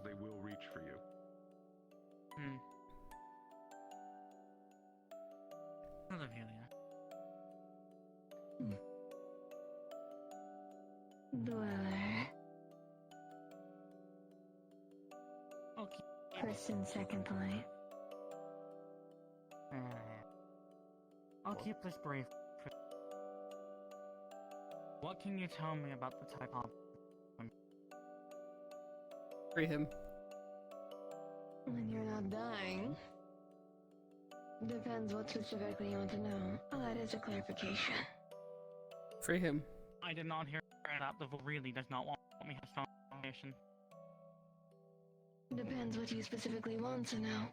They will reach for you. Hello, Helia. Dweller. Okay. First and second life. I'll keep this brief. What can you tell me about the type of... Free him. When you're not dying. Depends what specifically you want to know. That is a clarification. Free him. I did not hear that. The really does not want me to have strong foundation. Depends what you specifically want to know.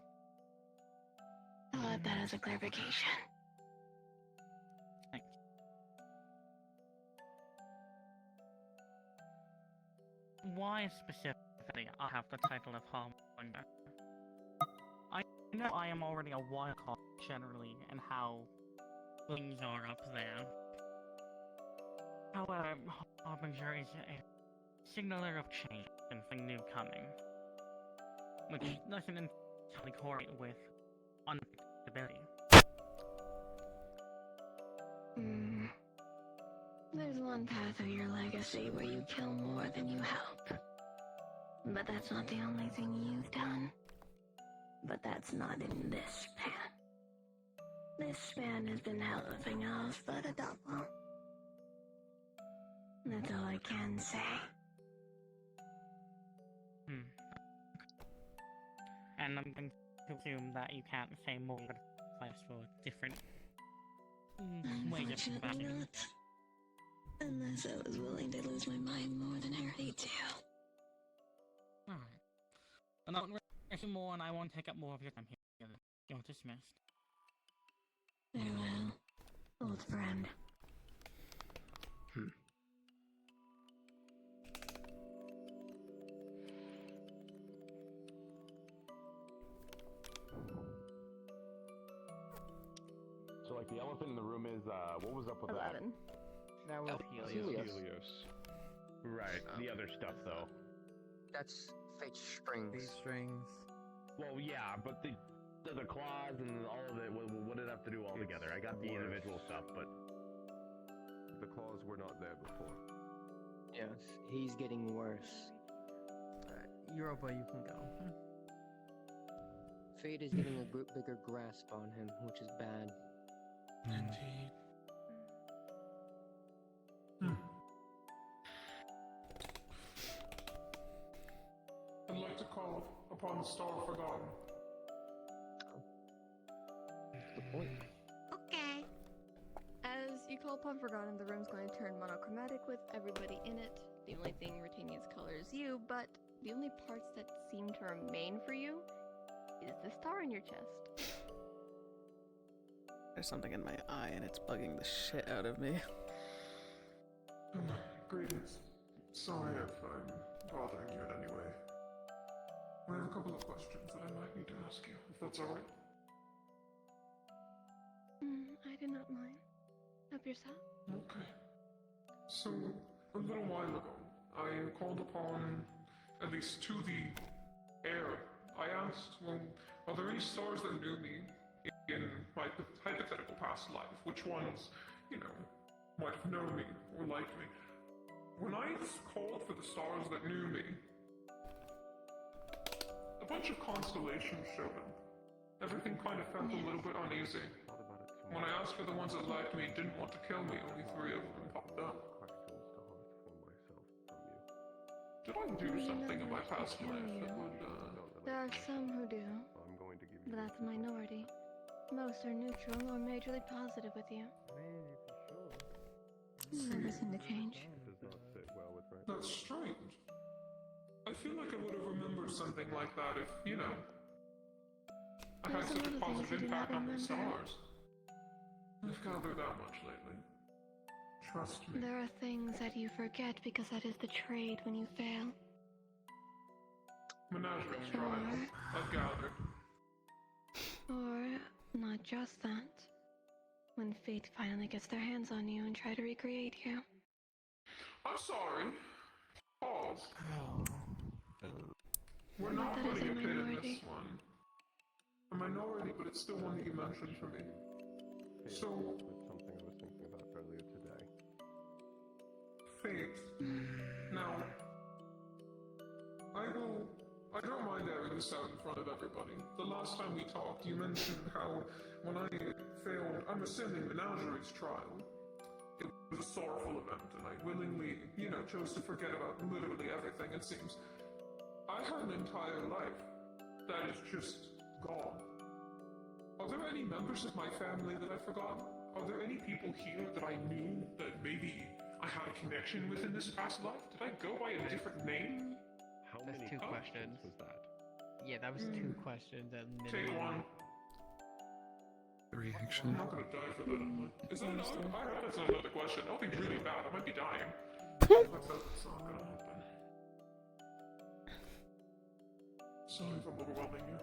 I'll add that as a clarification. Thanks. Why specifically I have the title of Harbinger? I know I am already a wild card generally and how things are up there. However, Harbinger is a signaler of change and something new coming, which doesn't entirely correlate with unpredictability. There's one path of your legacy where you kill more than you help. But that's not the only thing you've done. But that's not in this span. This span has been nothing else but a double. That's all I can say. And I'm going to assume that you can't say more but for different ways of Unfortunately combating. not. Unless I was willing to lose my mind more than I already do. Alright. I'm not rushing more and I won't take up more of your time here. You're dismissed. Farewell, old friend. So, like, the elephant in the room is, what was up with 11. That was Helios. Right, the other stuff, though. That's fate strings. These strings. Well, yeah, but the claws and all of it, what did it have to do all together? I got the individual stuff, but... The claws were not there before. Yes, he's getting worse. Europa, you can go. Fate is getting a bigger grasp on him, which is bad. Indeed. I'd like to call upon the Star Forgotten. Good point. Okay. As you call upon Forgotten, the room's going to turn monochromatic with everybody in it. The only thing retaining its color is you, but the only parts that seem to remain for you is the star in your chest. There's something in my eye and it's bugging the shit out of me. Greetings. Sorry if I'm bothering you in any way. I have a couple of questions that I might need to ask you, if that's alright. I do not mind. Help yourself. Okay. So, a little while ago, I called upon, at least to the air. I asked, well, are there any stars that knew me in my hypothetical past life? Which ones, might have known me or liked me? When I called for the stars that knew me, a bunch of constellations showed up. Everything kind of felt a little bit uneasy. When I asked for the ones that liked me and didn't want to kill me, only 3 of them popped up. Did I do something in my past life that would, There are some who do, but that's a minority. Most are neutral or majorly positive with you. Never seem to change. That's strange. I feel like I would have remembered something like that if, I had such a positive impact on the stars. I've gathered that much lately. Trust me. There are things that you forget because that is the trade when you fail. Menagerie trial. I've gathered. Or not just that. When fate finally gets their hands on you and try to recreate you. I'm sorry. Pause. We're But not that is putting a a pin in minority. this one. A minority, but it's still one that you mentioned for me. So, something I was thinking about earlier today. fate. Now, I don't mind airing this out in front of everybody. The last time we talked, you mentioned how when I failed, I'm assuming Menagerie's trial, it was a sorrowful event, and I willingly, chose to forget about literally everything, it seems. I had an entire life that is just gone. Are there any members of my family that I've forgotten? Are there any people here that I knew that maybe I had a connection with in this past life? Did I go by a different name? How That's many two questions questions. was that? Yeah, that was two questions at Take minimum. one. 3, I'm actually. not gonna die for that, am I? Is that not? I hope that's not another question. That'll be really bad. I might be dying. Let's hope it's not gonna happen. Sorry if I'm overwhelming you.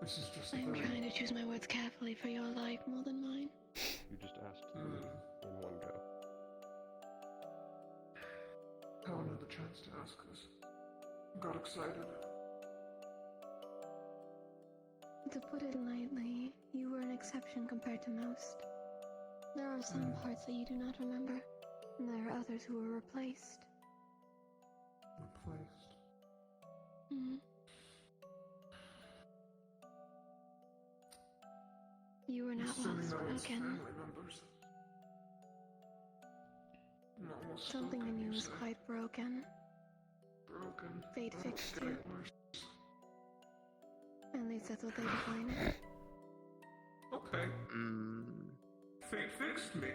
This is just a I'm very... trying to choose my words carefully for your life more than mine. You just asked in one go. I haven't had the chance to ask this. Got excited. To put it lightly, you were an exception compared to most. There are some parts that you do not remember, and there are others who were replaced. Replaced? Hmm. You were not Assuming lost, that was broken. family members. Not lost Something spoken, in you you is say. quite broken. Broken. Fate Oh, fixed it's you. getting worse. At least that's what they define it. Okay. Fate fixed me.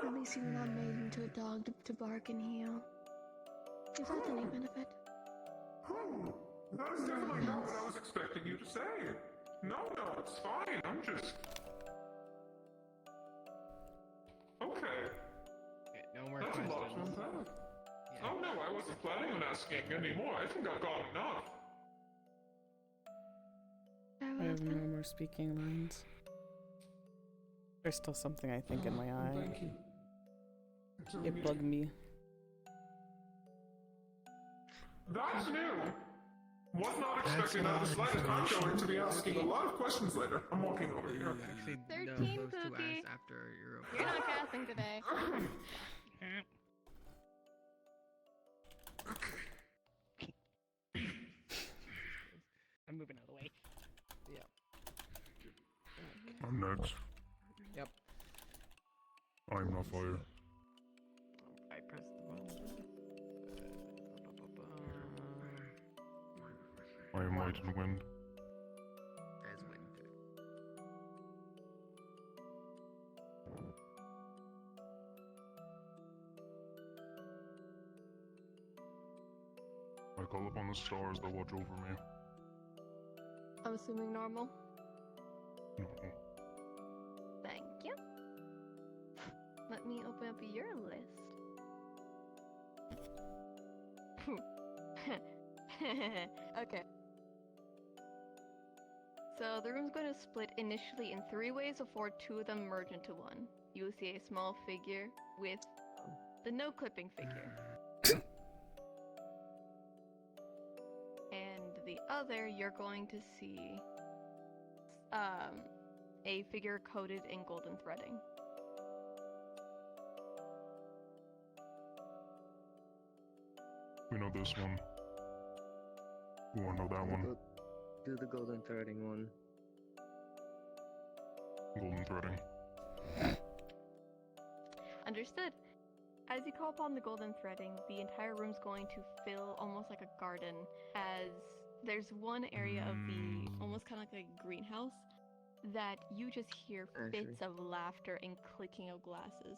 At least you were not made into a dog to bark and heal. You felt any benefit. That is definitely not what I was expecting you to say. No, it's fine. I'm just... Okay. No more That's a lot to questions. unpack. Oh no, I wasn't planning on asking any more. I think I've got enough. I have no more speaking lines. There's still something I think in my eye. Thank you. It bugged me. That's new! Was not expecting that in the slightest. I'm going to be asking a lot of questions later. I'm walking over here. Actually, 13 those two Cookie. asked after Europa. You're not casting today. I'm moving out of the way. Yeah. I'm next. Yep. I'm not fire. I pressed the button. I am light and wind. As wind. I call upon the stars that watch over me. I'm assuming normal. No. Thank you. Let me open up your list. Okay. So the room's going to split initially in 3 ways before 2 of them merge into one. You will see a small figure with the no clipping figure. And the other, you're going to see a figure coated in golden threading. We know this one. We won't know that one. Do the golden threading one. Golden threading. Understood. As you call upon the golden threading, the entire room's going to fill almost like a garden, as there's one area of the almost kind of like a greenhouse that you just hear bits of laughter and clicking of glasses.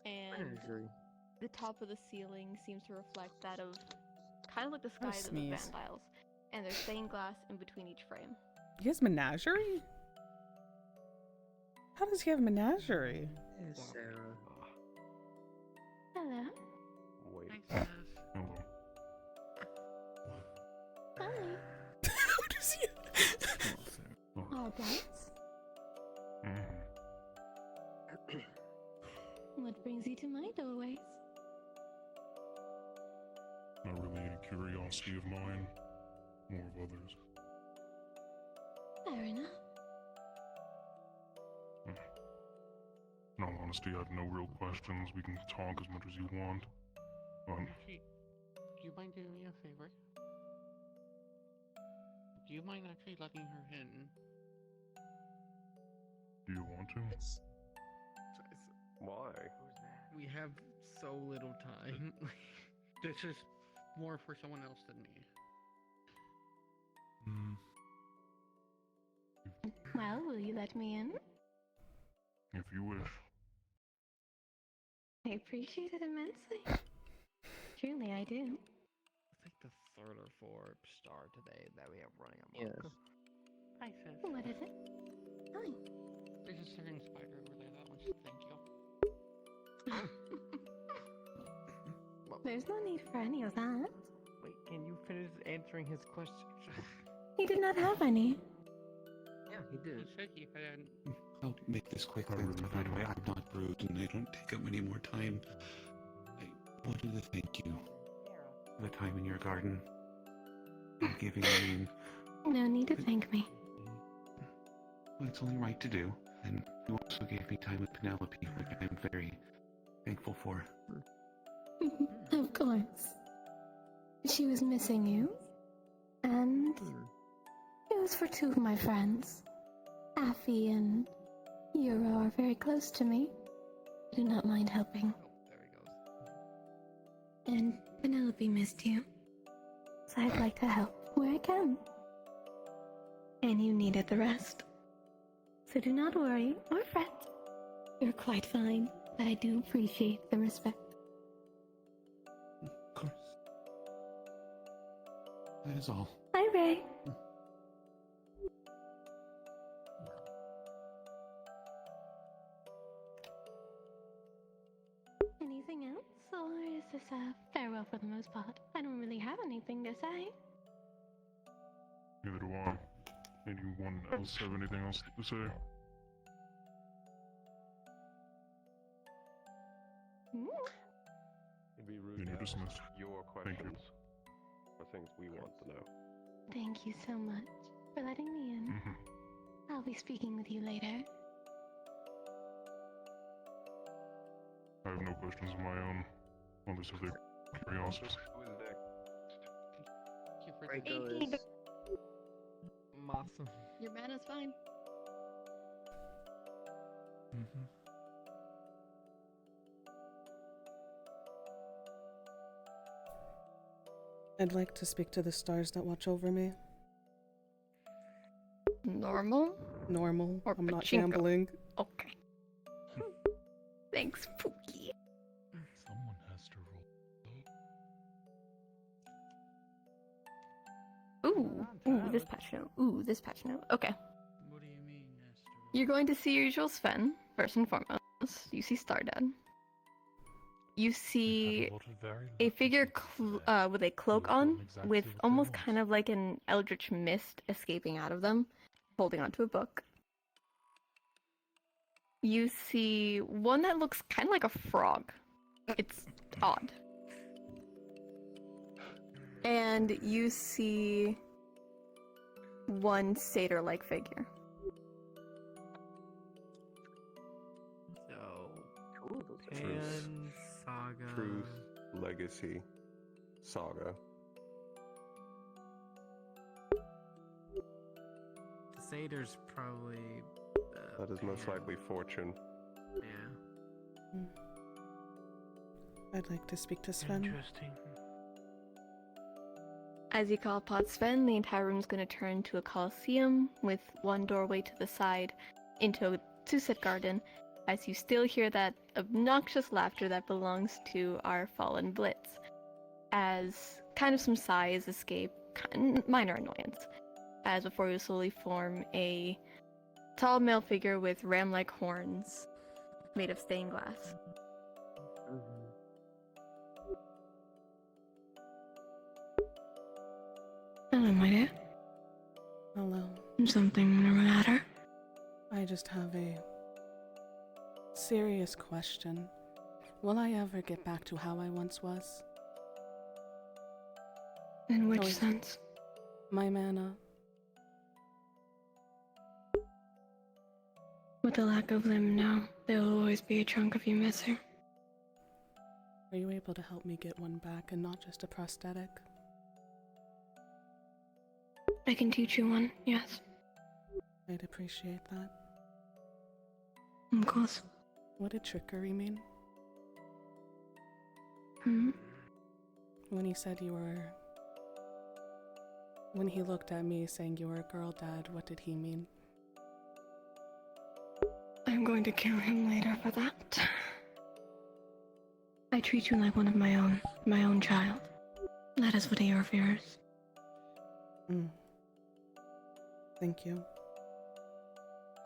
And the top of the ceiling seems to reflect that of kind of like the sky of the sneeze. Vandiles. And there's stained glass in between each frame. You guys menagerie? How does he have menagerie? Hey, Sarah. Hello. Wait. Hello. Hi. How does he? All bites. What brings you to my doorways? Not really a curiosity of mine, more of others. Fair enough. In all honesty, I have no real questions. We can talk as much as you want. Actually, do you mind doing me a favor? Do you mind actually letting her in? Do you want to? Why? We have so little time. This is more for someone else than me. Well, will you let me in? If you wish. I appreciate it immensely. Truly, I do. It's like the third or fourth star today that we have running amok. Yes. Hi, sis. What is it? Hi. There's a certain spider over there that wants to thank you. There's no need for any of that. Wait, can you finish answering his question? He did not have any. Yeah, he did. He said he had. I'll make this quick. By the way, I'm not rude and I don't take up any more time. I wanted to thank you for the time in your garden and giving me. No need to thank me. Well, it's only right to do. And you also gave me time with Penelope, which I'm very thankful for. Of course. She was missing you. And it was for two of my friends. Affy and Euro are very close to me. I do not mind helping. And Penelope missed you. So I'd like to help where I can. And you needed the rest. So do not worry or fret. You're quite fine, but I do appreciate the respect. Of course. That is all. Hi, Ray. Anything else, or is this a farewell for the most part? I don't really have anything to say. Neither do I. Anyone else have anything else to say? It'd be rude Then to you're ask dismissed. your Thank you. questions are things we want to know. Thank you so much for letting me in. I'll be speaking with you later. I have no questions of my own. Unless if they're curiosities. Who's next? Reiko is. Awesome. Your mana's fine. I'd like to speak to the stars that watch over me. Normal? Normal. Or I'm not pachinko? gambling. Okay. Thanks, Pookie. Someone has to roll. Ooh, this patch note. Ooh, this patch note. Okay. What do you mean, Esther? You're going to see your usual Sven, first and foremost. You see Stardad. You see a figure with a cloak on, with almost kind of like an eldritch mist escaping out of them, holding onto a book. You see one that looks kind of like a frog. It's odd. And you see one satyr-like figure. So, Cool. Pan, Saga. Truth, Legacy, Saga. Satyr's probably. That is most likely Fortune. Yeah. I'd like to speak to Sven. Interesting. As you call upon Sven, the entire room's going to turn to a coliseum with one doorway to the side into a two-set garden, as you still hear that obnoxious laughter that belongs to our fallen Blitz, as kind of some sighs escape, minor annoyance, as before you slowly form a tall male figure with ram-like horns, made of stained glass. Hello, my dear. Hello. Something the matter? I just have a serious question. Will I ever get back to how I once was? In which Or sense? My mana. With the lack of limb now, there will always be a chunk of you missing. Are you able to help me get one back and not just a prosthetic? I can teach you one, yes. I'd appreciate that. Of course. What did trickery mean? Hmm? When he said you were... When he looked at me saying you were a girl dad, what did he mean? I'm going to kill him later for that. I treat you like one of my own child. That is what he fears. Thank you.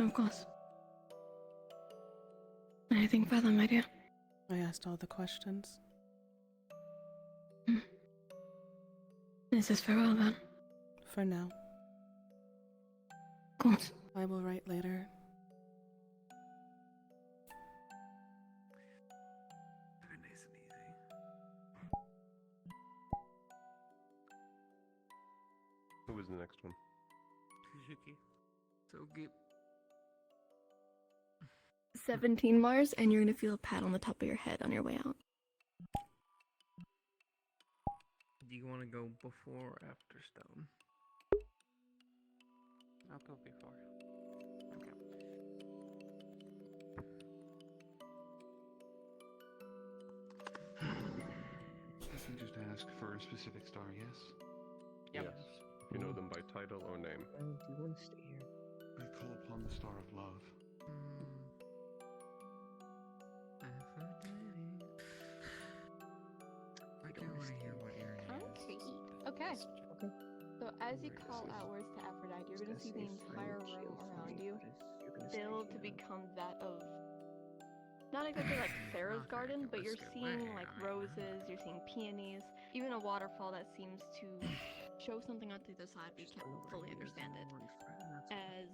Of course. Anything further, my dear? I asked all the questions. Is this farewell then? For now. Of course. I will write later. Very nice and easy. Who was the next one? Suzuki. So good. 17 Mars, and you're gonna feel a pat on the top of your head on your way out. Do you want to go before or after Stone? I'll go before. Okay. If you just ask for a specific star, yes? Yes. If you know them by title or name. Do you want to stay here? I call upon the star of love. I don't want to hear what your name is. Okay. So as you call outwards to Aphrodite, you're going to see the entire room around you filled to become that of, not exactly like Sarah's garden, but you're seeing like roses, you're seeing peonies, even a waterfall that seems to show something on the other side, but you can't fully understand it. As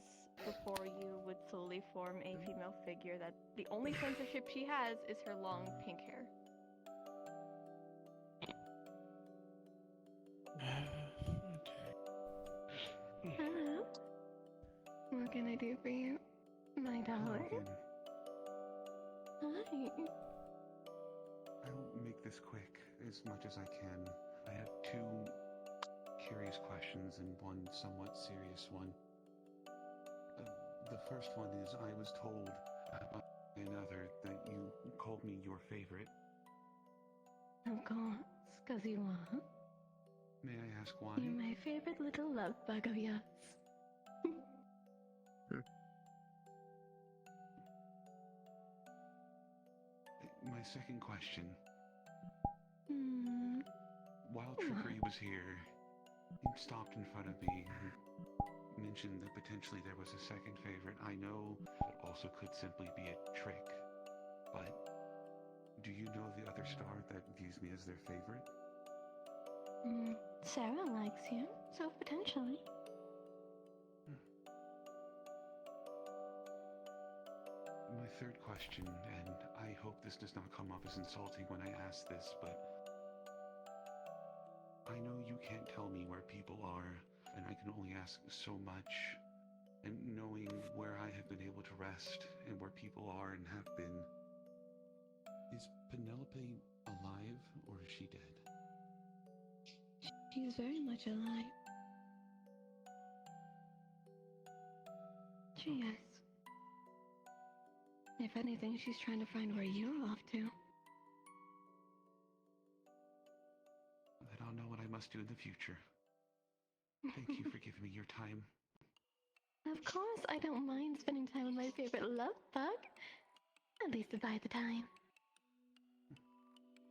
before you would slowly form a female figure that the only censorship she has is her long pink hair. Hello. What can I do for you, my darling? Hi. I'll make this quick as much as I can. I have two curious questions and one somewhat serious one. The first one is I was told by another that you called me your favorite. Of course, 'cause you are. May I ask why? You're my favorite little love bug of yours. My second question. Hmm. While Trickery was here, he stopped in front of me and mentioned that potentially there was a second favorite. I know it also could simply be a trick, but do you know the other star that views me as their favorite? Sarah likes you, so potentially. My third question, and I hope this does not come off as insulting when I ask this, but I know you can't tell me where people are, and I can only ask so much. And knowing where I have been able to rest and where people are and have been, is Penelope alive or is she dead? She's very much alive. She is. If anything, she's trying to find where you're off to. Then I'll know what I must do in the future. Thank you for giving me your time. Of course, I don't mind spending time with my favorite love bug. At least to buy the time.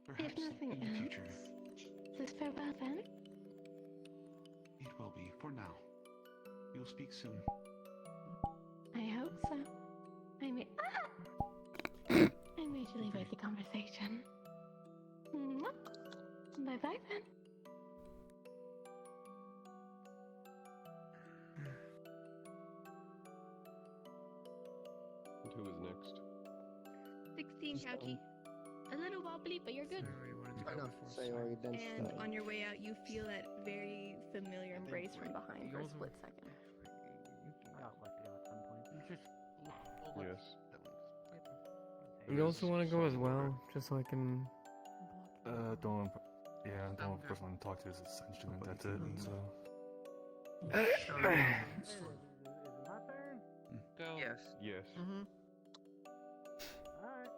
Perhaps if nothing in the else, future. this farewell then? It will be, for now. You'll speak soon. I hope So, I may you leave the conversation. Bye bye then. And who is next? 16, Couchy. A little wobbly, but you're good. And on your way out, you feel that very familiar embrace from behind for a split second. Yes. You also want to go as well, just so I can. Don't. Yeah, the only person I want to talk to is Ascension, and that's it. So. Is it my turn? Go. Yes. Yes. Alright.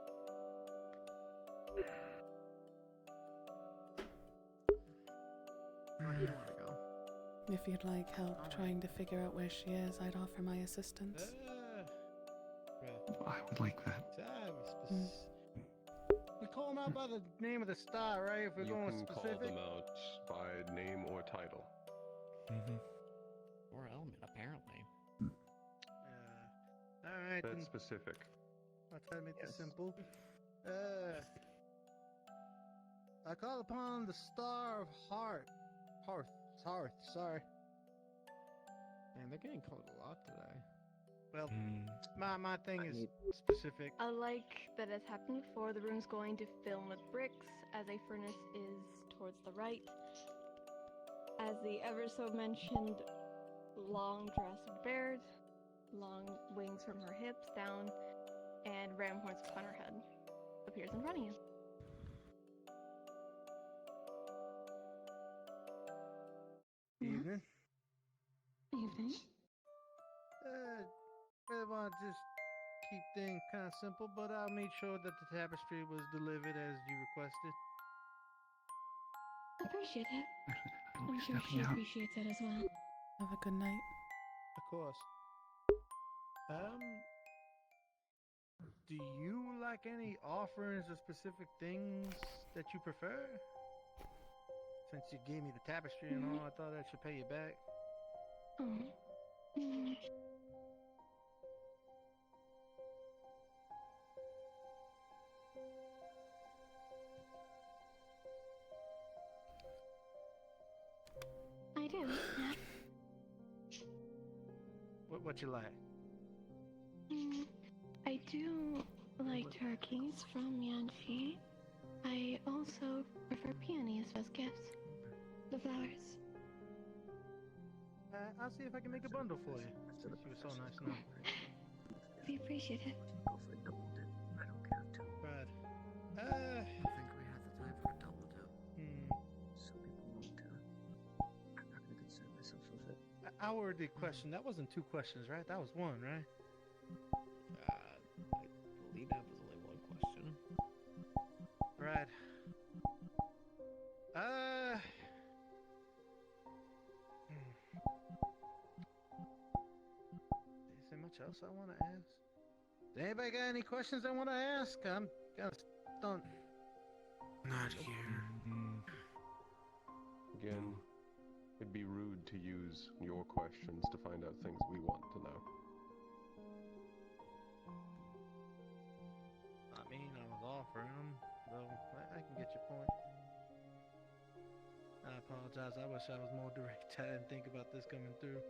Where do you want to go? If you'd like help trying to figure out where she is, I'd offer my assistance. I would like that. We call them out by the name of the star, right? If we're You going can specific. call them out by name or title. Or element, apparently. Alright. That's specific. I'll try to make this simple. I call upon the star of Hearth, sorry. Man, they're getting called a lot today. Well, my thing is specific. Like that has happened before, the room's going to fill with bricks as a furnace is towards the right. As the ever so mentioned long dress bared, long wings from her hips down, and ram horns upon her head appears in front of you. Evening. Evening. Really want to just keep things kind of simple, but I'll make sure that the tapestry was delivered as you requested. Appreciate it. I'll be I'm sure she stepping out. appreciates it as well. Have a good night. Of course. Do you like any offerings or specific things that you prefer? Since you gave me the tapestry and all, I thought I should pay you back. I do, yeah. What you like? I do like turkeys from Yanxi. I also prefer peonies as gifts. The flowers. I'll see if I can make a bundle for you. She was so nice enough. We appreciate it. Right. I don't think we have the time for a double dip. Some people won't. I'm not gonna concern myself with it. I worded the question. That wasn't two questions, right? That was one, right? I believe that was only one question. Right. Is there much else I want to ask? Does anybody got any questions they want to ask? I'm kind of stunned. Not here. Again, it'd be rude to use your questions to find out things we want to know. I mean, I was offering them, though I can get your point. I apologize. I wish I was more direct. I didn't think about this coming through.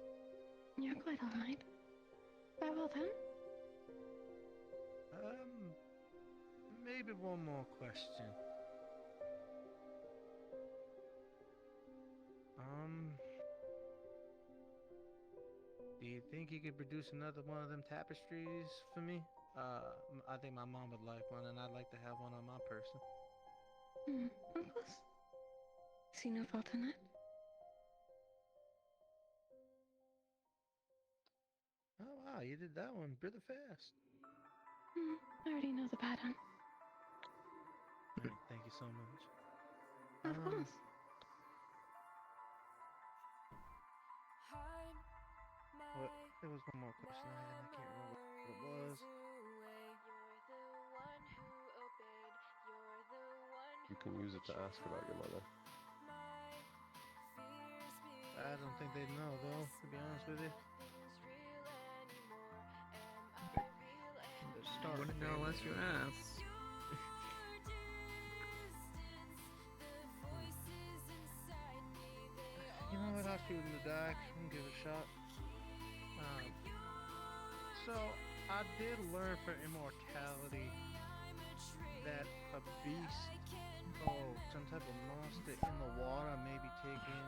You're quite alright. Very well then. Maybe one more question. Do you think you could produce another one of them tapestries for me? I think my mom would like one, and I'd like to have one on my person. Of course. See no fault in it. Oh wow, you did that one pretty fast. I already know the pattern. Thank you so much. Of course. What? There was one more question I had, and I can't remember what it was. You can use it to ask about your mother. I don't think they'd know, though, to be honest with you. I wouldn't know unless you asked. You know what? I'll shoot in the dark and give it a shot. So, I did learn for immortality that a beast, some type of monster in the water may be taking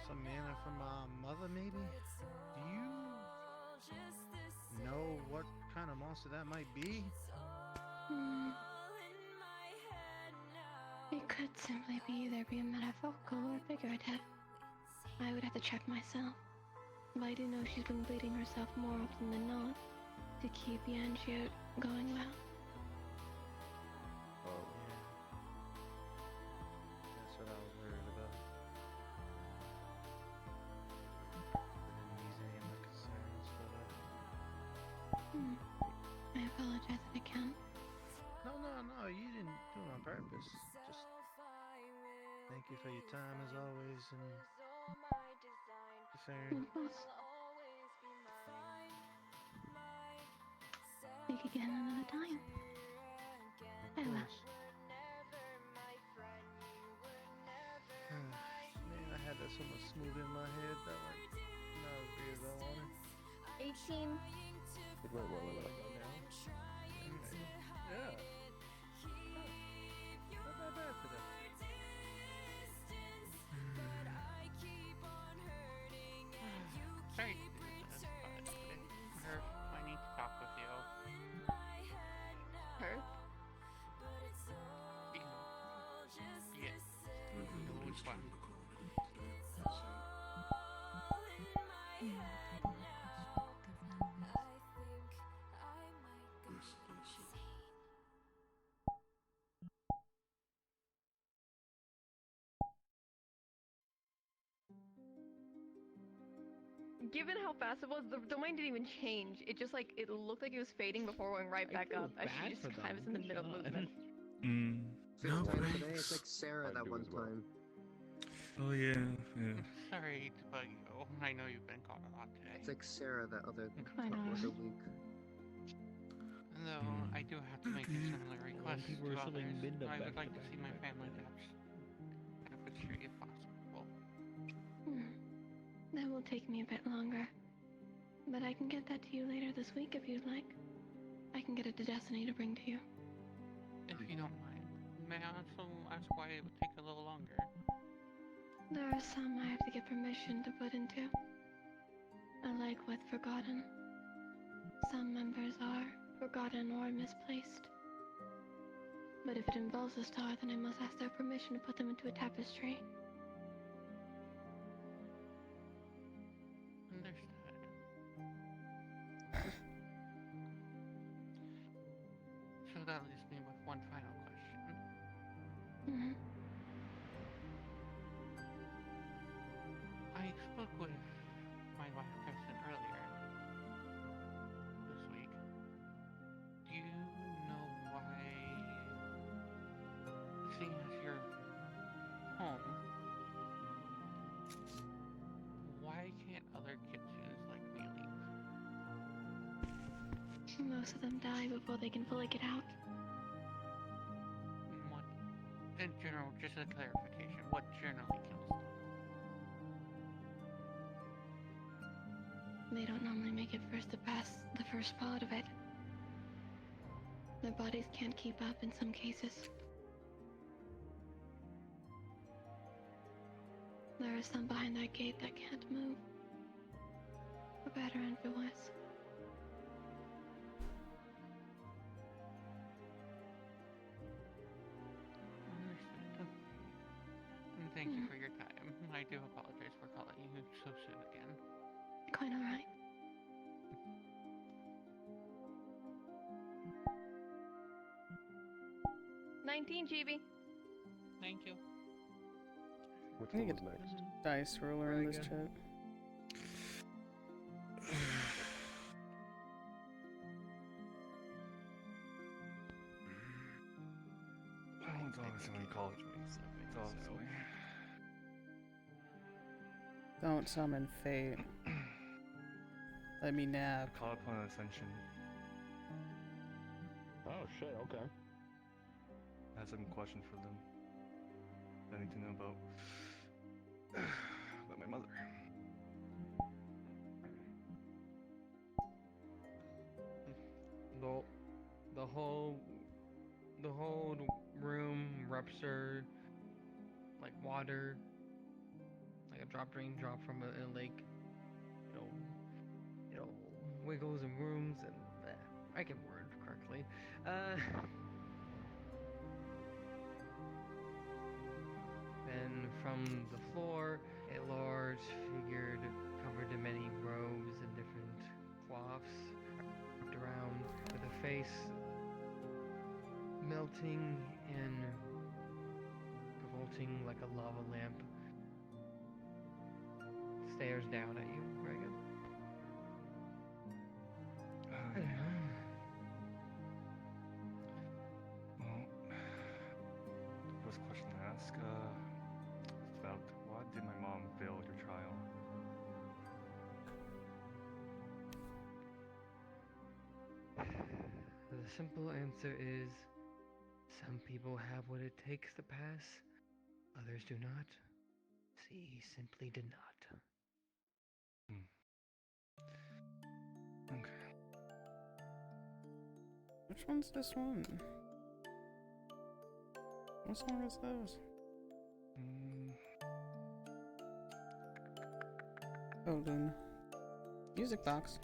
some mana from my mother, maybe? Do you know what kind of monster that might be? It could simply be either be a metaphorical or figurative. I would have to check myself. But I do know she's been bleeding herself more often than not to keep Yanjio going well. Oh. That's what I was worried about. I didn't use any of my concerns for that. I apologize if I can. No, you didn't do it on purpose. Just thank you for your time as always and concern. Of course. Speak again another time. I will. Man, I had that so much smooth in my head that went not as big as I wanted. 18. It went well enough. Yeah. Not that bad today. Sorry to do this, but Murph, I need to talk with you. Her? Yes. Which one? Given how fast it was, the domain didn't even change. It just like, it looked like it was fading before going right back up as she just kind of was in the middle of movement. Same No, time right. today. It's like Sarah that one time. Oh yeah. Sorry to bug you. I know you've been caught a lot today. It's like Sarah that other Quite other alright. week. Though I do have to make a similar request people to are selling others. Minda I back would like to to back see to my back to family back. tapestry if possible. That will take me a bit longer. But I can get that to you later this week if you'd like. I can get it to Destiny to bring to you. If you don't mind, may I also ask why it would take a little longer? There are some I have to get permission to put into. Like with Forgotten. Some members are forgotten or misplaced. But if it involves a star, then I must ask their permission to put them into a tapestry. Understood. So that leaves me with one final question. I spoke with my wife Kristen earlier this week. Do you know why, seeing as you're home, why can't other kitsunes like me leave? Most of them die before they can fully get out. What, in general, just a clarification, what generally kills them? They don't normally make it past the first part of it. Their bodies can't keep up in some cases. There are some behind that gate that can't move. For better and for worse. Understood. And thank you for your time. I do apologize for calling you so soon again. Quite alright. GB. Thank you. Which I one need was next? a dice roller in this chat. Oh, it's always something college makes. It's always something. Don't summon fate. Let me nap. Call upon ascension. Oh shit, okay. I have some questions for them. I need to know about my mother. The whole room ruptured like water, like a drain drop from a lake. You know, wiggles and rooms and I can word correctly. And from the floor, a large figure covered in many robes and different cloths wrapped around, with a face melting and revolting like a lava lamp, stares down at you, Reiko. Well, the first question to ask is about why did my mom fail your trial? The simple answer is some people have what it takes to pass, others do not. She simply did not. Okay. Which one's this one? What song is those? Hold on. Music box.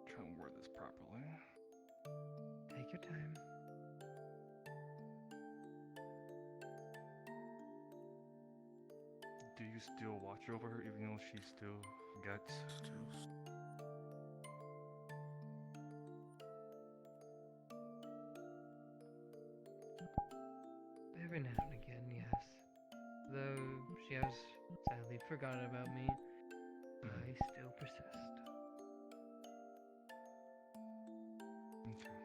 Trying to word this properly. Take your time. Do you still watch over her even though she still gets Every now and again, yes. Though she has sadly forgotten about me, I still persist. Okay.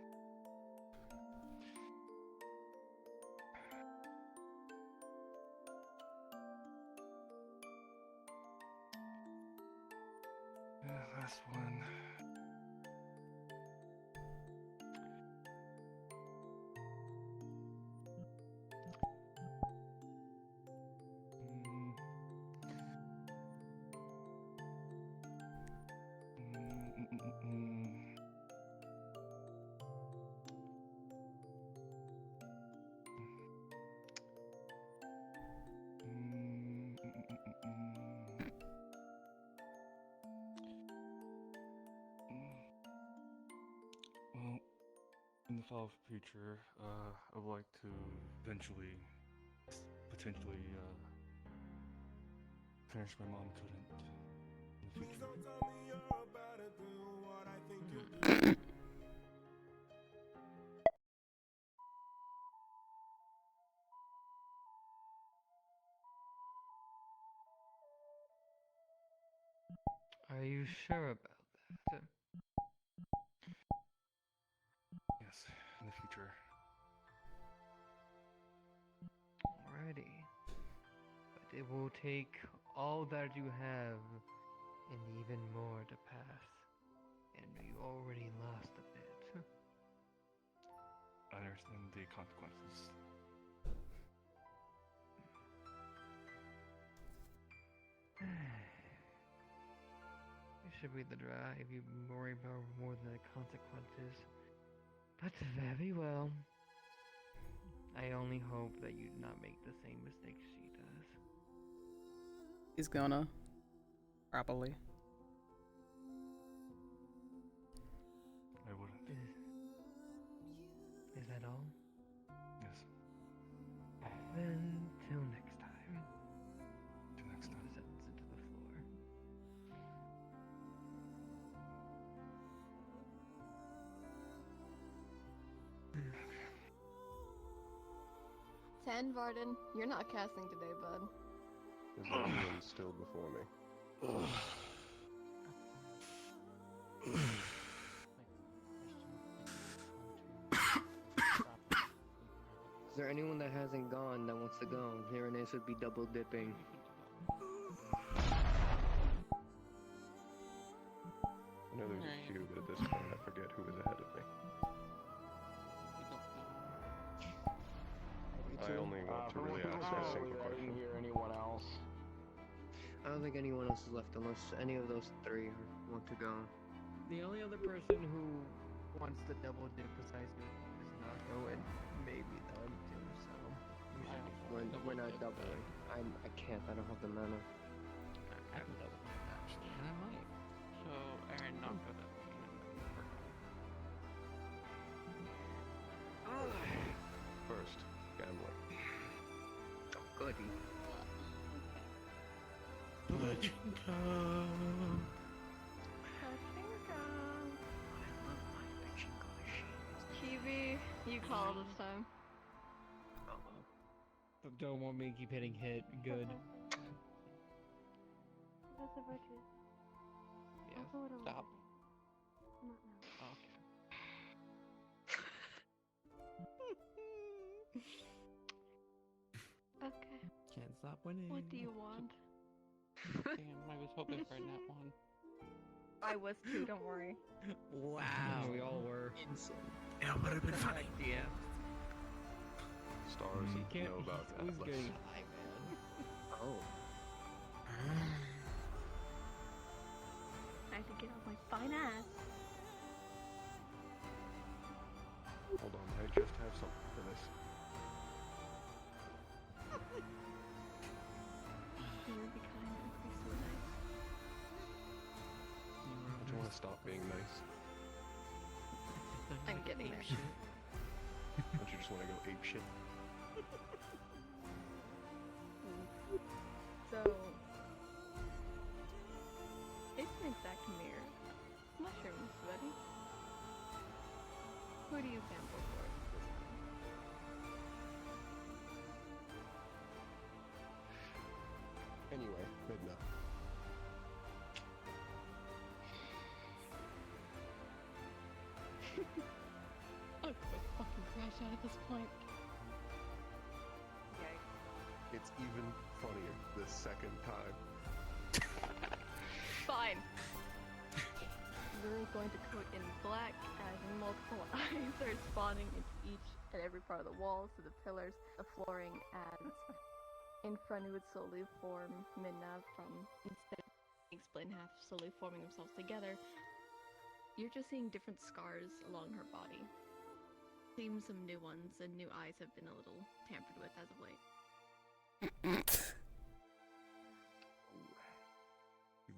Last one. Well, in the far future, I would like to eventually, potentially, finish my mom couldn't in the future. Are you sure about that? Yes, in the future. Alrighty. But it will take all that you have and even more to pass. And you already lost a bit. I understand the consequences. You should be the drive. You worry about more than the consequences. But very well. I only hope that you do not make the same mistakes she does. He's gonna. Probably. I wouldn't. Is that all? Yes. Then, till next time. Till next time. Descends into the floor. Ten, Varden, you're not casting today, bud. There's everyone still before me. there anyone that hasn't gone that wants to go? Uranus would be double dipping. I know there's a few, but at this point I forget who was ahead of me. I only want to really ask a single I didn't question. hear anyone else. I don't think anyone else is left unless any of those three want to go. The only other person who wants to double dip besides me is Nako, and maybe them too, so... We're not doubling. I can't, I don't have the mana. I can double match. And I might. So, Aaron, not good at First, gambling. Oh, goody. Pachinko. Kiwi, you call this time. Don't want me to keep hitting hit. Good. That's a virtue. Yeah, Also, it'll stop. Not now. Okay. Can't stop winning. What do you want? Damn, I was hoping for a nat one. I was too, don't worry. Wow. We all were. Yeah, would have been funny. Yeah. Stars know about Who's Atlas. getting high, man? Oh. I have to get off my fine ass. Hold on, I just have something for this. You would be kind and be so nice. I just want to stop being nice. I'm getting there. Don't you just want to go ape shit? So, it's an exact mirror. Mushrooms, buddy. Who do you gamble for this time? Anyway, Midna. I'll quit fucking crash out at this point. It's even funnier the second time. Fine. We're going to coat in black as multiple eyes are spawning into each and every part of the walls, to the pillars, the flooring, as in front it would slowly form Midna from instead of being split in half, slowly forming themselves together. You're just seeing different scars along her body. Seems some new ones, and new eyes have been a little tampered with as of late. You've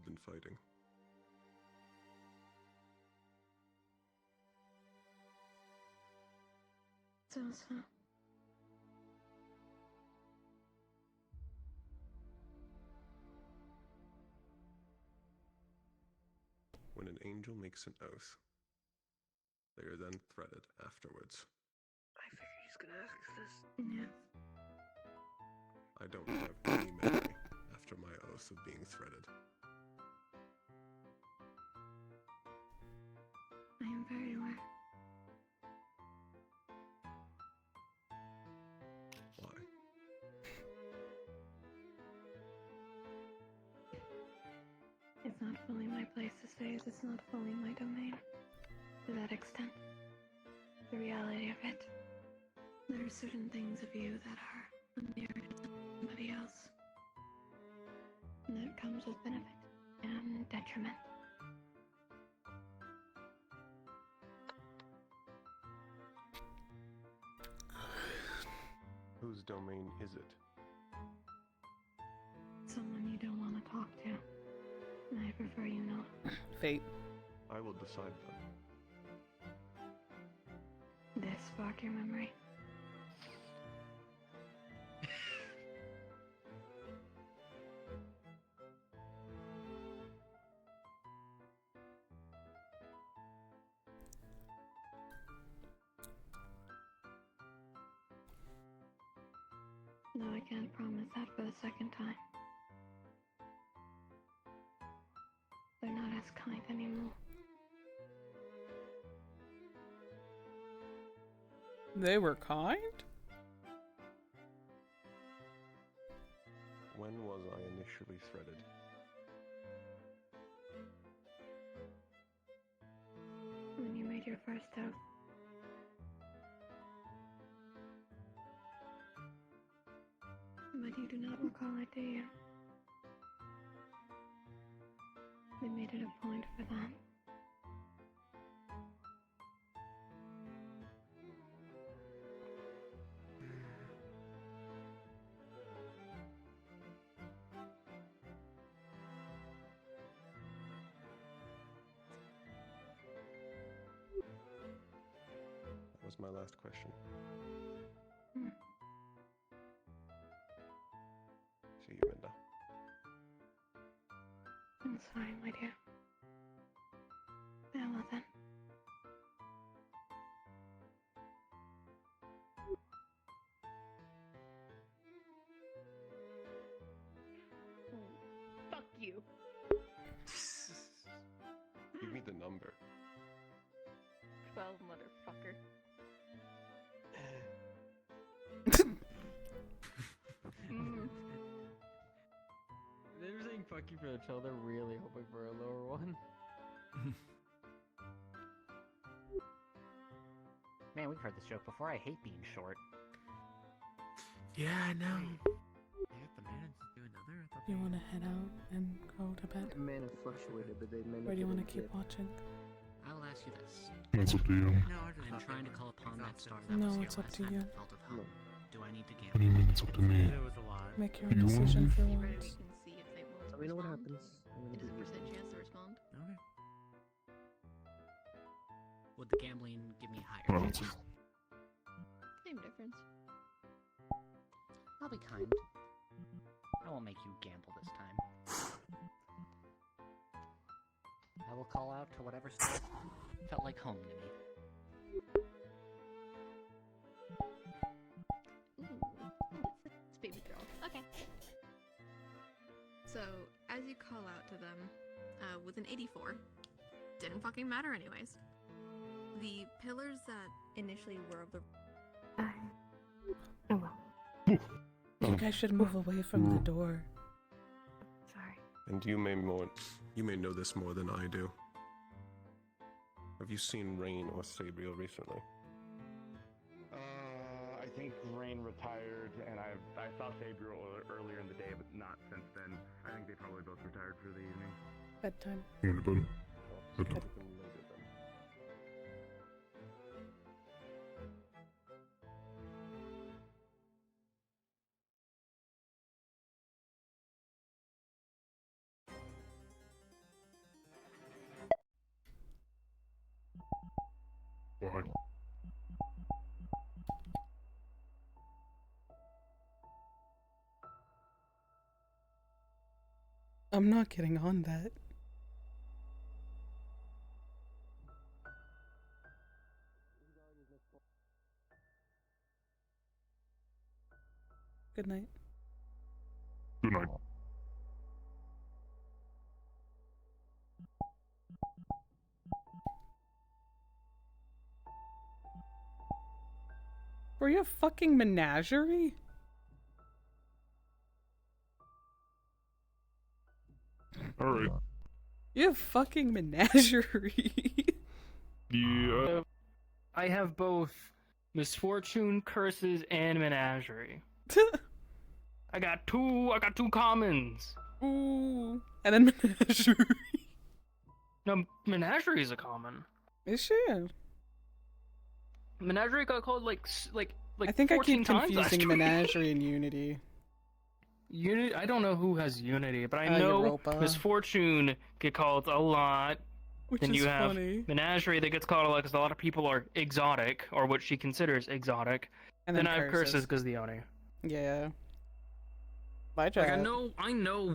been fighting. So. When an angel makes an oath, they are then threaded afterwards. I figured he's gonna ask this. Yes. I don't have any memory after my oath of being threaded. I am very aware. Why? It's not fully my place to say as it's not fully my domain. To that extent. The reality of it. There are certain things of you that are familiar to somebody else. And that comes with benefit and detriment. Whose domain is it? Someone you don't want to talk to. I prefer you not. Fate. I will decide them. This spark your memory. No, I can't promise that for the second time. They're not as kind anymore. They were kind? When was I initially threaded? When you made your first oath. But you do not recall it, do you? We made it a point for that. That was my last question. See you, Minda. That's fine, my dear. Well then. Fuck you. Give me the number. 12, motherfucker. They're saying fuck you for the 12, they're really hoping for a lower one. Man, we've heard this joke before. I hate being short. Yeah, I know. They have the mana to do another? I thought You want to head out and go to bed? Mana fluctuated, but they managed Or do you want to to keep watching? I will ask you this. That's up to you. No, I'm trying to call upon that star that No, was here it's up last to time you. that felt of home. Do I need to What gamble? do you mean it's up to me? There was a lot. Make your Do own you want decision me? for Ready, we once. can see if they will Let me know what respond. happens. I'm gonna It is a do percent chance to respond. Okay. Would the gambling give me a higher Well, chance? Same difference. I'll be kind. I won't make you gamble this time. I will call out to whatever star felt like home to me. It's baby girl. Okay. So, as you call out to them, with an 84, didn't fucking matter anyways. The pillars that initially were of the... Oh well. You guys should move away from the door. Sorry. And you may know this more than I do. Have you seen Rain or Sabriel recently? I think Rain retired, and I saw Sabriel earlier in the day, but not since then. I think they probably both retired for the evening. Bedtime. Going to bed. Bedtime. Why? I'm not getting on that. Good night. Good night. Were you a fucking menagerie? Alright. You have fucking menagerie. Yeah. I have both misfortune, curses, and menagerie. I got two commons. Ooh. And then menagerie. No, menagerie is a common. Is she? Menagerie got called like I think I 14 keep times last confusing week. menagerie and unity. Unity. I don't know who has Unity, but I know Europa. misfortune get called a lot. Which then is you have funny. menagerie that gets called a lot because a lot of people are exotic, or what she considers exotic. And then then I have curses curses. because the Oni. Yeah. Bye, Like Jack. I know